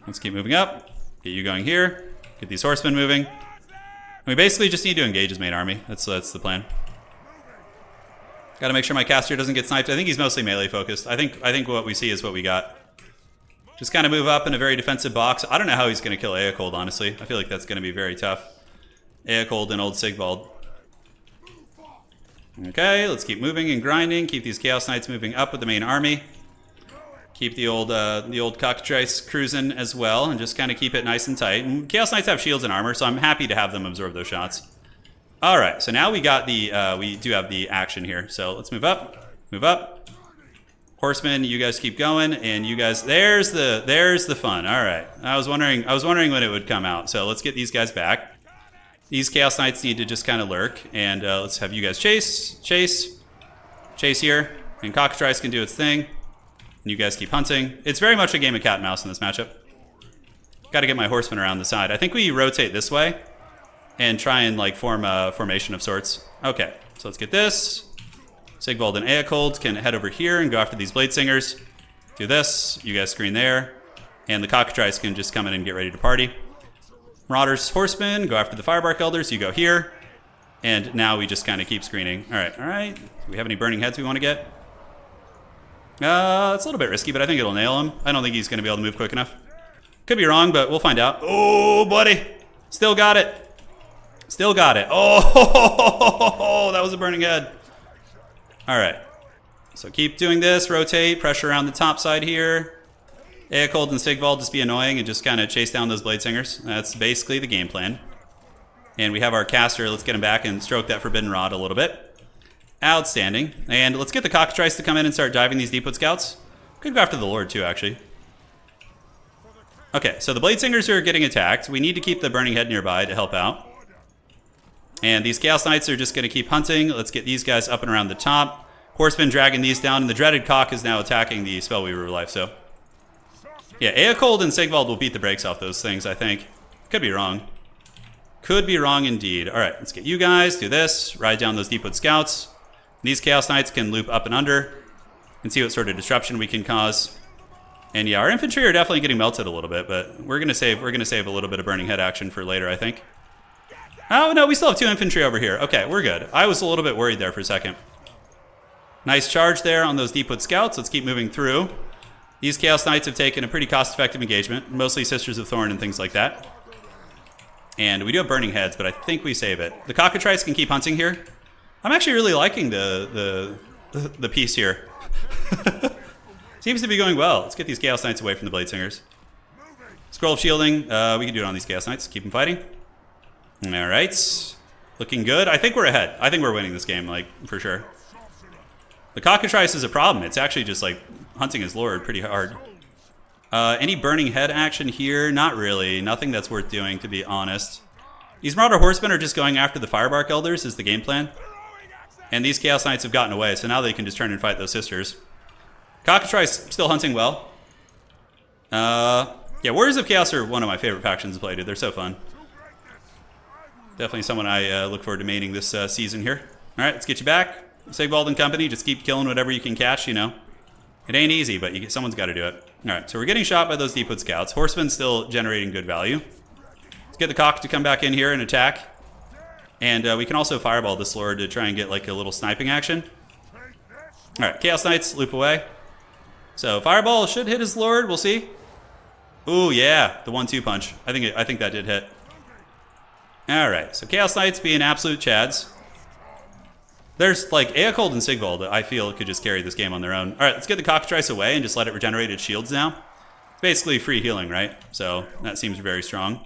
S1: Let's keep moving up. Get you going here. Get these horsemen moving. We basically just need to engage his main army. That's the plan. Got to make sure my caster doesn't get sniped. I think he's mostly melee focused. I think what we see is what we got. Just kind of move up in a very defensive box. I don't know how he's going to kill Eocold, honestly. I feel like that's going to be very tough. Eocold and old Sigvald. Okay, let's keep moving and grinding. Keep these Chaos Knights moving up with the main army. Keep the old cockatrice cruising as well, and just kind of keep it nice and tight. And Chaos Knights have shields and armor, so I'm happy to have them absorb those shots. All right, so now we got we do have the action here. So let's move up, move up. Horsemen, you guys keep going, and you guys, there's the fun. All right, I was wondering when it would come out. So let's get these guys back. These Chaos Knights need to just kind of lurk, and let's have you guys chase here, and cockatrice can do its thing. You guys keep hunting. It's very much a game of cat and mouse in this matchup. Got to get my horsemen around the side. I think we rotate this way and try and like form a formation of sorts. Okay, so let's get this. Sigvald and Eocold can head over here and go after these blade singers. Do this. You guys screen there. And the cockatrice can just come in and get ready to party. Marauders, horsemen, go after the firebark elders. You go here. And now we just kind of keep screening. All right. Do we have any burning heads we want to get? It's a little bit risky, but I think it'll nail him. I don't think he's going to be able to move quick enough. Could be wrong, but we'll find out. Oh, buddy. Still got it. Still got it. Oh, that was a burning head. All right. So keep doing this. Rotate. Pressure around the top side here. Eocold and Sigvald just be annoying and just kind of chase down those blade singers. That's basically the game plan. And we have our caster. Let's get him back and stroke that forbidden rod a little bit. Outstanding. And let's get the cockatrice to come in and start diving these Deepwood scouts. Could go after the Lord too, actually. Okay, so the blade singers are getting attacked. We need to keep the burning head nearby to help out. And these Chaos Knights are just going to keep hunting. Let's get these guys up and around the top. Horsemen dragging these down, and the dreaded cock is now attacking the Spellweaver of Life. So, yeah, Eocold and Sigvald will beat the brakes off those things, I think. Could be wrong. Could be wrong indeed. All right, let's get you guys. Do this. Ride down those Deepwood scouts. These Chaos Knights can loop up and under and see what sort of disruption we can cause. And yeah, our infantry are definitely getting melted a little bit, but we're gonna save a little bit of burning head action for later, I think. Oh no, we still have 2 infantry over here. Okay, we're good. I was a little bit worried there for a second. Nice charge there on those Deepwood scouts. Let's keep moving through. These Chaos Knights have taken a pretty cost-effective engagement, mostly Sisters of Thorn and things like that. And we do have burning heads, but I think we save it. The cockatrice can keep hunting here. I'm actually really liking the piece here. Seems to be going well. Let's get these Chaos Knights away from the Blade Singers. Scroll of Shielding. We can do it on these Chaos Knights. Keep them fighting. All right. Looking good. I think we're ahead. I think we're winning this game, like, for sure. The cockatrice is a problem. It's actually just, like, hunting his lord pretty hard. Any burning head action here? Not really. Nothing that's worth doing, to be honest. These Marauder Horsemen are just going after the Firebark Elders is the game plan. And these Chaos Knights have gotten away, so now they can just turn and fight those sisters. Cockatrice still hunting well. Yeah, Warriors of Chaos are one of my favorite factions to play, dude. They're so fun. Definitely someone I look forward to maining this season here. All right, let's get you back. Sigvald and company, just keep killing whatever you can catch, you know. It ain't easy, but someone's got to do it. All right, so we're getting shot by those Deepwood Scouts. Horsemen still generating good value. Let's get the cock to come back in here and attack. And we can also fireball this lord to try and get like a little sniping action. All right, Chaos Knights loop away. So fireball should hit his lord. We'll see. Ooh, yeah, the 1-2 punch. I think that did hit. All right, so Chaos Knights being absolute chads. There's like Eocold and Sigvald that I feel could just carry this game on their own. All right, let's get the cockatrice away and just let it regenerate its shields now. It's basically free healing, right? So that seems very strong.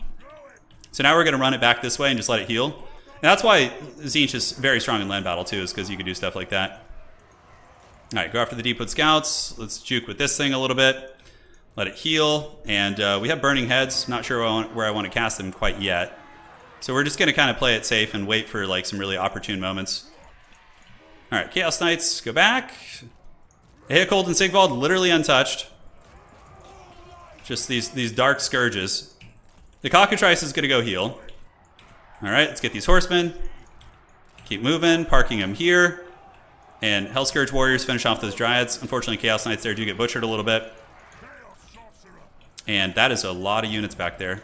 S1: So now we're going to run it back this way and just let it heal. that's why Tzeentch is very strong in land battle too, is because you can do stuff like that. All right, go after the Deepwood Scouts. Let's juke with this thing a little bit. Let it heal. And we have Burning Heads. Not sure where I want to cast them quite yet. So we're just going to kind of play it safe and wait for like some really opportune moments. All right, Chaos Knights, go back. Heokold and Sigvald, literally untouched. Just these dark scourges. The Cockatrice is going to go heal. All right, let's get these horsemen. Keep moving, parking them here. And Hellscourge Warriors finish off those Dryads. Unfortunately, Chaos Knights there do get butchered a little bit. And that is a lot of units back there.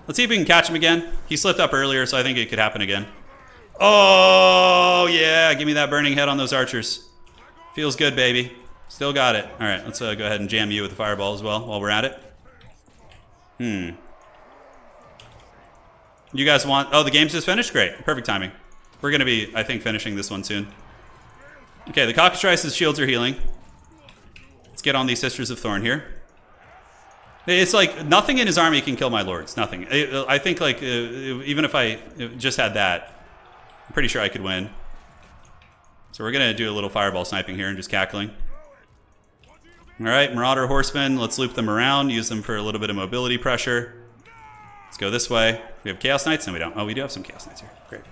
S1: Let's see if we can catch him again. He slipped up earlier, so I think it could happen again. Oh, yeah, give me that Burning Head on those archers. Feels good, baby. Still got it. All right, let's go ahead and jam you with the fireball as well while we're at it. You guys want... Oh, the game's just finished? Great. Perfect timing. We're going to be, I think, finishing this one soon. Okay, the Cockatrice's shields are healing. Let's get on these Sisters of Khorne here. It's like nothing in his army can kill my lords. Nothing. I think like even if I just had that, I'm pretty sure I could win. So we're going to do a little fireball sniping here and just cackling. All right, Marauder Horsemen. Let's loop them around. Use them for a little bit of mobility pressure. Let's go this way. We have Chaos Knights? No, we don't. Oh, we do have some Chaos Knights here. Great.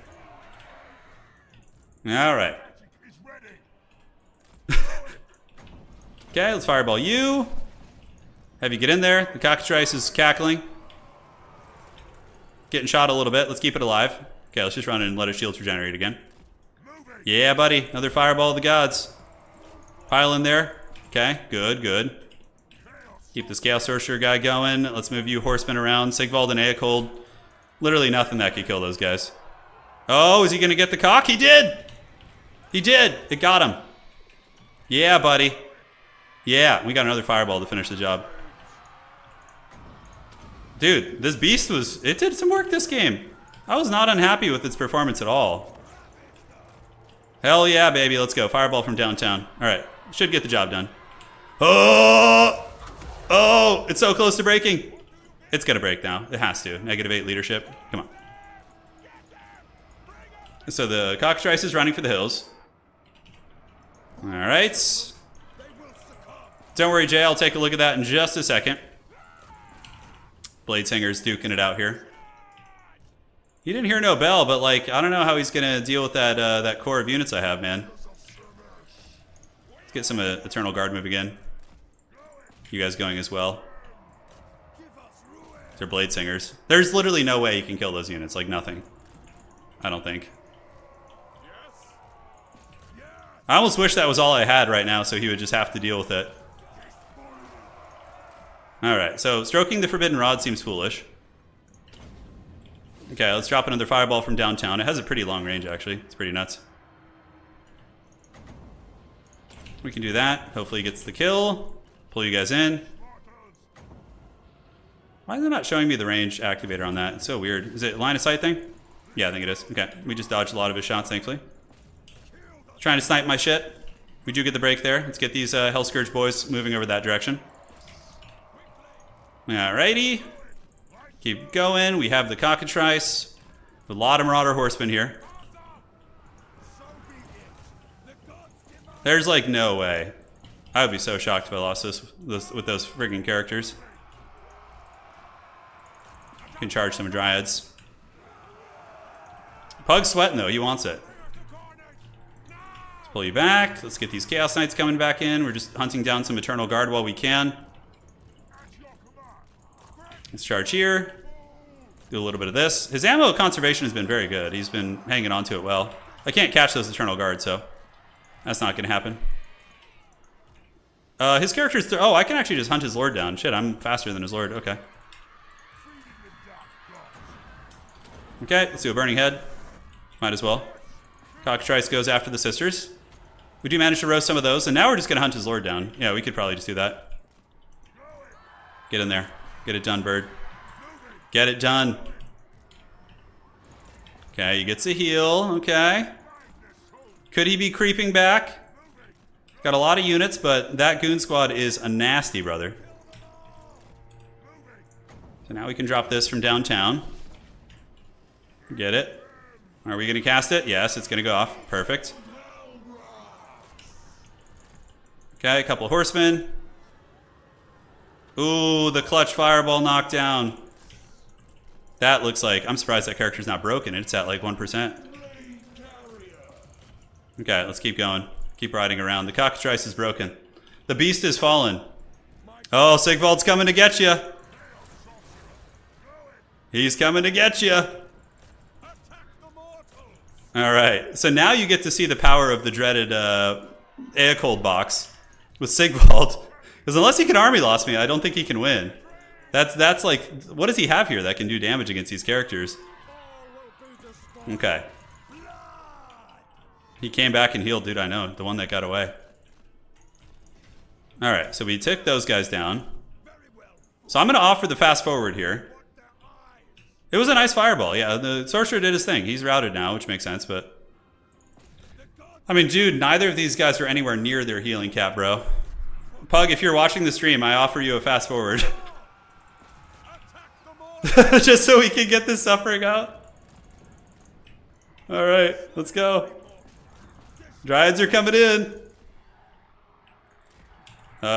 S1: All right. Okay, let's fireball you. Have you get in there. The Cockatrice is cackling. Getting shot a little bit. Let's keep it alive. Okay, let's just run in and let his shields regenerate again. Yeah, buddy. Another fireball of the gods. Pile in there. Okay, good, good. Keep this Gale Sorcerer guy going. Let's move you horsemen around. Sigvald and Eokold. Literally nothing that could kill those guys. Oh, is he going to get the cock? He did! He did! It got him. Yeah, buddy. Yeah, we got another fireball to finish the job. Dude, this beast it did some work this game. I was not unhappy with its performance at all. Hell yeah, baby, let's go. Fireball from downtown. All right, should get the job done. Oh! Oh, it's so close to breaking. It's gonna break now. It has to. -8 leadership. Come on. So the Cockatrice is running for the hills. All right. Don't worry, Jay. I'll take a look at that in just a second. Bladesinger's duking it out here. He didn't hear no bell, but like I don't know how he's gonna deal with that that core of units I have, man. Let's get some Eternal Guard move again. You guys going as well? They're Bladesingers. There's literally no way you can kill those units. Like nothing. I don't think. I almost wish that was all I had right now, so he would just have to deal with it. Alright, so stroking the Forbidden Rod seems foolish. Okay, let's drop another fireball from downtown. It has a pretty long range, actually. It's pretty nuts. We can do that. Hopefully he gets the kill. Pull you guys in. Why is it not showing me the range activator on that? It's so weird. Is it line of sight thing? Yeah, I think it is. Okay, we just dodged a lot of his shots, thankfully. Trying to snipe my shit. We do get the break there. Let's get these Hellscourge boys moving over that direction. Alrighty. Keep going. We have the Cockatrice. A lot of Marauder Horsemen here. There's like no way. I would be so shocked if I lost this with those friggin' characters. Can charge some Dryads. Pug's sweating though. He wants it. Let's pull you back. Let's get these Chaos Knights coming back in. We're just hunting down some Eternal Guard while we can. Let's charge here. Do a little bit of this. His ammo conservation has been very good. He's been hanging on to it well. I can't catch those Eternal Guards, so that's not going to happen. His character's... Oh, I can actually just hunt his Lord down. Shit, I'm faster than his Lord. Okay. Okay, let's do a Burning Head. Might as well. Cockatrice goes after the Sisters. We do manage to roast some of those, and now we're just going to hunt his Lord down. Yeah, we could probably just do that. Get in there. Get it done, bird. Get it done. Okay, he gets a heal. Okay. Could he be creeping back? Got a lot of units, but that goon squad is a nasty brother. So now we can drop this from downtown. Get it. Are we going to cast it? Yes, it's going to go off. Perfect. Okay, a couple horsemen. Ooh, the clutch fireball knockdown. That looks like... I'm surprised that character's not broken. It's at like 1%. Okay, let's keep going. Keep riding around. The cockatrice is broken. The beast is fallen. Oh, Sigvald's coming to get you. He's coming to get you. All right, so now you get to see the power of the dreaded Eocold box with Sigvald. Because unless he can army loss me, I don't think he can win. That's like, what does he have here that can do damage against these characters? Okay. He came back and healed, dude, I know. The one that got away. All right, so we took those guys down. So I'm going to offer the fast forward here. It was a nice fireball. Yeah, the sorcerer did his thing. He's routed now, which makes sense, but... I mean, dude, neither of these guys are anywhere near their healing cap, bro. Pug, if you're watching the stream, I offer you a fast forward. Just so we can get this suffering out. All right, let's go. Dryads are coming in.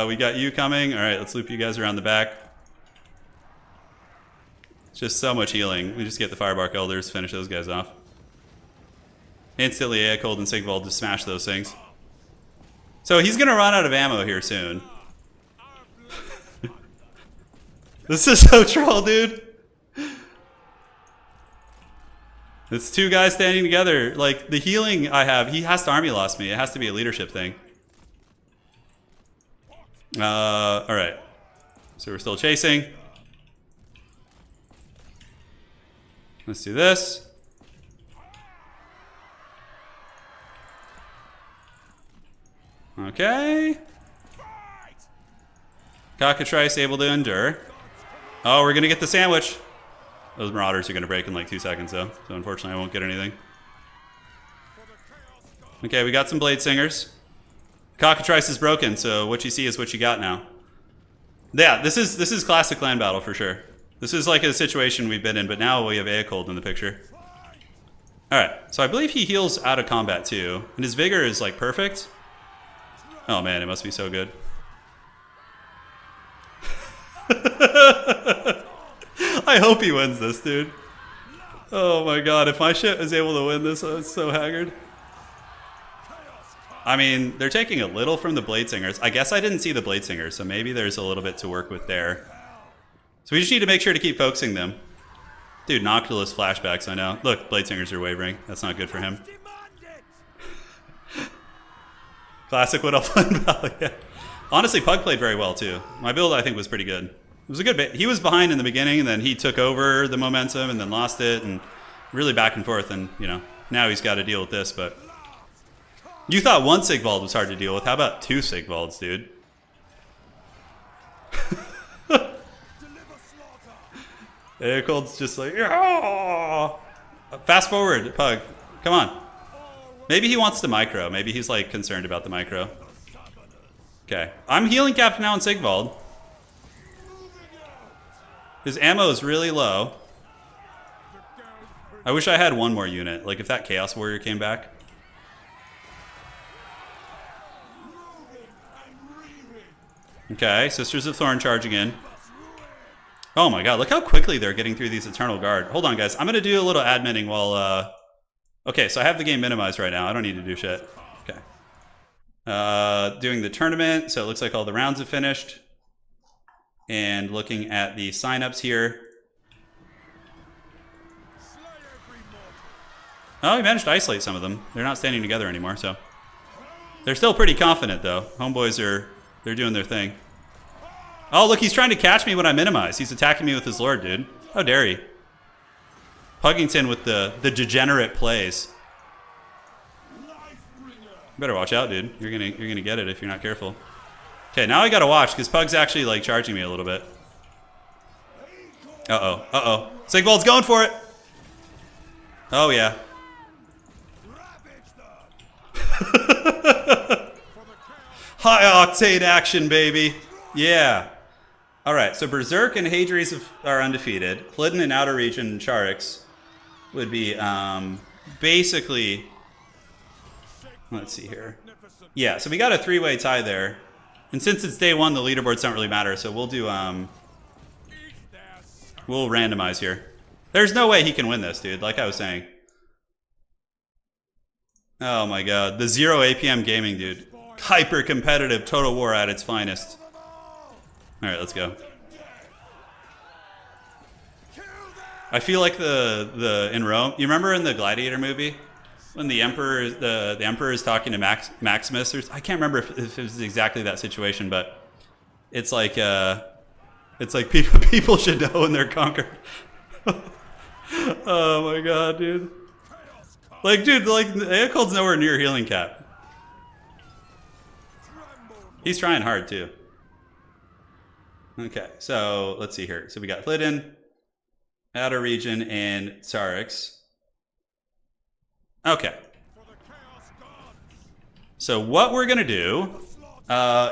S1: We got you coming. All right, let's loop you guys around the back. Just so much healing. We just get the Firebark Elders, finish those guys off. Instantly, Eocold and Sigvald just smash those things. So he's going to run out of ammo here soon. This is so troll, dude. It's two guys standing together. Like, the healing I have, he has to army loss me. It has to be a leadership thing. Alright. So we're still chasing. Let's do this. Okay. Cockatrice able to endure. Oh, we're gonna get the sandwich. Those marauders are gonna break in like 2 seconds though, so unfortunately I won't get anything. Okay, we got some blade singers. Cockatrice is broken, so what you see is what you got now. Yeah, this is classic land battle for sure. This is like a situation we've been in, but now we have Eocold in the picture. Alright, so I believe he heals out of combat too, and his vigor is like perfect. Oh man, it must be so good. I hope he wins this, dude. Oh my god, if my shit is able to win this, I'm so haggard. I mean, they're taking a little from the Blade Singers. I guess I didn't see the Blade Singers, so maybe there's a little bit to work with there. So we just need to make sure to keep focusing them. Dude, Noctilus flashbacks, I know. Look, Blade Singers are wavering. That's not good for him. Classic Wood Elf Valley. Yeah. Honestly, Pug played very well too. My build, I think, was pretty good. It was a good bit. He was behind in the beginning, and then he took over the momentum, and then lost it, and really back and forth. And you know, now he's got to deal with this. But you thought one Sigvald was hard to deal with. How about 2 Sigvalds, dude? Eocold's just like, yeah! Fast forward, Pug. Come on. Maybe he wants the micro. Maybe he's like concerned about the micro. Okay. I'm healing capped now on Sigvald. His ammo is really low. I wish I had one more unit. Like if that Chaos Warrior came back. Okay, Sisters of Thorn charging in. Oh my god, look how quickly they're getting through these Eternal Guard. Hold on, guys. I'm going to do a little adminning while... Okay, so I have the game minimized right now. I don't need to do shit. Okay. Doing the tournament, so it looks like all the rounds have finished. And looking at the signups here. Oh, we managed to isolate some of them. They're not standing together anymore, so... They're still pretty confident, though. Homeboys they're doing their thing. Oh, look, he's trying to catch me when I minimize. He's attacking me with his lord, dude. How dare he? Puggington with the degenerate plays. Better watch out, dude. You're gonna get it if you're not careful. Okay, now I gotta watch because Pug's actually like charging me a little bit. Uh-oh. Sigvald's going for it. Oh yeah. High octane action, baby. Yeah. Alright, so Berserk and Hadries are undefeated. Glidden and Outer Region and Charix would be basically, let's see here. Yeah, so we got a 3-way tie there. And since it's day 1, the leaderboards don't really matter, so we'll do, we'll randomize here. There's no way he can win this, dude, like I was saying. Oh my god, the 0 APM gaming, dude. Hyper competitive, Total War at its finest. Alright, let's go. I feel like the in Rome, you remember in the Gladiator movie? When the Emperor is talking to Maximus, I can't remember if it was exactly that situation, but it's like people should know when they're conquered. Oh my god, dude! Like Eacold's nowhere near healing cap. He's trying hard too. Okay, so let's see here. So we got Hlidin, Outer Region, and Tsarix. Okay. So what we're gonna do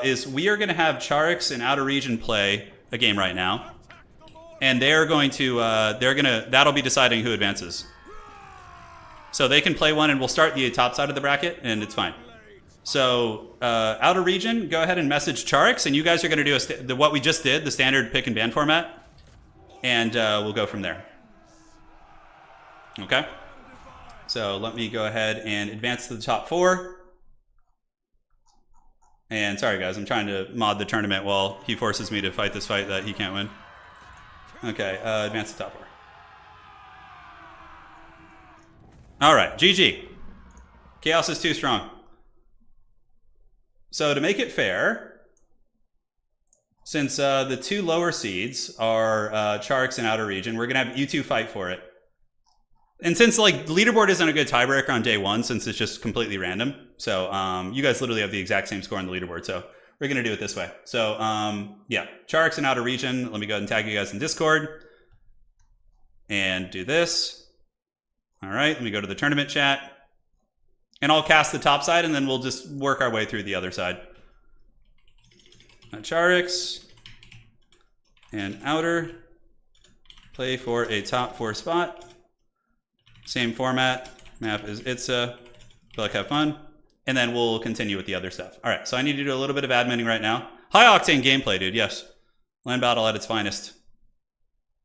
S1: is we are gonna have Charix and Outer Region play a game right now, and they're going to that'll be deciding who advances. So they can play one, and we'll start the top side of the bracket, and it's fine. So Outer Region, go ahead and message Charix, and you guys are gonna do what we just did, the standard pick and ban format, and we'll go from there. Okay. So let me go ahead and advance to the top 4. And sorry guys, I'm trying to mod the tournament while he forces me to fight this fight that he can't win. Okay, advance to the top 4. Alright, GG. Chaos is too strong. So to make it fair, since the 2 lower seeds are Charix and Outer Region, we're going to have you 2 fight for it. And since like the leaderboard isn't a good tiebreaker on day 1, since it's just completely random, so you guys literally have the exact same score on the leaderboard, so we're gonna do it this way. So yeah, Charix and Outer Region. Let me go ahead and tag you guys in Discord and do this. All right, let me go to the tournament chat, and I'll cast the top side, and then we'll just work our way through the other side. Charix and Outer play for a top 4 spot. Same format, map is Itza, feel like have fun, and then we'll continue with the other stuff. All right, so I need to do a little bit of adminning right now. High octane gameplay, dude, yes. Land battle at its finest.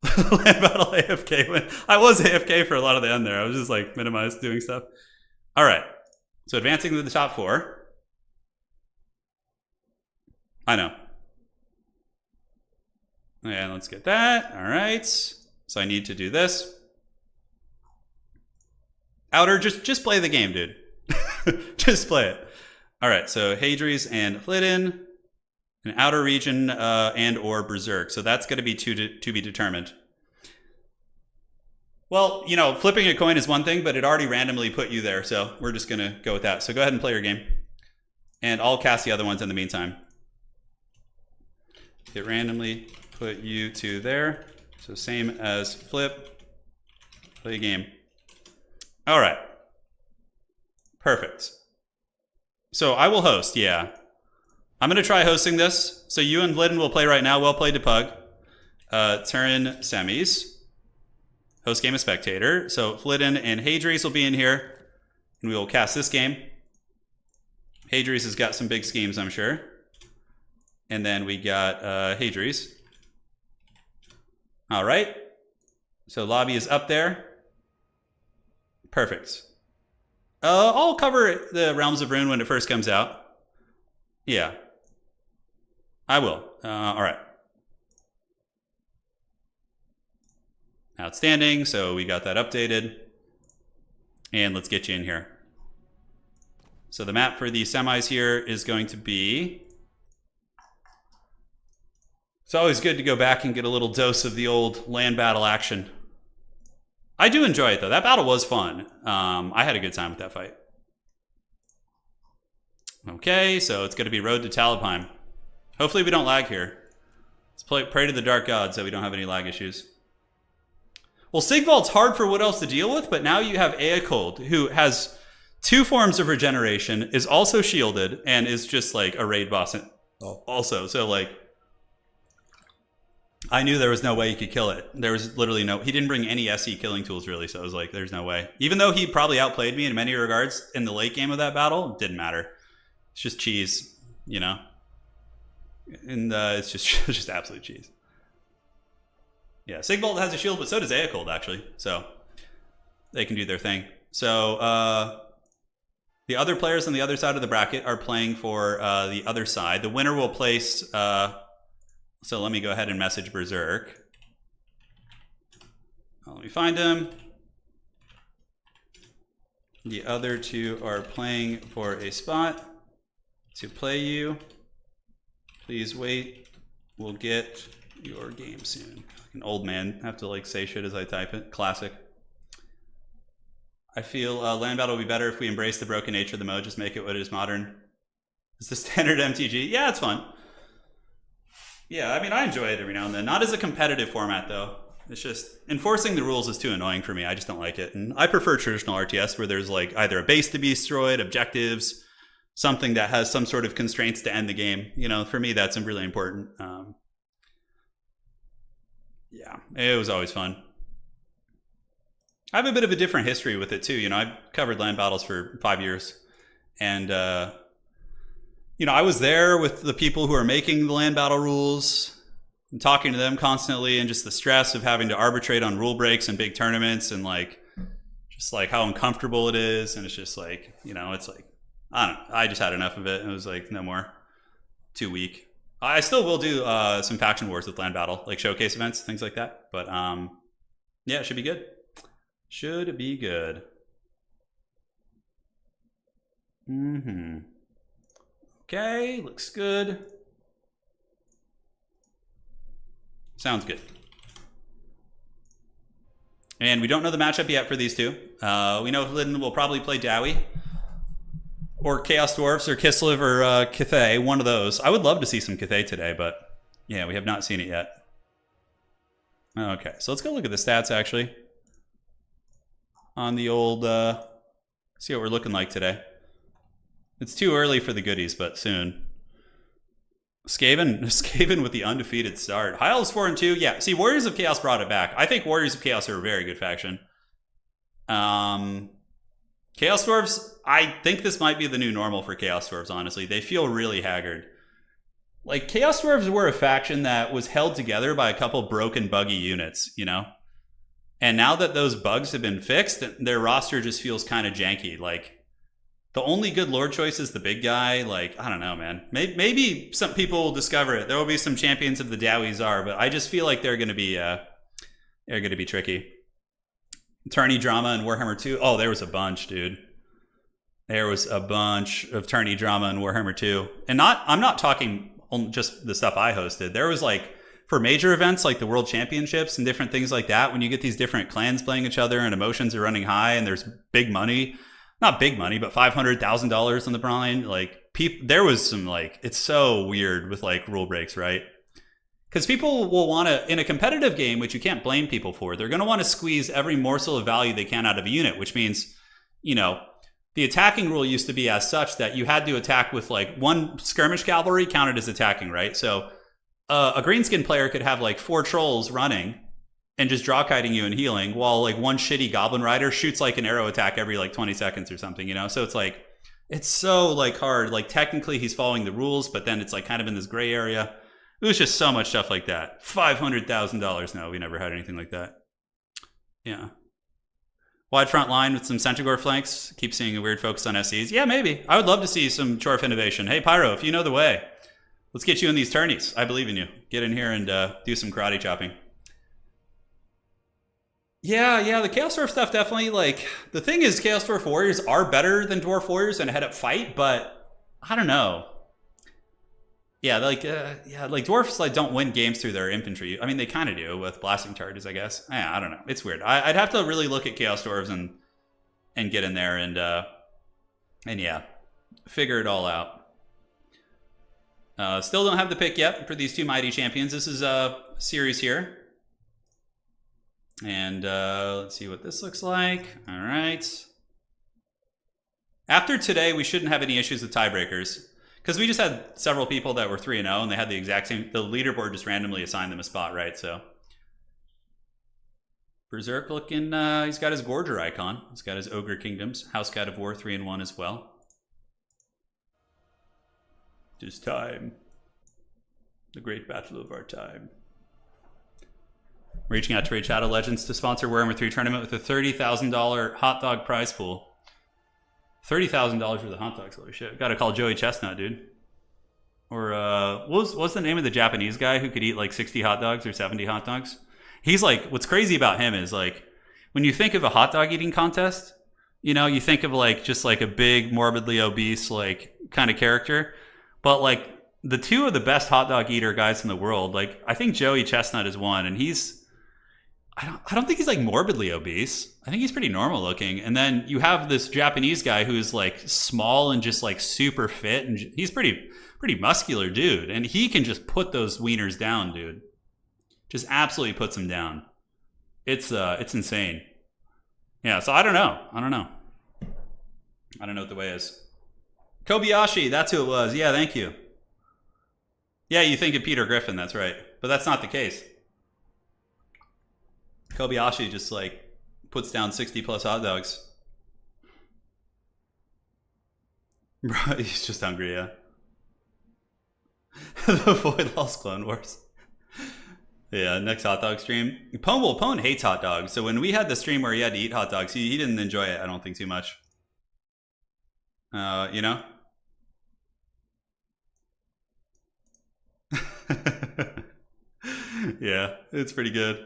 S1: Land battle AFK win. I was AFK for a lot of the end there. I was just like minimized doing stuff. All right, so advancing to the top 4. I know. And let's get that, all right. So I need to do this. Outer, just play the game, dude. Just play it. All right, so Hadries and Hlidin, an Outer Region and or Berserk. So that's going to be to be determined. Well, you know, flipping a coin is one thing, but it already randomly put you there, so we're just going to go with that. So go ahead and play your game, and I'll cast the other ones in the meantime. It randomly put you 2 there, so same as flip. Play a game. All right. Perfect. So I will host, yeah. I'm going to try hosting this. So you and Hlidin will play right now. Well played to Pug. Turin semis. Host game a spectator. So Hlidin and Hadries will be in here, and we will cast this game. Hadries has got some big schemes, I'm sure. And then we got Hadries. All right. So lobby is up there. Perfect. I'll cover the Realms of Ruin when it first comes out. Yeah. I will. All right. Outstanding. So we got that updated. And let's get you in here. So the map for the semis here is going to be... It's always good to go back and get a little dose of the old land battle action. I do enjoy it, though. That battle was fun. I had a good time with that fight. Okay, so it's going to be Road to Talabheim. Hopefully we don't lag here. Let's pray to the Dark Gods that we don't have any lag issues. Well, Sigvald's hard for Wood Elves to deal with, but now you have Eacold, who has 2 forms of regeneration, is also shielded, and is just like a raid boss also. So, like, I knew there was no way he could kill it. There was literally no... He didn't bring any SE killing tools, really, so I was like, there's no way. Even though he probably outplayed me in many regards in the late game of that battle, it didn't matter. It's just cheese, you know? And it's just absolute cheese. Yeah, Sigvald has a shield, but so does Aecold, actually. So they can do their thing. So the other players on the other side of the bracket are playing for the other side. The winner will place... so let me go ahead and message Berserk. Let me find him. The other two are playing for a spot to play you. Please wait. We'll get your game soon. An old man. Have to like say shit as I type it. Classic. I feel land battle would be better if we embrace the broken nature of the mode. Just make it what it is modern. It's the standard MTG. Yeah, it's fun. Yeah, I mean, I enjoy it every now and then. Not as a competitive format, though. It's just enforcing the rules is too annoying for me. I just don't like it. And I prefer traditional RTS where there's like either a base to be destroyed, objectives, something that has some sort of constraints to end the game. You know, for me, that's really important. Yeah, it was always fun. I have a bit of a different history with it, too. You know, I've covered land battles for 5 years. And, you know, I was there with the people who are making the land battle rules and talking to them constantly, and just the stress of having to arbitrate on rule breaks and big tournaments, and like just like how uncomfortable it is. And it's just like, you know, it's like, I don't know, I just had enough of it. It was like, no more. Too weak. I still will do some faction wars with land battle, like showcase events, things like that. But yeah, it should be good. Should be good. Okay, looks good. Sounds good. And we don't know the matchup yet for these two. We know Lydon will probably play Dowie, or Chaos Dwarfs, or Kislev, or Cathay, one of those. I would love to see some Cathay today, but yeah, we have not seen it yet. Okay, so let's go look at the stats, actually. On the old, see what we're looking like today. It's too early for the goodies, but soon. Skaven with the undefeated start. High Elves 4-2. Yeah, see, Warriors of Chaos brought it back. I think Warriors of Chaos are a very good faction. Chaos Dwarves, I think this might be the new normal for Chaos Dwarves, honestly. They feel really haggard. Like, Chaos Dwarves were a faction that was held together by a couple broken, buggy units, you know? And now that those bugs have been fixed, their roster just feels kind of janky. Like, the only good lord choice is the big guy. Like, I don't know, man. Maybe some people will discover it. There will be some champions of the Dowie Czar, but I just feel like they're going to be tricky. Tourney drama and Warhammer 2. Oh, there was a bunch, dude. There was a bunch of tourney drama in Warhammer 2. And I'm not talking just the stuff I hosted. There was like, for major events like the World Championships and different things like that, when you get these different clans playing each other and emotions are running high and there's big money, not big money, but $500,000 on the line, like there was some like, it's so weird with like rule breaks, right? Because people will want to, in a competitive game, which you can't blame people for, they're going to want to squeeze every morsel of value they can out of a unit, which means, you know, the attacking rule used to be as such that you had to attack with like one skirmish cavalry counted as attacking, right? So a greenskin player could have like 4 trolls running and just draw kiting you and healing, while like one shitty goblin rider shoots like an arrow attack every like 20 seconds or something, you know? So it's like, it's so like hard. Like technically he's following the rules, but then it's like kind of in this gray area. It was just so much stuff like that. $500,000. No, we never had anything like that. Yeah. Wide front line with some Centaur flanks. Keep seeing a weird focus on SCs. Yeah, maybe. I would love to see some Chorf innovation. Hey, Pyro, if you know the way, let's get you in these tourneys. I believe in you. Get in here and do some karate chopping. Yeah, the Chaos Dwarf stuff definitely, like, the thing is Chaos Dwarf Warriors are better than Dwarf Warriors in a head-up fight, but I don't know. Yeah, like Dwarfs like don't win games through their infantry. I mean, they kind of do with blasting charges, I guess. Yeah, I don't know. It's weird. I'd have to really look at Chaos Dwarves and get in there and yeah, figure it all out. Still don't have the pick yet for these two mighty champions. This is a series here. And let's see what this looks like. All right. After today, we shouldn't have any issues with tiebreakers. Because we just had several people that were 3-0 and they had the exact same. The leaderboard just randomly assigned them a spot, right? So Berserk looking. He's got his Gorger icon. He's got his Ogre Kingdoms, House God of War 3-1 as well. Just time. The great battle of our time. Reaching out to Raid Shadow Legends to sponsor Warhammer 3 tournament with a $30,000 hot dog prize pool. $30,000 worth of hot dogs. Holy shit. Gotta call Joey Chestnut, dude. Or, what's the name of the Japanese guy who could eat like 60 hot dogs or 70 hot dogs? He's like, what's crazy about him is like, when you think of a hot dog eating contest, you know, you think of like, just like a big, morbidly obese, like, kind of character. But like, the two of the best hot dog eater guys in the world, like, I think Joey Chestnut is one, and he's, I don't think he's like morbidly obese. I think he's pretty normal looking. And then you have this Japanese guy who's like small and just like super fit, and he's pretty muscular dude. And he can just put those wieners down, dude. Just absolutely puts them down. It's insane. Yeah, so I don't know. I don't know what the way is. Kobayashi, that's who it was. Yeah, thank you. Yeah, you think of Peter Griffin, that's right. But that's not the case. Kobayashi just like puts down 60 plus hot dogs. Bro, he's just hungry, yeah. The Void Lost Clone Wars. Yeah, next hot dog stream. Pone hates hot dogs. So when we had the stream where he had to eat hot dogs, he didn't enjoy it, I don't think, too much. You know? Yeah, it's pretty good.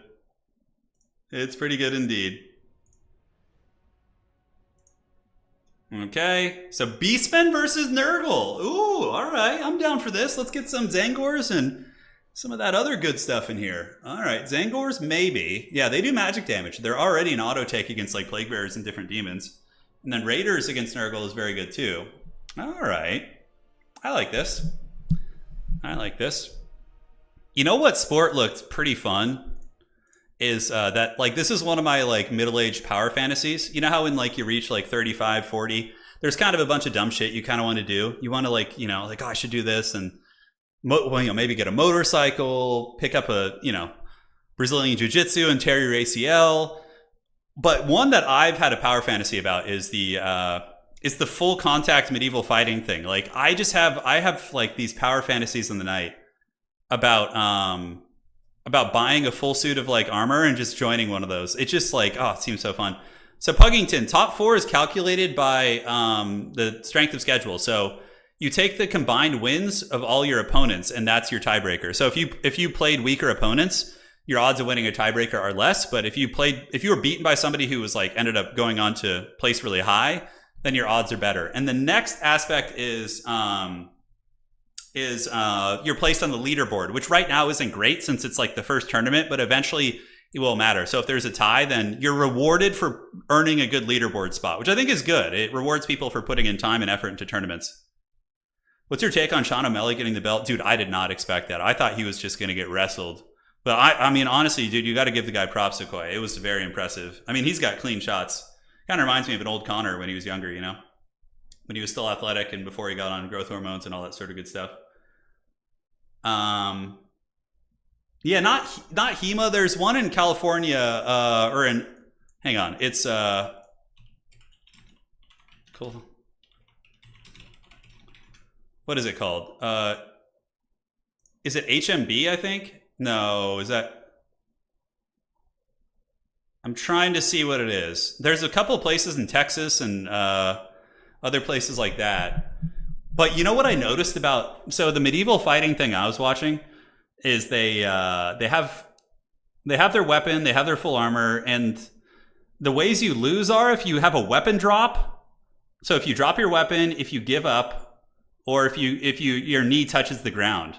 S1: It's pretty good indeed. Okay, so Beastmen versus Nurgle. Ooh, all right, I'm down for this. Let's get some Zangors and some of that other good stuff in here. All right, Zangors, maybe. Yeah, they do magic damage. They're already an auto take against like Plague Bearers and different demons. And then Raiders against Nurgle is very good too. All right, I like this. I like this. You know what sport looked pretty fun? Is that like this is one of my like middle-aged power fantasies. You know how when like you reach like 35, 40, there's kind of a bunch of dumb shit you kind of want to do. You want to like, you know, like, oh, I should do this and maybe get a motorcycle, pick up a, you know, Brazilian Jiu-Jitsu and tear your ACL. But one that I've had a power fantasy about is the full contact medieval fighting thing. Like I have like these power fantasies in the night about buying a full suit of like armor and just joining one of those. It's just like, oh, it seems so fun. So Puggington, top 4 is calculated by the strength of schedule. So you take the combined wins of all your opponents, and that's your tiebreaker. So if you played weaker opponents, your odds of winning a tiebreaker are less. But if you were beaten by somebody who was like ended up going on to place really high, then your odds are better. And the next aspect is you're placed on the leaderboard, which right now isn't great since it's like the first tournament, but eventually it will matter. So if there's a tie, then you're rewarded for earning a good leaderboard spot, which I think is good. It rewards people for putting in time and effort into tournaments. What's your take on Sean O'Malley getting the belt? Dude, I did not expect that. I thought he was just going to get wrestled. But I mean, honestly, dude, you got to give the guy props to Koi. It was very impressive. I mean, he's got clean shots. Kind of reminds me of an old Connor when he was younger, you know? When he was still athletic and before he got on growth hormones and all that sort of good stuff. Yeah, not HEMA. There's one in California, hang on. It's, cool. What is it called? Is it HMB, I think? No, is that? I'm trying to see what it is. There's a couple of places in Texas and other places like that. But you know what I noticed about, so the medieval fighting thing I was watching is they have their weapon, they have their full armor, and the ways you lose are if you have a weapon drop. So if you drop your weapon, if you give up, or if your knee touches the ground.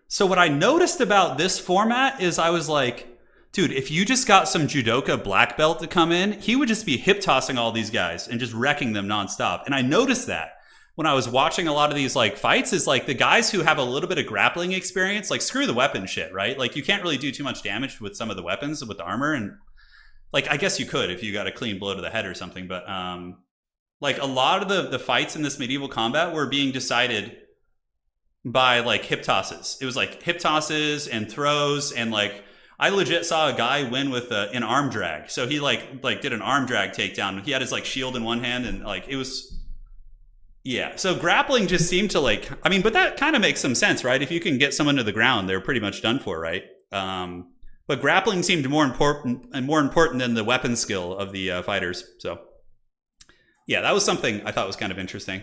S1: So what I noticed about this format is I was like, dude, if you just got some judoka black belt to come in, he would just be hip tossing all these guys and just wrecking them nonstop. And I noticed that when I was watching a lot of these like fights is like the guys who have a little bit of grappling experience, like screw the weapon shit, right? Like you can't really do too much damage with some of the weapons with the armor. And like, I guess you could if you got a clean blow to the head or something. But like a lot of the fights in this medieval combat were being decided by like hip tosses. It was like hip tosses and throws, and like I legit saw a guy win with an arm drag. So he like did an arm drag takedown. He had his like shield in one hand, and like it was, yeah. So grappling just seemed to like, I mean, but that kind of makes some sense, right? If you can get someone to the ground, they're pretty much done for, right? But grappling seemed more important than the weapon skill of the fighters. So yeah, that was something I thought was kind of interesting.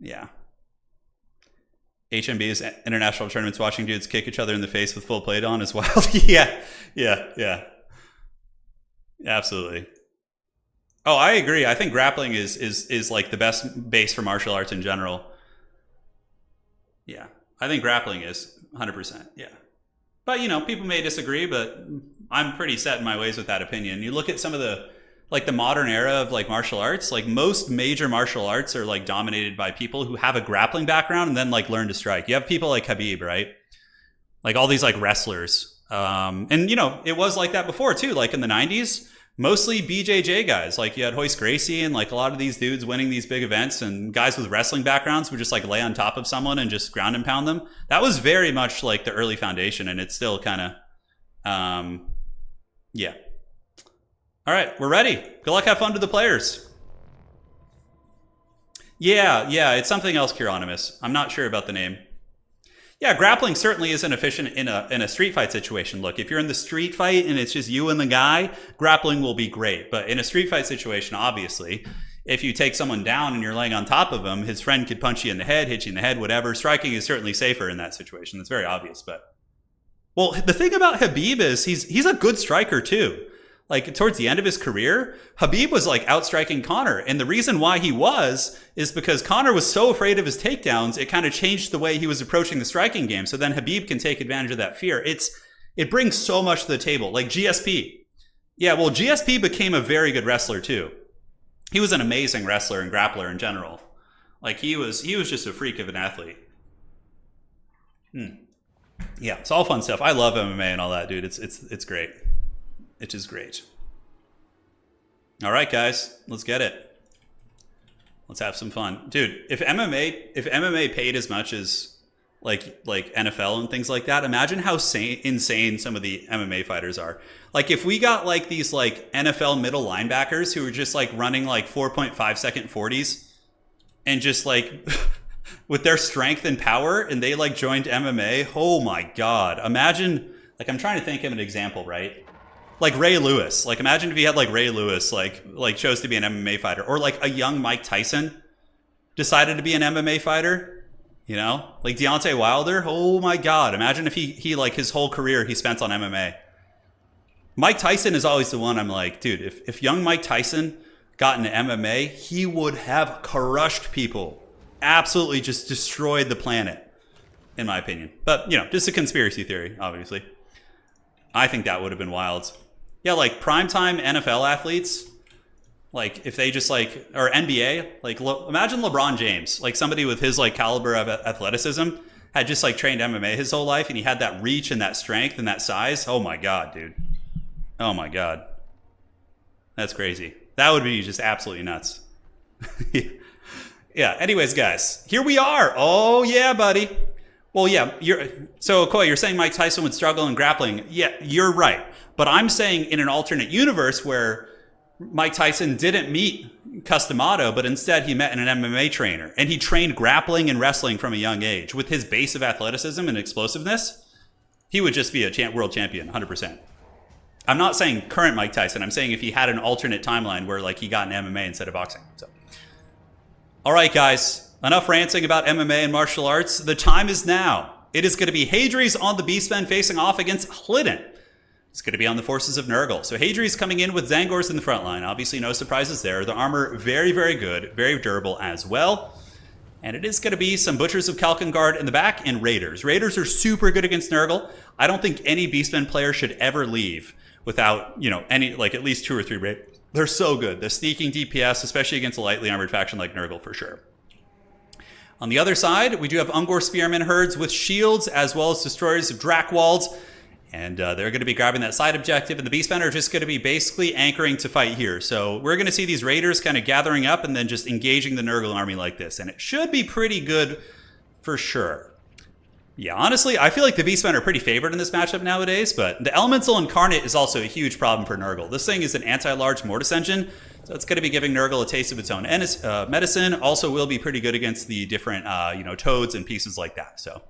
S1: Yeah. HMB's international tournaments, watching dudes kick each other in the face with full plate on is wild. Yeah. Absolutely. Oh, I agree. I think grappling is like the best base for martial arts in general. Yeah. I think grappling is 100%. Yeah. But, you know, people may disagree, but I'm pretty set in my ways with that opinion. You look at some of the, like the modern era of like martial arts, like most major martial arts are like dominated by people who have a grappling background and then like learn to strike. You have people like Khabib, right? Like all these like wrestlers. And, you know, it was like that before too. Like in the 90s, mostly BJJ guys. Like you had Hoist Gracie and like a lot of these dudes winning these big events, and guys with wrestling backgrounds would just like lay on top of someone and just ground and pound them. That was very much like the early foundation, and it's still kind of, yeah. All right, we're ready. Good luck, have fun to the players. Yeah, it's something else, Curonimus. I'm not sure about the name. Yeah, grappling certainly isn't efficient in a street fight situation. Look, if you're in the street fight and it's just you and the guy, grappling will be great. But in a street fight situation, obviously, if you take someone down and you're laying on top of him, his friend could punch you in the head, hit you in the head, whatever. Striking is certainly safer in that situation. That's very obvious. But, well, the thing about Khabib is he's a good striker too. Like towards the end of his career, Khabib was like outstriking Conor. And the reason why he is because Conor was so afraid of his takedowns, it kind of changed the way he was approaching the striking game. So then Khabib can take advantage of that fear. It brings so much to the table. Like GSP. Yeah, well, GSP became a very good wrestler too. He was an amazing wrestler and grappler in general. Like he was just a freak of an athlete. Yeah, it's all fun stuff. I love MMA and all that, dude. It's great. It is great. All right, guys, let's get it. Let's have some fun, dude. If MMA paid as much as like NFL and things like that, imagine how insane some of the MMA fighters are. Like if we got like these like NFL middle linebackers who were just like running like 4.5 second 40s and just like with their strength and power, and they like joined MMA. Oh my God! Imagine, like, I'm trying to think of an example, right? Like Ray Lewis. Like imagine if you had like Ray Lewis like chose to be an MMA fighter, or like a young Mike Tyson decided to be an MMA fighter, you know? Like Deontay Wilder. Oh my God. Imagine if he like his whole career he spent on MMA. Mike Tyson is always the one I'm like, dude, if young Mike Tyson got into MMA, he would have crushed people. Absolutely just destroyed the planet, in my opinion. But, you know, just a conspiracy theory, obviously. I think that would have been wild. Yeah, like primetime NFL athletes, like if they just like, or NBA, like imagine LeBron James, like somebody with his like caliber of athleticism had just like trained MMA his whole life, and he had that reach and that strength and that size. Oh my God, dude. Oh my God. That's crazy. That would be just absolutely nuts. Yeah, anyways, guys, here we are. Oh yeah, buddy. Well, yeah, so Koi, you're saying Mike Tyson would struggle in grappling. Yeah, you're right. But I'm saying in an alternate universe where Mike Tyson didn't meet Customato, but instead he met an MMA trainer, and he trained grappling and wrestling from a young age. With his base of athleticism and explosiveness, he would just be a world champion, 100%. I'm not saying current Mike Tyson. I'm saying if he had an alternate timeline where like he got an MMA instead of boxing. So, all right, guys. Enough ranting about MMA and martial arts. The time is now. It is going to be Hadri's on the Beastmen facing off against Hlidden. It's going to be on the forces of Nurgle. So Hadri's coming in with Zangors in the front line. Obviously, no surprises there. The armor, very, very good. Very durable as well. And it is going to be some Butchers of Kalkengard in the back and Raiders. Raiders are super good against Nurgle. I don't think any Beastmen player should ever leave without, you know, any, like at least 2 or 3 Raiders. They're so good. The sneaking DPS, especially against a lightly armored faction like Nurgle, for sure. On the other side, we do have Ungor Spearmen herds with shields, as well as destroyers of Drakewalds. And they're going to be grabbing that side objective, and the Beastmen are just going to be basically anchoring to fight here. So we're going to see these raiders kind of gathering up and then just engaging the Nurgle army like this. And it should be pretty good for sure. Yeah, honestly, I feel like the Beastmen are pretty favored in this matchup nowadays, but the Elemental Incarnate is also a huge problem for Nurgle. This thing is an anti-large Mortis engine, so it's going to be giving Nurgle a taste of its own medicine. Also will be pretty good against the different, toads and pieces like that. So,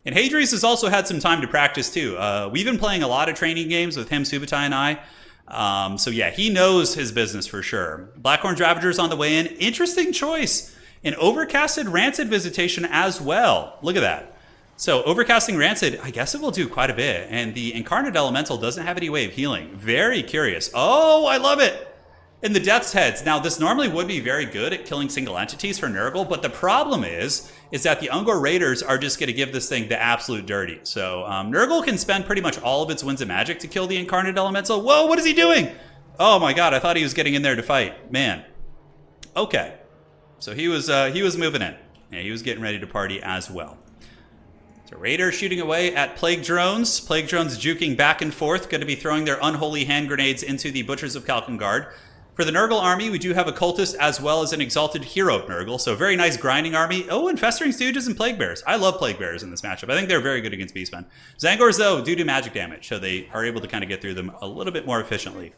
S1: and Hadrius has also had some time to practice too. We've been playing a lot of training games with him, Subutai, and I. So yeah, he knows his business for sure. Blackhorn Ravager's on the way in. Interesting choice. An Overcasted Rancid Visitation as well. Look at that. So Overcasting Rancid, I guess it will do quite a bit. And the Incarnate Elemental doesn't have any way of healing. Very curious. Oh, I love it. In the Death's Heads. Now, this normally would be very good at killing single entities for Nurgle, but the problem is that the Ungor Raiders are just going to give this thing the absolute dirty. So Nurgle can spend pretty much all of its Winds of Magic to kill the Incarnate Elemental. Whoa, what is he doing? Oh my god, I thought he was getting in there to fight. Man. Okay. So he was moving in. Yeah, he was getting ready to party as well. So Raiders shooting away at Plague Drones. Plague Drones juking back and forth, going to be throwing their unholy hand grenades into the Butchers of Kalkengard. For the Nurgle army, we do have a Cultist as well as an Exalted Hero of Nurgle. So very nice grinding army. Oh, and Festering Stooges and Plague Bears. I love Plague Bears in this matchup. I think they're very good against Beastmen. Zangors, though, do magic damage, so they are able to kind of get through them a little bit more efficiently.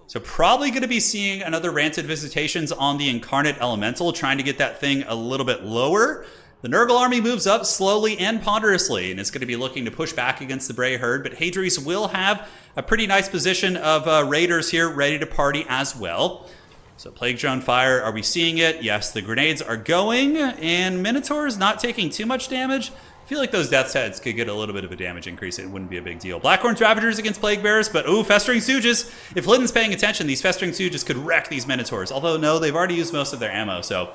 S1: So probably going to be seeing another Rancid Visitations on the Incarnate Elemental, trying to get that thing a little bit lower. The Nurgle army moves up slowly and ponderously, and it's going to be looking to push back against the Bray Herd, but Hadrius will have a pretty nice position of Raiders here ready to party as well. So Plague Drone fire, are we seeing it? Yes, the grenades are going, and Minotaur is not taking too much damage. I feel like those Death's Heads could get a little bit of a damage increase. It wouldn't be a big deal. Blackhorn Ravagers against Plague Bears, but ooh, Festering Stooges. If Lytton's paying attention, these Festering Stooges could wreck these Minotaurs. Although, no, they've already used most of their ammo, so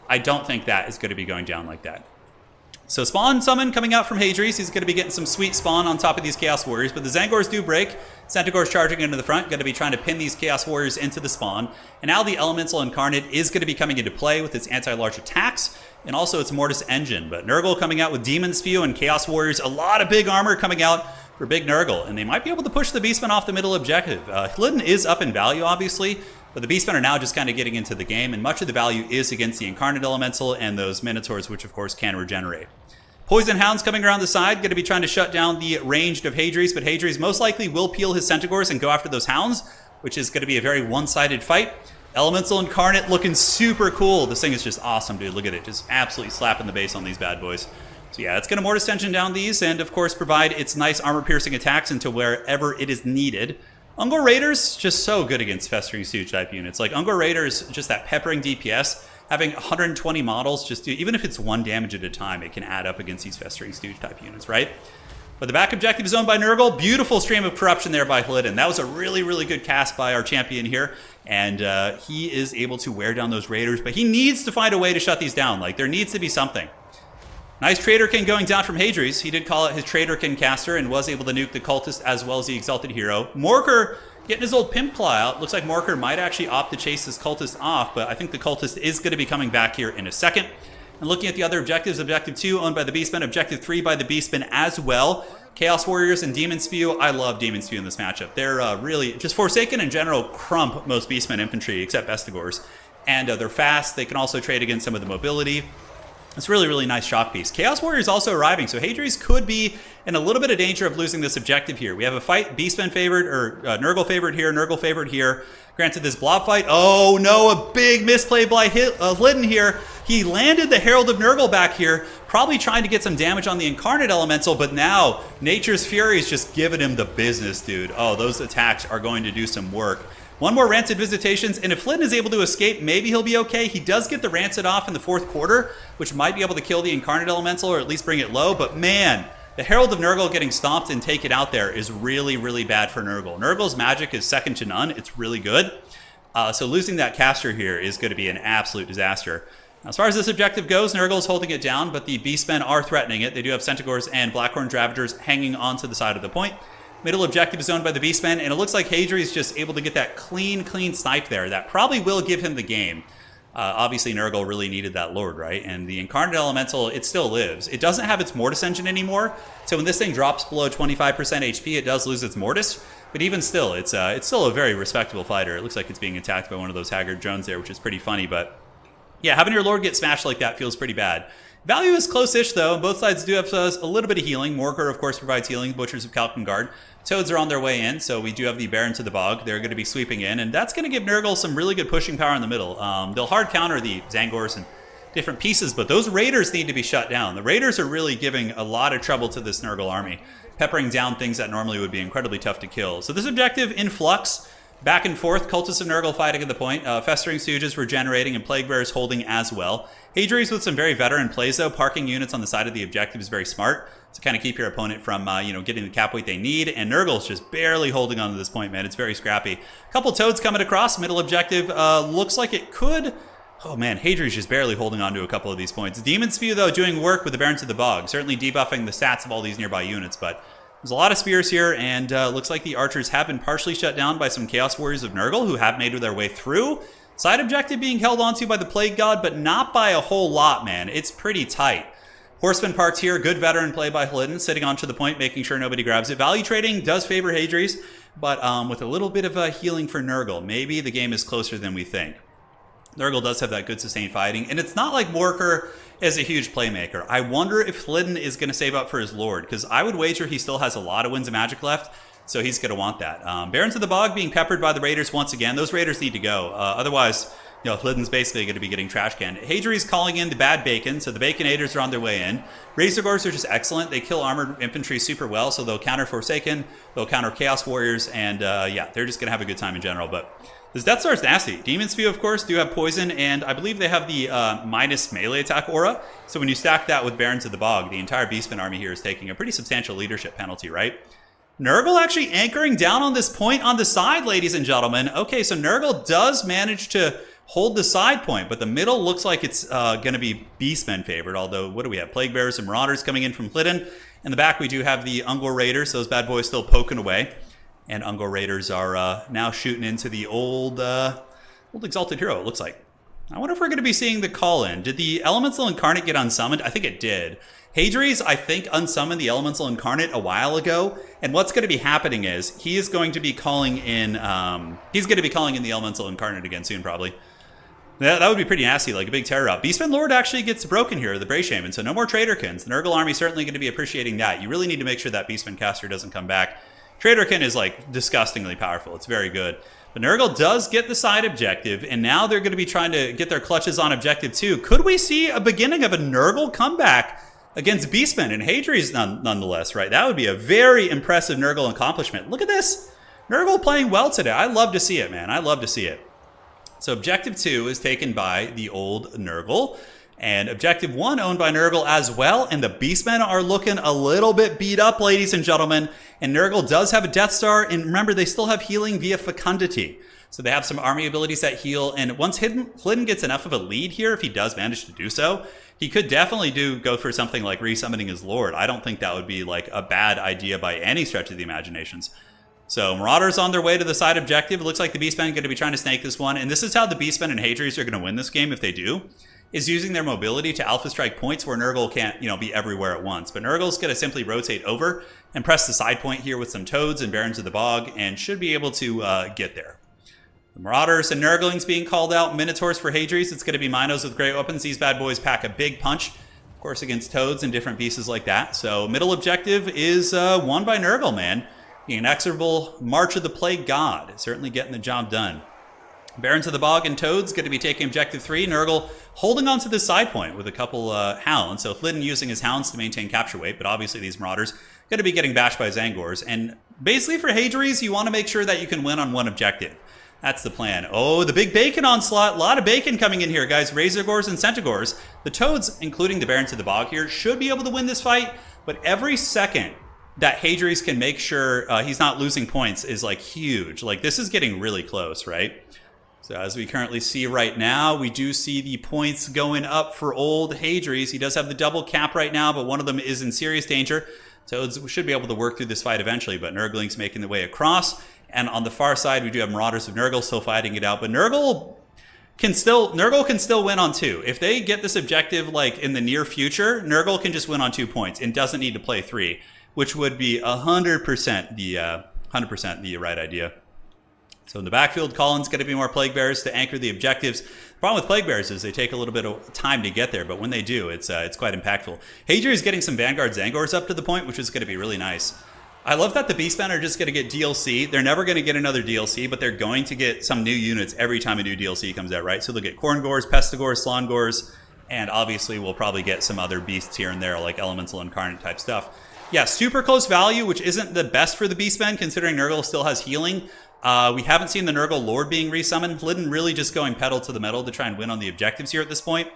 S1: I don't think that is going to be going down like that. So Spawn Summon coming out from Hadrius. He's going to be getting some sweet spawn on top of these Chaos Warriors, but the Zangors do break. Centaur's charging into the front, going to be trying to pin these Chaos Warriors into the spawn. And now the Elemental Incarnate is going to be coming into play with its anti-large attacks and also its Mortis engine. But Nurgle coming out with Demon Spew and Chaos Warriors. A lot of big armor coming out for big Nurgle, and they might be able to push the Beastmen off the middle objective. Lytton is up in value, obviously, but the Beastmen are now just kind of getting into the game, and much of the value is against the Incarnate Elemental and those Minotaurs, which of course can regenerate. Poison Hounds coming around the side, going to be trying to shut down the ranged of Hadrius, but Hadrius most likely will peel his Centaurs and go after those Hounds, which is going to be a very one-sided fight. Elemental Incarnate looking super cool. This thing is just awesome, dude. Look at it. Just absolutely slapping the base on these bad boys. So yeah, it's going to Mortis Tension down these and, of course, provide its nice armor-piercing attacks into wherever it is needed. Ungor Raiders, just so good against Festering Stooge type units. Like, Ungor Raiders, just that peppering DPS, having 120 models, just do, even if it's 1 damage at a time, it can add up against these Festering Stooge type units, right? But the back objective is owned by Nurgle. Beautiful stream of corruption there by Lytton. That was a really, really good cast by our champion here. And he is able to wear down those Raiders. But he needs to find a way to shut these down. Like, there needs to be something. Nice Traderkin going down from Hadrius. He did call it his Traderkin caster and was able to nuke the Cultist as well as the Exalted Hero. Morker getting his old Pimp Claw out. Looks like Morker might actually opt to chase this Cultist off, but I think the Cultist is going to be coming back here in a second. And looking at the other objectives, Objective 2 owned by the Beastmen, Objective 3 by the Beastmen as well. Chaos Warriors and Demon Spew. I love Demon Spew in this matchup. They're really, just Forsaken in general, crump most Beastmen infantry except Bestigors. And they're fast. They can also trade against some of the mobility. It's really, really nice shock piece. Chaos Warriors also arriving, so Hadrius could be in a little bit of danger of losing this objective here. We have a fight, Beastmen favored, or Nurgle favored here, Nurgle favored here. Granted, this blob fight, oh no, a big misplay by Lytton here. He landed the Herald of Nurgle back here, probably trying to get some damage on the Incarnate Elemental, but now Nature's Fury is just giving him the business, dude. Oh, those attacks are going to do some work. One more Rancid Visitations, and if Lytton is able to escape, maybe he'll be okay. He does get the Rancid off in the 4th quarter, which might be able to kill the Incarnate Elemental or at least bring it low, but man, the Herald of Nurgle getting stomped and taken out there is really, really bad for Nurgle. Nurgle's magic is second to none. It's really good. So losing that caster here is going to be an absolute disaster. Now, as far as this objective goes, Nurgle is holding it down, but the Beastmen are threatening it. They do have Centaurs and Blackhorn Ravagers hanging onto the side of the point. Middle objective is owned by the Beastmen, and it looks like Hadrius is just able to get that clean snipe there. That probably will give him the game. Obviously, Nurgle really needed that Lord, right? And the Incarnate Elemental, it still lives. It doesn't have its Mortis engine anymore, so when this thing drops below 25% HP, it does lose its Mortis. But even still, it's still a very respectable fighter. It looks like it's being attacked by one of those Haggard drones there, which is pretty funny. But yeah, having your Lord get smashed like that feels pretty bad. Value is close-ish, though. Both sides do have a little bit of healing. Morkar, of course, provides healing. Butchers of Kalkengard. Toads are on their way in, so we do have the Baron to the Bog. They're going to be sweeping in, and that's going to give Nurgle some really good pushing power in the middle. They'll hard counter the Zangors and different pieces, but those Raiders need to be shut down. The Raiders are really giving a lot of trouble to this Nurgle army, peppering down things that normally would be incredibly tough to kill. So this objective in flux. Back and forth, Cultists of Nurgle fighting at the point. Festering Stooges regenerating and Plague Bearers holding as well. Hadries with some very veteran plays, though. Parking units on the side of the objective is very smart to kind of keep your opponent from, getting the cap weight they need. And Nurgle's just barely holding on to this point, man. It's very scrappy. A couple Toads coming across. Middle objective looks like it could... Oh, man, Hadri's just barely holding on to a couple of these points. Demon Spew, though, doing work with the Baron to the Bog. Certainly debuffing the stats of all these nearby units, but... There's a lot of spears here, and looks like the archers have been partially shut down by some Chaos Warriors of Nurgle, who have made their way through. Side objective being held onto by the Plague God, but not by a whole lot, man. It's pretty tight. Horseman parked here. Good veteran play by Hlidin, sitting onto the point, making sure nobody grabs it. Value trading does favor Hadries, but with a little bit of healing for Nurgle. Maybe the game is closer than we think. Nurgle does have that good sustained fighting, and it's not like Morkar is a huge playmaker. I wonder if Hlidin is going to save up for his Lord, because I would wager he still has a lot of Winds of Magic left, so he's going to want that. Barons of the Bog being peppered by the Raiders once again. Those Raiders need to go. Otherwise, Hlidin's basically going to be getting trash canned. Hadri's calling in the bad bacon, so the Baconators are on their way in. Razorgors are just excellent. They kill armored infantry super well, so they'll counter Forsaken, they'll counter Chaos Warriors, and yeah, they're just going to have a good time in general. But this Death Star is nasty. Demon Spew, of course, do have poison, and I believe they have the minus melee attack aura. So when you stack that with Barons of the Bog, the entire Beastmen army here is taking a pretty substantial leadership penalty, right? Nurgle actually anchoring down on this point on the side, ladies and gentlemen. Okay, so Nurgle does manage to hold the side point, but the middle looks like it's going to be Beastmen favored, although what do we have? Plague Bearers and Marauders coming in from Hlidin. In the back, we do have the Ungor Raiders, those bad boys still poking away. And Ungor Raiders are now shooting into the old Exalted Hero, it looks like. I wonder if we're going to be seeing the call-in. Did the Elemental Incarnate get unsummoned? I think it did. Hadri's, I think, unsummoned the Elemental Incarnate a while ago. And what's going to be happening is he is going to be calling in... the Elemental Incarnate again soon, probably. That would be pretty nasty, like a big terror up. Beastman Lord actually gets broken here, the Bray Shaman, so no more Traderkins. The Nurgle army certainly going to be appreciating that. You really need to make sure that Beastman caster doesn't come back. Traderkin is like disgustingly powerful. It's very good. But Nurgle does get the side objective, and now they're going to be trying to get their clutches on objective 2. Could we see a beginning of a Nurgle comeback against Beastmen and Hadri's nonetheless, right? That would be a very impressive Nurgle accomplishment. Look at this. Nurgle playing well today. I love to see it, man. I love to see it. So objective 2 is taken by the old Nurgle. And objective 1 owned by Nurgle as well. And the Beastmen are looking a little bit beat up, ladies and gentlemen. And Nurgle does have a Death Star. And remember, they still have healing via Fecundity. So they have some army abilities that heal. And once Hlidin gets enough of a lead here, if he does manage to do so, he could definitely go for something like resummoning his Lord. I don't think that would be like a bad idea by any stretch of the imaginations. So Marauders on their way to the side objective. It looks like the Beastmen are going to be trying to snake this one. And this is how the Beastmen and Hadri's are going to win this game if they do. Is using their mobility to alpha strike points where Nurgle can't, be everywhere at once. But Nurgle's going to simply rotate over and press the side point here with some Toads and Barons of the Bog and should be able to get there. The Marauders and Nurglings being called out. Minotaurs for Hadri's. It's going to be Minos with great weapons. These bad boys pack a big punch, of course, against Toads and different pieces like that. So middle objective is won by Nurgle, man. The inexorable March of the Plague God. Certainly getting the job done. Barons of the Bog and Toads going to be taking objective 3. Nurgle holding on to the side point with a couple Hounds. So Hlidin using his Hounds to maintain capture weight, but obviously these Marauders going to be getting bashed by Zangors. And basically for Hadri's, you want to make sure that you can win on one objective. That's the plan. Oh, the big bacon onslaught. A lot of bacon coming in here, guys. Razorgors and Centaurs. The Toads, including the Barons of the Bog here, should be able to win this fight, but every second that Hadri's can make sure he's not losing points is like huge. Like this is getting really close, right? So as we currently see right now, we do see the points going up for old Hadri's. He does have the double cap right now, but one of them is in serious danger. So we should be able to work through this fight eventually, but Nurgling's making the way across. And on the far side, we do have Marauders of Nurgle still fighting it out. But Nurgle Nurgle can still win on 2. If they get this objective like in the near future, Nurgle can just win on 2 points and doesn't need to play 3, which would be 100% the right idea. So in the backfield, Colin's going to be more Plague Bearers to anchor the objectives. The problem with Plague Bearers is they take a little bit of time to get there, but when they do, it's quite impactful. Hadri is getting some Vanguard Zangors up to the point, which is going to be really nice. I love that the Beastmen are just going to get DLC. They're never going to get another DLC, but they're going to get some new units every time a new DLC comes out, right? So they'll get Khorne-gors, Pestigors, Slongors, and obviously we'll probably get some other beasts here and there, like Elemental Incarnate type stuff. Yeah, super close value, which isn't the best for the Beastmen, considering Nurgle still has healing. We haven't seen the Nurgle Lord being resummoned. Lydon really just going pedal to the metal to try and win on the objectives here at this point.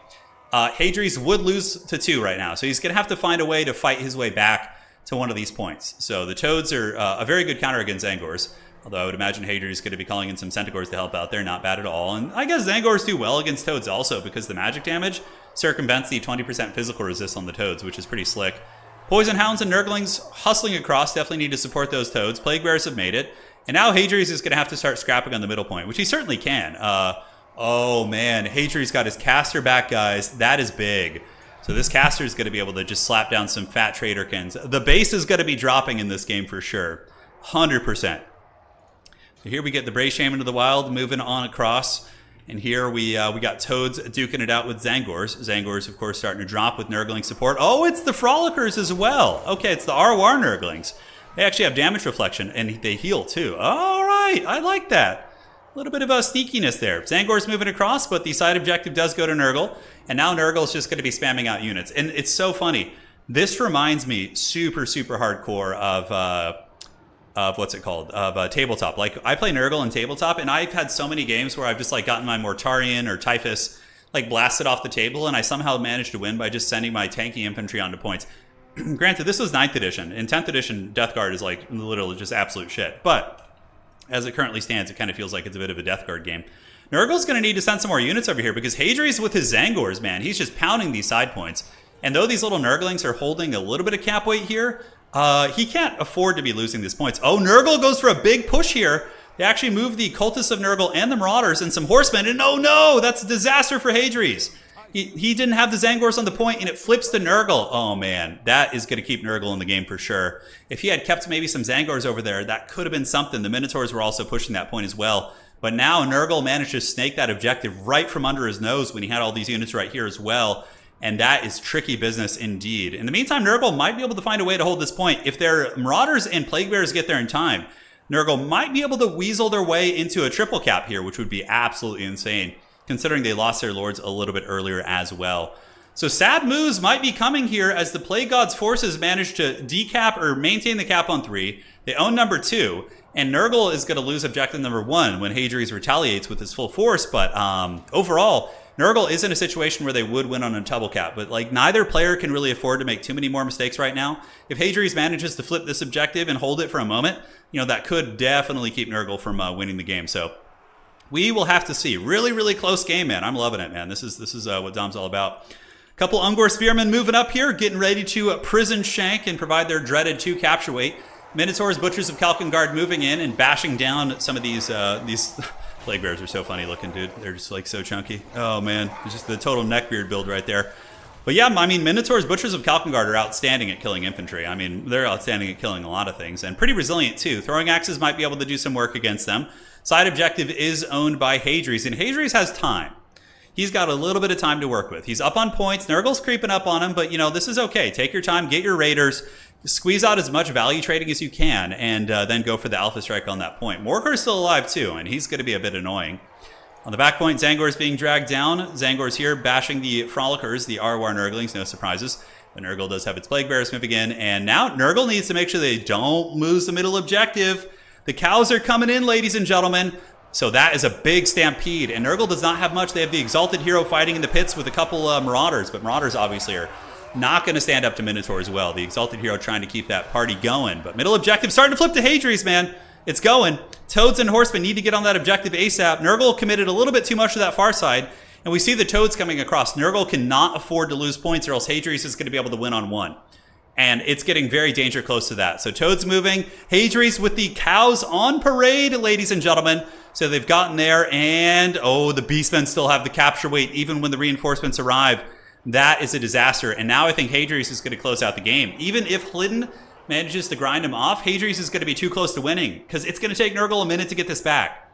S1: Hadri's would lose to 2 right now, so he's going to have to find a way to fight his way back to one of these points. So the Toads are a very good counter against Zangors, although I would imagine Hadri's going to be calling in some Centaurs to help out there. Not bad at all. And I guess Zangors do well against Toads also because the magic damage circumvents the 20% physical resist on the Toads, which is pretty slick. Poison Hounds and Nurglings hustling across definitely need to support those Toads. Plague Bears have made it. And now Hadri's is going to have to start scrapping on the middle point, which he certainly can. Oh man, Hadri's got his caster back, guys. That is big. So this caster is going to be able to just slap down some fat Traderkins. The base is going to be dropping in this game for sure. 100%. So here we get the Bray Shaman of the Wild moving on across. And here we got Toads duking it out with Zangors. Zangors, of course, starting to drop with Nurgling support. Oh, it's the Frolickers as well. Okay, it's the Arwar Nurglings. They actually have damage reflection, and they heal too. All right, I like that. A little bit of a sneakiness there. Zangor's moving across, but the side objective does go to Nurgle. And now Nurgle's just going to be spamming out units. And it's so funny. This reminds me super, super hardcore of what's it called? Of tabletop. Like, I play Nurgle in tabletop, and I've had so many games where I've just like gotten my Mortarion or Typhus like blasted off the table, and I somehow managed to win by just sending my tanky infantry onto points. Granted, this was 9th edition. In 10th edition, Death Guard is like literally just absolute shit. But as it currently stands, it kind of feels like it's a bit of a Death Guard game. Nurgle's going to need to send some more units over here because Hadri's with his Zangors, man. He's just pounding these side points. And though these little Nurglings are holding a little bit of cap weight here, he can't afford to be losing these points. Oh, Nurgle goes for a big push here. They actually move the Cultists of Nurgle and the Marauders and some Horsemen. And oh no, that's a disaster for Hadri's. He didn't have the Zangors on the point, and it flips to Nurgle. Oh, man. That is going to keep Nurgle in the game for sure. If he had kept maybe some Zangors over there, that could have been something. The Minotaurs were also pushing that point as well. But now Nurgle managed to snake that objective right from under his nose when he had all these units right here as well. And that is tricky business indeed. In the meantime, Nurgle might be able to find a way to hold this point. If their Marauders and Plague Bears get there in time, Nurgle might be able to weasel their way into a triple cap here, which would be absolutely insane, considering they lost their lords a little bit earlier as well. So sad moves might be coming here as the Plague God's forces manage to decap or maintain the cap on 3. They own number 2, and Nurgle is going to lose objective number 1 when Hadri's retaliates with his full force. But overall, Nurgle is in a situation where they would win on a double cap. But like neither player can really afford to make too many more mistakes right now. If Hadri's manages to flip this objective and hold it for a moment, you know, that could definitely keep Nurgle from winning the game. So we will have to see. Really, really close game, man. I'm loving it, man. This is what Dom's all about. Couple Ungor Spearmen moving up here, getting ready to prison shank and provide their dreaded 2 capture weight. Minotaurs, Butchers of Kalkengard moving in and bashing down some of these Plague Bears are so funny looking, dude. They're just like so chunky. Oh, man. It's just the total neckbeard build right there. But yeah, I mean, Minotaurs, Butchers of Kalkengard are outstanding at killing infantry. I mean, they're outstanding at killing a lot of things and pretty resilient too. Throwing axes might be able to do some work against them. Side objective is owned by Hadri's, and Hadri's has time. He's got a little bit of time to work with. He's up on points. Nurgle's creeping up on him, but, you know, this is okay. Take your time, get your raiders, squeeze out as much value trading as you can, and then go for the Alpha Strike on that point. Morkar's still alive, too, and he's going to be a bit annoying. On the back point, Zangor's being dragged down. Zangor's here bashing the Frolickers, the Arwar Nurglings, no surprises. But Nurgle does have its Plague Bears moving in, and now Nurgle needs to make sure they don't lose the middle objective. The cows are coming in, ladies and gentlemen. So that is a big stampede, and Nurgle does not have much. They have the Exalted Hero fighting in the pits with a couple Marauders, but Marauders obviously are not going to stand up to Minotaur as well. The Exalted Hero trying to keep that party going, but middle objective starting to flip to Hadri's, man. It's going. Toads and Horsemen need to get on that objective ASAP. Nurgle committed a little bit too much to that far side, and we see the Toads coming across. Nurgle cannot afford to lose points, or else Hadri's is going to be able to win on 1. And it's getting very danger close to that. So Toads moving. Hadri's with the cows on parade, ladies and gentlemen. So they've gotten there, and oh, the Beastmen still have the capture weight even when the reinforcements arrive. That is a disaster. And now I think Hadrius is going to close out the game. Even if Hlydden manages to grind him off, Hadrius is going to be too close to winning because it's going to take Nurgle a minute to get this back.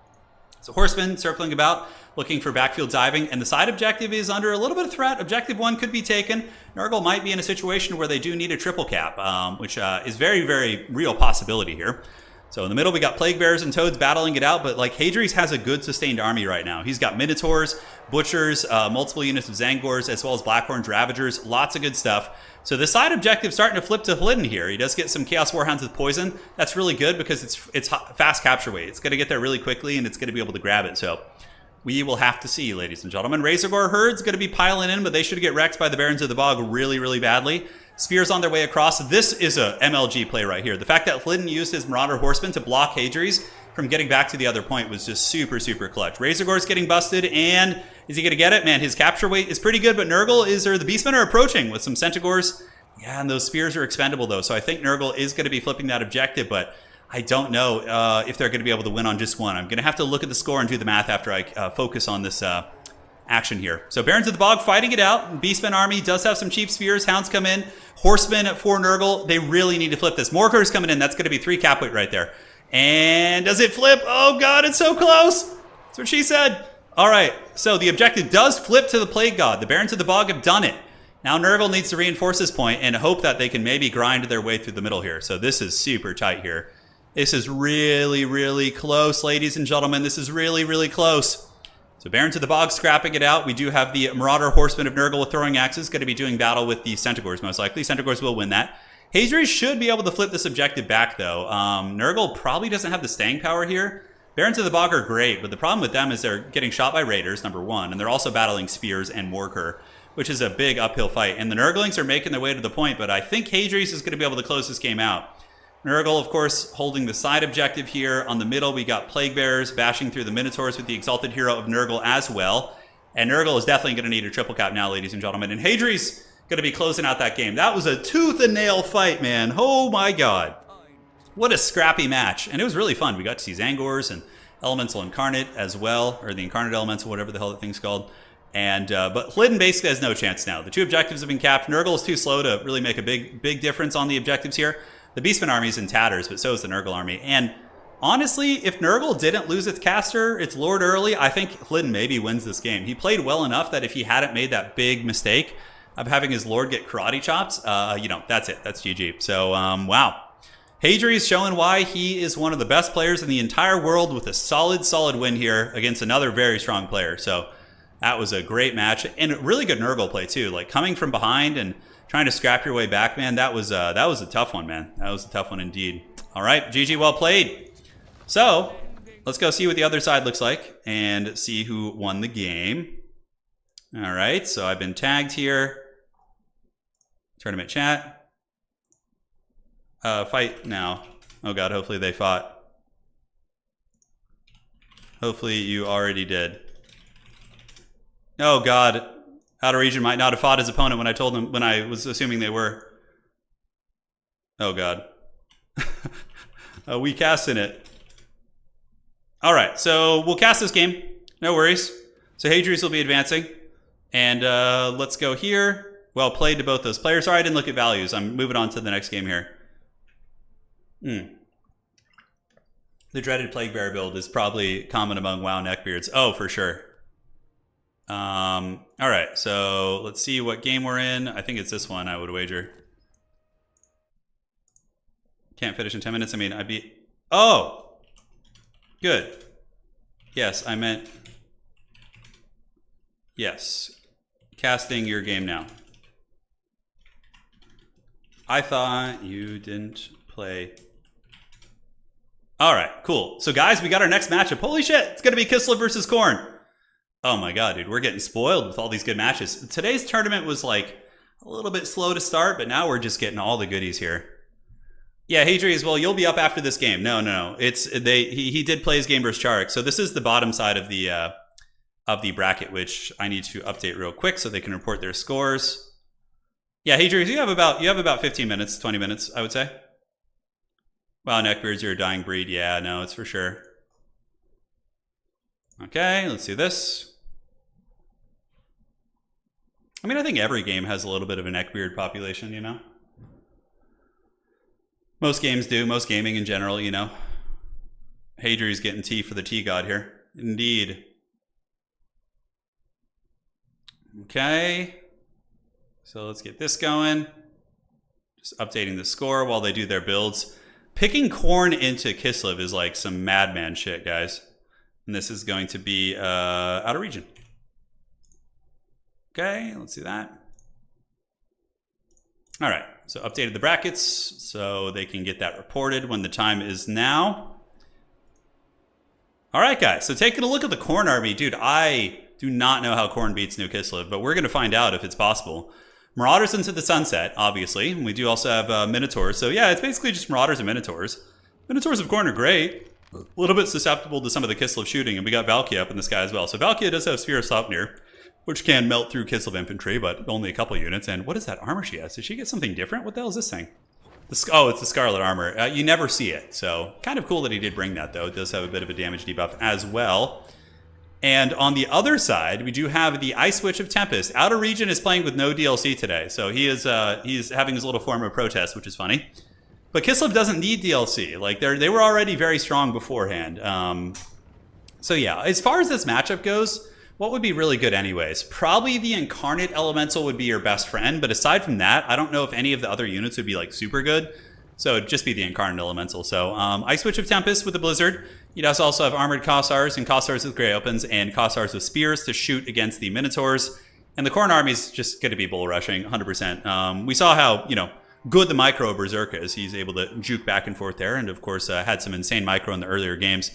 S1: So Horsemen circling about, looking for backfield diving, and the side objective is under a little bit of threat. Objective 1 could be taken. Nurgle might be in a situation where they do need a triple cap, which is very, very real possibility here. So in the middle, we got Plague Bears and Toads battling it out, but like Hadrius has a good sustained army right now. He's got Minotaurs, Butchers, multiple units of Zangors, as well as Blackhorns, Ravagers, lots of good stuff. So the side objective starting to flip to Hlydden here. He does get some Chaos Warhounds with poison. That's really good because it's fast capture weight. It's going to get there really quickly, and it's going to be able to grab it. So we will have to see, ladies and gentlemen. Razorgore Herde's going to be piling in, but they should get wrecked by the Barons of the Bog really, really badly. Spears on their way across. This is a MLG play right here. The fact that Hlydden used his Marauder Horsemen to block Hadrius from getting back to the other point was just super, super clutch. Razorgore's getting busted, and is he going to get it? Man, his capture weight is pretty good, but Nurgle or the Beastmen are approaching with some Centaurs. Yeah, and those spears are expendable, though, so I think Nurgle is going to be flipping that objective, but I don't know if they're going to be able to win on just one. I'm going to have to look at the score and do the math after I focus on this action here. So Barons of the Bog fighting it out. Beastmen army does have some cheap spears. Hounds come in. Horsemen for Nurgle. They really need to flip this. Morkar's coming in. That's going to be 3 cap weight right there. And does it flip? Oh, God, it's so close. That's what she said. All right, so the objective does flip to the Plague God. The Barons of the Bog have done it. Now Nurgle needs to reinforce this point and hope that they can maybe grind their way through the middle here. So this is super tight here. This is really, really close, ladies and gentlemen. This is really, really close. So Barons of the Bog scrapping it out. We do have the Marauder Horsemen of Nurgle with throwing axes going to be doing battle with the Centaurs most likely. Centaurs will win that. Hadrius should be able to flip this objective back though. Nurgle probably doesn't have the staying power here. Barons of the Bog are great, but the problem with them is they're getting shot by raiders, number 1, and they're also battling spears and Morkar, which is a big uphill fight. And the Nurglings are making their way to the point, but I think Hadrius is going to be able to close this game out. Nurgle, of course, holding the side objective here. On the middle, we got Plague Bearers bashing through the Minotaurs with the Exalted Hero of Nurgle as well. And Nurgle is definitely going to need a triple cap now, ladies and gentlemen. And Hadrius going to be closing out that game. That was a tooth and nail fight, man. Oh my God. What a scrappy match. And it was really fun. We got to see Zangors and Elemental Incarnate as well, or the Incarnate Elemental, whatever the hell that thing's called. And but Hlydden basically has no chance now. The 2 objectives have been capped. Nurgle is too slow to really make a big difference on the objectives here. The Beastmen army is in tatters, but so is the Nurgle army. And honestly, if Nurgle didn't lose its caster, its Lord early, I think Hlydden maybe wins this game. He played well enough that if he hadn't made that big mistake of having his Lord get karate chops, that's it. That's GG. So, wow. Hadrius showing why he is one of the best players in the entire world with a solid win here against another very strong player. So that was a great match and a really good Nurgle play too. Like coming from behind and trying to scrap your way back, man. That was a tough one, man. That was a tough one indeed. All right, GG, well played. So let's go see what the other side looks like and see who won the game. All right, so I've been tagged here. Tournament chat. Fight now. Oh God, hopefully they fought. Hopefully you already did. Oh God, Outer Region might not have fought his opponent when I was assuming they were. Oh God. We cast in it. All right, so we'll cast this game. No worries. So Hadrius will be advancing. And let's go here. Well played to both those players. Sorry, I didn't look at values. I'm moving on to the next game here. The dreaded Plague Bearer build is probably common among WoW neckbeards. Oh, for sure. All right, so let's see what game we're in. I think it's this one, I would wager. Can't finish in 10 minutes. I mean, I'd be... Oh! Good. Yes, I meant... Yes. Casting your game now. I thought you didn't play... All right, cool. So guys, we got our next matchup. Holy shit, it's going to be Kislev versus Khorne. Oh my God, dude, we're getting spoiled with all these good matches. Today's tournament was like a little bit slow to start, but now we're just getting all the goodies here. Yeah, Hadrius, well, you'll be up after this game. No. He did play his game versus Charek. So this is the bottom side of the bracket, which I need to update real quick so they can report their scores. Yeah, Hadrius, you have about 15 minutes, 20 minutes, I would say. Wow, neckbeards, you're a dying breed. Yeah, no, it's for sure. Okay, let's do this. I mean, I think every game has a little bit of a neckbeard population, you know? Most games do, most gaming in general, you know? Hadri's getting tea for the tea god here. Indeed. Okay. So let's get this going. Just updating the score while they do their builds. Picking Khorne into Kislev is like some madman shit, guys. And this is going to be out of region. Okay, let's do that. All right, so updated the brackets so they can get that reported when the time is now. All right, guys, so taking a look at the Khorne army. Dude, I do not know how Khorne beats New Kislev, but we're going to find out if it's possible. Marauders into the sunset, obviously. And we do also have Minotaurs. So yeah, it's basically just Marauders and Minotaurs. Minotaurs of Khorne are great. A little bit susceptible to some of the Kislev shooting, and we got Valkia up in the sky as well. So Valkia does have Spear of Sleipnir, which can melt through Kislev infantry, but only a couple units. And what is that armor she has? Did she get something different? What the hell is this thing? Oh, it's the Scarlet armor. You never see it, so kind of cool that he did bring that, though. It does have a bit of a damage debuff as well. And on the other side, we do have the Ice Witch of Tempest. Outer Region is playing with no DLC today, so he's having his little form of protest, which is funny. But Kislev doesn't need DLC. Like they were already very strong beforehand. So yeah, as far as this matchup goes, what would be really good anyways? Probably the Incarnate Elemental would be your best friend, but aside from that, I don't know if any of the other units would be like super good. So it'd just be the Incarnate Elemental. So Ice Witch of Tempest with the Blizzard. You'd also have Armored Kossars and Kossars with Grey Opens and Kossars with Spears to shoot against the Minotaurs. And the Khorne army's just going to be bull rushing, 100%. We saw how, you know, good the micro of Berserker is. He's able to juke back and forth there, and of course had some insane micro in the earlier games.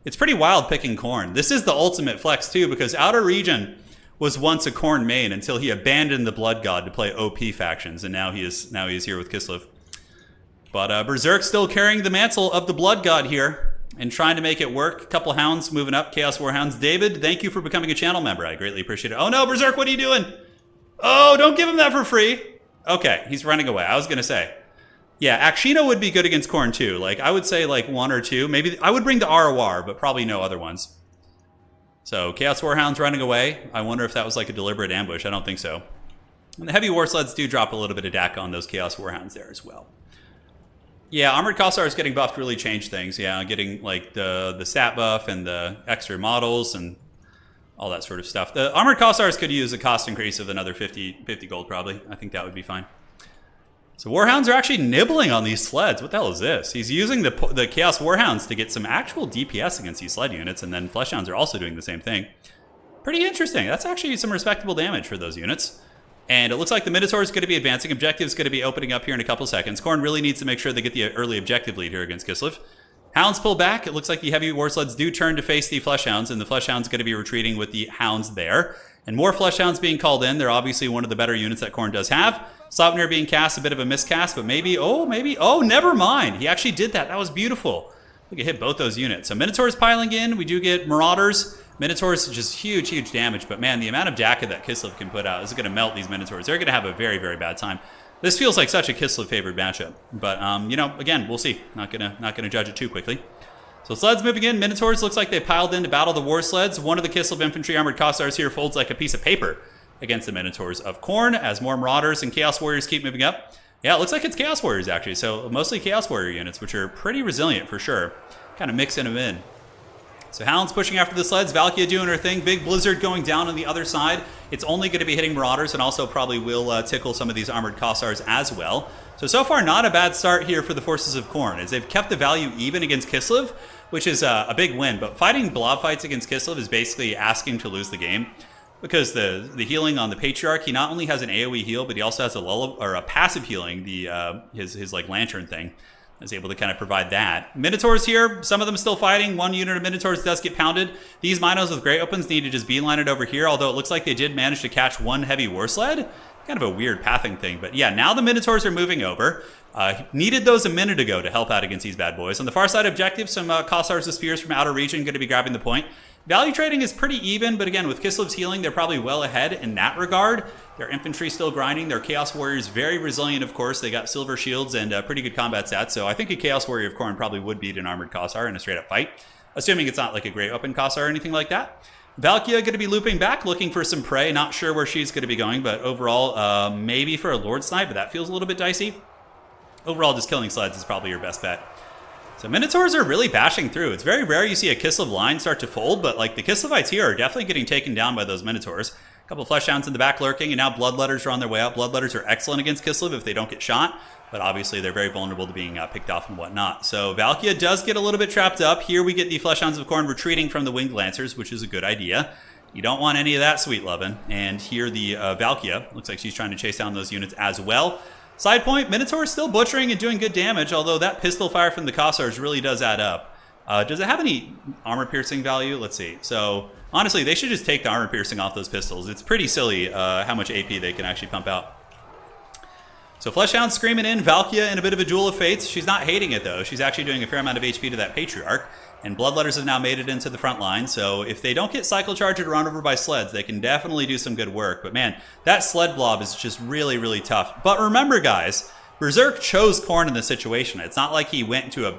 S1: It's pretty wild picking Khorne. This is the ultimate flex too, because Outer Region was once a Khorne main until he abandoned the Blood God to play OP factions, and now he is here with Kislev. But Berserk still carrying the mantle of the Blood God here and trying to make it work. A couple hounds moving up, Chaos Warhounds. David, thank you for becoming a channel member. I greatly appreciate it. Oh no, Berserk, what are you doing? Oh, don't give him that for free. Okay, he's running away. I was going to say. Yeah, Akshino would be good against Khorne too. Like, I would say like one or two. Maybe I would bring the ROR, but probably no other ones. So, Chaos Warhounds running away. I wonder if that was like a deliberate ambush. I don't think so. And the Heavy War Sleds do drop a little bit of DAC on those Chaos Warhounds there as well. Yeah, Armored Kossars getting buffed really changed things. Yeah, getting like the stat buff and the extra models and all that sort of stuff. The Armored Kossars could use a cost increase of another 50 gold probably. I think that would be fine. So Warhounds are actually nibbling on these sleds. What the hell is this? He's using the Chaos Warhounds to get some actual DPS against these sled units, and then Fleshhounds are also doing the same thing. Pretty interesting. That's actually some respectable damage for those units. And it looks like the Minotaur is going to be advancing. Objective's going to be opening up here in a couple seconds. Khorne really needs to make sure they get the early objective lead here against Kislev. Hounds pull back. It looks like the Heavy War Sleds do turn to face the Fleshhounds, and the Fleshhounds going to be retreating with the Hounds there. And more Fleshhounds being called in. They're obviously one of the better units that Khorne does have. Sleipnir being cast, a bit of a miscast, but maybe, oh, never mind. He actually did that. That was beautiful. We could hit both those units. So Minotaurs piling in. We do get Marauders. Minotaurs, just huge, huge damage. But man, the amount of Daka that Kislev can put out is going to melt these Minotaurs. They're going to have a very, very bad time. This feels like such a Kislev-favored matchup. But, you know, again, we'll see. Not gonna judge it too quickly. So sleds moving in. Minotaurs looks like they piled in to battle the War Sleds. One of the Kislev Infantry Armored Kossars here folds like a piece of paper against the Minotaurs of Khorne as more Marauders and Chaos Warriors keep moving up. Yeah, it looks like it's Chaos Warriors actually. So mostly Chaos Warrior units, which are pretty resilient for sure. Kind of mixing them in. So Hounds pushing after the sleds. Valkia doing her thing. Big Blizzard going down on the other side. It's only going to be hitting Marauders and also probably will tickle some of these Armored Kossars as well. So far, not a bad start here for the forces of Khorne, as they've kept the value even against Kislev, which is a big win. But fighting blob fights against Kislev is basically asking to lose the game, because the healing on the Patriarch, he not only has an AoE heal, but he also has a passive healing, his like lantern thing. Is able to kind of provide that. Minotaurs here, some of them still fighting. One unit of Minotaurs does get pounded. These Minos with Grey Opens need to just beeline it over here, although it looks like they did manage to catch one Heavy War Sled. Kind of a weird pathing thing, but yeah, now the Minotaurs are moving over. Needed those a minute ago to help out against these bad boys. On the far side objective, some Kossars with Spears from Outer Region going to be grabbing the point. Value trading is pretty even, but again, with Kislev's healing, they're probably well ahead in that regard. Their infantry still grinding. Their Chaos Warriors very resilient, of course. They got silver shields and pretty good combat stats, so I think a Chaos Warrior of Khorne probably would beat an Armored Kossar in a straight-up fight. assuming it's not like a great open Casa or anything like that. Valkia going to be looping back, looking for some prey. Not sure where she's going to be going, but overall, maybe for a Lord Snipe, but that feels a little bit dicey. Overall, just killing sleds is probably your best bet. So Minotaurs are really bashing through. It's very rare you see a Kislev line start to fold, but like the Kislevites here are definitely getting taken down by those Minotaurs. A couple of Fleshhounds in the back lurking, and now Bloodletters are on their way out. Bloodletters are excellent against Kislev if they don't get shot, but obviously they're very vulnerable to being picked off and whatnot. So Valkia does get a little bit trapped up. Here we get the Fleshhounds of Khorne retreating from the Winged Lancers, which is a good idea. You don't want any of that, sweet lovin'. And here the Valkia, looks like she's trying to chase down those units as well. Side point, Minotaur still butchering and doing good damage, although that pistol fire from the Kossars really does add up. Does it have any armor piercing value? Let's see. So honestly, they should just take the armor piercing off those pistols. It's pretty silly how much AP they can actually pump out. So Fleshhound screaming in, Valkia in a bit of a duel of fates. She's not hating it though. She's actually doing a fair amount of HP to that Patriarch. And Bloodletters have now made it into the front line. So if they don't get cycle charged or run over by sleds, they can definitely do some good work. But man, that sled blob is just really, really tough. But remember guys, Berserk chose Khorne in this situation. It's not like he went into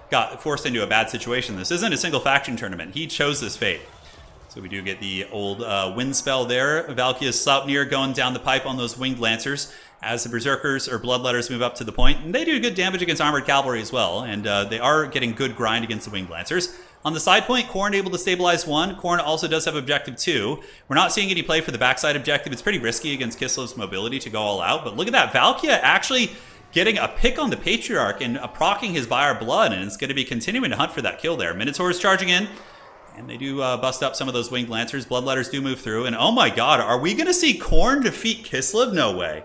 S1: got forced into a bad situation. This isn't a single faction tournament. He chose this fate. So we do get the old wind spell there. Valkia's Sleipnir going down the pipe on those Winged Lancers as the Berserkers or Bloodletters move up to the point. And they do good damage against Armored Cavalry as well. And they are getting good grind against the Winged Lancers. On the side point, Khorne able to stabilize 1. Khorne also does have objective 2. We're not seeing any play for the backside objective. It's pretty risky against Kislev's mobility to go all out. But look at that. Valkia actually getting a pick on the Patriarch and proccing his Buyer Blood. And it's going to be continuing to hunt for that kill there. Minotaurs charging in. And they do bust up some of those Winged Lancers. Bloodletters do move through. And oh my god, are we going to see Khorne defeat Kislev? No way.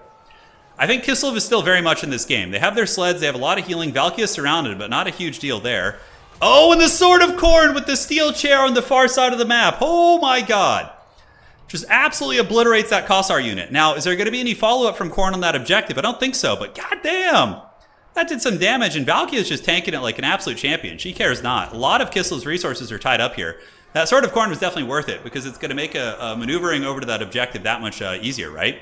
S1: I think Kislev is still very much in this game. They have their sleds. They have a lot of healing. Valkia is surrounded, but not a huge deal there. Oh, and the Sword of Khorne with the steel chair on the far side of the map. Oh my god. Just absolutely obliterates that Kossar unit. Now, is there going to be any follow-up from Khorne on that objective? I don't think so, but goddamn. That did some damage, and Valkia is just tanking it like an absolute champion. She cares not. A lot of Kislev's resources are tied up here. That Sword of Khorne was definitely worth it, because it's going to make a maneuvering over to that objective that much easier, right?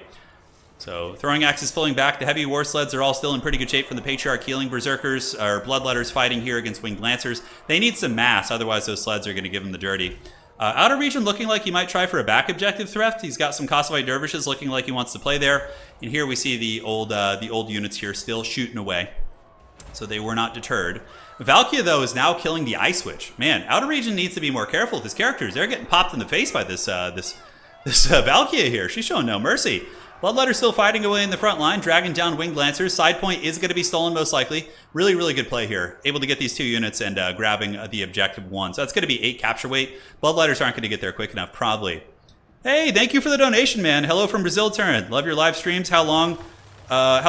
S1: So, Throwing Axes pulling back. The heavy war sleds are all still in pretty good shape from the Patriarch healing. Berserkers, or Bloodletters fighting here against Winged Lancers. They need some mass, otherwise those sleds are going to give them the dirty. Outer region looking like he might try for a back objective threat. He's got some Kossovite dervishes looking like he wants to play there. And here we see the old units here still shooting away. So they were not deterred. Valkia, though, is now killing the Ice Witch. Man, Outer region needs to be more careful with his characters. They're getting popped in the face by this Valkia here. She's showing no mercy. Bloodletter still fighting away in the front line, dragging down Winged Lancers. Side point is going to be stolen most likely. Really, really good play here. Able to get these 2 units and grabbing the objective 1. So that's going to be 8 capture weight. Bloodletters aren't going to get there quick enough, probably. Hey, thank you for the donation, man. Hello from Brazil, Turin. Love your live streams. How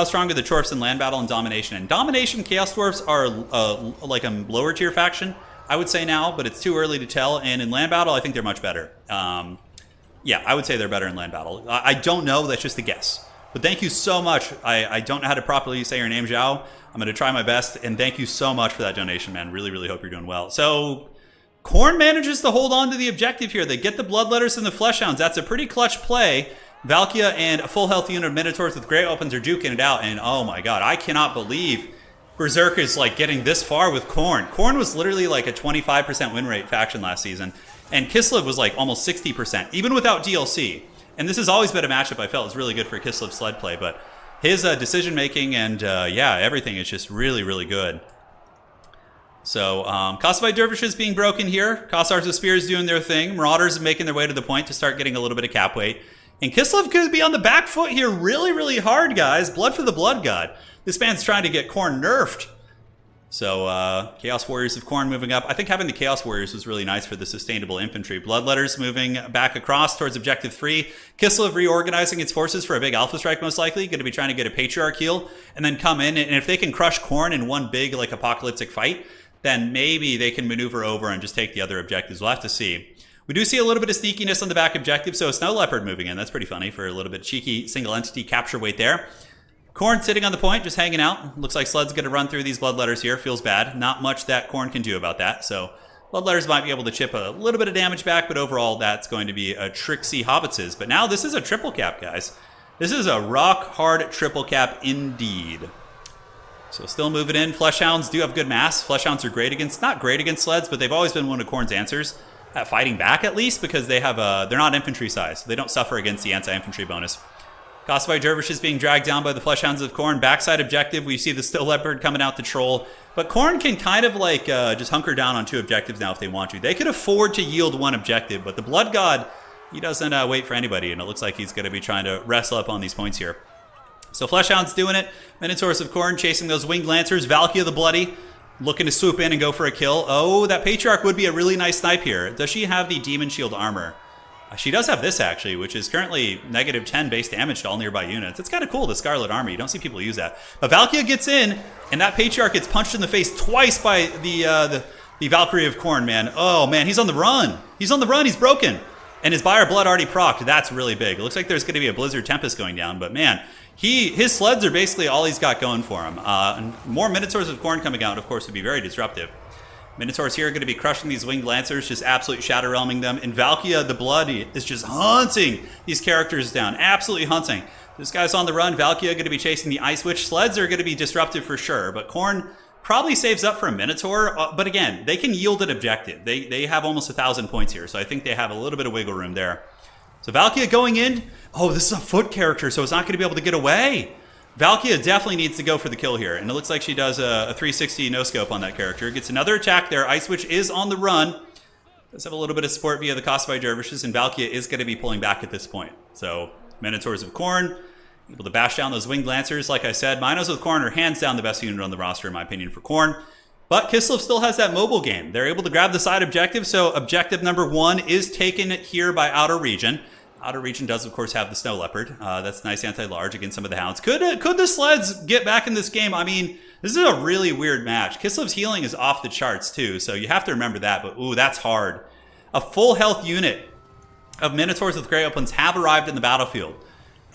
S1: strong are the Dwarfs in Land Battle and Domination? And Domination, Chaos Dwarfs are like a lower tier faction, I would say now, but it's too early to tell. And in Land Battle, I think they're much better. Yeah, I would say they're better in Land Battle. I don't know, that's just a guess. But thank you so much. I don't know how to properly say your name, Zhao. I'm going to try my best, and thank you so much for that donation, man. Really, really hope you're doing well. So, Khorne manages to hold on to the objective here. They get the Bloodletters and the Fleshhounds. That's a pretty clutch play. Valkia and a full health unit of Minotaurs with great weapons are duking it out, and oh my god, I cannot believe Berserk is like getting this far with Khorne. Khorne was literally like a 25% win rate faction last season. And Kislev was like almost 60%, even without DLC. And this has always been a matchup I felt was really good for Kislev's sled play, but his decision-making and, yeah, everything is just really, really good. So, Kossovite Dervishes being broken here. Kossars of Spears doing their thing. Marauders making their way to the point to start getting a little bit of cap weight. And Kislev could be on the back foot here really, really hard, guys. Blood for the Blood God. This man's trying to get Khorne nerfed. So, Chaos Warriors of Khorne moving up. I think having the Chaos Warriors was really nice for the sustainable infantry. Bloodletters moving back across towards Objective 3. Kislev reorganizing its forces for a big Alpha Strike, most likely. Going to be trying to get a Patriarch heal. And then come in. And if they can crush Khorne in one big, like, apocalyptic fight, then maybe they can maneuver over and just take the other objectives. We'll have to see. We do see a little bit of sneakiness on the back objective. So, a Snow Leopard moving in. That's pretty funny for a little bit cheeky single entity capture weight there. Khorne sitting on the point, just hanging out. Looks like Sled's going to run through these Bloodletters here. Feels bad. Not much that Khorne can do about that. So Bloodletters might be able to chip a little bit of damage back, but overall that's going to be a tricksy Hobbitses. But now this is a triple cap, guys. This is a rock-hard triple cap indeed. So still moving in. Fleshhounds do have good mass. Fleshhounds are great against, not great against sleds, but they've always been one of Khorne's answers at fighting back, at least, because they have they're not infantry size. So they don't suffer against the anti-infantry bonus. Gossify Dervish is being dragged down by the Fleshhounds of Khorne. Backside objective, we see the Still Leopard coming out to troll. But Khorne can kind of like just hunker down on 2 objectives now if they want to. They could afford to yield 1 objective, but the Blood God, he doesn't wait for anybody, and it looks like he's going to be trying to wrestle up on these points here. So Fleshhound's doing it. Minotaurs of Khorne chasing those Winged Lancers. Valkia the Bloody looking to swoop in and go for a kill. Oh, that Patriarch would be a really nice snipe here. Does she have the Demon Shield armor? She does have this, actually, which is currently -10 base damage to all nearby units. It's kind of cool, the Scarlet Armor. You don't see people use that. But Valkia gets in, and that Patriarch gets punched in the face twice by the Valkyrie of Khorne, man. Oh, man, he's on the run. He's on the run. He's broken. And his Buyer Blood already procced. That's really big. It looks like there's going to be a Blizzard Tempest going down, but, man, his sleds are basically all he's got going for him. And more Minotaurs of Khorne coming out, of course, would be very disruptive. Minotaurs here are going to be crushing these Winged Lancers, just absolutely shatter realming them. And Valkia the Bloody is just hunting these characters down, absolutely hunting. This guy's on the run. Valkia going to be chasing the Ice Witch. Sleds are going to be disruptive for sure, but Khorne probably saves up for a Minotaur. But again, they can yield an objective. They have almost 1,000 points here, so I think they have a little bit of wiggle room there. So Valkia going in. Oh, this is a foot character, so it's not going to be able to get away. Valkia definitely needs to go for the kill here, and it looks like she does a 360 no-scope on that character. Gets another attack there. Ice Witch is on the run. Does have a little bit of support via the Gossify Dervishes, and Valkia is going to be pulling back at this point. So, Minotaurs of Khorne, able to bash down those Winged Lancers. Like I said, Minos of Khorne are hands down the best unit on the roster, in my opinion, for Khorne. But Kislev still has that mobile game. They're able to grab the side objective, so objective number 1 is taken here by Outer Region. Outer Region does, of course, have the Snow Leopard. That's nice anti-large against some of the Hounds. Could the sleds get back in this game? I mean, this is a really weird match. Kislev's healing is off the charts, too, so you have to remember that. But, ooh, that's hard. A full health unit of Minotaurs with Grey Opens have arrived in the battlefield.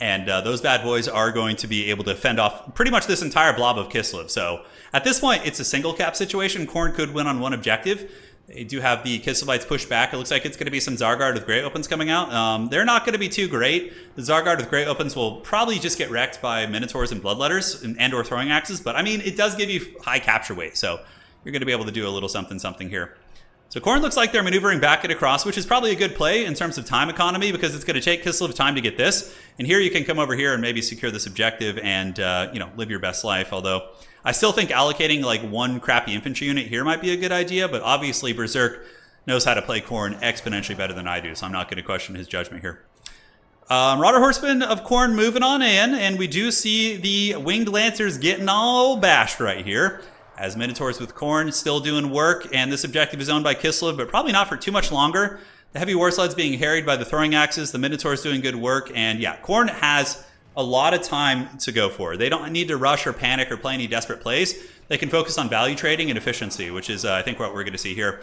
S1: And those bad boys are going to be able to fend off pretty much this entire blob of Kislev. So, at this point, it's a single cap situation. Khorne could win on 1 objective. They do have the Kislevites pushed back. It looks like it's going to be some Zargard with Grey Opens coming out. They're not going to be too great. The Zargard with Grey Opens will probably just get wrecked by Minotaurs and Bloodletters and or Throwing Axes. But, I mean, it does give you high capture weight. So, you're going to be able to do a little something here. So, Khorne looks like they're maneuvering back at across, which is probably a good play in terms of time economy because it's going to take Kislev time to get this. And here you can come over here and maybe secure this objective and, live your best life. Although, I still think allocating like 1 crappy infantry unit here might be a good idea, but obviously Berserk knows how to play Khorne exponentially better than I do, so I'm not going to question his judgment here. Marauder Horsemen of Khorne moving on in, and we do see the Winged Lancers getting all bashed right here, as Minotaurs with Khorne still doing work, and this objective is owned by Kislev, but probably not for too much longer. The Heavy War Sleds being harried by the Throwing Axes, the Minotaurs doing good work, and yeah, Khorne has a lot of time to go for. They don't need to rush or panic or play any desperate plays. They can focus on value trading and efficiency, which is, I think, what we're going to see here.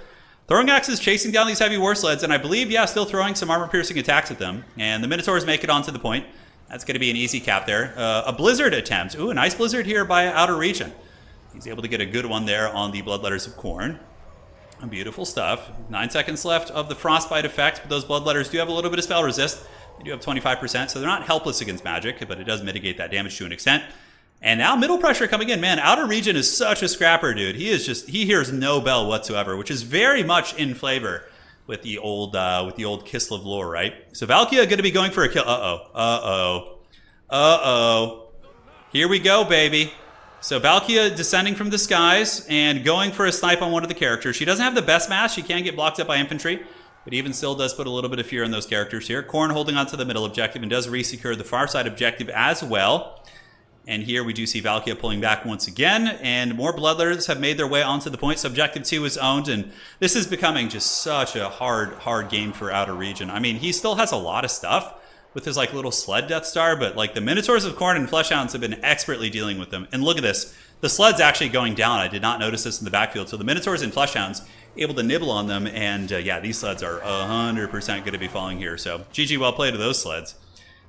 S1: Throwing Axes chasing down these Heavy War Sleds, and I believe, yeah, still throwing some armor-piercing attacks at them. And the Minotaurs make it onto the point. That's going to be an easy cap there. A Blizzard attempt. Ooh, a nice Blizzard here by Outer Region. He's able to get a good one there on the Bloodletters of Khorne. Beautiful stuff. 9 seconds left of the Frostbite effect, but those Bloodletters do have a little bit of spell resist. They do have 25%, so they're not helpless against magic, but it does mitigate that damage to an extent. And now middle pressure coming in. Man, Outer Region is such a scrapper, dude. He hears no bell whatsoever, which is very much in flavor with the old Kislev lore, right? So Valkia going to be going for a kill. Here we go, baby. So Valkia descending from the skies and going for a snipe on one of the characters. She doesn't have the best mass. She can get blocked up by infantry, but even still does put a little bit of fear in those characters here. Khorne holding on to the middle objective and does re-secure the far side objective as well. And here we do see Valkia pulling back once again, and more Bloodletters have made their way onto the point. So objective 2 is owned, and this is becoming just such a hard game for Outer Region. I mean, he still has a lot of stuff with his like little sled Death Star, but like the Minotaurs of Khorne and Fleshhounds have been expertly dealing with them. And look at this. The sled's actually going down. I did not notice this in the backfield. So the Minotaurs and Fleshhounds able to nibble on them, and yeah, these sleds are 100% going to be falling here. So GG, well played to those sleds.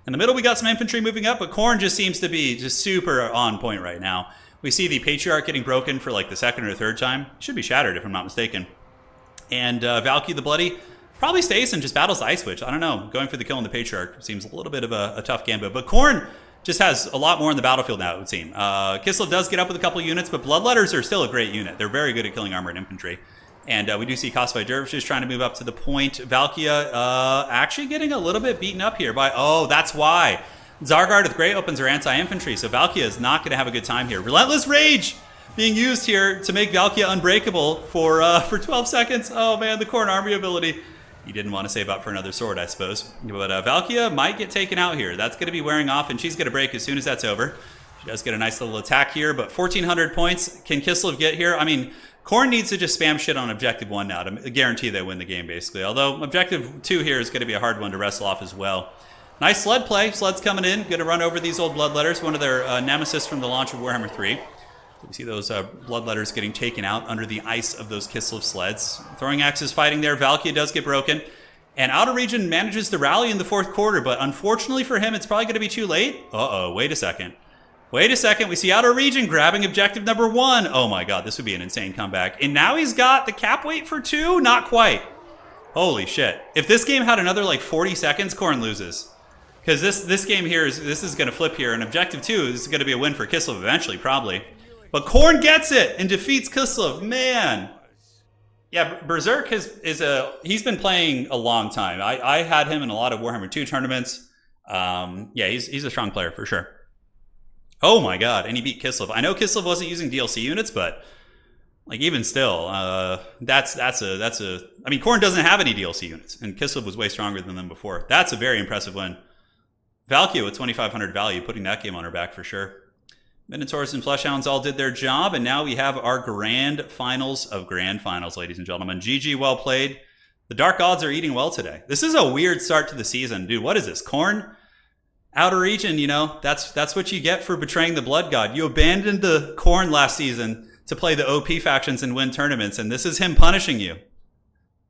S1: In the middle, we got some infantry moving up, but Khorne just seems to be just super on point right now. We see the Patriarch getting broken for like the 2nd or 3rd time. Should be shattered if I'm not mistaken. And Valkia the Bloody probably stays and just battles the Ice Witch. I don't know. Going for the kill on the Patriarch seems a little bit of a tough gambit. But Khorne just has a lot more in the battlefield now, it would seem. Kislev does get up with a couple units, but Bloodletters are still a great unit. They're very good at killing armor and infantry. And we do see Kosovo Dervishes trying to move up to the point. Valkia actually getting a little bit beaten up here by... Oh, that's why. Zargard with Grey opens are anti-infantry, so Valkia is not going to have a good time here. Relentless Rage being used here to make Valkia unbreakable for 12 seconds. Oh, man, the Khorne army ability. You didn't want to save up for another sword, I suppose. But Valkia might get taken out here. That's going to be wearing off, and she's going to break as soon as that's over. She does get a nice little attack here, but 1,400 points. Can Kislev get here? I mean... Khorne needs to just spam shit on Objective 1 now to guarantee they win the game, basically. Although Objective 2 here is going to be a hard one to wrestle off as well. Nice sled play. Sled's coming in. Going to run over these old Bloodletters, one of their nemesis from the launch of Warhammer 3. We see those Bloodletters getting taken out under the ice of those Kislev sleds. Throwing axes fighting there. Valkia does get broken. And Outer Region manages to rally in the fourth quarter, but unfortunately for him, it's probably going to be too late. Uh-oh, wait a second. Wait a second, we see Outer Region grabbing objective number 1. Oh my god, this would be an insane comeback. And now he's got the cap weight for 2? Not quite. Holy shit. If this game had another like 40 seconds, Khorne loses. Because this game here, this is going to flip here, and objective 2 is going to be a win for Kislev eventually, probably. But Khorne gets it and defeats Kislev, man. Yeah, Berserk he's been playing a long time. I had him in a lot of Warhammer 2 tournaments. Yeah, he's a strong player for sure. Oh my god, and he beat Kislev. I know Kislev wasn't using DLC units, but like even still, that's a. I mean, Khorne doesn't have any DLC units, and Kislev was way stronger than them before. That's a very impressive win. Valkia with 2,500 value, putting that game on her back for sure. Minotaurs and Fleshhounds all did their job, and now we have our grand finals of grand finals, ladies and gentlemen. GG, well played. The Dark Gods are eating well today. This is a weird start to the season, dude. What is this, Khorne? Outer Region, you know, that's what you get for betraying the Blood God. You abandoned the Khorne last season to play the OP factions and win tournaments, and this is him punishing you.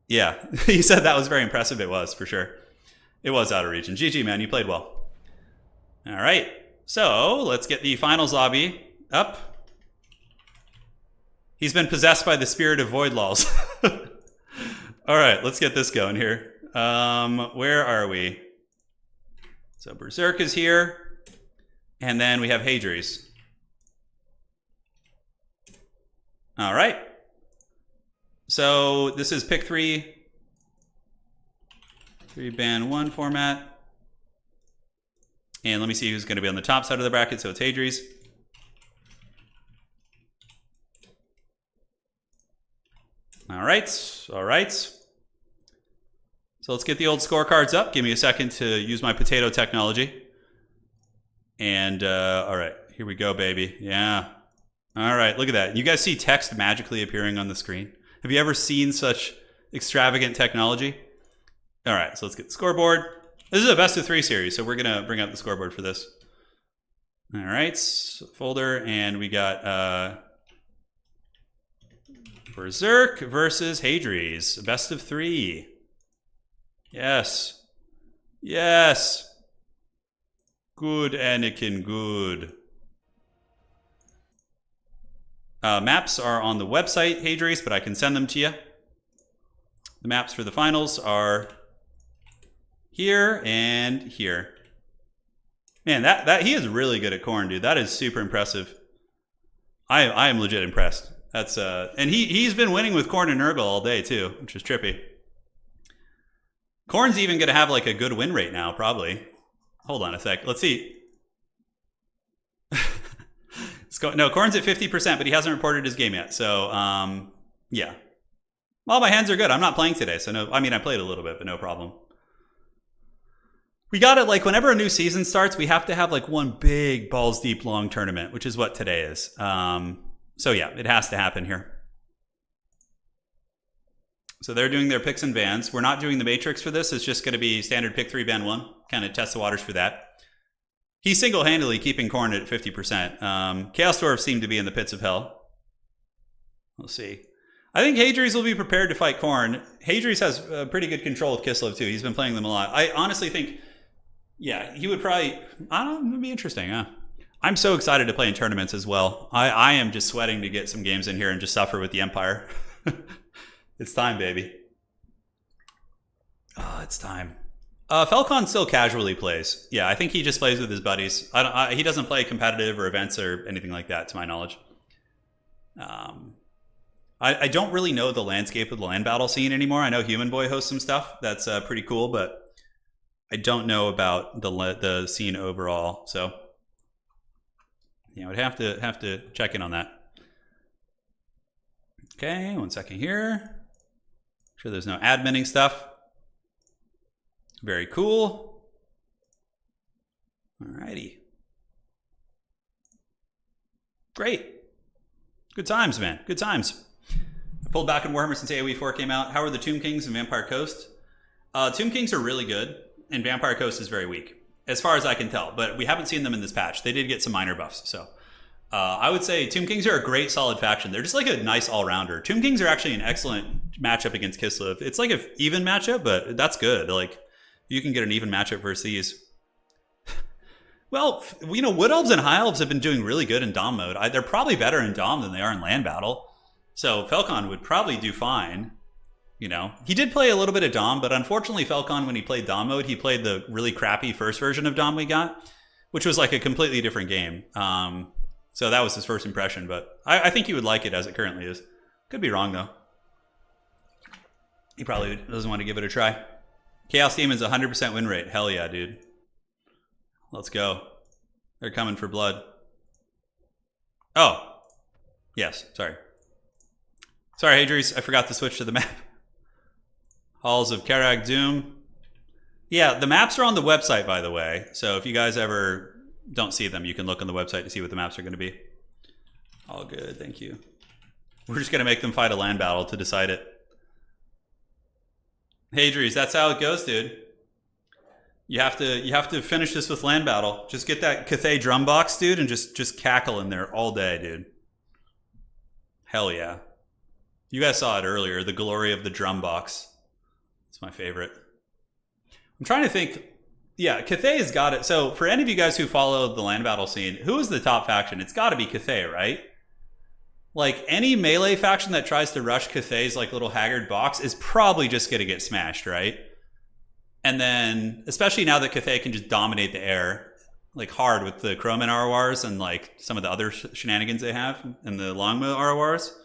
S1: Yeah, he said that was very impressive. It was, for sure. It was Outer Region. GG, man, you played well. All right, so let's get the finals lobby up. He's been possessed by the spirit of Void Laws. All right, let's get this going here. Where are we? So Berserk is here, and then we have Hadries. All right. So this is pick 3 ban 1 format. And let me see who's going to be on the top side of the bracket. So it's Hadries. All right. All right. So let's get the old scorecards up. Give me a second to use my potato technology. And, all right, here we go, baby. Yeah. All right, look at that. You guys see text magically appearing on the screen? Have you ever seen such extravagant technology? All right, so let's get the scoreboard. This is a best of 3 series, so we're going to bring up the scoreboard for this. All right, folder, and we got Berserk versus Hadries. Best of 3. Yes. Yes. Good, Anakin, good. Maps are on the website, Hadries, but I can send them to you. The maps for the finals are here and here. Man, that he is really good at Khorne, dude. That is super impressive. I am legit impressed. That's and he's been winning with Khorne and Nurgle all day too, which is trippy. Khorne's even going to have like a good win rate now, probably. Hold on a sec. Let's see. No, Khorne's at 50%, but he hasn't reported his game yet. So, yeah. Well, my hands are good. I'm not playing today, so no. I mean, I played a little bit, but no problem. We got it, like, whenever a new season starts, we have to have, like, one big balls-deep long tournament, which is what today is. So, yeah, it has to happen here. So they're doing their picks and bans. We're not doing the Matrix for this. It's just going to be standard pick 3, ban 1. Kind of test the waters for that. He's single-handedly keeping Khorne at 50%. Chaos Dwarves seem to be in the pits of hell. We'll see. I think Hadries will be prepared to fight Khorne. Hadries has pretty good control of Kislev, too. He's been playing them a lot. I honestly think, yeah, he would probably... I don't know, it would be interesting, huh? I'm so excited to play in tournaments as well. I am just sweating to get some games in here and just suffer with the Empire. It's time, baby. Oh, it's time. Falcon still casually plays. Yeah, I think he just plays with his buddies. He doesn't play competitive or events or anything like that, to my knowledge. I don't really know the landscape of the land battle scene anymore. I know Human Boy hosts some stuff that's pretty cool, but I don't know about the scene overall. So, yeah, I would have to check in on that. Okay, 1 second here. Sure, there's no adminning stuff. Very cool. Alrighty. Great. Good times, man. Good times. I pulled back in Warhammer since AoE 4 came out. How are the Tomb Kings and Vampire Coast? Tomb Kings are really good, and Vampire Coast is very weak, as far as I can tell. But we haven't seen them in this patch. They did get some minor buffs, so I would say Tomb Kings are a great, solid faction. They're just like a nice all-rounder. Tomb Kings are actually an excellent matchup against Kislev. It's like an even matchup, but that's good. Like, you can get an even matchup versus these. Well, you know, Wood Elves and High Elves have been doing really good in Dom mode. They're probably better in Dom than they are in land battle. So Falcon would probably do fine. You know, he did play a little bit of Dom, but unfortunately Falcon, when he played Dom mode, he played the really crappy first version of Dom we got, which was like a completely different game. So that was his first impression, but I think he would like it as it currently is. Could be wrong, though. He probably doesn't want to give it a try. Chaos Demon's 100% win rate. Hell yeah, dude. Let's go. They're coming for blood. Oh. Yes, sorry. Sorry, Hadries, I forgot to switch to the map. Halls of Karag Doom. Yeah, the maps are on the website, by the way. So if you guys ever don't see them, you can look on the website to see what the maps are going to be. All good, thank you. We're just going to make them fight a land battle to decide it. Hadries, that's how it goes, dude. You have to finish this with land battle. Just get that Cathay drum box, dude, and just cackle in there all day, dude. Hell yeah. You guys saw it earlier, the glory of the drum box. It's my favorite. I'm trying to think. Yeah, Cathay has got it. So for any of you guys who follow the land battle scene, who is the top faction? It's got to be Cathay, right? Like, any melee faction that tries to rush Cathay's like little haggard box is probably just going to get smashed, right? And then, especially now that Cathay can just dominate the air, like hard with the Chroman RORs and like some of the other shenanigans they have and the Longbow RORs.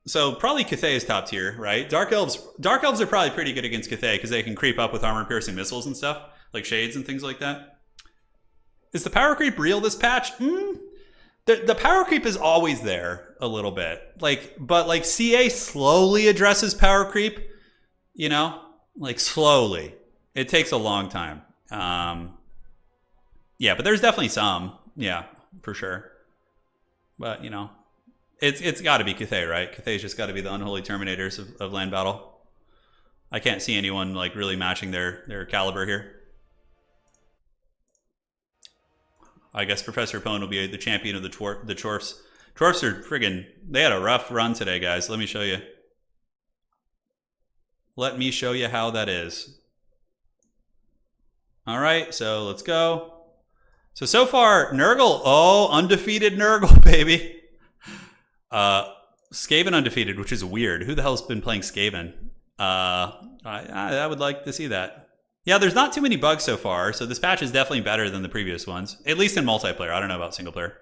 S1: So probably Cathay is top tier, right? Dark Elves are probably pretty good against Cathay because they can creep up with armor-piercing missiles and stuff, like shades and things like that. Is the power creep real this patch? The power creep is always there a little bit. But CA slowly addresses power creep, you know? Like, slowly. It takes a long time. Yeah, but there's definitely some. Yeah, for sure. But, you know, it's got to be Cathay, right? Cathay's just got to be the unholy terminators of land battle. I can't see anyone, like, really matching their caliber here. I guess Professor Pone will be the champion of the Chorfs. Chorfs are friggin'... They had a rough run today, guys. Let me show you. Let me show you how that is. All right, so let's go. So far, Nurgle. Oh, undefeated Nurgle, baby. Skaven undefeated, which is weird. Who the hell's been playing Skaven? I would like to see that. Yeah, there's not too many bugs so far, so this patch is definitely better than the previous ones, at least in multiplayer. I don't know about single player.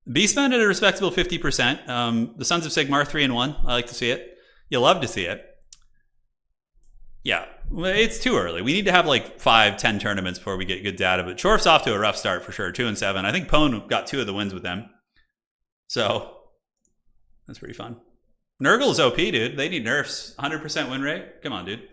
S1: Beastmen at a respectable 50%. The Sons of Sigmar 3-1. I like to see it. You love to see it. Yeah, it's too early. We need to have like 5-10 tournaments before we get good data, but Chorf's off to a rough start for sure. 2-7. I think Pone got 2 of the wins with them. So that's pretty fun. Nurgle's OP, dude. They need nerfs. 100% win rate. Come on, dude.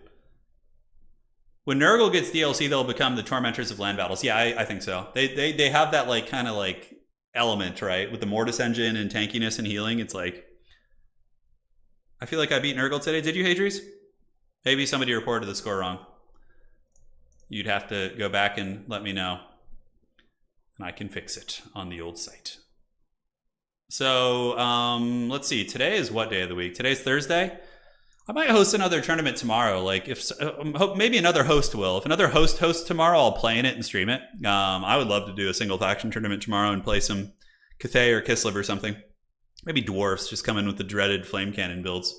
S1: When Nurgle gets DLC, they'll become the tormentors of land battles. Yeah, I think so. They have that like kind of like element, right? With the Mortis engine and tankiness and healing. It's like, I feel like I beat Nurgle today. Did you, Hadries? Maybe somebody reported the score wrong. You'd have to go back and let me know. And I can fix it on the old site. So, let's see. Today is what day of the week? Today's Thursday. I might host another tournament tomorrow. Like, if maybe another host will. If another hosts tomorrow, I'll play in it and stream it. I would love to do a single faction tournament tomorrow and play some Cathay or Kislev or something. Maybe dwarfs just come in with the dreaded flame cannon builds.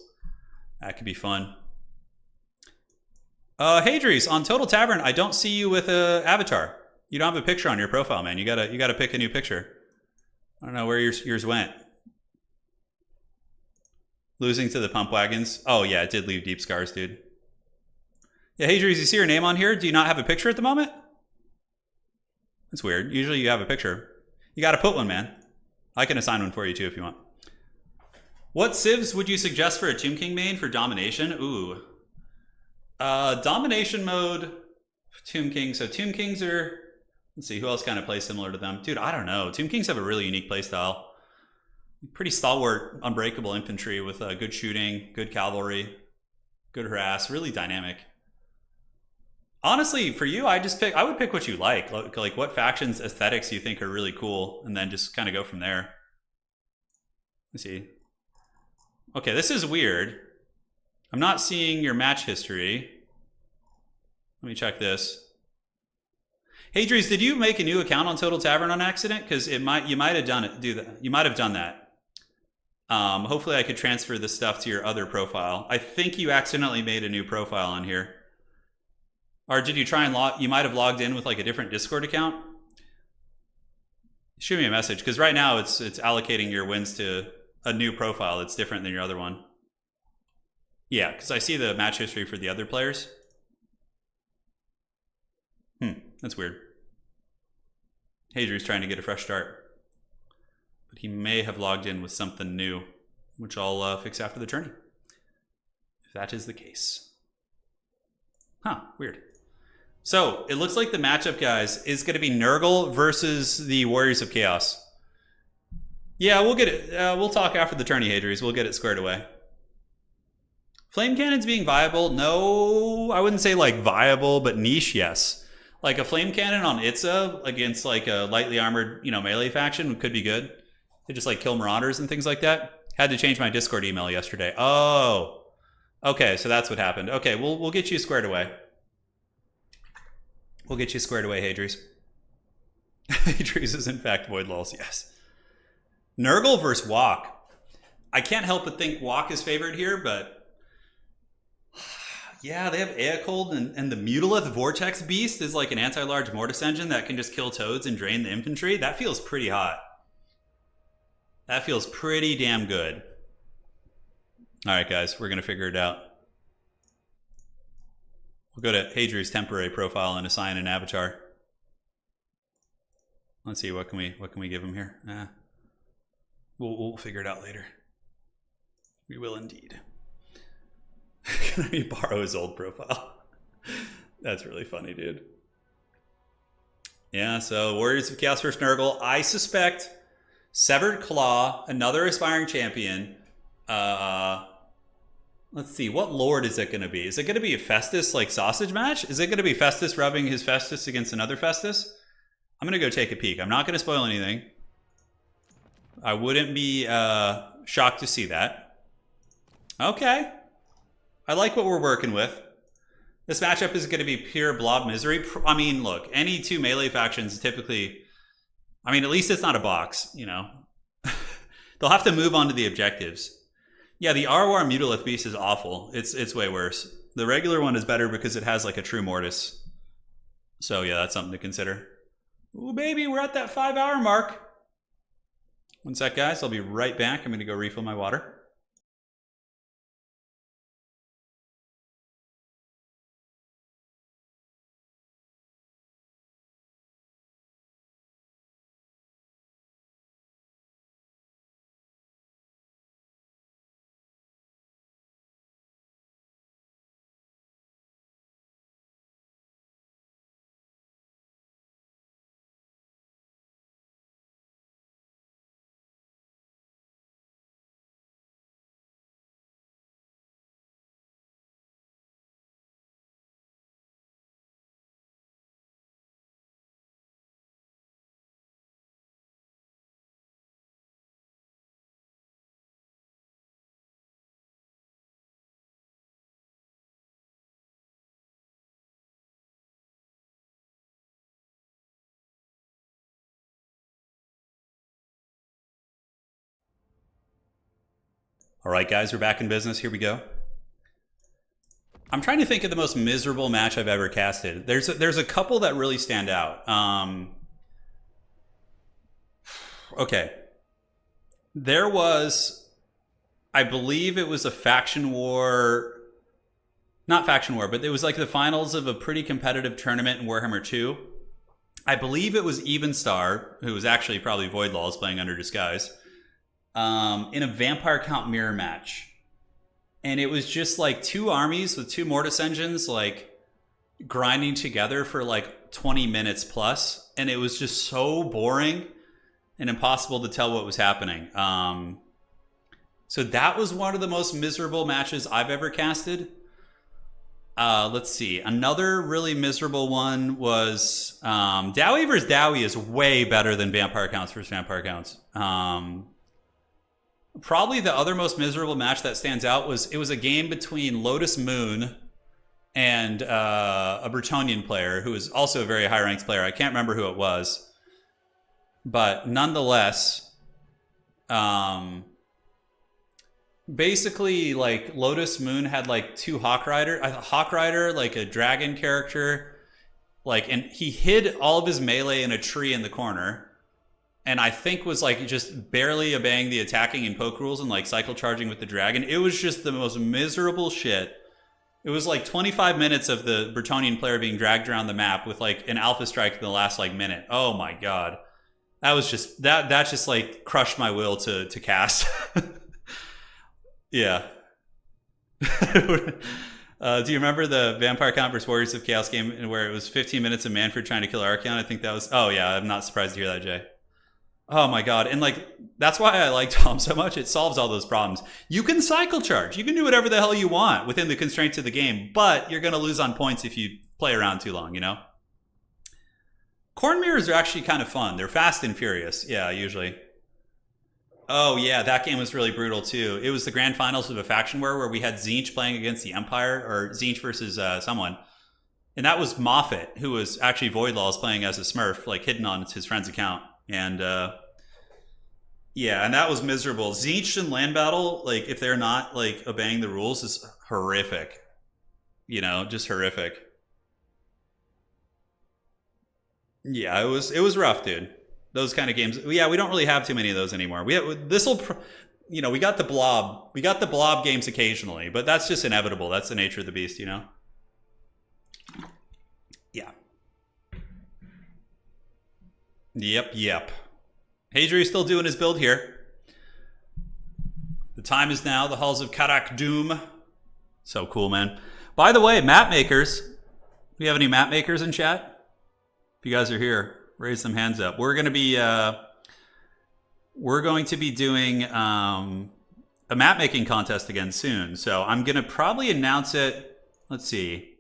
S1: That could be fun. Hey Dries, on Total Tavern, I don't see you with a avatar. You don't have a picture on your profile, man. You gotta pick a new picture. I don't know where yours went. Losing to the pump wagons. Oh yeah, it did leave deep scars, dude. Yeah, hey Dries, you see your name on here? Do you not have a picture at the moment? That's weird. Usually you have a picture. You gotta put one, man. I can assign one for you too if you want. What civs would you suggest for a Tomb King main for domination? Ooh. Domination mode, Tomb King. So Tomb Kings are, let's see, who else kind of plays similar to them? Dude, I don't know. Tomb Kings have a really unique playstyle. Pretty stalwart, unbreakable infantry with good shooting, good cavalry, good harass, really dynamic. Honestly, for you, I would pick what you like what factions aesthetics you think are really cool, and then just kind of go from there. Let's see. Okay, this is weird. I'm not seeing your match history. Let me check this. Hey Dries, did you make a new account on Total Tavern on accident? Because you might have done it. You might have done that. Hopefully I could transfer this stuff to your other profile. I think you accidentally made a new profile on here. Or did you try and you might have logged in with like a different Discord account? Shoot me a message, because right now it's allocating your wins to a new profile that's different than your other one. Yeah, because I see the match history for the other players. That's weird. Hadri's trying to get a fresh start. But he may have logged in with something new, which I'll fix after the tourney. If that is the case. Huh, weird. So, it looks like the matchup, guys, is going to be Nurgle versus the Warriors of Chaos. Yeah, we'll get it. We'll talk after the tourney, Hadri's. We'll get it squared away. Flame cannons being viable? No, I wouldn't say like viable, but niche, yes. Like a flame cannon on Itza against like a lightly armored, melee faction could be good. They just like kill marauders and things like that. Had to change my Discord email yesterday. Oh, okay, so that's what happened. Okay, we'll get you squared away. We'll get you squared away, Hadri's. Hadri's is in fact Void Lulz, yes. Nurgle versus Walk. I can't help but think Walk is favored here, but yeah, they have Eocold and the Mutilith Vortex Beast is like an anti-large Mortis engine that can just kill toads and drain the infantry. That feels pretty hot. That feels pretty damn good. Alright guys, we're going to figure it out. We'll go to Hadri's temporary profile and assign an avatar. Let's see, what can we give him here? We'll figure it out later. We will indeed. Can I borrow his old profile? That's really funny, dude. Yeah, so Warriors of Chaos vs. Nurgle. I suspect Severed Claw, another aspiring champion. Let's see, what lord is it going to be? Is it going to be a Festus like sausage match? Is it going to be Festus rubbing his Festus against another Festus? I'm going to go take a peek. I'm not going to spoil anything. I wouldn't be shocked to see that. Okay. I like what we're working with. This matchup is going to be pure blob misery. I mean, look, any two melee factions typically... I mean, at least it's not a box, They'll have to move on to the objectives. Yeah, the Arwar Mutilith Beast is awful. It's way worse. The regular one is better because it has like a true Mortis. So yeah, that's something to consider. Ooh, baby, we're at that 5-hour mark. One sec, guys. I'll be right back. I'm going to go refill my water. All right, guys, we're back in business. Here we go. I'm trying to think of the most miserable match I've ever casted. There's a couple that really stand out. Okay. There was, I believe it was a faction war, not faction war, but it was like the finals of a pretty competitive tournament in Warhammer 2. I believe it was Evenstar, who was actually probably Void Laws playing under disguise, in a Vampire Count mirror match. And it was just like two armies with two Mortis engines like grinding together for like 20 minutes plus. And it was just so boring and impossible to tell what was happening. So that was one of the most miserable matches I've ever casted. Let's see. Another really miserable one was Dowie vs. Dowie is way better than Vampire Counts versus Vampire Counts. Probably the other most miserable match that stands out was it was a game between Lotus Moon and a Bretonnian player who was also a very high-ranked player. I can't remember who it was. But nonetheless, basically, like, Lotus Moon had, like, two Hawk Rider, like a dragon character, like, and he hid all of his melee in a tree in the corner. And I think was like just barely obeying the attacking and poke rules and like cycle charging with the dragon. It was just the most miserable shit. It was like 25 minutes of the Bretonnian player being dragged around the map with like an alpha strike in the last like minute. Oh my god. That was just that just like crushed my will to cast. Yeah. Do you remember the Vampire Count vs. Warriors of Chaos game where it was 15 minutes of Manfred trying to kill Archeon? I think that was, oh yeah, I'm not surprised to hear that, Jay. Oh my god. And like, that's why I like Tom so much. It solves all those problems. You can cycle charge. You can do whatever the hell you want within the constraints of the game, but you're going to lose on points if you play around too long, you know? Khorne mirrors are actually kind of fun. They're fast and furious. Yeah, usually. Oh yeah, that game was really brutal too. It was the grand finals of a faction war where we had Tzeentch playing against the Empire, or Tzeentch versus someone. And that was Moffat, who was actually Void Laws playing as a Smurf, like hidden on his friend's account. And yeah, and that was miserable. Tzeentch in land battle, like if they're not like obeying the rules, is horrific. You know, just horrific. Yeah, it was rough, dude. Those kind of games. Yeah, we don't really have too many of those anymore. We got the blob games occasionally, but that's just inevitable. That's the nature of the beast, you know. Yeah. Yep. Hadri's still doing his build here. The time is now. The halls of Karak Doom. So cool, man. By the way, map makers. Do we have any map makers in chat? If you guys are here, raise some hands up. We're going to be doing a map making contest again soon. So I'm going to probably announce it. Let's see.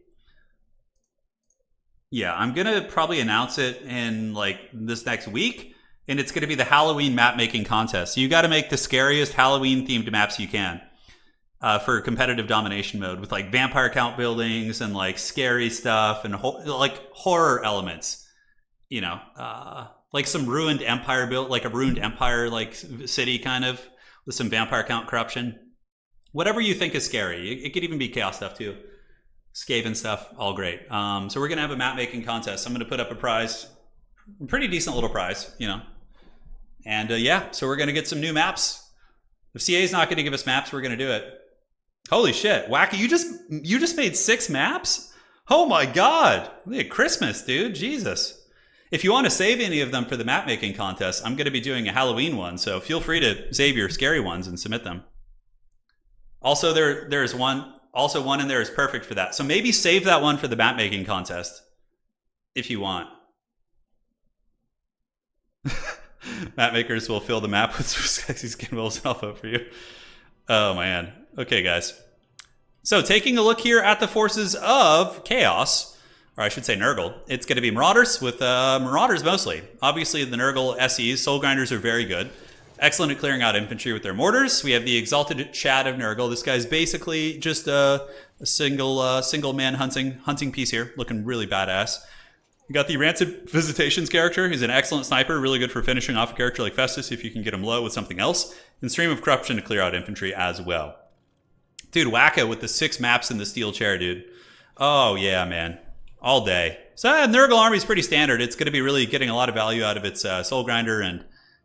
S1: Yeah, I'm going to probably announce it in like this next week. And it's going to be the Halloween map making contest. So you got to make the scariest Halloween themed maps you can for competitive domination mode with like vampire count buildings and like scary stuff and like horror elements. You know, like some ruined empire built, like a ruined empire like city kind of with some vampire count corruption. Whatever you think is scary. It could even be chaos stuff too. Skaven stuff, all great. So we're going to have a map making contest. I'm going to put up a prize, a pretty decent little prize, you know. And yeah, so we're going to get some new maps. If CA's not going to give us maps, we're going to do it. Holy shit, Wacky, you just made 6 maps? Oh my god, look at Christmas, dude, Jesus. If you want to save any of them for the map making contest, I'm going to be doing a Halloween one, so feel free to save your scary ones and submit them. Also, there's one in there is perfect for that. So maybe save that one for the map making contest if you want. Map makers will fill the map with sexy skin wolves, and I'll vote for you. Oh man. Okay, guys. So taking a look here at the forces of Chaos, or I should say Nurgle, it's going to be Marauders with Marauders mostly. Obviously, the Nurgle SEs, Soul Grinders, are very good. Excellent at clearing out infantry with their mortars. We have the Exalted Chad of Nurgle. This guy's basically just a single man hunting piece here, looking really badass. We got the Rancid Visitations character. He's an excellent sniper, really good for finishing off a character like Festus if you can get him low with something else. And Stream of Corruption to clear out infantry as well. Dude, Wacko with the 6 maps in the steel chair, dude. Oh, yeah, man. All day. So Nurgle army is pretty standard. It's going to be really getting a lot of value out of its Soul Grinder and,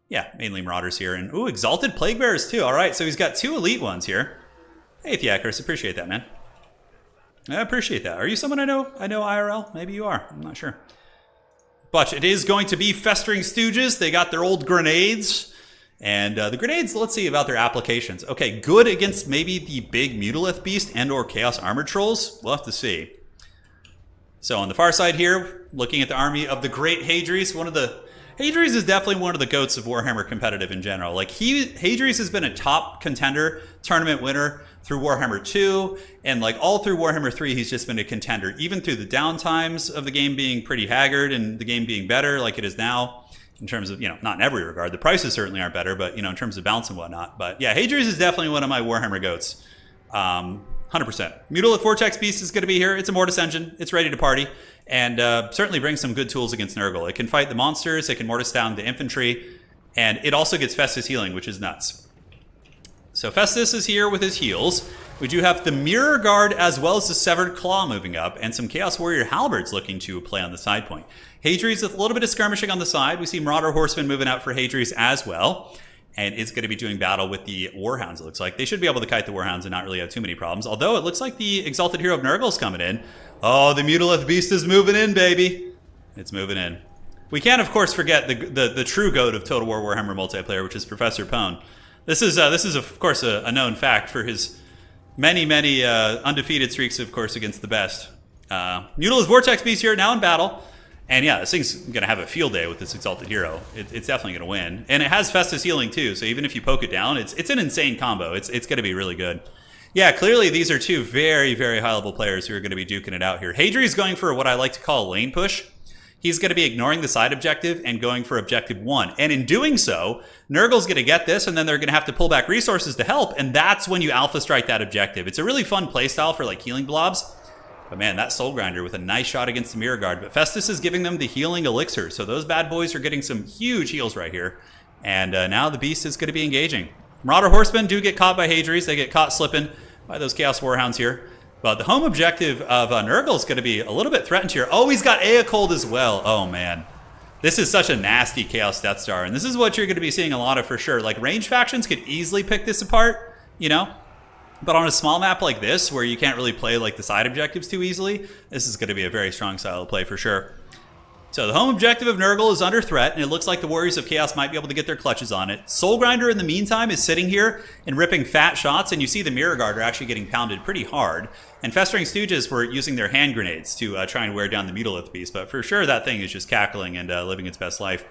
S1: yeah, mainly Marauders here. And, ooh, Exalted Plague Bearers, too. All right, so he's got 2 elite ones here. Hey, Theakrus, appreciate that, man. I appreciate that. Are you someone I know? I know IRL? Maybe you are. I'm not sure. But it is going to be Festering Stooges. They got their old grenades. And the grenades, let's see about their applications. Okay, good against maybe the big Mutalith Beast and or Chaos Armored Trolls. We'll have to see. So on the far side here, looking at the army of the Great Hadri's, Hadri's is definitely one of the goats of Warhammer competitive in general. Like, Hadri's has been a top contender, tournament winner through Warhammer 2, and like all through Warhammer 3, he's just been a contender, even through the downtimes of the game being pretty haggard and the game being better like it is now, in terms of, not in every regard. The prices certainly aren't better, but, in terms of balance and whatnot. But yeah, Hadri's is definitely one of my Warhammer goats. 100%. Mutalith Vortex Beast is going to be here. It's a Mortis engine. It's ready to party. And certainly brings some good tools against Nurgle. It can fight the monsters. It can Mortis down the infantry. And it also gets Festus healing, which is nuts. So Festus is here with his heals. We do have the Mirror Guard as well as the Severed Claw moving up. And some Chaos Warrior Halberds looking to play on the side point. Hadri's with a little bit of skirmishing on the side. We see Marauder Horsemen moving out for Hadri's as well. And it's going to be doing battle with the Warhounds, it looks like. They should be able to kite the Warhounds and not really have too many problems. Although it looks like the Exalted Hero of Nurgle's coming in. Oh, the Mutalith Beast is moving in, baby. It's moving in. We can't, of course, forget the true goat of Total War Warhammer multiplayer, which is Professor Pone. This is of course, a known fact for his many undefeated streaks, of course, against the best. Mutalith Vortex Beast here, now in battle. And yeah, this thing's going to have a field day with this Exalted Hero. It's definitely going to win. And it has Festus healing too, so even if you poke it down, it's an insane combo. It's going to be really good. Yeah, clearly these are 2 very, very high-level players who are going to be duking it out here. Hadri's going for what I like to call a lane push. He's going to be ignoring the side objective and going for objective 1. And in doing so, Nurgle's going to get this, and then they're going to have to pull back resources to help, and that's when you alpha strike that objective. It's a really fun playstyle for like healing blobs. But man, that Soul Grinder with a nice shot against the Mirror Guard. But Festus is giving them the healing elixir. So those bad boys are getting some huge heals right here. And now the Beast is going to be engaging. Marauder Horsemen do get caught by Hadri's. They get caught slipping by those Chaos Warhounds here. But the home objective of Nurgle is going to be a little bit threatened here. Oh, he's got Aecold as well. Oh, man. This is such a nasty Chaos Death Star. And this is what you're going to be seeing a lot of for sure. Like, range factions could easily pick this apart, But on a small map like this, where you can't really play like the side objectives too easily, this is going to be a very strong style of play for sure. So the home objective of Nurgle is under threat, and it looks like the Warriors of Chaos might be able to get their clutches on it. Soul Grinder, in the meantime, is sitting here and ripping fat shots, and you see the Mirror Guard are actually getting pounded pretty hard. And Festering Stooges were using their hand grenades to try and wear down the Mutalith Beast, but for sure that thing is just cackling and living its best life.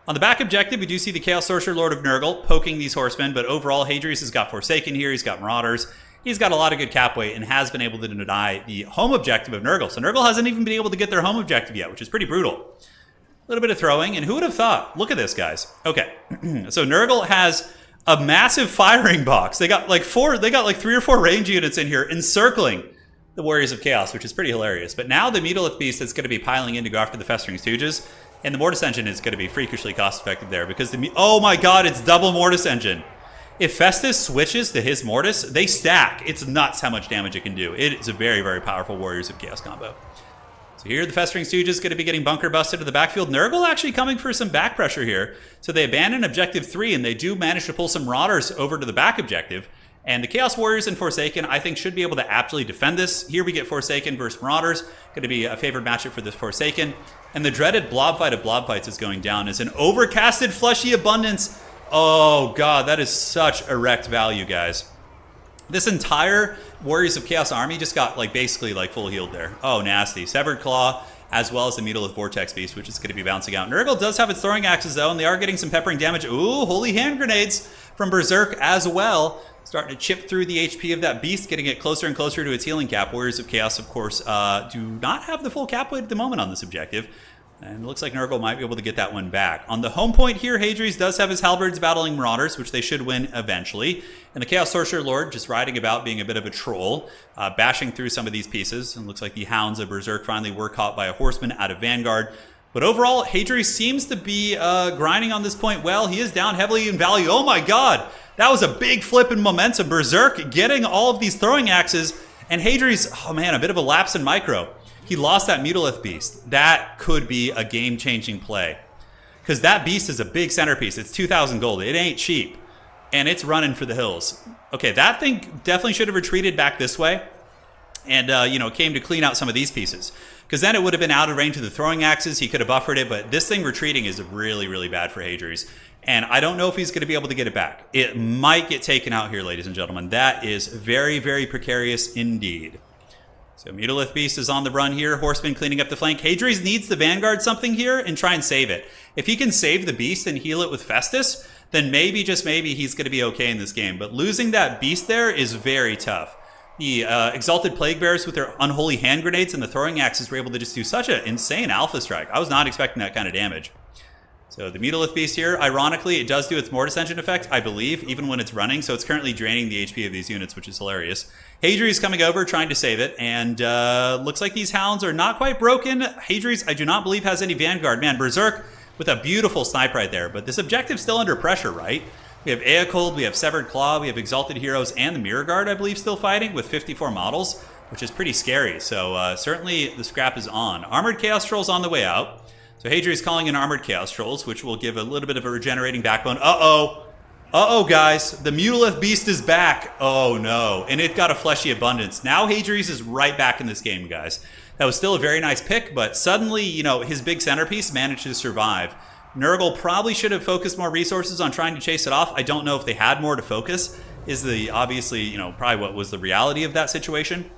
S1: On the back objective, we do see the Chaos Sorcerer Lord of Nurgle poking these horsemen, but overall, Hadri's has got Forsaken here, he's got Marauders, he's got a lot of good cap weight and has been able to deny the home objective of Nurgle. So Nurgle hasn't even been able to get their home objective yet, which is pretty brutal. A little bit of throwing, and who would have thought? Look at this, guys. Okay, so Nurgle has a massive firing box. They got like 3 or 4 range units in here encircling the Warriors of Chaos, which is pretty hilarious. But now the Mutalith Beast is going to be piling in to go after the Festering Stooges. And the Mortis Engine is going to be freakishly cost-effective there because oh my god, it's double Mortis Engine. If Festus switches to his Mortis, they stack. It's nuts how much damage it can do. It is a very, very powerful Warriors of Chaos combo. So here the Festering Stooge is going to be getting bunker busted to the backfield. Nurgle actually coming for some back pressure here. So they abandon objective 3, and they do manage to pull some Marauders over to the back objective. And the Chaos Warriors and Forsaken, I think, should be able to aptly defend this. Here we get Forsaken versus Marauders. Going to be a favored matchup for the Forsaken. And the dreaded blob fight of blob fights is going down as an overcasted fleshy abundance. Oh god, that is such erect value, guys. This entire Warriors of Chaos army just got basically full healed there. Oh, nasty. Severed Claw, as well as the Mutalith Vortex Beast, which is going to be bouncing out. Nurgle does have its throwing axes, though, and they are getting some peppering damage. Ooh, holy hand grenades from Berserk as well. Starting to chip through the HP of that beast, getting it closer and closer to its healing cap. Warriors of Chaos, of course, do not have the full cap weight at the moment on this objective. And it looks like Nurgle might be able to get that one back. On the home point here, Hadri's does have his Halberds battling Marauders, which they should win eventually. And the Chaos Sorcerer Lord just riding about, being a bit of a troll, bashing through some of these pieces. And it looks like the Hounds of Berserk finally were caught by a Horseman out of Vanguard. But overall, Hadri's seems to be grinding on this point well. He is down heavily in value. Oh my god! That was a big flip in momentum. Berserk getting all of these throwing axes, and Hadri's, oh man, a bit of a lapse in micro. He lost that Mutalith Beast. That could be a game-changing play. Because that beast is a big centerpiece. It's 2,000 gold. It ain't cheap. And it's running for the hills. Okay, that thing definitely should have retreated back this way. And, came to clean out some of these pieces. Because then it would have been out of range of the throwing axes. He could have buffered it. But this thing retreating is really, really bad for Hadri's. And I don't know if he's going to be able to get it back. It might get taken out here, ladies and gentlemen. That is very, very precarious indeed. So Mutalith Beast is on the run here. Horseman cleaning up the flank. Hadri's needs to Vanguard something here and try and save it. If he can save the Beast and heal it with Festus, then maybe, just maybe, he's going to be okay in this game. But losing that Beast there is very tough. The Exalted Plague Bearers with their Unholy Hand Grenades and the Throwing Axes were able to just do such an insane Alpha Strike. I was not expecting that kind of damage. So the Mutalith Beast here, ironically, it does do its Mortis Engine effect, I believe, even when it's running. So it's currently draining the HP of these units, which is hilarious. Hadri's coming over, trying to save it. And looks like these Hounds are not quite broken. Hadri's, I do not believe, has any Vanguard. Man, Berserk with a beautiful snipe right there. But this objective's still under pressure, right? We have Aecold, we have Severed Claw, we have Exalted Heroes, and the Mirror Guard, I believe, still fighting with 54 models, which is pretty scary. So certainly the scrap is on. Armored Chaos Trolls on the way out. So Hadri's calling in Armored Chaos Trolls, which will give a little bit of a regenerating backbone. Uh-oh, guys. The Mutalith Beast is back. Oh, no. And it got a Fleshy Abundance. Now Hadri's is right back in this game, guys. That was still a very nice pick, but suddenly, his big centerpiece managed to survive. Nurgle probably should have focused more resources on trying to chase it off. I don't know if they had more to focus, is the obviously, probably what was the reality of that situation.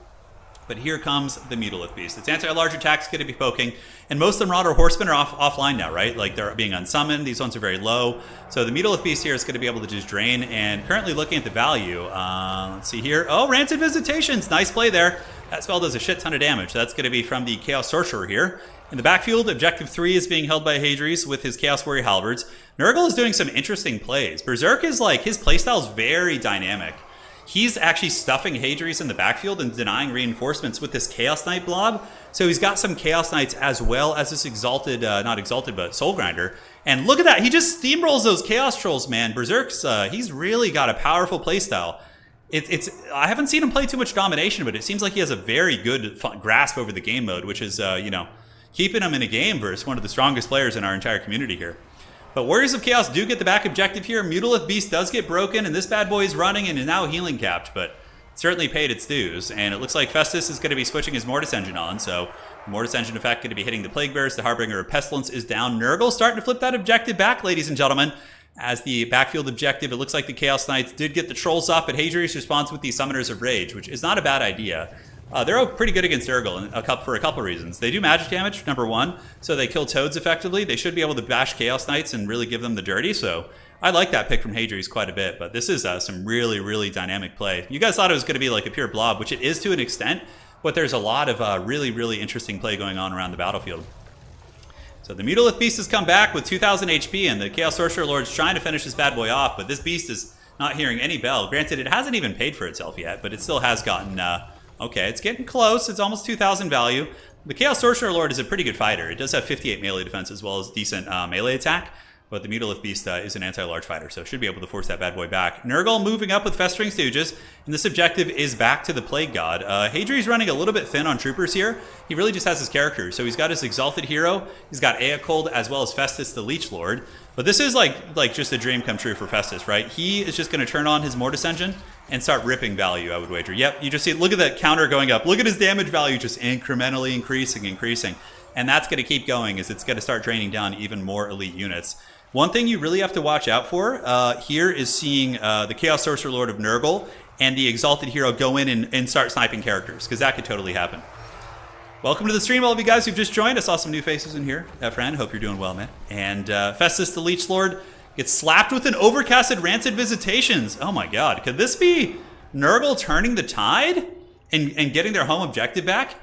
S1: But here comes the Mutalith Beast. Its anti-large attack's going to be poking, and most of the Marauder Horsemen are offline now, right? Like, they're being unsummoned. These ones are very low. So the Mutalith Beast here is going to be able to just drain, and currently looking at the value, let's see here. Oh, Rancid Visitations. Nice play there. That spell does a shit ton of damage. That's going to be from the Chaos Sorcerer here. In the backfield, Objective 3 is being held by Hadri's with his Chaos Warrior Halberds. Nurgle is doing some interesting plays. Berserk is his playstyle is very dynamic. He's actually stuffing Hadri's in the backfield and denying reinforcements with this Chaos Knight blob. So he's got some Chaos Knights as well as this Exalted, not Exalted, but Soul Grinder. And look at that. He just steamrolls those Chaos Trolls, man. Berserk's, he's really got a powerful playstyle. I haven't seen him play too much Domination, but it seems like he has a very good grasp over the game mode, which is, keeping him in a game versus one of the strongest players in our entire community here. But Warriors of Chaos do get the back objective here. Mutalith Beast does get broken, and this bad boy is running and is now healing capped, but it certainly paid its dues. And it looks like Festus is going to be switching his Mortis Engine on, so the Mortis Engine effect going to be hitting the Plague Bearers. The Harbinger of Pestilence is down. Nurgle starting to flip that objective back, ladies and gentlemen. As the backfield objective, it looks like the Chaos Knights did get the Trolls off, but Hadri's responds with the Summoners of Rage, which is not a bad idea. They're pretty good against Nurgle for a couple reasons. They do magic damage, number one, so they kill toads effectively. They should be able to bash Chaos Knights and really give them the dirty, so I like that pick from Hadri's quite a bit, but this is some really, really dynamic play. You guys thought it was going to be like a pure blob, which it is to an extent, but there's a lot of really, really interesting play going on around the battlefield. So the Mutalith Beast has come back with 2,000 HP, and the Chaos Sorcerer Lord's trying to finish this bad boy off, but this beast is not hearing any bell. Granted, it hasn't even paid for itself yet, but it still has gotten... okay, it's getting close. It's almost 2,000 value. The Chaos Sorcerer Lord is a pretty good fighter. It does have 58 melee defense as well as decent melee attack, but the Mutalith Beast is an anti-large fighter, so should be able to force that bad boy back. Nurgle moving up with Festering Stooges, and this objective is back to the Plague God. Hadri's running a little bit thin on troopers here. He really just has his character, so he's got his Exalted Hero, he's got Aecold, as well as Festus the Leech Lord. But this is like just a dream come true for Festus, right? He is just going to turn on his Mortis Engine and start ripping value, I would wager. Yep, you just see, look at that counter going up. Look at his damage value just incrementally increasing. And that's going to keep going as it's going to start draining down even more elite units. One thing you really have to watch out for here is seeing the Chaos Sorcerer Lord of Nurgle and the Exalted Hero go in and start sniping characters, because that could totally happen. Welcome to the stream, all of you guys who've just joined. I saw some new faces in here. Friend, hope you're doing well, man. And Festus the Leech Lord gets slapped with an overcasted Rancid Visitations. Oh my god, could this be Nurgle turning the tide and getting their home objective back?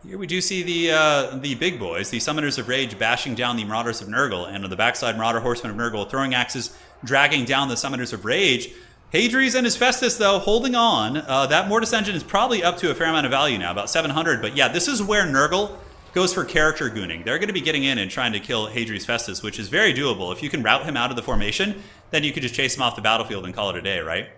S1: Here we do see the big boys, the Summoners of Rage, bashing down the Marauders of Nurgle, and on the backside, Marauder Horsemen of Nurgle throwing axes, dragging down the Summoners of Rage. Hadri's and his Festus, though, holding on. That Mortis Engine is probably up to a fair amount of value now, about 700. But yeah, this is where Nurgle goes for character gooning. They're going to be getting in and trying to kill Hadri's Festus, which is very doable. If you can route him out of the formation, then you could just chase him off the battlefield and call it a day, right?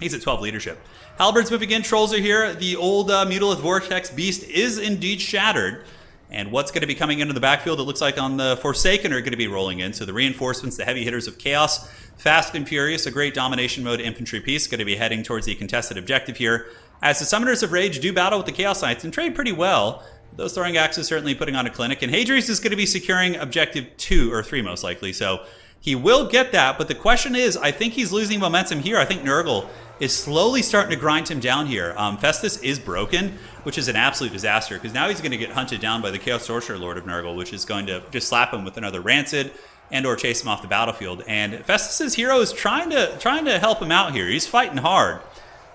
S1: He's at 12 leadership. Halberds moving in, trolls are here. The old Mutalith Vortex Beast is indeed shattered. And what's going to be coming into the backfield, it looks like on the Forsaken are going to be rolling in. So the reinforcements, the heavy hitters of Chaos, Fast and Furious, a great domination mode infantry piece, going to be heading towards the contested objective here. As the Summoners of Rage do battle with the Chaos Knights and trade pretty well, those throwing axes certainly putting on a clinic. And Hadri's is going to be securing objective 2 or 3 most likely. So he will get that, but the question is, I think he's losing momentum here. I think Nurgle is slowly starting to grind him down here. Festus is broken, which is an absolute disaster, because now he's going to get hunted down by the Chaos Sorcerer Lord of Nurgle, which is going to just slap him with another Rancid and or chase him off the battlefield. And Festus's hero is trying to help him out here. He's fighting hard.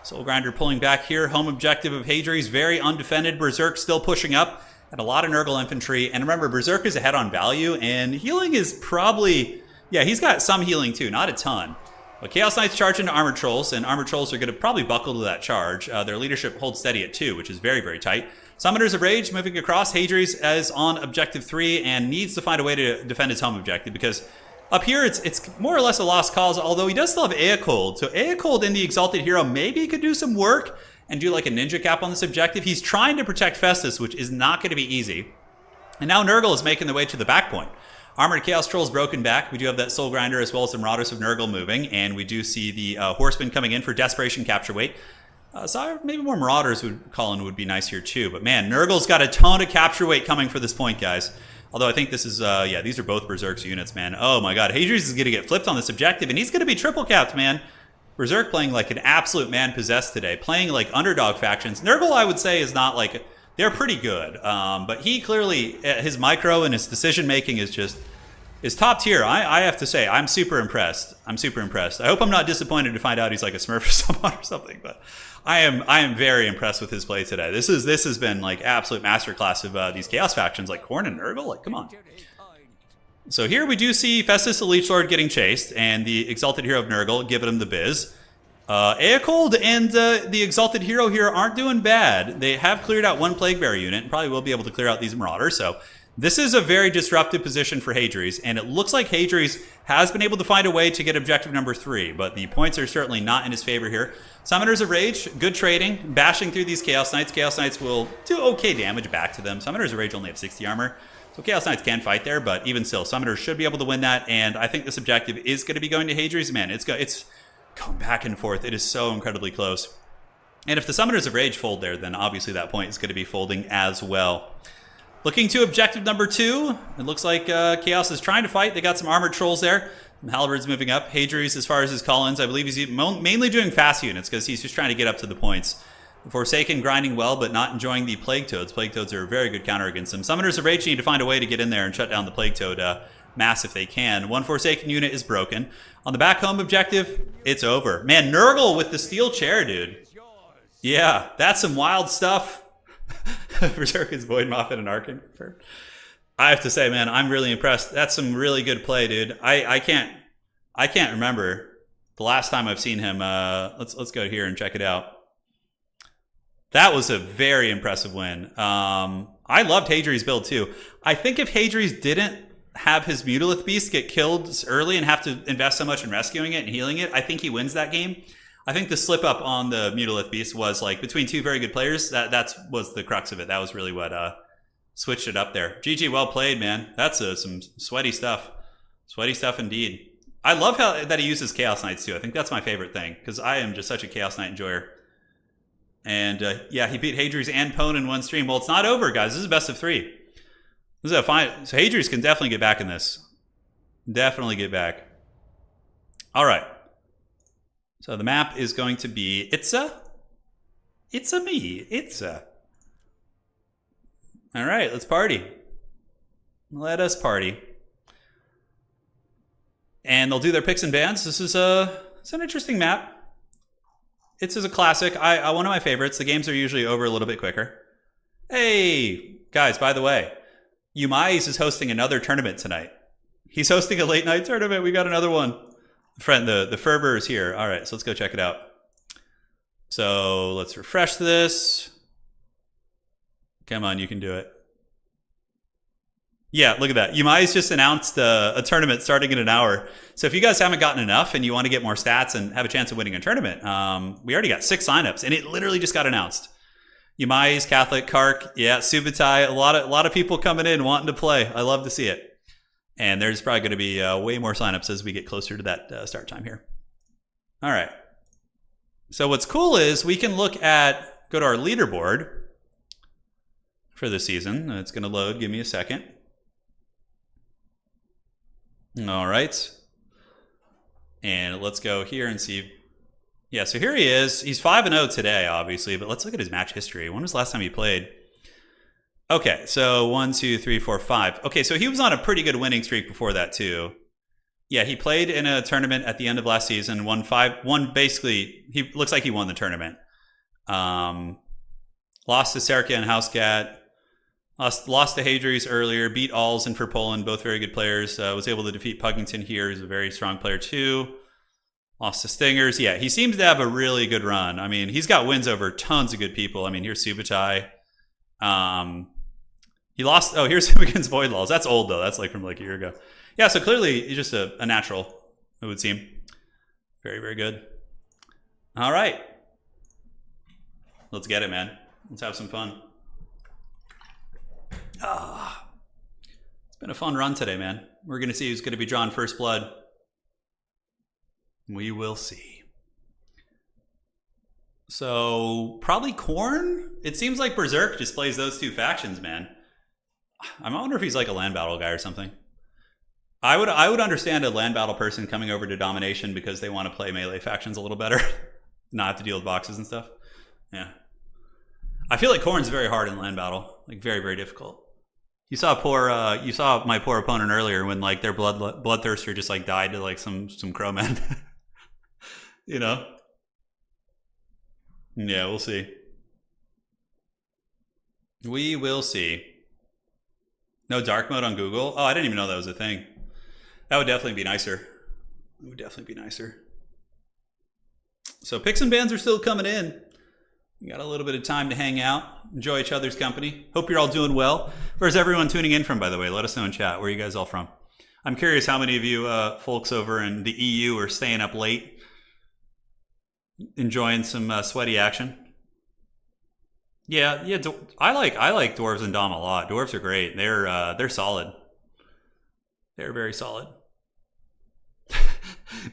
S1: Soul Grinder pulling back here. Home objective of Hadri's very undefended. Berserk still pushing up, and a lot of Nurgle infantry. And remember, Berserk is ahead on value, and healing is probably... Yeah, he's got some healing too, not a ton. But Chaos Knights charge into Armored Trolls, and Armored Trolls are going to probably buckle to that charge. Their leadership holds steady at 2, which is very, very tight. Summoners of Rage moving across. Hadri's is on objective 3 and needs to find a way to defend his home objective, because up here it's more or less a lost cause, although he does still have Eocold. So Eocold in the Exalted Hero maybe could do some work and do like a ninja cap on this objective. He's trying to protect Festus, which is not going to be easy. And now Nurgle is making the way to the back point. Armored Chaos Trolls broken back. We do have that Soul Grinder as well as the Marauders of Nurgle moving, and we do see the Horsemen coming in for Desperation capture weight. So maybe more Marauders would be nice here too. But man, Nurgle's got a ton of capture weight coming for this point, guys. Although I think this is, yeah, these are both Berserk's units, man. Oh my god, Hadri's is going to get flipped on this objective, and he's going to be triple capped, man. Berserk playing like an absolute man possessed today, playing like underdog factions. Nurgle, I would say, is not like... They're pretty good, but he clearly, his micro and his decision making is top tier. I have to say, I'm super impressed. I'm super impressed. I hope I'm not disappointed to find out he's like a Smurf or someone or something, but I am very impressed with his play today. This has been like absolute masterclass of these Chaos factions like Khorne and Nurgle. Like, come on. So here we do see Festus the Leech Lord getting chased, and the Exalted Hero of Nurgle giving him the biz. Eocold and the Exalted Hero here aren't doing bad. They have cleared out one Plague Bearer unit and probably will be able to clear out these Marauders. So this is a very disruptive position for Hadri's, and it looks like Hadri's has been able to find a way to get objective number 3, but the points are certainly not in his favor here. Summoners of Rage, good trading, bashing through these Chaos Knights. Chaos Knights will do okay damage back to them. Summoners of Rage only have 60 armor, so Chaos Knights can fight there, but even still, Summoners should be able to win that, and I think this objective is going to be going to Hadri's. Man, it's going back and forth. It is so incredibly close. And if the Summoners of Rage fold there, then obviously that point is going to be folding as well. Looking to objective number 2. It looks like Chaos is trying to fight. They got some Armored Trolls there. Halberd's moving up. Hadri's, as far as his call-ins, I believe he's mainly doing fast units because he's just trying to get up to the points. The Forsaken grinding well, but not enjoying the Plague Toads. Plague Toads are a very good counter against them. Summoners of Rage need to find a way to get in there and shut down the Plague Toad mass if they can. One Forsaken unit is broken. On the back home objective, it's over. Man, Nurgle with the steel chair, dude. Yeah, that's some wild stuff. Berserk is Void Moffat and Arkin. I have to say, man, I'm really impressed. That's some really good play, dude. I can't remember the last time I've seen him. Let's go here and check it out. That was a very impressive win. I loved Hadri's build too. I think if Hadri's didn't have his Mutalith Beast get killed early and have to invest so much in rescuing it and healing it, I think he wins that game. I think the slip up on the Mutalith Beast was like between two very good players. That was the crux of it. That was really what switched it up there. GG, well played, man. That's some sweaty stuff. Sweaty stuff indeed. I love how that he uses Chaos Knights too. I think that's my favorite thing because I am just such a Chaos Knight enjoyer. And yeah, he beat Hadri's and Pone in one stream. Well, it's not over, guys. This is best of 3. This is a fine. So Hadri's can definitely get back in this. Definitely get back. All right. So the map is going to be Itza. All right, let's party. Let us party. And they'll do their picks and bans. This is it's an interesting map. It's a classic. One of my favorites. The games are usually over a little bit quicker. Hey, guys, by the way, Umais is hosting another tournament tonight. He's hosting a late night tournament. We got another one. Friend, the fervor is here. All right, so let's go check it out. So let's refresh this. Come on, you can do it. Yeah, look at that. Yumai's just announced a tournament starting in an hour. So if you guys haven't gotten enough and you want to get more stats and have a chance of winning a tournament, we already got 6 signups, and it literally just got announced. Yumai's, Catholic, Kark, yeah, Subutai, a lot of people coming in wanting to play. I love to see it. And there's probably going to be way more signups as we get closer to that start time here. All right. So what's cool is we can go to our leaderboard for the season. It's going to load. Give me a second. All right. And let's go here and see. Yeah, so here he is. He's 5-0 today, obviously, but let's look at his match history. When was the last time he played? Okay, so 1, 2, 3, 4, 5. Okay, so he was on a pretty good winning streak before that, too. Yeah, he played in a tournament at the end of last season, won basically, he looks like he won the tournament. Lost to Serkia and Housecat. Lost to Hadries earlier, beat Alzen for Poland, both very good players. Was able to defeat Puggington here, he's a very strong player too. Lost to Stingers. Yeah, he seems to have a really good run. I mean, he's got wins over tons of good people. I mean, here's Subutai. He lost, here's him against Void Laws. That's old though, that's like from like a year ago. Yeah, so clearly he's just a natural, it would seem. Very, very good. All right. Let's get it, man. Let's have some fun. It's been a fun run today, man. We're going to see who's going to be drawn first blood. We will see. So, probably Khorne? It seems like Berserk just plays those two factions, man. I wonder if he's like a land battle guy or something. I would understand a land battle person coming over to Domination because they want to play melee factions a little better. Not have to deal with boxes and stuff. Yeah. I feel like Khorne's very hard in land battle. Like, very, very difficult. You saw my poor opponent earlier when like their bloodthirster just like died to like some crowmen. You know? Yeah, we'll see. We will see. No dark mode on Google? Oh, I didn't even know that was a thing. That would definitely be nicer. It would definitely be nicer. So picks and bans are still coming in. We got a little bit of time to hang out, enjoy each other's company. Hope you're all doing well. Where's everyone tuning in from, by the way? Let us know in chat. Where are you guys all from? I'm curious how many of you folks over in the EU are staying up late, enjoying some sweaty action. Yeah. I like Dwarves and Dom a lot. Dwarves are great. They're solid. They're very solid.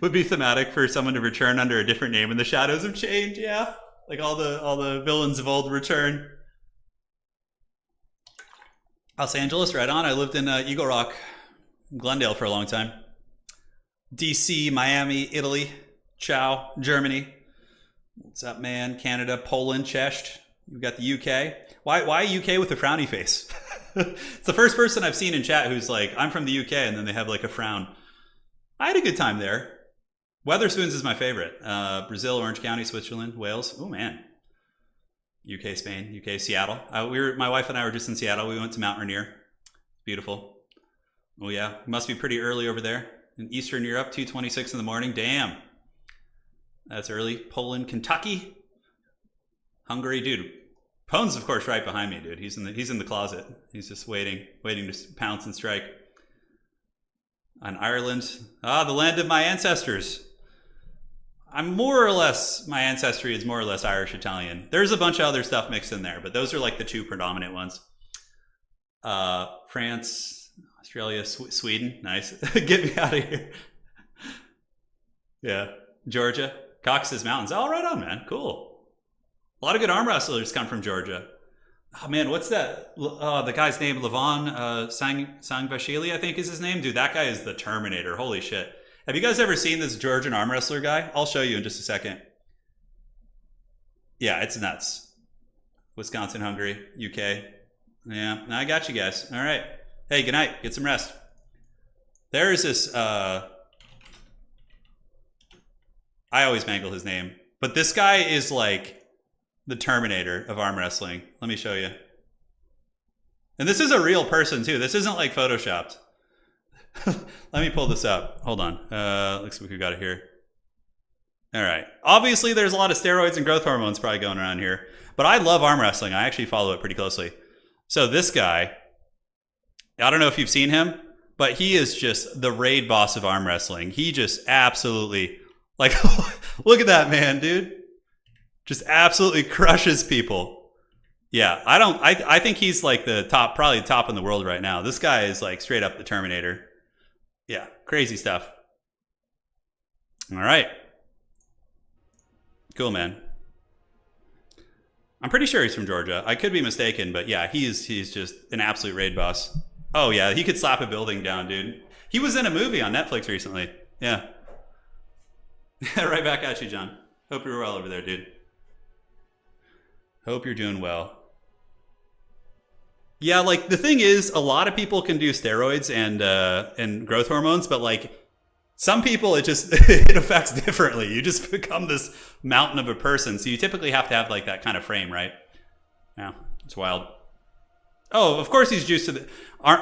S1: Would be thematic for someone to return under a different name in the Shadows of Change. Yeah. Like all the villains of old return. Los Angeles, right on. I lived in Eagle Rock, Glendale for a long time. DC, Miami, Italy, Ciao, Germany. What's up, man? Canada, Poland, Czech. You've got the UK. Why UK with a frowny face? It's the first person I've seen in chat who's like, I'm from the UK, and then they have like a frown. I had a good time there. Weatherspoons is my favorite. Brazil, Orange County, Switzerland, Wales. Oh man. UK, Spain, UK, Seattle. My wife and I were just in Seattle. We went to Mount Rainier. Beautiful. Oh yeah, must be pretty early over there. In Eastern Europe, 2:26 in the morning. Damn. That's early. Poland, Kentucky. Hungary, dude. Pone's of course right behind me, dude. He's in the closet. He's just waiting to pounce and strike. On Ireland. The land of my ancestors. My ancestry is more or less Irish Italian. There's a bunch of other stuff mixed in there, but those are like the two predominant ones. France, Australia, Sweden. Nice. Get me out of here. Yeah. Georgia, Caucasus Mountains. Oh, right on, man. Cool. A lot of good arm wrestlers come from Georgia. Oh man, what's that? The guy's name, Levon Sangvashili, I think is his name. Dude, that guy is the Terminator. Holy shit. Have you guys ever seen this Georgian arm wrestler guy? I'll show you in just a second. Yeah, it's nuts. Wisconsin, Hungary, UK. Yeah, I got you guys. All right. Hey, good night. Get some rest. There is this... I always mangle his name. But this guy is like the Terminator of arm wrestling. Let me show you. And this is a real person too. This isn't like photoshopped. Let me pull this up. Hold on. Looks like we got it here. All right. Obviously, there's a lot of steroids and growth hormones probably going around here. But I love arm wrestling. I actually follow it pretty closely. So this guy I don't know if you've seen him, but he is just the raid boss of arm wrestling. He just absolutely, like, look at that man, dude. Just absolutely crushes people. Yeah, I think he's like the top, probably top in the world right now. This guy is like straight up the Terminator. Yeah, crazy stuff. All right. Cool, man. I'm pretty sure he's from Georgia. I could be mistaken, but yeah, he's just an absolute raid boss. Oh yeah, he could slap a building down, dude. He was in a movie on Netflix recently. Yeah. Right back at you, John. Hope you're well over there, dude. Hope you're doing well. Yeah, like the thing is, a lot of people can do steroids and growth hormones, but like some people, it just it affects differently. You just become this mountain of a person. So you typically have to have like that kind of frame, right? Yeah, it's wild. Oh, of course he's used to the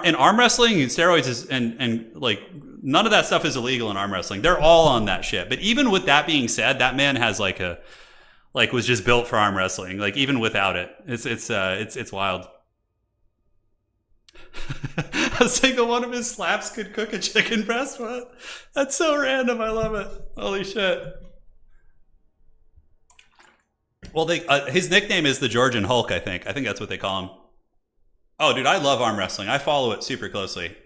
S1: in arm wrestling and steroids is and like none of that stuff is illegal in arm wrestling. They're all on that shit. But even with that being said, that man has like was just built for arm wrestling. Like even without it, it's wild. I was thinking one of his slaps could cook a chicken breast. What? That's so random. I love it. Holy shit. Well, his nickname is the Georgian Hulk, I think. I think that's what they call him. Oh, dude, I love arm wrestling. I follow it super closely.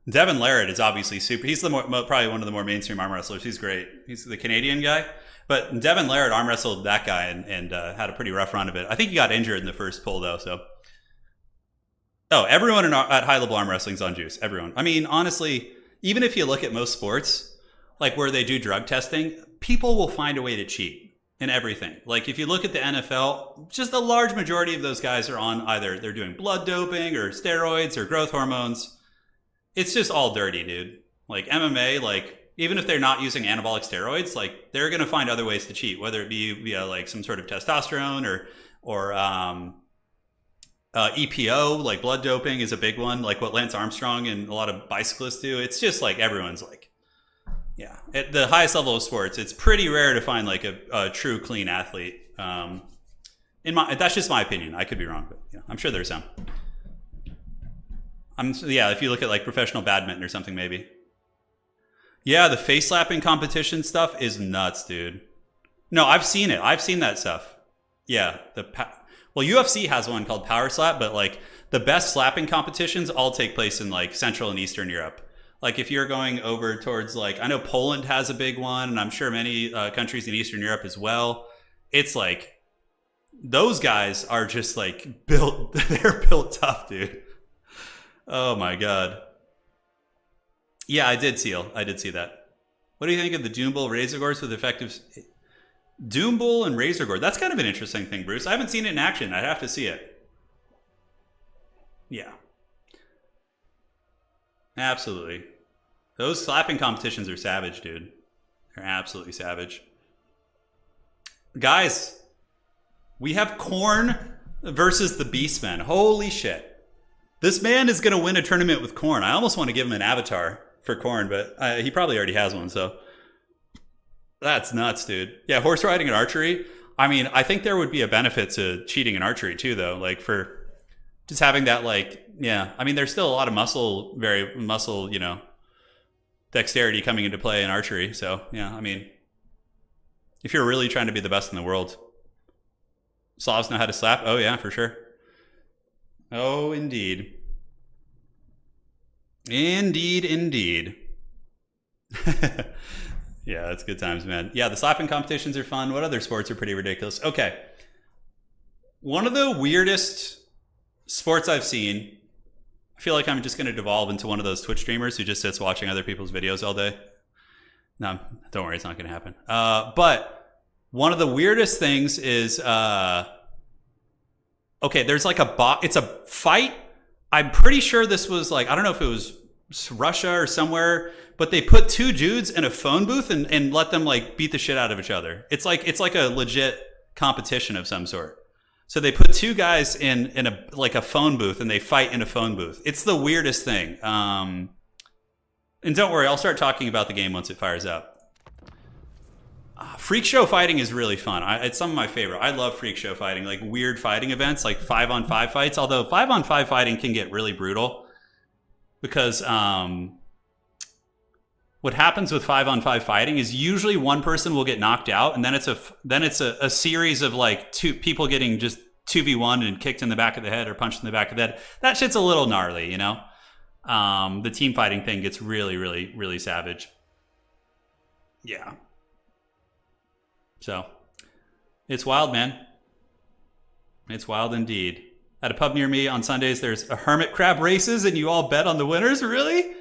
S1: Devin Larratt is obviously super. He's probably one of the more mainstream arm wrestlers. He's great. He's the Canadian guy. But Devin Larratt arm wrestled that guy and had a pretty rough run of it. I think he got injured in the first pull, though, so... Oh, everyone at high-level arm wrestling's on juice. Everyone. I mean, honestly, even if you look at most sports, like where they do drug testing, people will find a way to cheat in everything. Like if you look at the NFL, just a large majority of those guys are on either they're doing blood doping or steroids or growth hormones. It's just all dirty, dude. Like MMA, like even if they're not using anabolic steroids, like they're going to find other ways to cheat, whether it be via like some sort of testosterone or EPO, like blood doping is a big one, like what Lance Armstrong and a lot of bicyclists do. It's just like everyone's like, yeah. At the highest level of sports, it's pretty rare to find like a true clean athlete. That's just my opinion. I could be wrong, but yeah, I'm sure there's some. If you look at like professional badminton or something, maybe. Yeah, the face slapping competition stuff is nuts, dude. No, I've seen it. I've seen that stuff. Yeah, well, UFC has one called Power Slap, but like the best slapping competitions all take place in like Central and Eastern Europe. Like if you're going over towards like, I know Poland has a big one, and I'm sure many countries in Eastern Europe as well. It's like those guys are just like built, they're built tough, dude. Oh my God. Yeah, I did see that. What do you think of the Doom Bull Razor Gores with effective... Doom Bull and Razor Gore. That's kind of an interesting thing, Bruce. I haven't seen it in action. I'd have to see it. Yeah. Absolutely. Those slapping competitions are savage, dude. They're absolutely savage. Guys, we have Khorne versus the Beastmen. Holy shit. This man is going to win a tournament with Khorne. I almost want to give him an avatar for Khorne, but he probably already has one, so... That's nuts, dude. Yeah, horse riding and archery. I mean, I think there would be a benefit to cheating in archery too, though. Like for just having that, like, yeah. I mean, there's still a lot of muscle, dexterity coming into play in archery. So yeah, I mean, if you're really trying to be the best in the world, Slavs know how to slap. Oh yeah, for sure. Oh, indeed. Indeed. Yeah, that's good times, man. Yeah, the slapping competitions are fun. What other sports are pretty ridiculous? Okay. One of the weirdest sports I've seen, I feel like I'm just going to devolve into one of those Twitch streamers who just sits watching other people's videos all day. No, don't worry, it's not going to happen. But one of the weirdest things is, okay, there's like it's a fight. I'm pretty sure this was like, I don't know if it was Russia or somewhere, but they put two dudes in a phone booth and let them like beat the shit out of each other. It's like a legit competition of some sort. So they put two guys in a phone booth and they fight in a phone booth. It's the weirdest thing. And don't worry, I'll start talking about the game once it fires up. Freak show fighting is really fun. It's some of my favorite. I love freak show fighting, like weird fighting events, like 5-on-5 fights. Although 5-on-5 fighting can get really brutal. because what happens with 5-on-5 fighting is usually one person will get knocked out, and then it's a series of like two people getting just 2v1 and kicked in the back of the head or punched in the back of the head. That shit's a little gnarly, you know? The team fighting thing gets really, really, really savage. Yeah. So, it's wild, man. It's wild indeed. At a pub near me on Sundays, there's a hermit crab races, and you all bet on the winners? Really?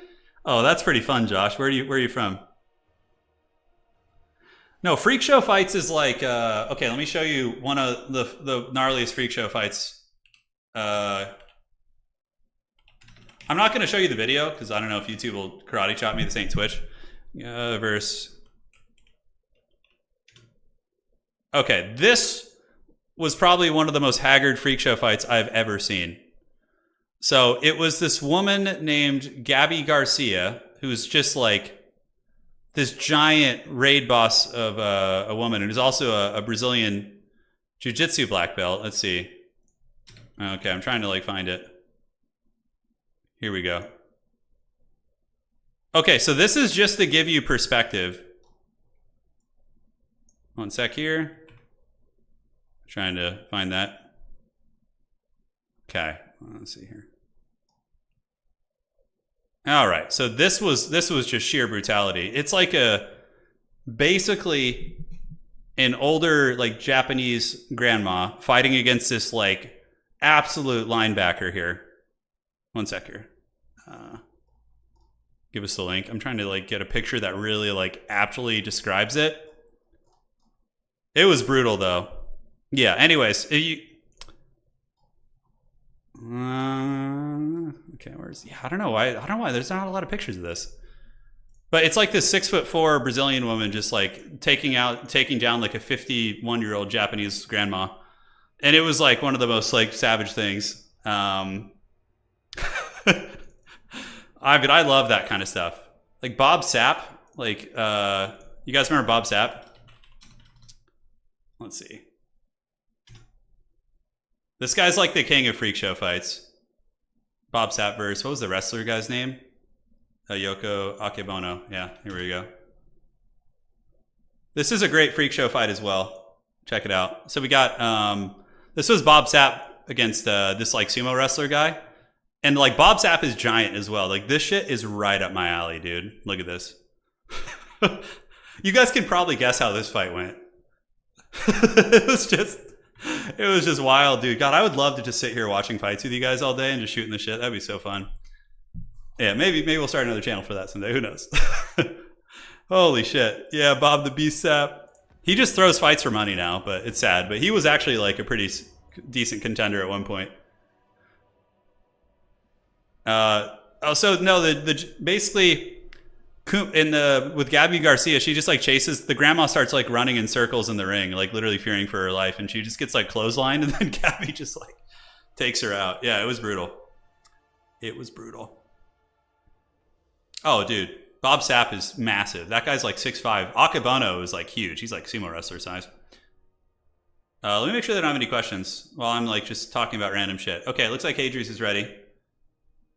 S1: Oh, that's pretty fun, Josh. Where are you from? No, freak show fights is like, okay, let me show you one of the gnarliest freak show fights. I'm not going to show you the video because I don't know if YouTube will karate chop me. This ain't Twitch. Okay, this was probably one of the most haggard freak show fights I've ever seen. So it was this woman named Gabby Garcia, who's just like this giant raid boss of a woman, and who's also a Brazilian jiu-jitsu black belt. Let's see. Okay, I'm trying to like find it. Here we go. Okay, so this is just to give you perspective. One sec here. Trying to find that. Okay, let's see here. All right, so this was just sheer brutality. It's like basically an older like Japanese grandma fighting against this like absolute linebacker here. One sec here. Give us the link. I'm trying to like get a picture that really like aptly describes it. It was brutal though. Yeah. Anyways, okay. Where's? Yeah, I don't know why. There's not a lot of pictures of this. But it's like this 6'4" Brazilian woman just like taking down like a 51-year-old Japanese grandma, and it was like one of the most like savage things. I mean, I love that kind of stuff. Like Bob Sapp. Like, you guys remember Bob Sapp? Let's see. This guy's like the king of freak show fights. Bob Sapp versus, what was the wrestler guy's name? Yoko Akebono. Yeah, here we go. This is a great freak show fight as well. Check it out. So we got, this was Bob Sapp against this like sumo wrestler guy. And like Bob Sapp is giant as well. Like this shit is right up my alley, dude. Look at this. You guys can probably guess how this fight went. It was just wild, dude. God, I would love to just sit here watching fights with you guys all day and just shooting the shit. That'd be so fun. Yeah, maybe we'll start another channel for that someday. Who knows? Holy shit. Yeah, Bob the Beast Sap. He just throws fights for money now, but it's sad. But he was actually like a pretty decent contender at one point. Also, no, basically with Gabby Garcia, she just like chases the grandma, starts like running in circles in the ring, like literally fearing for her life, and she just gets like clotheslined, and then Gabby just like takes her out. Yeah, it was brutal. It was brutal. Oh, dude, Bob Sapp is massive. That guy's like 6'5". Akebono is like huge. He's like sumo wrestler size. Let me make sure that I don't have any questions while I'm like just talking about random shit. Okay, looks like Adrius is ready.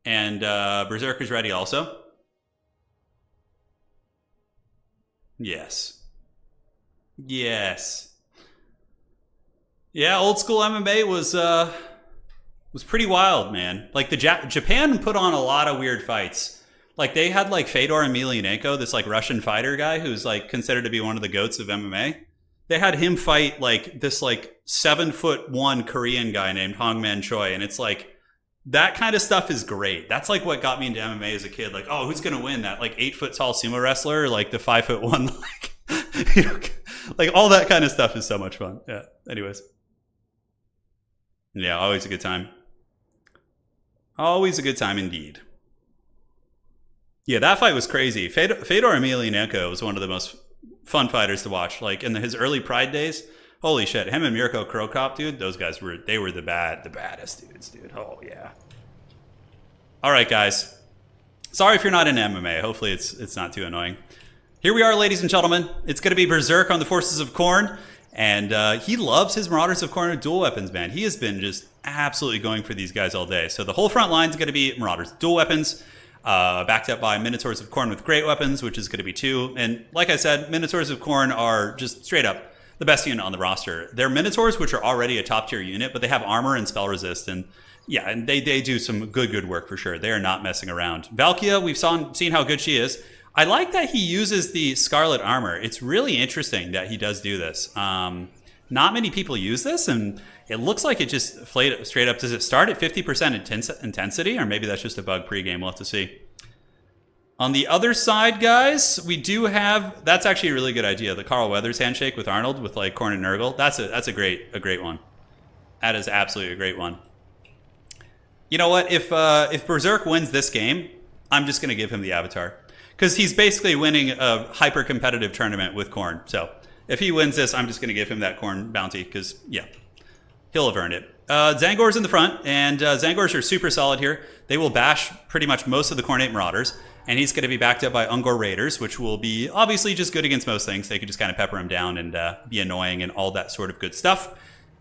S1: And Berserker's ready also. Yes. Yes. Yeah, old school MMA was pretty wild, man. Like Japan put on a lot of weird fights. Like they had like Fedor Emelianenko, this like Russian fighter guy who's like considered to be one of the goats of MMA. They had him fight like this like 7'1" Korean guy named Hongman Choi, and it's like that kind of stuff is great. That's like what got me into MMA as a kid. Like, oh, who's gonna win? That like 8-foot tall sumo wrestler, or like the 5'1", like you know, like all that kind of stuff is so much fun. Yeah. Anyways, yeah, always a good time. Always a good time indeed. Yeah, that fight was crazy. Fedor Emelianenko was one of the most fun fighters to watch. Like in his early Pride days. Holy shit, him and Mirko Krokop, dude, those guys were the baddest dudes, dude. Oh yeah. All right, guys. Sorry if you're not into MMA. Hopefully it's not too annoying. Here we are, ladies and gentlemen. It's going to be Berserk on the forces of Khorne, and he loves his Marauders of Khorne with dual weapons, man. He has been just absolutely going for these guys all day. So the whole front line is going to be Marauders dual weapons. backed up by Minotaurs of Khorne with great weapons, which is going to be 2. And like I said, Minotaurs of Khorne are just straight up the best unit on the roster. They're Minotaurs, which are already a top tier unit, but they have armor and spell resist, and yeah, and they do some good work for sure. They are not messing around. Valkia, we've seen how good she is. I like that he uses the Scarlet Armor. It's really interesting that he does do this. Not many people use this, and it looks like it just flayed straight up. Does it start at 50% intensity, or maybe that's just a bug pregame? We'll have to see. On the other side, guys, we do have, that's actually a really good idea, the Carl Weathers handshake with Arnold with like Khorne and Nurgle. That's a great one. That is absolutely a great one. You know what? If Berserk wins this game, I'm just going to give him the Avatar, because he's basically winning a hyper competitive tournament with Khorne. So if he wins this, I'm just going to give him that Khorne bounty, because yeah, he'll have earned it. Zangor's in the front, and Zangors are super solid here. They will bash pretty much most of the Khornate Marauders, and he's going to be backed up by Ungor Raiders, which will be obviously just good against most things. They could just kind of pepper him down and be annoying and all that sort of good stuff.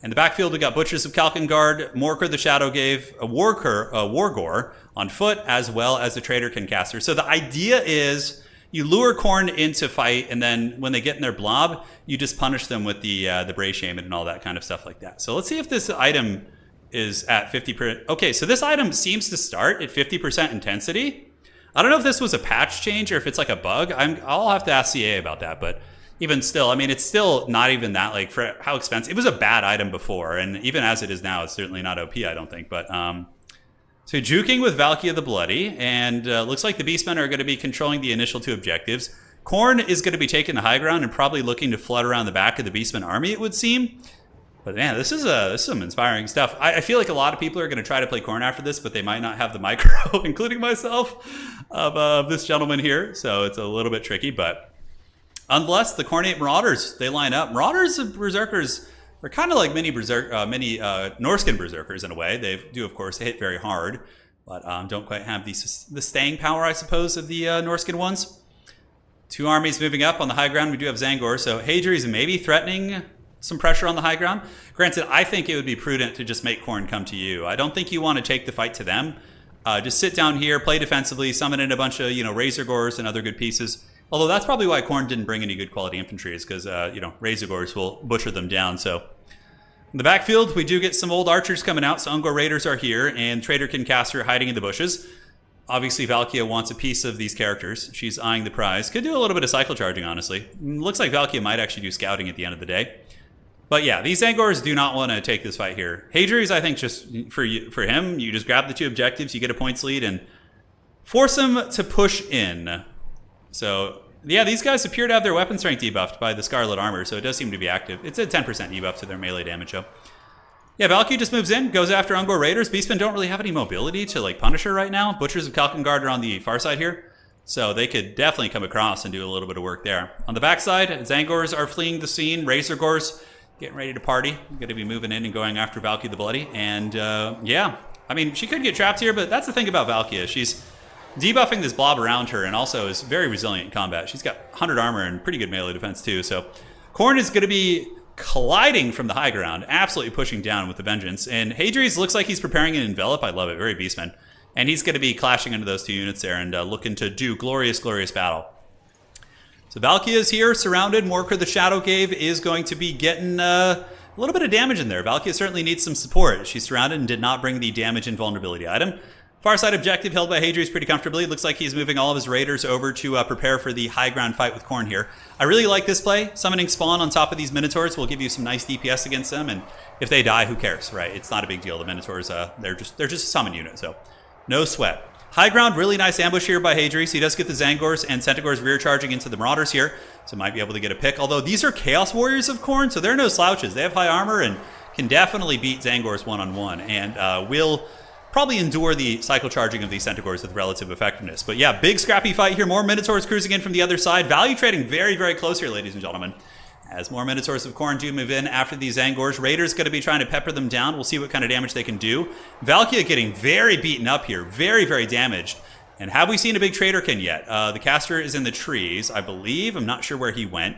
S1: In the backfield, we got Butchers of Kalkengard, Morkr the Shadowgave, a Wargore on foot, as well as a Traderkin caster. So the idea is you lure Khorne into fight, and then when they get in their blob, you just punish them with the Bray Shaman and all that kind of stuff like that. So let's see if this item is at 50%. Okay, so this item seems to start at 50% intensity. I don't know if this was a patch change or if it's like a bug. I'll have to ask CA about that, but even still, I mean, it's still not even that, like, for how expensive. It was a bad item before, and even as it is now, it's certainly not OP, I don't think. But so juking with Valkia the Bloody, and looks like the Beastmen are going to be controlling the initial 2 objectives. Khorne is going to be taking the high ground and probably looking to flood around the back of the Beastmen army, it would seem. But man, this is some inspiring stuff. I feel like a lot of people are going to try to play Khorne after this, but they might not have the micro, including myself, of this gentleman here. So it's a little bit tricky, but nonetheless, the Khornate Marauders, they line up. Marauders of Berserkers are kind of like mini Norskin Berserkers in a way. They do, of course, hit very hard, but don't quite have the staying power, I suppose, of the Norskin ones. 2 armies moving up on the high ground. We do have Zangor, so Hadri's maybe threatening some pressure on the high ground. Granted, I think it would be prudent to just make Khorne come to you. I don't think you want to take the fight to them. Just sit down here, play defensively, summon in a bunch of Razor Gores and other good pieces. Although that's probably why Khorne didn't bring any good quality infantry, is because Razor Gores will butcher them down. So in the backfield, we do get some old archers coming out. So Ungor Raiders are here, and Traderkin Caster hiding in the bushes. Obviously, Valkia wants a piece of these characters. She's eyeing the prize. Could do a little bit of cycle charging, honestly. Looks like Valkia might actually do scouting at the end of the day. But yeah, these Zangors do not want to take this fight here. Hadri's, I think, just for him, you just grab the 2 objectives, you get a points lead, and force him to push in. So yeah, these guys appear to have their weapon strength debuffed by the Scarlet Armor, so it does seem to be active. It's a 10% debuff to their melee damage, though. Yeah, Valkia just moves in, goes after Ungor Raiders. Beastmen don't really have any mobility to like punish her right now. Butchers of Kalkengard are on the far side here, so they could definitely come across and do a little bit of work there. On the backside, Zangors are fleeing the scene. Razor Gores getting ready to party. Going to be moving in and going after Valkia the Bloody. And yeah, I mean, she could get trapped here, but that's the thing about Valkia. She's debuffing this blob around her and also is very resilient in combat. She's got 100 armor and pretty good melee defense too. So Khorne is going to be colliding from the high ground, absolutely pushing down with the vengeance. And Hadri's looks like he's preparing an envelop. I love it. Very Beastman. And he's going to be clashing into those 2 units there and looking to do glorious battle. So Valkia is here, surrounded. Morkr the Shadowgave is going to be getting a little bit of damage in there. Valkia certainly needs some support. She's surrounded and did not bring the damage and vulnerability item. Far side objective held by Hadri's pretty comfortably. Looks like he's moving all of his raiders over to prepare for the high ground fight with Khorne here. I really like this play. Summoning Spawn on top of these Minotaurs will give you some nice DPS against them, and if they die, who cares, right? It's not a big deal. The Minotaurs, they're just a summon unit, so no sweat. High ground, really nice ambush here by Hadri's. He does get the Zangors and Centaurs rear charging into the Marauders here, so might be able to get a pick. Although these are Chaos Warriors of Khorne, so they're no slouches. They have high armor and can definitely beat Zangors one-on-one, and will probably endure the cycle charging of these Centaurs with relative effectiveness. But yeah, big scrappy fight here. More Minotaurs cruising in from the other side. Value trading very close here, ladies and gentlemen. As more Minotaurs of Khorne do move in after these Zangors, Raiders going to be trying to pepper them down. We'll see what kind of damage they can do. Valkia getting very beaten up here. Very damaged. And have we seen a big Traderkin yet? The caster is in the trees, I believe. I'm not sure where he went.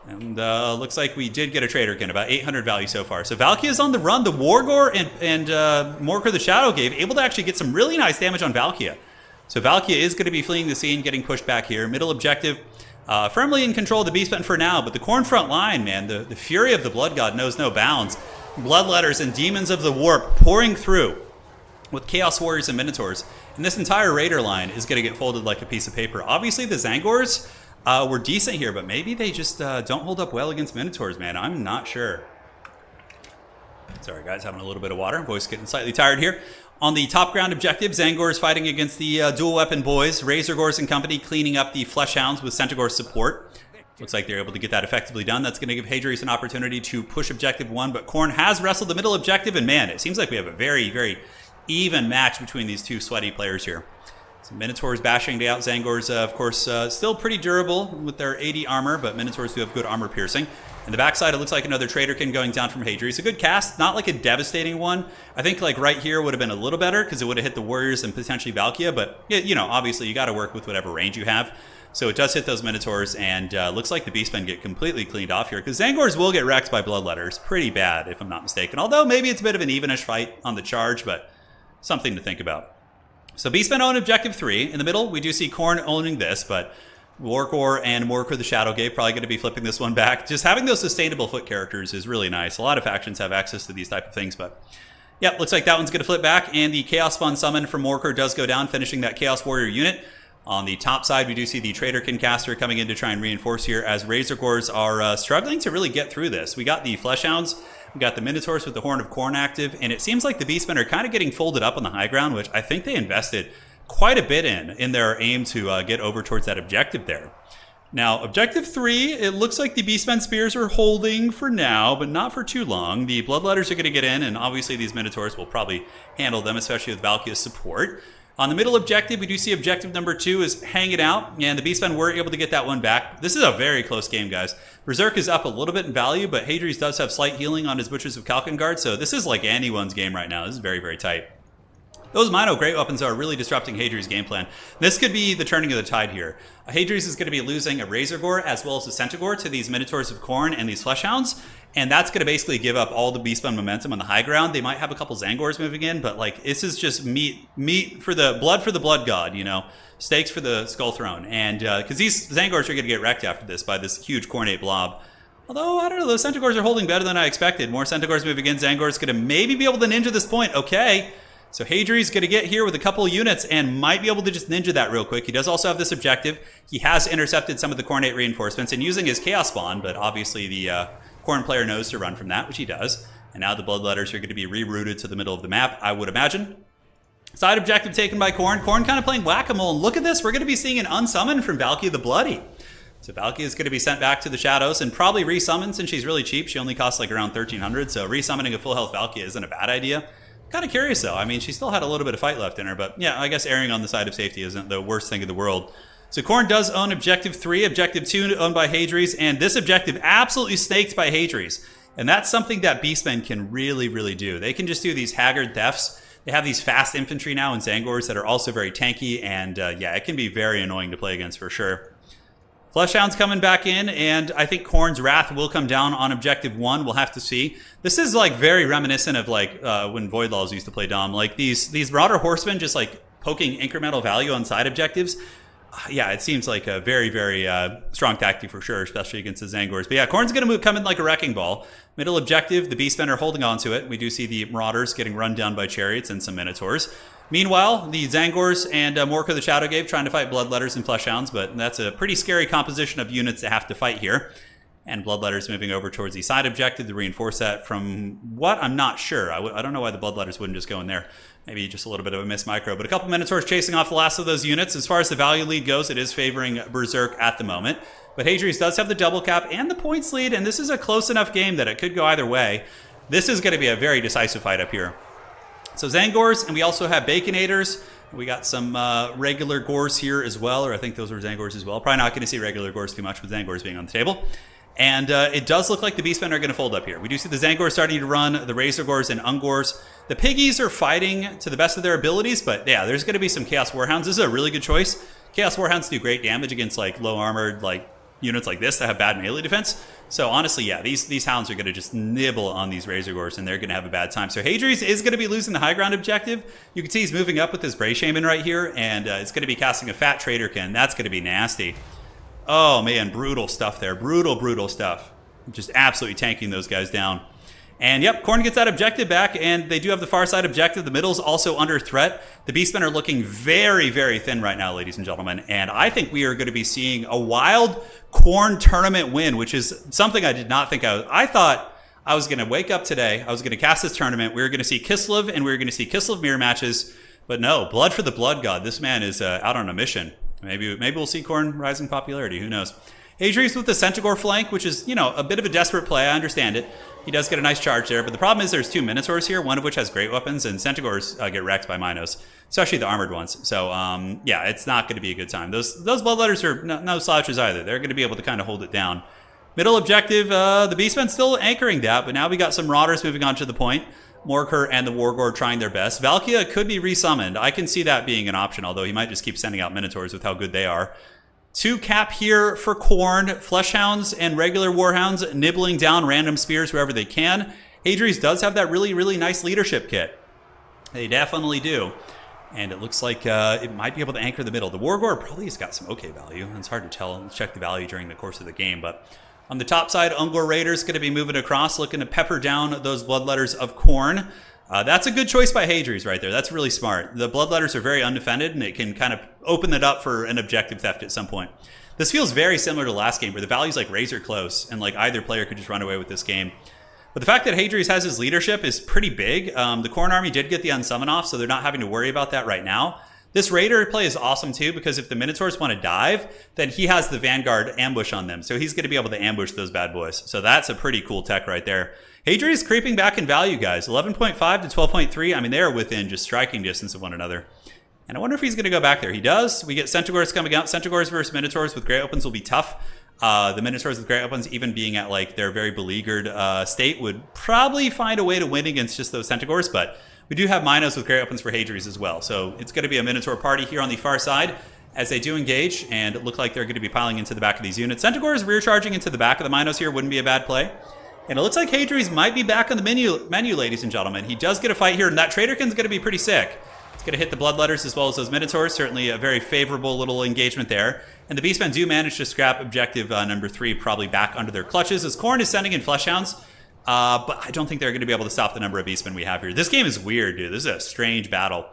S1: And looks like we did get a Traderkin, about 800 value so far. So Valkia is on the run. The Wargore and Morkr the Shadowgave able to actually get some really nice damage on Valkia. So Valkia is going to be fleeing the scene, getting pushed back here. Middle objective, firmly in control of the Beastmen for now, but the Khorne front line, man, the fury of the Blood God knows no bounds. Bloodletters and Demons of the Warp pouring through with Chaos Warriors and Minotaurs. And this entire Raider line is going to get folded like a piece of paper. Obviously, the Zangors were decent here, but maybe they just don't hold up well against Minotaurs, man. I'm not sure. Sorry, guys, having a little bit of water. Voice getting slightly tired here. On the top ground objective, Zangors fighting against the dual weapon boys. Razorgors and company cleaning up the Fleshhounds with Centaur's support. Looks like they're able to get that effectively done. That's going to give Hadrius an opportunity to push objective 1, but Khorne has wrestled the middle objective, and man, it seems like we have a very, very even match between these two sweaty players here. So Minotaurs bashing out Zangors, of course, still pretty durable with their 80 armor, but Minotaurs do have good armor piercing. In the backside, it looks like another Traderkin going down from Hadrius. A good cast, not like a devastating one. I think like right here would have been a little better because it would have hit the Warriors and potentially Valkia, but you know, obviously you got to work with whatever range you have. So it does hit those Minotaurs, and looks like the Beastmen get completely cleaned off here because Zangors will get wrecked by Bloodletters. Pretty bad, if I'm not mistaken. Although maybe it's a bit of an evenish fight on the charge, but something to think about. So Beastmen own objective 3. In the middle, we do see Khorne owning this, but Wargor and Morkor the Shadowgate probably going to be flipping this one back. Just having those sustainable foot characters is really nice. A lot of factions have access to these type of things, but yeah, looks like that one's going to flip back, and the Chaos Spawn summon from Morkor does go down, finishing that Chaos Warrior unit. On the top side, we do see the Traderkin caster coming in to try and reinforce here as Razorgors are struggling to really get through this. We got the Fleshhounds, we got the Minotaurs with the Horn of Khorne active, and it seems like the Beastmen are kind of getting folded up on the high ground, which I think they invested quite a bit in their aim to get over towards that objective there. Now, objective 3, it looks like the Beastmen spears are holding for now, but not for too long. The Bloodletters are going to get in, and obviously these Minotaurs will probably handle them, especially with Valkia's support. On the middle objective, we do see objective number 2 is hanging out, and the Beastmen were able to get that one back. This is a very close game, guys. Berserk is up a little bit in value, but Hadrius does have slight healing on his Butchers of Kalkengard, so this is like anyone's game right now. This is very, very tight. Those Mino Great Weapons are really disrupting Hadrius' game plan. This could be the turning of the tide here. Hadrius is going to be losing a Razorgore as well as a Centaur to these Minotaurs of Khorne and these Fleshhounds, and that's going to basically give up all the Beastmen momentum on the high ground. They might have a couple Zangors moving in, but like this is just meat for the blood god, you know, stakes for the Skull Throne, and because these Zangors are going to get wrecked after this by this huge Khornate blob. Although, I don't know, those Centaurs are holding better than I expected. More Centaurs moving in. Zangor's going to maybe be able to ninja this point. Okay. So Hadrius going to get here with a couple units and might be able to just ninja that real quick. He does also have this objective. He has intercepted some of the Khornate reinforcements and using his Chaos Spawn, but obviously the Khorne player knows to run from that, which he does. And now the Bloodletters are going to be rerouted to the middle of the map, I would imagine. Side objective taken by Khorne. Khorne kind of playing whack-a-mole. And look at this. We're going to be seeing an unsummon from Valkia the Bloody. So Valkia is going to be sent back to the shadows and probably resummoned since she's really cheap. She only costs like around 1,300, so resummoning a full health Valkia isn't a bad idea. Kind of curious though. I mean, she still had a little bit of fight left in her, but yeah, I guess erring on the side of safety isn't the worst thing in the world. So Khorne does own objective 3, objective 2 owned by Hadrius, and this objective absolutely snaked by Hadrius. And that's something that Beastmen can really, really do. They can just do these haggard thefts. They have these fast infantry now in Zangors that are also very tanky, and yeah, it can be very annoying to play against for sure. Fleshhound's coming back in, and I think Khorne's wrath will come down on objective 1. We'll have to see. This is like very reminiscent of like when Voidlaws used to play Dom. Like these Marauder Horsemen just like poking incremental value on side objectives. Yeah, it seems like a very, very strong tactic for sure, especially against the Zangors. But yeah, Khorne's going to come in like a wrecking ball. Middle objective, the Beastmen are holding on to it. We do see the Marauders getting run down by chariots and some Minotaurs. Meanwhile, the Zangors and Morkor the Shadowgate trying to fight Bloodletters and Fleshhounds, but that's a pretty scary composition of units that have to fight here. And Bloodletters moving over towards the side objective to reinforce that from what? I'm not sure. I don't know why the Bloodletters wouldn't just go in there. Maybe just a little bit of a miss micro. But a couple Minotaurs chasing off the last of those units. As far as the value lead goes, it is favoring Berserk at the moment. But Hadrius does have the double cap and the points lead, and this is a close enough game that it could go either way. This is going to be a very decisive fight up here. So Zangors, and we also have Baconators. We got some regular Gors here as well, or I think those were Zangors as well. Probably not going to see regular Gors too much with Zangors being on the table. And it does look like the Beastmen are going to fold up here. We do see the Zangors starting to run, the Razorgors and Ungors. The Piggies are fighting to the best of their abilities, but yeah, there's going to be some Chaos Warhounds. This is a really good choice. Chaos Warhounds do great damage against like low armored, like units like this that have bad melee defense. So honestly, yeah, these hounds are going to just nibble on these Razorgores, and they're going to have a bad time. So Hadri's is going to be losing the high ground objective. You can see he's moving up with his Bray Shaman right here, and it's going to be casting a fat Traderkin. That's going to be nasty. Oh man, brutal stuff there. Brutal stuff. Just absolutely tanking those guys down. And yep, Khorne gets that objective back, and they do have the far side objective. The middle's also under threat. The Beastmen are looking very, very thin right now, ladies and gentlemen. And I think we are going to be seeing a wild Khorne tournament win, which is something I did not think I thought I was going to wake up today. I was going to cast this tournament. We were going to see Kislev, and we were going to see Kislev mirror matches. But no, blood for the blood god. This man is out on a mission. Maybe we'll see Khorne rise in popularity. Who knows? Hadri's with the Centaur flank, which is, you know, a bit of a desperate play. I understand it. He does get a nice charge there, but the problem is there's two Minotaurs here, one of which has great weapons, and Centaurs get wrecked by Minos, especially the armored ones. So, yeah, it's not going to be a good time. Those Bloodletters are no slouches either. They're going to be able to kind of hold it down. Middle objective, the Beastmen still anchoring that, but now we got some Marauders moving on to the point. Morker and the Wargore trying their best. Valkia could be resummoned. I can see that being an option, although he might just keep sending out Minotaurs with how good they are. 2 cap here for Khorne. Fleshhounds and regular Warhounds nibbling down random spears wherever they can. Hadri's does have that really, really nice leadership kit. They definitely do. And it looks like it might be able to anchor the middle. The Wargore probably has got some okay value. It's hard to tell. Let's check the value during the course of the game. But on the top side, Ungor Raiders going to be moving across, looking to pepper down those Bloodletters of Khorne. That's a good choice by Hadri's right there. That's really smart. The Bloodletters are very undefended, and it can kind of open it up for an objective theft at some point. This feels very similar to last game, where the value's like razor close, and like either player could just run away with this game. But the fact that Hadri's has his leadership is pretty big. The Khorne army did get the unsummon off, so they're not having to worry about that right now. This Raider play is awesome too, because if the Minotaurs want to dive, then he has the Vanguard ambush on them. So he's going to be able to ambush those bad boys. So that's a pretty cool tech right there. Hadri is creeping back in value, guys. 11.5 to 12.3. I mean, they are within just striking distance of one another. And I wonder if he's going to go back there. He does. We get Centaurs coming out. Centaurs versus Minotaurs with great opens will be tough. The Minotaurs with great opens, even being at like their very beleaguered state, would probably find a way to win against just those Centaurs. But we do have Minos with great opens for Hadri's as well. So it's going to be a Minotaur party here on the far side as they do engage, and it looks like they're going to be piling into the back of these units. Centaurs rear charging into the back of the Minos here wouldn't be a bad play. And it looks like Hadri's might be back on the menu, ladies and gentlemen. He does get a fight here, and that Traderkin's going to be pretty sick. It's going to hit the Bloodletters as well as those Minotaurs. Certainly a very favorable little engagement there. And the Beastmen do manage to scrap objective number 3 probably back under their clutches, as Khorne is sending in Fleshhounds. But I don't think they're going to be able to stop the number of Beastmen we have here. This game is weird, dude. This is a strange battle.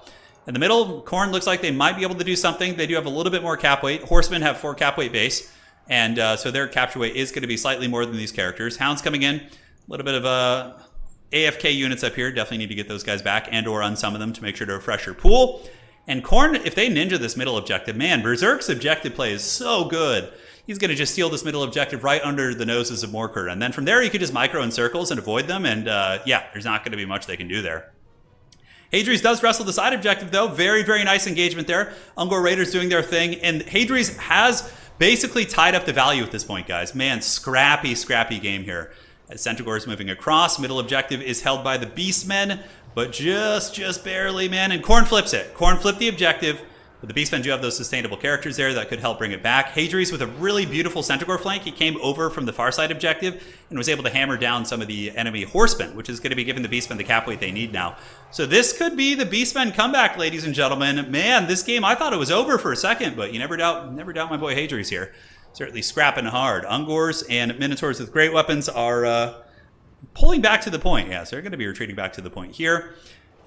S1: In the middle, Khorne looks like they might be able to do something. They do have a little bit more cap weight. Horsemen have 4 cap weight base. And so their capture weight is going to be slightly more than these characters. Hounds coming in. A little bit of AFK units up here. Definitely need to get those guys back and or unsummon them to make sure to refresh your pool. And Khorne, if they ninja this middle objective, man, Berserk's objective play is so good. He's going to just steal this middle objective right under the noses of Morker. And then from there, you could just micro in circles and avoid them. And yeah, there's not going to be much they can do there. Hadri's does wrestle the side objective, though. Very, very nice engagement there. Ungor Raiders doing their thing. And Hadri's has basically tied up the value at this point, guys. Man, scrappy game here. As Centaur is moving across, middle objective is held by the Beastmen, but just barely, man. And Khorne flips it. Khorne flipped the objective, but the Beastmen do have those sustainable characters there that could help bring it back. Hadri's with a really beautiful Centaur flank. He came over from the far side objective and was able to hammer down some of the enemy horsemen, which is going to be giving the Beastmen the cap weight they need now. So this could be the Beastmen comeback, ladies and gentlemen. Man, this game, I thought it was over for a second, but you never doubt my boy Hadri's here. Certainly scrapping hard. Ungors and Minotaurs with great weapons are pulling back to the point. Yeah, so they're going to be retreating back to the point here.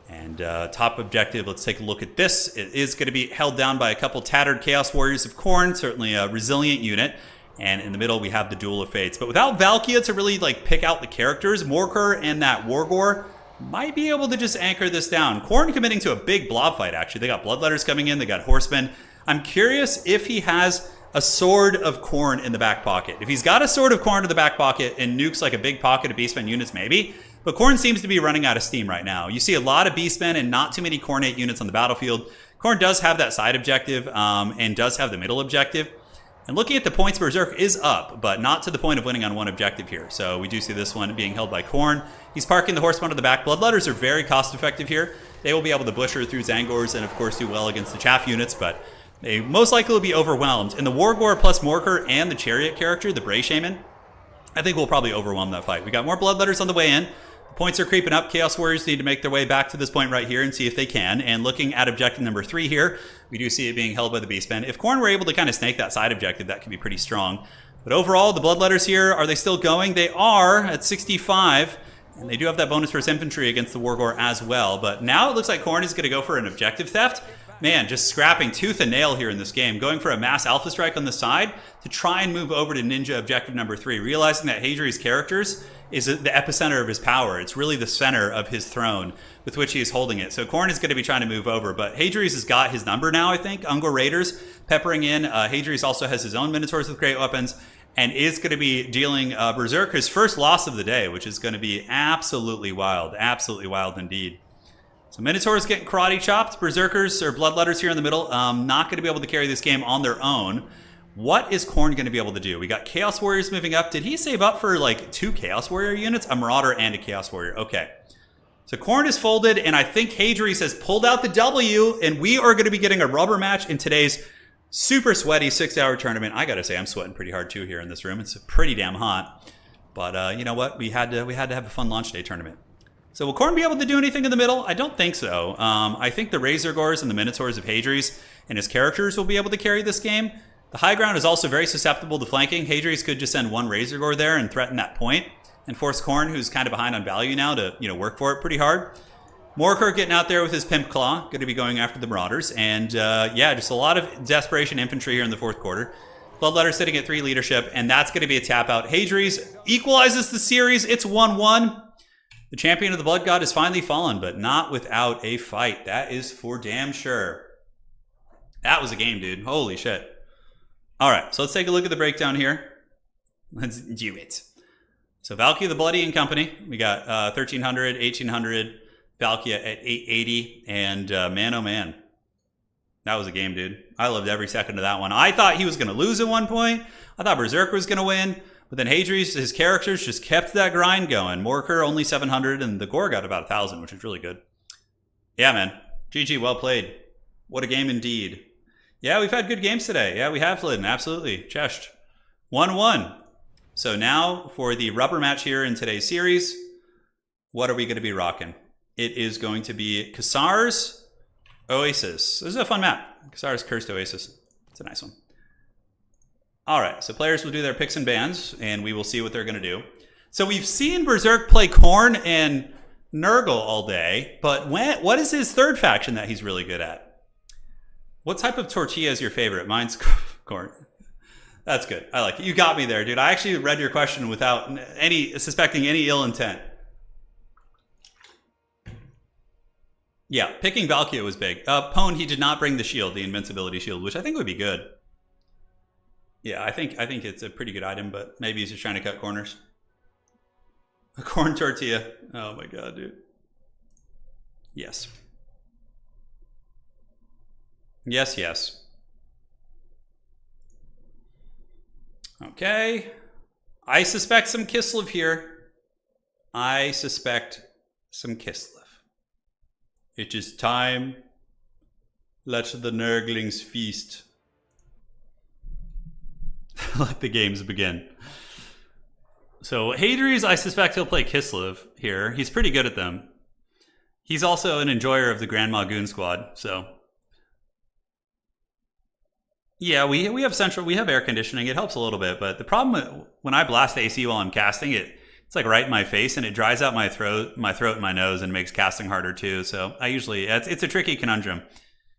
S1: And top objective, let's take a look at this. It is going to be held down by a couple tattered Chaos Warriors of Khorne. Certainly a resilient unit. And in the middle, we have the Duel of Fates. But without Valkia to really like pick out the characters, Morker and that Wargore might be able to just anchor this down. Khorne committing to a big blob fight, actually. They got Bloodletters coming in. They got Horsemen. I'm curious if he has a Sword of Khorne in the back pocket. If he's got a Sword of Khorne in the back pocket and nukes like a big pocket of Beastmen units, maybe. But Khorne seems to be running out of steam right now. You see a lot of Beastmen and not too many Khornate units on the battlefield. Khorne does have that side objective and does have the middle objective. And looking at the points, Berserk is up, but not to the point of winning on one objective here. So we do see this one being held by Khorne. He's parking the Horsemen on the back. Bloodletters are very cost effective here. They will be able to butcher through Zangors and of course do well against the chaff units, but They most likely will be overwhelmed. And the Wargore plus Morker and the Chariot character, the Bray Shaman, I think we'll probably overwhelm that fight. We got more Bloodletters on the way in. The points are creeping up. Chaos Warriors need to make their way back to this point right here and see if they can. And looking at objective number 3 here, we do see it being held by the Beastmen. If Khorne were able to kind of snake that side objective, that could be pretty strong. But overall, the Bloodletters here, are they still going? They are at 65. And they do have that bonus for his infantry against the Wargore as well. But now it looks like Khorne is going to go for an objective theft. Man, just scrapping tooth and nail here in this game. Going for a mass alpha strike on the side to try and move over to ninja objective number 3. Realizing that Hadri's characters is the epicenter of his power. It's really the center of his throne with which he is holding it. So Khorne is going to be trying to move over. But Hadri's has got his number now, I think. Ungor Raiders peppering in. Hadri's also has his own Minotaurs with great weapons. And is going to be dealing Berserk his first loss of the day, which is going to be absolutely wild. Absolutely wild indeed. So Minotaurs getting karate chopped. Berserkers or Bloodletters here in the middle, not going to be able to carry this game on their own. What is Khorne going to be able to do? We got Chaos Warriors moving up. Did he save up for like 2 Chaos Warrior units? A Marauder and a Chaos Warrior. Okay. So Khorne is folded, and I think Hadri's has pulled out the W, and we are going to be getting a rubber match in today's super sweaty 6-hour tournament. I got to say, I'm sweating pretty hard too here in this room. It's pretty damn hot. But you know what? We had to have a fun launch day tournament. So will Khorne be able to do anything in the middle? I don't think so. I think the Razor Gores and the Minotaurs of Hadri's and his characters will be able to carry this game. The high ground is also very susceptible to flanking. Hadri's could just send one Razor Gore there and threaten that point and force Khorne, who's kind of behind on value now, to work for it pretty hard. Morker getting out there with his Pimp Claw, going to be going after the Marauders. And yeah, just a lot of desperation infantry here in the fourth quarter. Bloodletter sitting at 3 leadership, and that's going to be a tap out. Hadri's equalizes the series. It's 1-1. The champion of the Blood God has finally fallen, but not without a fight. That is for damn sure. That was a game, dude. Holy shit. All right, so let's take a look at the breakdown here. Let's do it. So Valkia the Bloody and Company. We got 1,300, 1,800, Valkia at 880, and man, oh man. That was a game, dude. I loved every second of that one. I thought he was going to lose at one point. I thought Berserk was going to win. But then Hadri's, his characters just kept that grind going. Morker only 700, and the Gore got about 1,000, which is really good. Yeah, man. GG, well played. What a game indeed. Yeah, we've had good games today. Yeah, we have, Flynn. Absolutely. Cheshed. 1-1. So now for the rubber match here in today's series, what are we going to be rocking? It is going to be Kassar's Oasis. This is a fun map. Kassar's Cursed Oasis. It's a nice one. All right, so players will do their picks and bans, and we will see what they're going to do. So we've seen Berserk play Khorne and Nurgle all day, but what is his third faction that he's really good at? What type of tortilla is your favorite? Mine's Khorne. That's good. I like it. You got me there, dude. I actually read your question without suspecting any ill intent. Yeah, picking Valkia was big. Pone, he did not bring the shield, the invincibility shield, which I think would be good. Yeah, I think it's a pretty good item, but maybe he's just trying to cut corners. A corn tortilla. Oh my god, dude. Yes. Yes, yes. Okay. I suspect some Kislev here. I suspect some Kislev. It is time. Let the Nurglings feast. Let the games begin. So Hadri's, I suspect he'll play Kislev here. He's pretty good at them. He's also an enjoyer of the Grandma Goon Squad, so yeah, we have air conditioning. It helps a little bit, but the problem when I blast AC while I'm casting it's like right in my face, and it dries out my throat and my nose, and makes casting harder too. So I usually it's a tricky conundrum.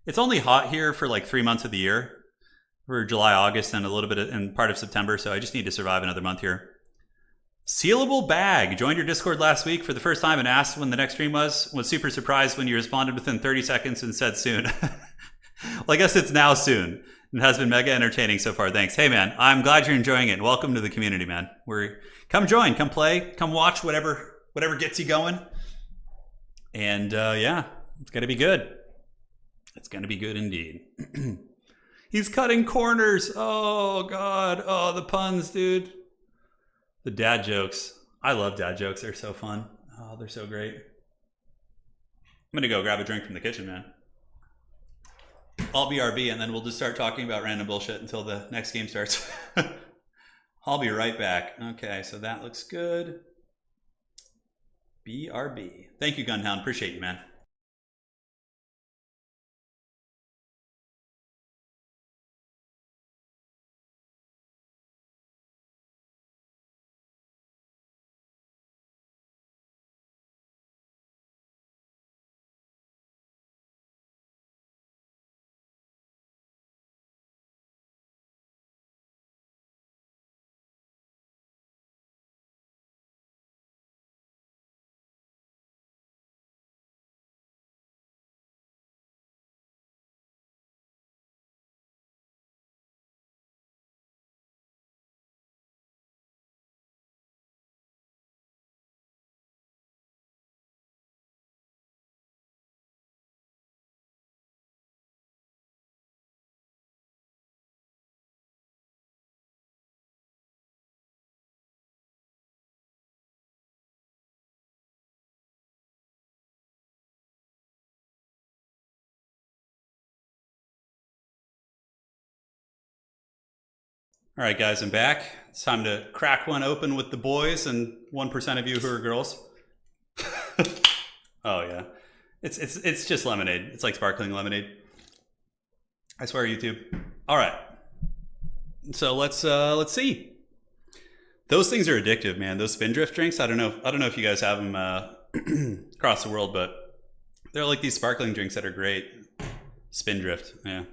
S1: It's only hot here for like 3 months of the year. For July, August, and a little bit in part of September, so I just need to survive another month here. Sealable Bag joined your Discord last week for the first time and asked when the next stream was super surprised when you responded within 30 seconds and said soon. Well, I guess it's now soon. It has been mega entertaining so far. Thanks. Hey, man, I'm glad you're enjoying it. Welcome to the community, man. Come join, come play, come watch whatever gets you going. And yeah, it's going to be good. It's going to be good indeed. He's cutting corners. Oh, God. Oh, the puns, dude. The dad jokes. I love dad jokes. They're so fun. Oh, they're so great. I'm going to go grab a drink from the kitchen, man. I'll be RB, and then we'll just start talking about random bullshit until the next game starts. I'll be right back. Okay, so that looks good. BRB. Thank you, Gunhound. Appreciate you, man. All right, guys, I'm back. It's time to crack one open with the boys and 1% of you who are girls. Oh yeah, it's just lemonade. It's like sparkling lemonade. I swear, YouTube. All right, so let's see. Those things are addictive, man. Those Spindrift drinks. I don't know if you guys have them across the world, but they're like these sparkling drinks that are great. Spindrift, yeah.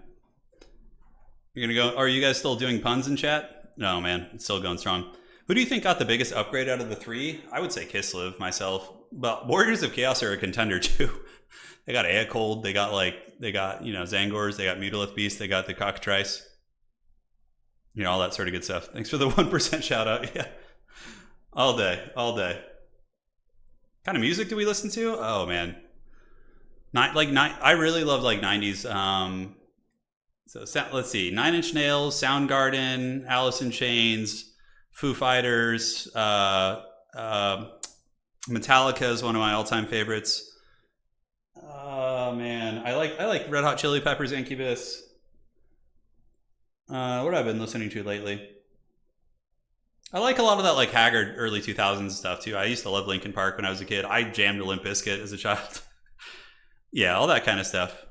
S1: You're gonna go. Are you guys still doing puns in chat? No, man, it's still going strong. Who do you think got the biggest upgrade out of the three? I would say Kislev myself, but Warriors of Chaos are a contender too. They got Aecold, they got Zangors, they got Mutalith Beast, they got the Cockatrice. You know, all that sort of good stuff. Thanks for the 1% shout out. Yeah, all day. What kind of music do we listen to? Oh man, I really love like 90s. So let's see: Nine Inch Nails, Soundgarden, Alice in Chains, Foo Fighters, Metallica is one of my all-time favorites. Oh man, I like Red Hot Chili Peppers, Incubus. What have I been listening to lately? I like a lot of that like Haggard early 2000s stuff too. I used to love Linkin Park when I was a kid. I jammed Limp Bizkit as a child. Yeah, all that kind of stuff.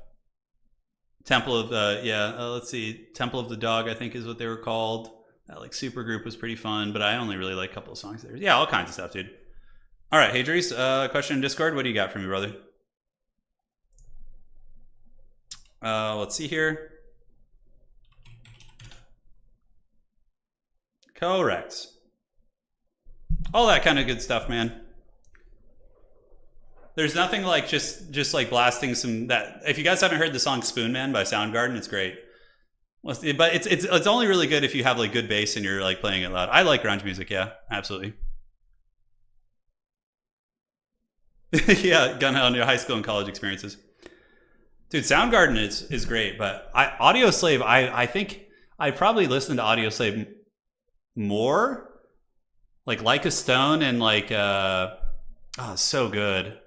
S1: Temple of let's see, Temple of the Dog, I think is what they were called. That like super group was pretty fun, but I only really like a couple of songs there. Yeah, all kinds of stuff, dude. All right, hey Dries, question in Discord. What do you got for me, brother? Let's see here. Correct. All that kind of good stuff, man. There's nothing like just like blasting some that. If you guys haven't heard the song "Spoon Man" by Soundgarden, it's great. But it's only really good if you have like good bass and you're like playing it loud. I like grunge music, yeah, absolutely. Yeah, Gunhound, your high school and college experiences, dude. Soundgarden is great, but Audioslave, I think I probably listened to Audioslave more, like a Stone and like so good.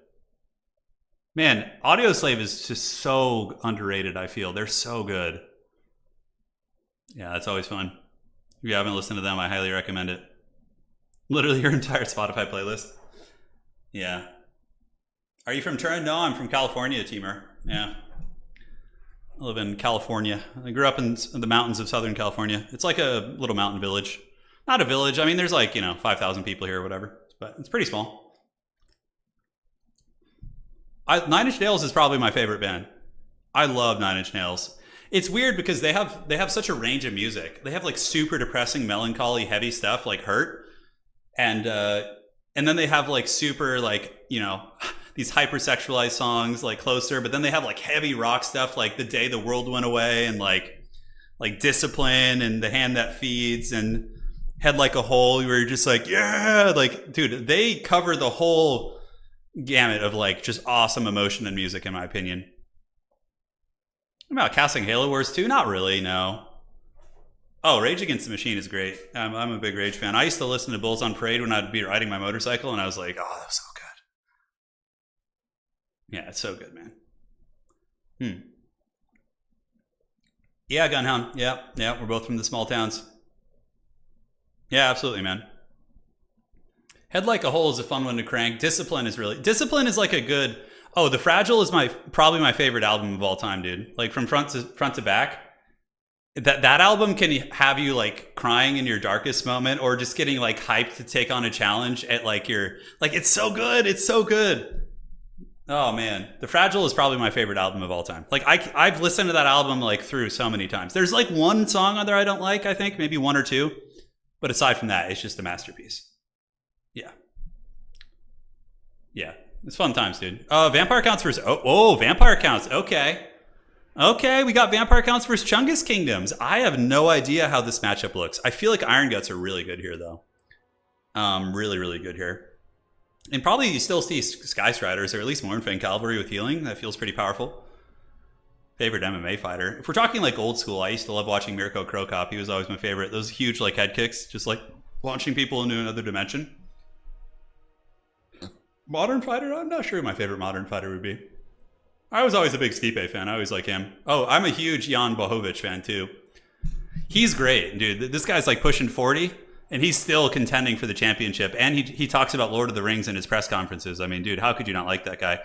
S1: Man, Audioslave is just so underrated, I feel. They're so good. Yeah, that's always fun. If you haven't listened to them, I highly recommend it. Literally your entire Spotify playlist. Yeah. Are you from Turin? No, I'm from California, Teamer. Yeah. I live in California. I grew up in the mountains of Southern California. It's like a little mountain village. Not a village. I mean, there's like, 5,000 people here or whatever. But it's pretty small. Nine Inch Nails is probably my favorite band. I love Nine Inch Nails. It's weird because they have such a range of music. They have like super depressing, melancholy, heavy stuff like Hurt, and then they have like super like these hypersexualized songs like Closer. But then they have like heavy rock stuff like The Day the World Went Away and like Discipline and The Hand That Feeds and Head Like a Hole. Where you're just like, yeah, like dude, they cover the whole gamut of like just awesome emotion and music, in my opinion. About casting Halo Wars 2? Not really, no. Oh, Rage Against the Machine is great. I'm a big Rage fan. I used to listen to Bulls on Parade when I'd be riding my motorcycle, and I was like, oh, that was so good. Yeah, it's so good, man. Yeah, Gunhound. Yeah, we're both from the small towns. Yeah, absolutely, man. Head Like a Hole is a fun one to crank. Discipline is like a good. Oh, The Fragile is probably my favorite album of all time, dude. Like from front to back. That album can have you like crying in your darkest moment, or just getting like hyped to take on a challenge at like your like. It's so good. It's so good. Oh man, The Fragile is probably my favorite album of all time. Like I've listened to that album like through so many times. There's like one song on there I don't like. I think maybe one or two, but aside from that, it's just a masterpiece. Yeah, it's fun times, dude. Vampire Counts versus Vampire Counts. Okay, we got Vampire Counts versus Chungus Kingdoms. I have no idea how this matchup looks. I feel like Iron Guts are really good here, though. Really good here. And probably you still see Sky Striders, or at least Mournfang Cavalry with healing. That feels pretty powerful. Favorite MMA fighter. If we're talking like old school, I used to love watching Mirko Cro Cop. He was always my favorite. Those huge like head kicks, just like launching people into another dimension. Modern fighter? I'm not sure who my favorite modern fighter would be. I was always a big Stipe fan. I always like him. Oh, I'm a huge Jan Bohovic fan too. He's great, dude. This guy's like pushing 40, and he's still contending for the championship. And he talks about Lord of the Rings in his press conferences. I mean, dude, how could you not like that guy?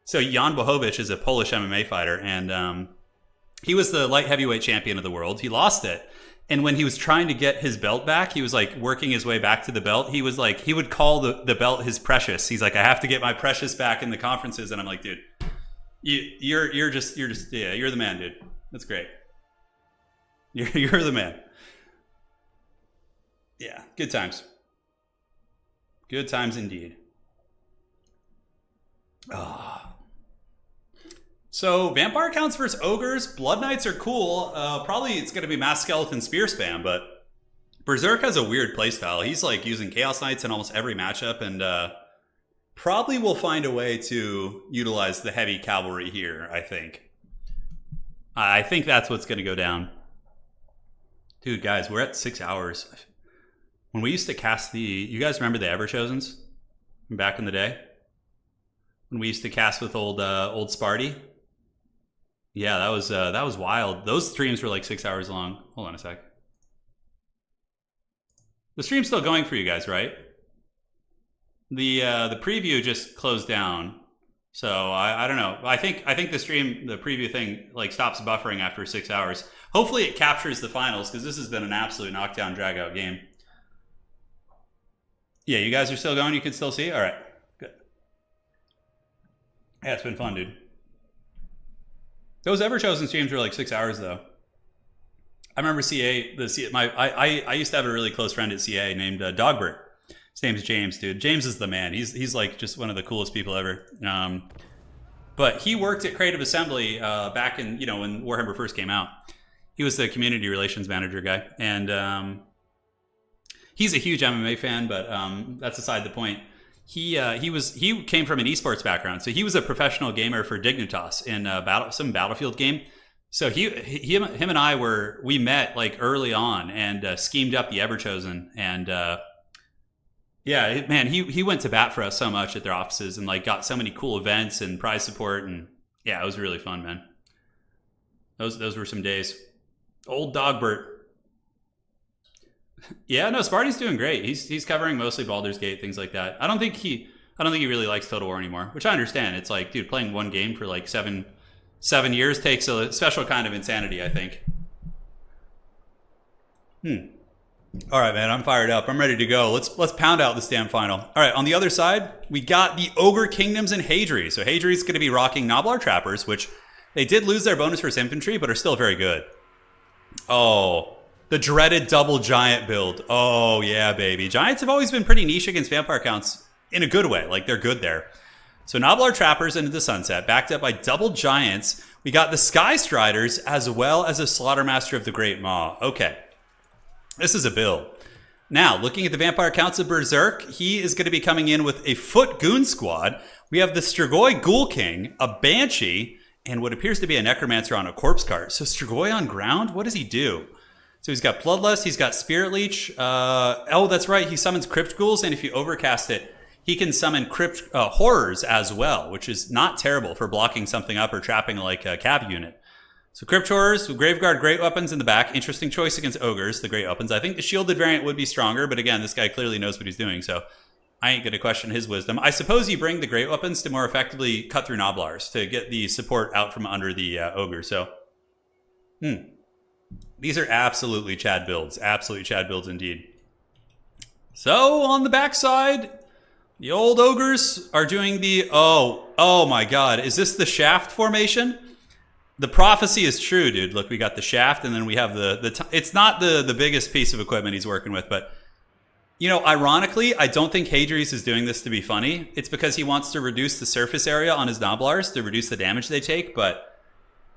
S1: So Jan Bohovic is a Polish MMA fighter, and he was the light heavyweight champion of the world. He lost it. And when he was trying to get his belt back, he was like working his way back to the belt. He was like, he would call the belt his precious. He's like, I have to get my precious back in the conferences. And I'm like, dude, you're the man, dude. That's great. You're the man. Yeah, good times. Good times indeed. So Vampire Counts versus Ogres. Blood Knights are cool. Probably it's going to be Mass Skeleton Spear spam, but Berserk has a weird playstyle. He's like using Chaos Knights in almost every matchup, and probably will find a way to utilize the heavy cavalry here, I think. I think that's what's going to go down. Dude, guys, we're at 6 hours. When we used to cast you guys remember the Everchosens from back in the day? When we used to cast with old Sparty? Yeah, that was wild. Those streams were like 6 hours long. Hold on a sec. The stream's still going for you guys, right? The preview just closed down, so I don't know. I think the preview thing like stops buffering after 6 hours. Hopefully it captures the finals, because this has been an absolute knockdown drag out game. Yeah, you guys are still going. You can still see. All right, good. Yeah, it's been fun, dude. Those Everchosen streams were like 6 hours though. I remember I used to have a really close friend at CA named Dogbert. His name's James, dude. James is the man. He's like just one of the coolest people ever. But he worked at Creative Assembly back in, when Warhammer first came out. He was the community relations manager guy, and he's a huge MMA fan. But that's aside the point. He came from an esports background, so he was a professional gamer for Dignitas in some Battlefield game. So him and I we met like early on and schemed up the Everchosen, and yeah, man, he went to bat for us so much at their offices, and like got so many cool events and prize support, and yeah, it was really fun, man. Those were some days. Old Dogbert. Yeah, no, Sparty's doing great. He's covering mostly Baldur's Gate, things like that. I don't think he really likes Total War anymore, which I understand. It's like, dude, playing one game for like seven years takes a special kind of insanity, I think. All right, man, I'm fired up. I'm ready to go. Let's pound out this damn final. All right, on the other side, we got the Ogre Kingdoms and Hadri. So Hadri's going to be rocking Noblar Trappers, which they did lose their bonus versus infantry, but are still very good. Oh, the dreaded double giant build. Oh, yeah, baby. Giants have always been pretty niche against Vampire Counts in a good way. Like, they're good there. So Noblar Trappers into the sunset, backed up by double giants. We got the Sky Striders as well as a Slaughtermaster of the Great Maw. Okay. This is a build. Now, looking at the Vampire Counts of Berserk, he is going to be coming in with a Foot Goon Squad. We have the Strigoi Ghoul King, a Banshee, and what appears to be a Necromancer on a corpse cart. So Strigoi on ground? What does he do? So he's got Bloodlust, he's got Spirit Leech. Oh, that's right, he summons Crypt Ghouls, and if you overcast it, he can summon Horrors as well, which is not terrible for blocking something up or trapping like a cav unit. So Crypt Horrors, Graveguard, Great Weapons in the back. Interesting choice against Ogres, the Great Weapons. I think the shielded variant would be stronger, but again, this guy clearly knows what he's doing, so I ain't going to question his wisdom. I suppose you bring the Great Weapons to more effectively cut through Noblars, to get the support out from under the Ogre, so... These are absolutely Chad builds. Absolutely Chad builds indeed. So, on the backside, the old Ogres are doing the... Oh my god. Is this the shaft formation? The prophecy is true, dude. Look, we got the shaft, and then we have it's not the biggest piece of equipment he's working with, but... You know, ironically, I don't think Hadri's is doing this to be funny. It's because he wants to reduce the surface area on his Noblars to reduce the damage they take, but...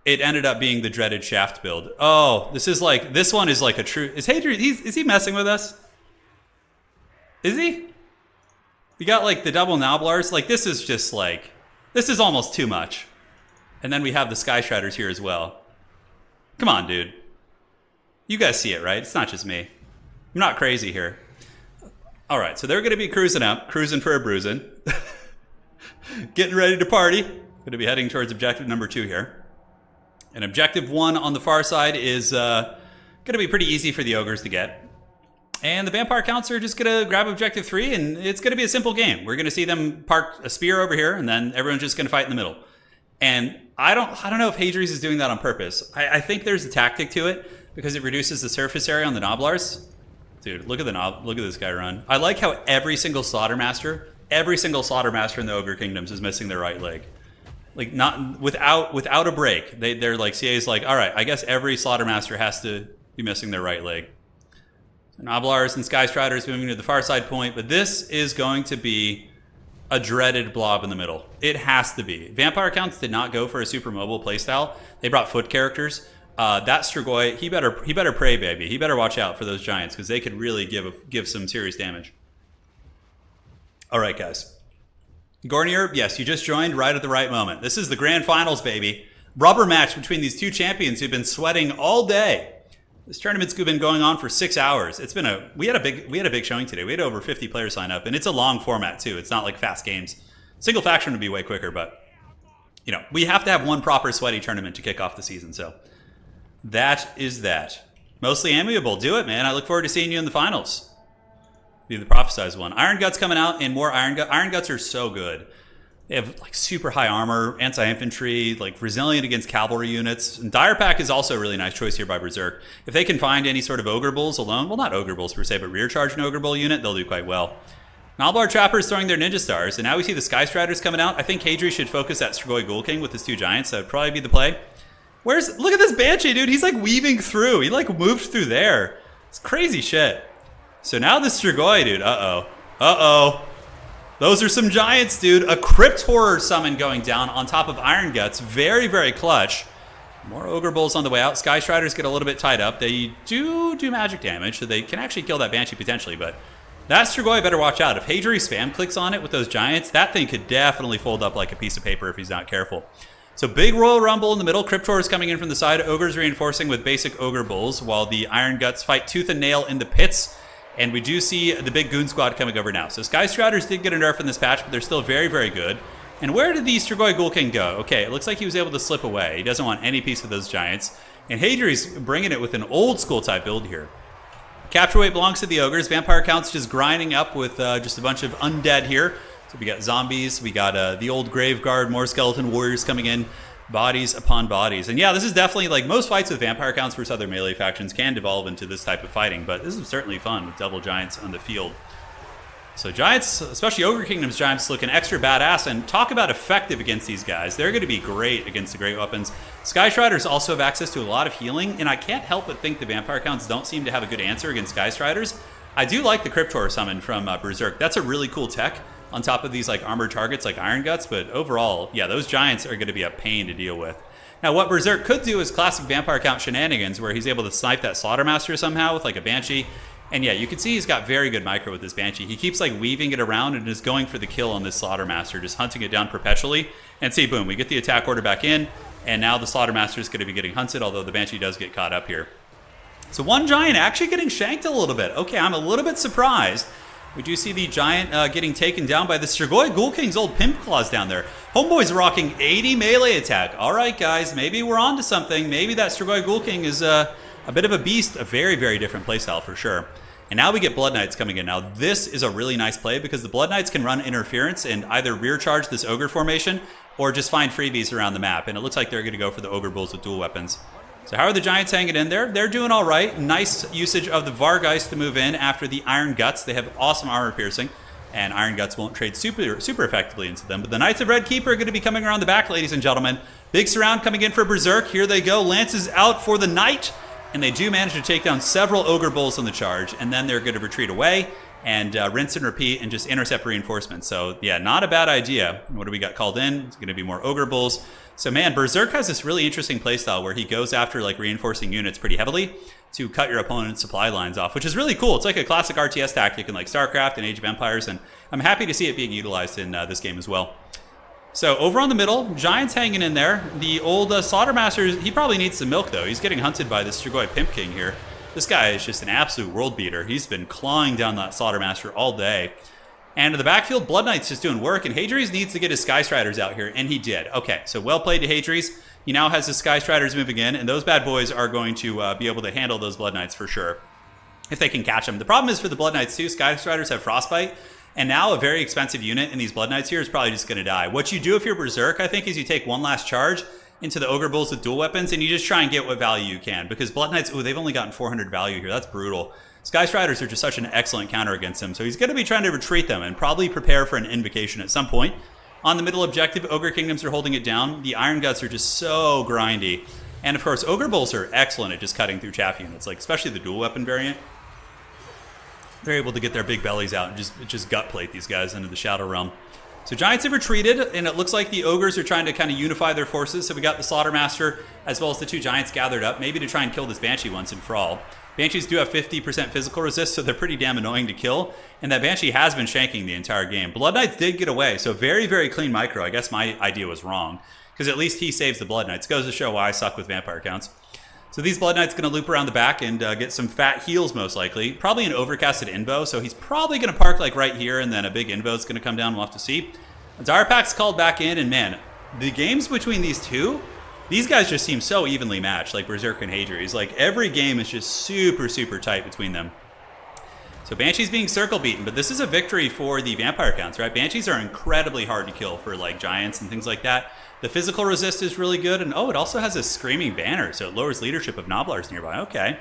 S1: It ended up being the dreaded shaft build. Oh, this one is like a true... Is Hadri... Is he messing with us? Is he? We got like the double Noblars. Like this is just like... This is almost too much. And then we have the Sky Striders here as well. Come on, dude. You guys see it, right? It's not just me. I'm not crazy here. All right, so they're going to be cruising up. Cruising for a bruising. Getting ready to party. Going to be heading towards objective number 2 here. And objective 1 on the far side is going to be pretty easy for the Ogres to get. And the Vampire Counts are just going to grab objective 3, and it's going to be a simple game. We're going to see them park a spear over here, and then everyone's just going to fight in the middle. And I don't know if Hadri's is doing that on purpose. I think there's a tactic to it, because it reduces the surface area on the Noblars. Dude, look at this guy run. I like how every single Slaughtermaster in the Ogre Kingdoms is missing their right leg. Like not without a break. They're like CA's like, all right, I guess every Slaughtermaster has to be missing their right leg. So Noblars and Sky Striders moving to the far side point, but this is going to be a dreaded blob in the middle. It has to be. Vampire Counts did not go for a super mobile playstyle. They brought foot characters. That Strigoi, he better pray, baby. He better watch out for those giants because they could really give some serious damage. All right, guys. Gornier, yes, you just joined right at the right moment. This is the grand finals, baby. Rubber match between these two champions who've been sweating all day. This tournament's been going on for 6 hours. It's been we had a big showing today. We had over 50 players sign up, and it's a long format too. It's not like fast games. Single faction would be way quicker, but you know, we have to have one proper sweaty tournament to kick off the season. So that is that. Mostly amiable. Do it, man. I look forward to seeing you in the finals. Be the prophesized one. Iron Guts coming out, and more Iron Guts. Iron Guts are so good. They have like super high armor, anti-infantry, like resilient against cavalry units. And Dire Pack is also a really nice choice here by Berserk. If they can find any sort of Ogre Bulls alone, well, not Ogre Bulls per se, but rear charge an Ogre Bull unit, they'll do quite well. Noblar Trappers throwing their Ninja Stars, and now we see the Sky Striders coming out. I think Hadri should focus at Strigoi Ghoul King with his 2 giants. That would probably be the play. Look at this Banshee, dude. He's like weaving through. He like moved through there. It's crazy shit. So now the Strigoi, dude. Uh-oh. Those are some giants, dude. A Crypt Horror summon going down on top of Iron Guts. Very, very clutch. More Ogre Bulls on the way out. Sky Striders get a little bit tied up. They do magic damage, so they can actually kill that Banshee potentially, but that Strigoi better watch out. If Hadri spam clicks on it with those giants, that thing could definitely fold up like a piece of paper if he's not careful. So big Royal Rumble in the middle. Crypt Horrors coming in from the side. Ogres reinforcing with basic Ogre Bulls, while the Iron Guts fight tooth and nail in the pits. And we do see the big Goon Squad coming over now. So Sky Striders did get a nerf in this patch, but they're still very, very good. And where did the Strigoi Ghoul King go? Okay, it looks like he was able to slip away. He doesn't want any piece of those giants. And Hadri's bringing it with an old school type build here. Capture weight belongs to the Ogres. Vampire Counts just grinding up with just a bunch of undead here. So we got zombies, we got the old Grave Guard, more skeleton warriors coming in. Bodies upon bodies. And yeah, this is definitely, like, most fights with Vampire Counts versus other melee factions can devolve into this type of fighting, but this is certainly fun with double giants on the field. So giants, especially Ogre Kingdoms giants, looking extra badass, and talk about effective against these guys. They're going to be great against the great weapons. Sky Striders also have access to a lot of healing, and I can't help but think the Vampire Counts don't seem to have a good answer against Sky Striders. I do like the Crypt Horror summon from Berserk. That's a really cool tech on top of these like armored targets like Iron Guts, but overall, yeah, those giants are going to be a pain to deal with. Now, what Berserk could do is classic Vampire Count shenanigans, where he's able to snipe that Slaughtermaster somehow with like a Banshee. And yeah, you can see he's got very good micro with this Banshee. He keeps like weaving it around and is going for the kill on this Slaughtermaster, just hunting it down perpetually. And see, boom, we get the attack order back in, and now the Slaughtermaster is going to be getting hunted, although the Banshee does get caught up here. So one giant actually getting shanked a little bit. Okay, I'm a little bit surprised. We do see the giant getting taken down by the Strigoi Ghoul King's old pimp claws down there. Homeboy's rocking 80 melee attack. All right, guys, maybe we're on to something. Maybe that Strigoi Ghoul King is a bit of a beast, a very, very different playstyle for sure. And now we get Blood Knights coming in. Now, this is a really nice play because the Blood Knights can run interference and either rear charge this Ogre formation or just find freebies around the map. And it looks like they're going to go for the Ogre Bulls with dual weapons. So how are the Giants hanging in there? They're doing all right. Nice usage of the Vargeist to move in after the Iron Guts. They have awesome armor piercing, and Iron Guts won't trade super effectively into them. But the Knights of Red Keep are going to be coming around the back, ladies and gentlemen. Big surround coming in for Berserk. Here they go. Lances out for the Knight, and they do manage to take down several Ogre Bulls on the charge, and then they're going to retreat away and rinse and repeat and just intercept reinforcements. So, yeah, not a bad idea. What do we got called in? It's going to be more Ogre Bulls. So, man, Berserk has this really interesting playstyle where he goes after, like, reinforcing units pretty heavily to cut your opponent's supply lines off, which is really cool. It's like a classic RTS tactic in, like, StarCraft and Age of Empires, and I'm happy to see it being utilized in this game as well. So, over on the middle, Giants hanging in there. The old Slaughtermaster, he probably needs some milk, though. He's getting hunted by this Strigoi Pimp King here. This guy is just an absolute world beater. He's been clawing down that Slaughtermaster all day. And in the backfield, Blood Knight's just doing work, and Hadri's needs to get his Sky Striders out here, and he did. Okay, so well played to Hadri's. He now has his Sky Striders moving in, and those bad boys are going to be able to handle those Blood Knights for sure, if they can catch them. The problem is for the Blood Knights too, Sky Striders have Frostbite, and now a very expensive unit in these Blood Knights here is probably just going to die. What you do if you're Berserk, I think, is you take one last charge into the Ogre Bulls with dual weapons, and you just try and get what value you can, because Blood Knights, ooh, they've only gotten 400 value here. That's brutal. Sky Striders are just such an excellent counter against him, so he's going to be trying to retreat them and probably prepare for an invocation at some point. On the middle objective, Ogre Kingdoms are holding it down. The Iron Guts are just so grindy. And of course, Ogre Bulls are excellent at just cutting through chaff units, like especially the dual weapon variant. They're able to get their big bellies out and just gut plate these guys into the Shadow Realm. So Giants have retreated, and it looks like the Ogres are trying to kind of unify their forces. So we got the Slaughtermaster as well as the two Giants gathered up, maybe to try and kill this Banshee once and for all. Banshees do have 50% physical resist, so they're pretty damn annoying to kill. And that Banshee has been shanking the entire game. Blood Knights did get away, so very, very clean micro. I guess my idea was wrong, because at least he saves the Blood Knights. Goes to show why I suck with vampire counts. So these Blood Knights going to loop around the back and get some fat heals most likely. Probably an overcasted Invo, so he's probably going to park like right here, and then a big Invo is going to come down. We'll have to see. Zarpak's called back in, and man, the games between these two, these guys just seem so evenly matched, like Berserk and Hadri's. Like, every game is just super, super tight between them. So Banshee's being circle beaten, but this is a victory for the vampire counts, right? Banshees are incredibly hard to kill for, like, Giants and things like that. The physical resist is really good, and oh, it also has a screaming banner, so it lowers leadership of Noblars nearby. Okay.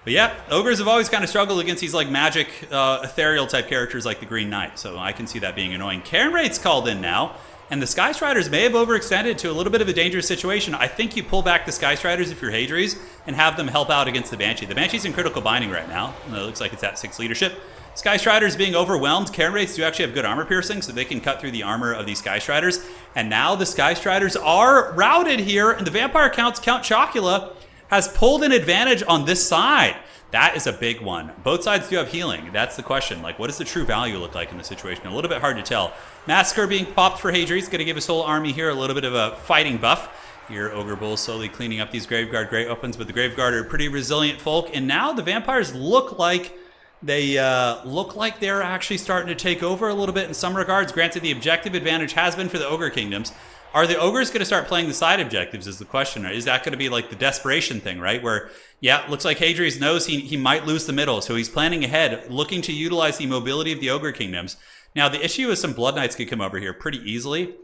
S1: But yeah, Ogres have always kind of struggled against these, like, magic, ethereal type characters like the Green Knight, so I can see that being annoying. Cairn Raid's called in now. And the Sky Striders may have overextended to a little bit of a dangerous situation. I think you pull back the Sky Striders if you're Hadri's and have them help out against the Banshee. The Banshee's in critical binding right now. It looks like it's at 6 leadership. Sky Striders being overwhelmed. Cairn Raids do actually have good armor piercing, so they can cut through the armor of these Sky Striders. And now the Sky Striders are routed here, and the Vampire Count Chocula has pulled an advantage on this side. That is a big one. Both sides do have healing. That's the question. Like, what does the true value look like in this situation? A little bit hard to tell. Massacre being popped for Hadri's. Going to give his whole army here a little bit of a fighting buff. Here, Ogre Bulls slowly cleaning up these Graveguard Great Weapons, but the Graveguard are pretty resilient folk. And now the Vampires look like they're actually starting to take over a little bit in some regards. Granted, the objective advantage has been for the Ogre Kingdoms. Are the Ogres going to start playing the side objectives is the question. Is that going to be like the desperation thing, right? Where, yeah, looks like Hadri's knows he might lose the middle, so he's planning ahead, looking to utilize the mobility of the Ogre Kingdoms. Now, the issue is some Blood Knights could come over here pretty easily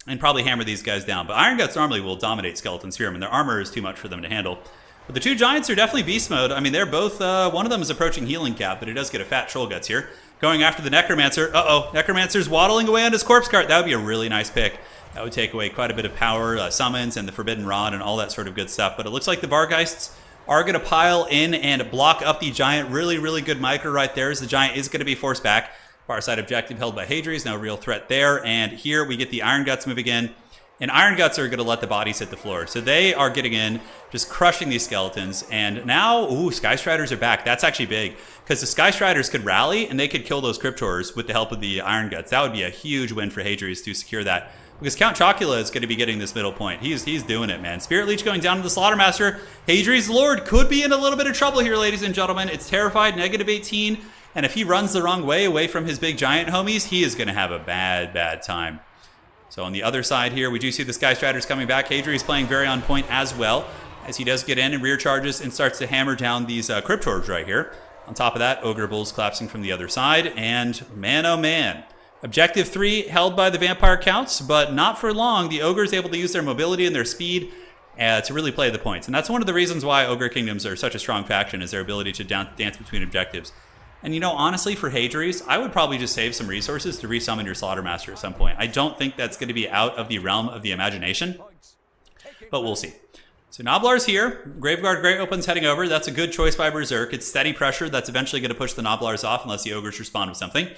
S1: and probably hammer these guys down. But Iron Guts normally will dominate Skeleton Spearmen. Their armor is too much for them to handle. But the two Giants are definitely beast mode. I mean, they're both, one of them is approaching healing cap, but he does get a fat Troll Guts here. Going after the Necromancer. Uh-oh, Necromancer's waddling away on his corpse cart. That would be a really nice pick. That would take away quite a bit of power, summons, and the Forbidden Rod, and all that sort of good stuff. But it looks like the Vargeists are going to pile in and block up the Giant. Really, really good micro right there, as the Giant is going to be forced back. Far side objective held by Hadri's, no real threat there. And here we get the Iron Guts moving in. And Iron Guts are going to let the bodies hit the floor. So they are getting in, just crushing these skeletons. And now, ooh, Sky Striders are back. That's actually big, because the Sky Striders could rally, and they could kill those Crypt Horrors with the help of the Iron Guts. That would be a huge win for Hadri's to secure that. Because Count Chocula is going to be getting this middle point. He's doing it, man. Spirit Leech going down to the Slaughtermaster. Hadri's Lord could be in a little bit of trouble here, ladies and gentlemen. It's terrified, -18. And if he runs the wrong way away from his big giant homies, he is going to have a bad, bad time. So on the other side here, we do see the Sky Striders coming back. Hadri's playing very on point as well, as he does get in and rear charges and starts to hammer down these Cryptors right here. On top of that, Ogre Bulls collapsing from the other side. And man, oh man. Objective 3 held by the Vampire Counts, but not for long. The Ogres able to use their mobility and their speed to really play the points. And that's one of the reasons why Ogre Kingdoms are such a strong faction, is their ability to dance between objectives. And you know, honestly, for Hadri's, I would probably just save some resources to resummon your Slaughtermaster at some point. I don't think that's going to be out of the realm of the imagination, but we'll see. So Gnoblar's here. Graveguard Grey Open's heading over. That's a good choice by Berserk. It's steady pressure that's eventually going to push the Gnoblars off unless the Ogres respond with something.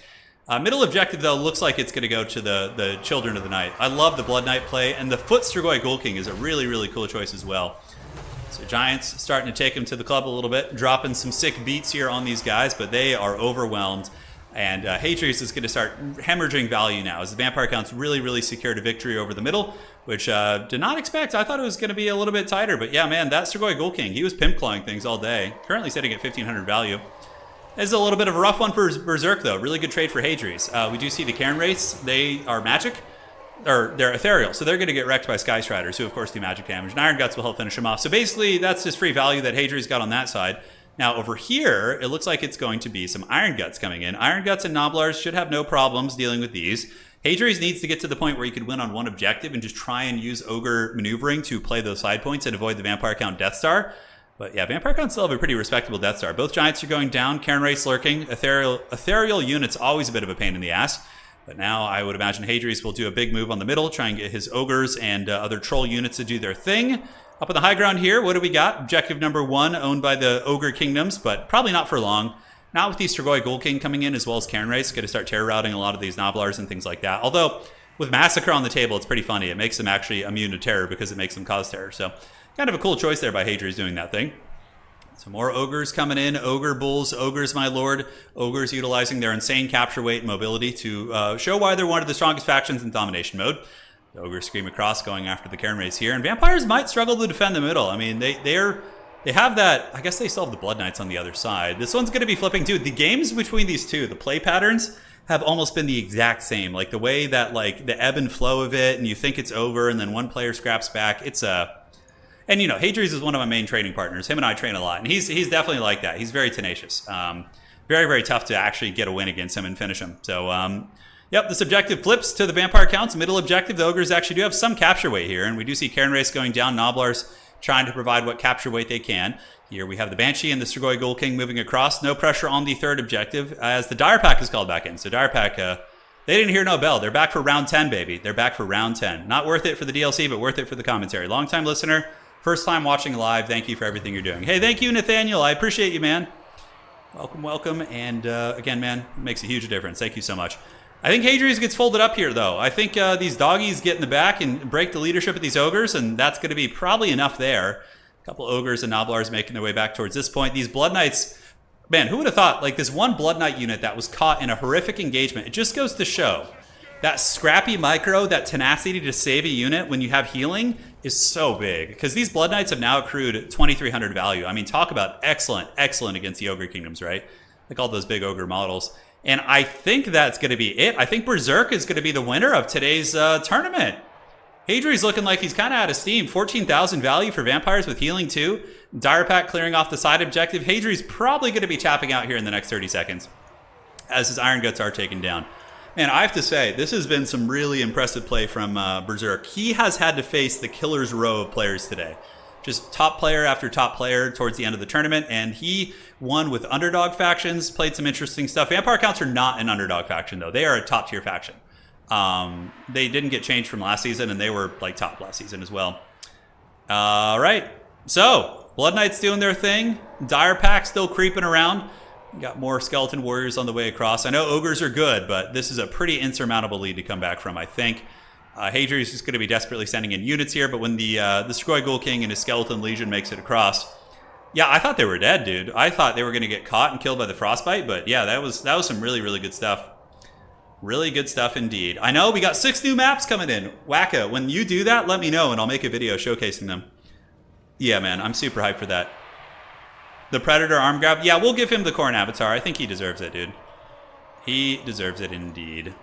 S1: Middle objective, though, looks like it's going to go to the Children of the Night. I love the Blood Knight play, and the Foot Strigoi Ghoul King is a really, really cool choice as well. So Giants starting to take him to the club a little bit, dropping some sick beats here on these guys, but they are overwhelmed. And Hadri's is going to start hemorrhaging value now as the Vampire Counts really, really secured a victory over the middle, which did not expect. I thought it was going to be a little bit tighter, but yeah, man, that Strigoi Ghoul King, he was pimp clawing things all day. Currently sitting at 1,500 value. This is a little bit of a rough one for Berserk, though. Really good trade for Hadri's. We do see the Khorne race. They are magic. Or they're ethereal, so they're going to get wrecked by Sky Striders, who of course do magic damage, and Iron Guts will help finish them off. So basically, that's just free value that Hadri's got on that side. Now over here, it looks like it's going to be some Iron Guts coming in. Iron Guts and Gnoblars should have no problems dealing with these. Hadri's needs to get to the point where he could win on one objective and just try and use Ogre maneuvering to play those side points and avoid the Vampire Count Death Star. But yeah, Vampire Count still have a pretty respectable Death Star. Both Giants are going down, Khorne race lurking. Ethereal units always a bit of a pain in the ass. But now I would imagine Hadri's will do a big move on the middle, try and get his Ogres and other Troll units to do their thing. Up on the high ground here, what do we got? Objective number 1, owned by the Ogre Kingdoms, but probably not for long. Not with the Strigoi Ghoul King coming in, as well as Khorne race. Going to start terror routing a lot of these Gnoblars and things like that. Although, with Massacre on the table, it's pretty funny. It makes them actually immune to terror because it makes them cause terror. So, kind of a cool choice there by Hadri's doing that thing. So more Ogres coming in. Ogre Bulls, Ogres, my lord. Ogres utilizing their insane capture weight and mobility to show why they're one of the strongest factions in domination mode. The Ogres scream across, going after the Khorne race here. And Vampires might struggle to defend the middle. I mean, they have that. I guess they still have the Blood Knights on the other side. This one's going to be flipping too. The games between these two, the play patterns, have almost been the exact same. Like the way that like the ebb and flow of it, and you think it's over, and then one player scraps back. It's a... And, you know, Hadri's is one of my main training partners. Him and I train a lot. And he's definitely like that. He's very tenacious. Very, very tough to actually get a win against him and finish him. So, yep, this objective flips to the Vampire Counts. Middle objective, the Ogres actually do have some capture weight here. And we do see Khorne race going down. Gnoblars trying to provide what capture weight they can. Here we have the Banshee and the Strigoi Ghoul King moving across. No pressure on the third objective as the Dire Pack is called back in. So Dire Pack, they didn't hear no bell. They're back for round 10, baby. They're back for round 10. Not worth it for the DLC, but worth it for the commentary. Long-time listener. First time watching live, thank you for everything you're doing. Hey, thank you, Nathaniel. I appreciate you, man. Welcome, welcome. And again, man, it makes a huge difference. Thank you so much. I think Hadri's gets folded up here, though. I think these doggies get in the back and break the leadership of these Ogres, and that's going to be probably enough there. A couple Ogres and Gnoblars making their way back towards this point. These Blood Knights, man, who would have thought, like this one Blood Knight unit that was caught in a horrific engagement, it just goes to show that scrappy micro, that tenacity to save a unit when you have healing is so big. Because these Blood Knights have now accrued 2,300 value. I mean, talk about excellent against the Ogre Kingdoms, right? Like all those big Ogre models. And I think that's going to be it. I think Berserk is going to be the winner of today's tournament. Hadri's looking like he's kind of out of steam. 14,000 value for Vampires with healing too. Dire Pack clearing off the side objective. Hadri's probably going to be tapping out here in the next 30 seconds as his Iron Guts are taken down. Man, I have to say, this has been some really impressive play from Berserk. He has had to face the killer's row of players today. Just top player after top player towards the end of the tournament, and he won with underdog factions, played some interesting stuff. Vampire Counts are not an underdog faction, though. They are a top-tier faction. They didn't get changed from last season, and they were like top last season as well. All right, so Blood Knights doing their thing. Dire Pack still creeping around. Got more Skeleton Warriors on the way across. I know Ogres are good, but this is a pretty insurmountable lead to come back from, I think. Hadri's is going to be desperately sending in units here, but when the Strigoi Ghoul King and his Skeleton Legion makes it across, yeah, I thought they were dead, dude. I thought they were going to get caught and killed by the Frostbite, but yeah, that was some really, really good stuff. Really good stuff indeed. I know, we got 6 new maps coming in. Wacka, when you do that, let me know, and I'll make a video showcasing them. Yeah, man, I'm super hyped for that. The Predator arm grab. Yeah, we'll give him the Khorne avatar. I think he deserves it, dude. He deserves it indeed.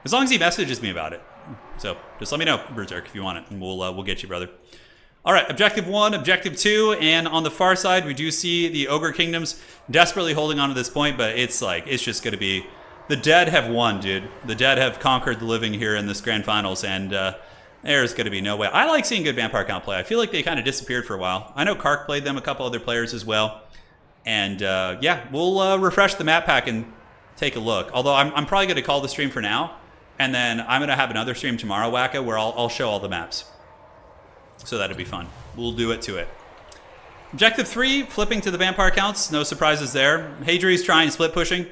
S1: As long as he messages me about it. So just let me know, Berserk, if you want it, and we'll get you, brother. All right, objective 1, objective 2, and on the far side, we do see the Ogre Kingdoms desperately holding on to this point, but it's just going to be... The dead have won, dude. The dead have conquered the living here in this grand finals, and there's going to be no way. I like seeing good vampire count play. I feel like they kind of disappeared for a while. I know Kark played them, a couple other players as well. And yeah, we'll refresh the map pack and take a look. Although I'm probably going to call the stream for now, and then I'm going to have another stream tomorrow, Wacka, where I'll show all the maps. So that'll be fun. We'll do it to it. Objective 3, flipping to the vampire counts. No surprises there. Hadri's trying split pushing.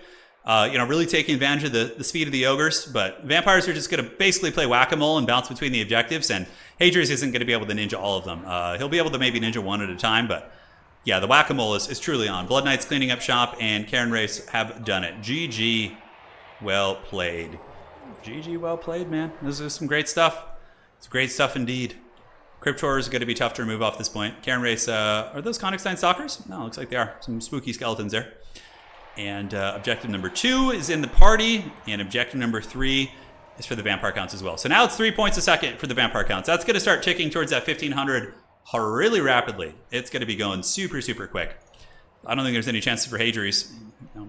S1: Really taking advantage of the speed of the ogres. But vampires are just going to basically play whack-a-mole and bounce between the objectives. And Hadri's isn't going to be able to ninja all of them. He'll be able to maybe ninja one at a time. But yeah, the whack-a-mole is truly on. Blood Knight's cleaning up shop, and Khorne Race have done it. GG. Well played. GG, well played, man. This is some great stuff. It's great stuff indeed. Crypt Horror is going to be tough to remove off this point. Khorne Race, are those Konigstein Stalkers? No, looks like they are. Some spooky skeletons there. And objective number 2 is in the party, and objective number 3 is for the vampire counts as well. So now it's 3 points a second for the vampire counts. That's going to start ticking towards that 1500 really rapidly. It's going to be going super, super quick. I don't think there's any chances for Hadri's.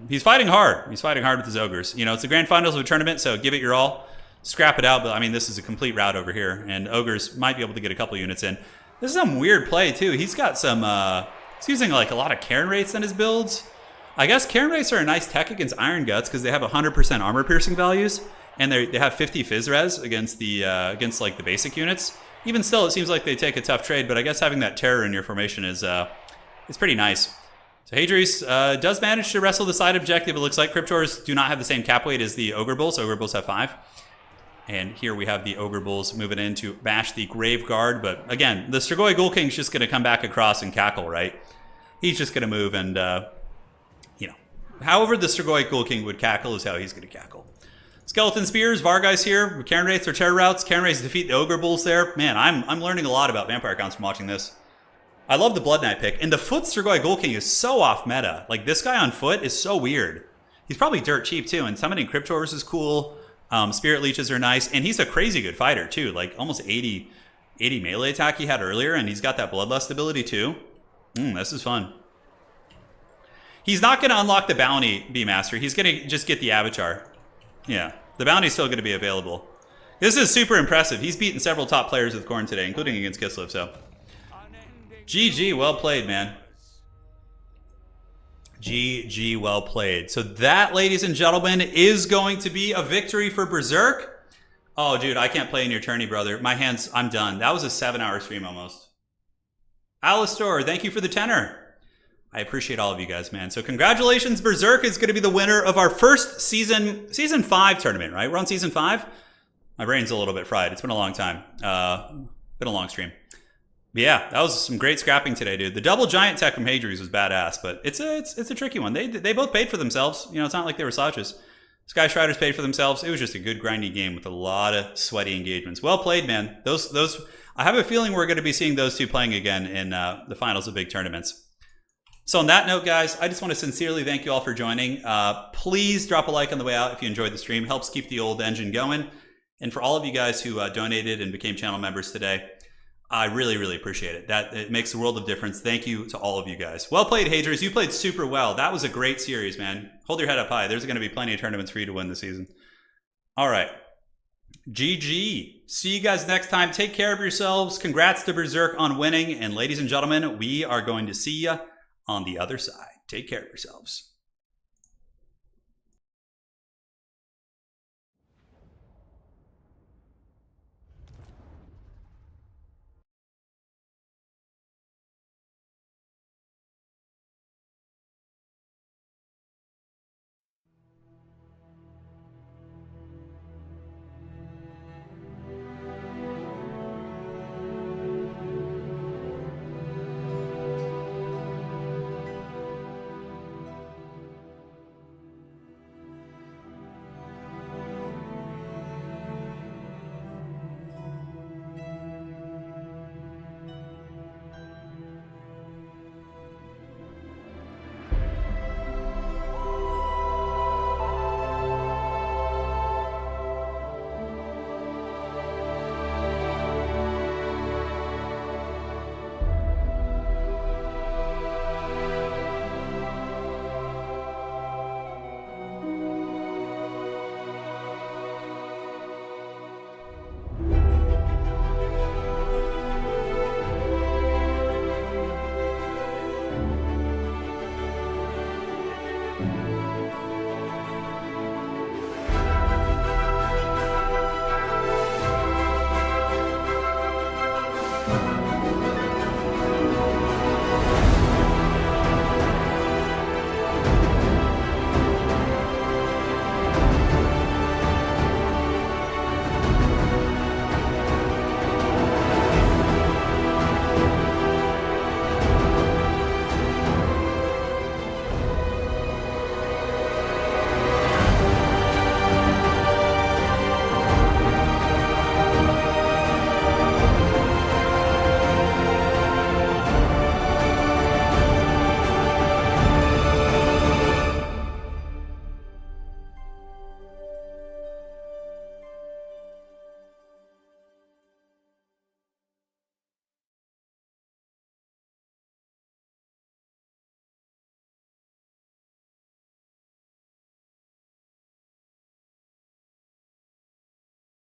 S1: He's fighting hard. He's fighting hard with his ogres. It's the grand finals of a tournament, so give it your all. Scrap it out, but I mean, this is a complete rout over here, and ogres might be able to get a couple units in. This is some weird play, too. He's got some, he's using like a lot of Khorne Wraiths in his builds. I guess Khorne Wraiths are a nice tech against Iron Guts because they have 100% armor piercing values, and they have 50 Fizz res against like the basic units. Even still, it seems like they take a tough trade, but I guess having that terror in your formation is pretty nice. So Hadri's does manage to wrestle the side objective. It looks like Cryptors do not have the same cap weight as the Ogre Bulls. Ogre Bulls have 5. And here we have the Ogre Bulls moving in to bash the Grave Guard. But again, the Strigoi Ghoul King's just going to come back across and cackle, right? He's just going to move and, however the Strigoi Ghoul King would cackle is how he's going to cackle. Skeleton Spears, Vargei's here. Khorne Wraiths are terror routes. Khorne Wraiths defeat the Ogre Bulls there. Man, I'm learning a lot about vampire counts from watching this. I love the Blood Knight pick. And the foot Strigoi Ghoul King is so off meta. Like, this guy on foot is so weird. He's probably dirt cheap, too. And summoning Cryptors is cool. Spirit Leeches are nice, and he's a crazy good fighter too, like almost 80 melee attack he had earlier, and he's got that Bloodlust ability too. This is fun. He's not going to unlock the bounty, Beastmaster. He's going to just get the avatar. Yeah, the bounty's still going to be available. This is super impressive. He's beaten several top players with Khorne today, including against Kislev, so. GG, well played, man. GG, well played. So that, ladies and gentlemen, is going to be a victory for Berserk. Oh, dude, I can't play in your tourney, brother. My hands, I'm done. That was a 7-hour stream almost. Alistor, thank you for the tenor. I appreciate all of you guys, man. So congratulations, Berserk is going to be the winner of our first season 5 tournament, right? We're on season 5. My brain's a little bit fried. It's been a long time. Been a long stream. But yeah, that was some great scrapping today, dude. The double giant tech from Hadri's was badass, but it's a tricky one. They both paid for themselves. It's not like they were slouches. Sky Striders paid for themselves. It was just a good grindy game with a lot of sweaty engagements. Well played, man. Those I have a feeling we're going to be seeing those two playing again in the finals of big tournaments. So on that note, guys, I just want to sincerely thank you all for joining. Please drop a like on the way out if you enjoyed the stream. Helps keep the old engine going. And for all of you guys who donated and became channel members today, I really, really appreciate it. It makes a world of difference. Thank you to all of you guys. Well played, Hadri's. You played super well. That was a great series, man. Hold your head up high. There's going to be plenty of tournaments for you to win this season. All right. GG. See you guys next time. Take care of yourselves. Congrats to Berserk on winning. And ladies and gentlemen, we are going to see you on the other side. Take care of yourselves.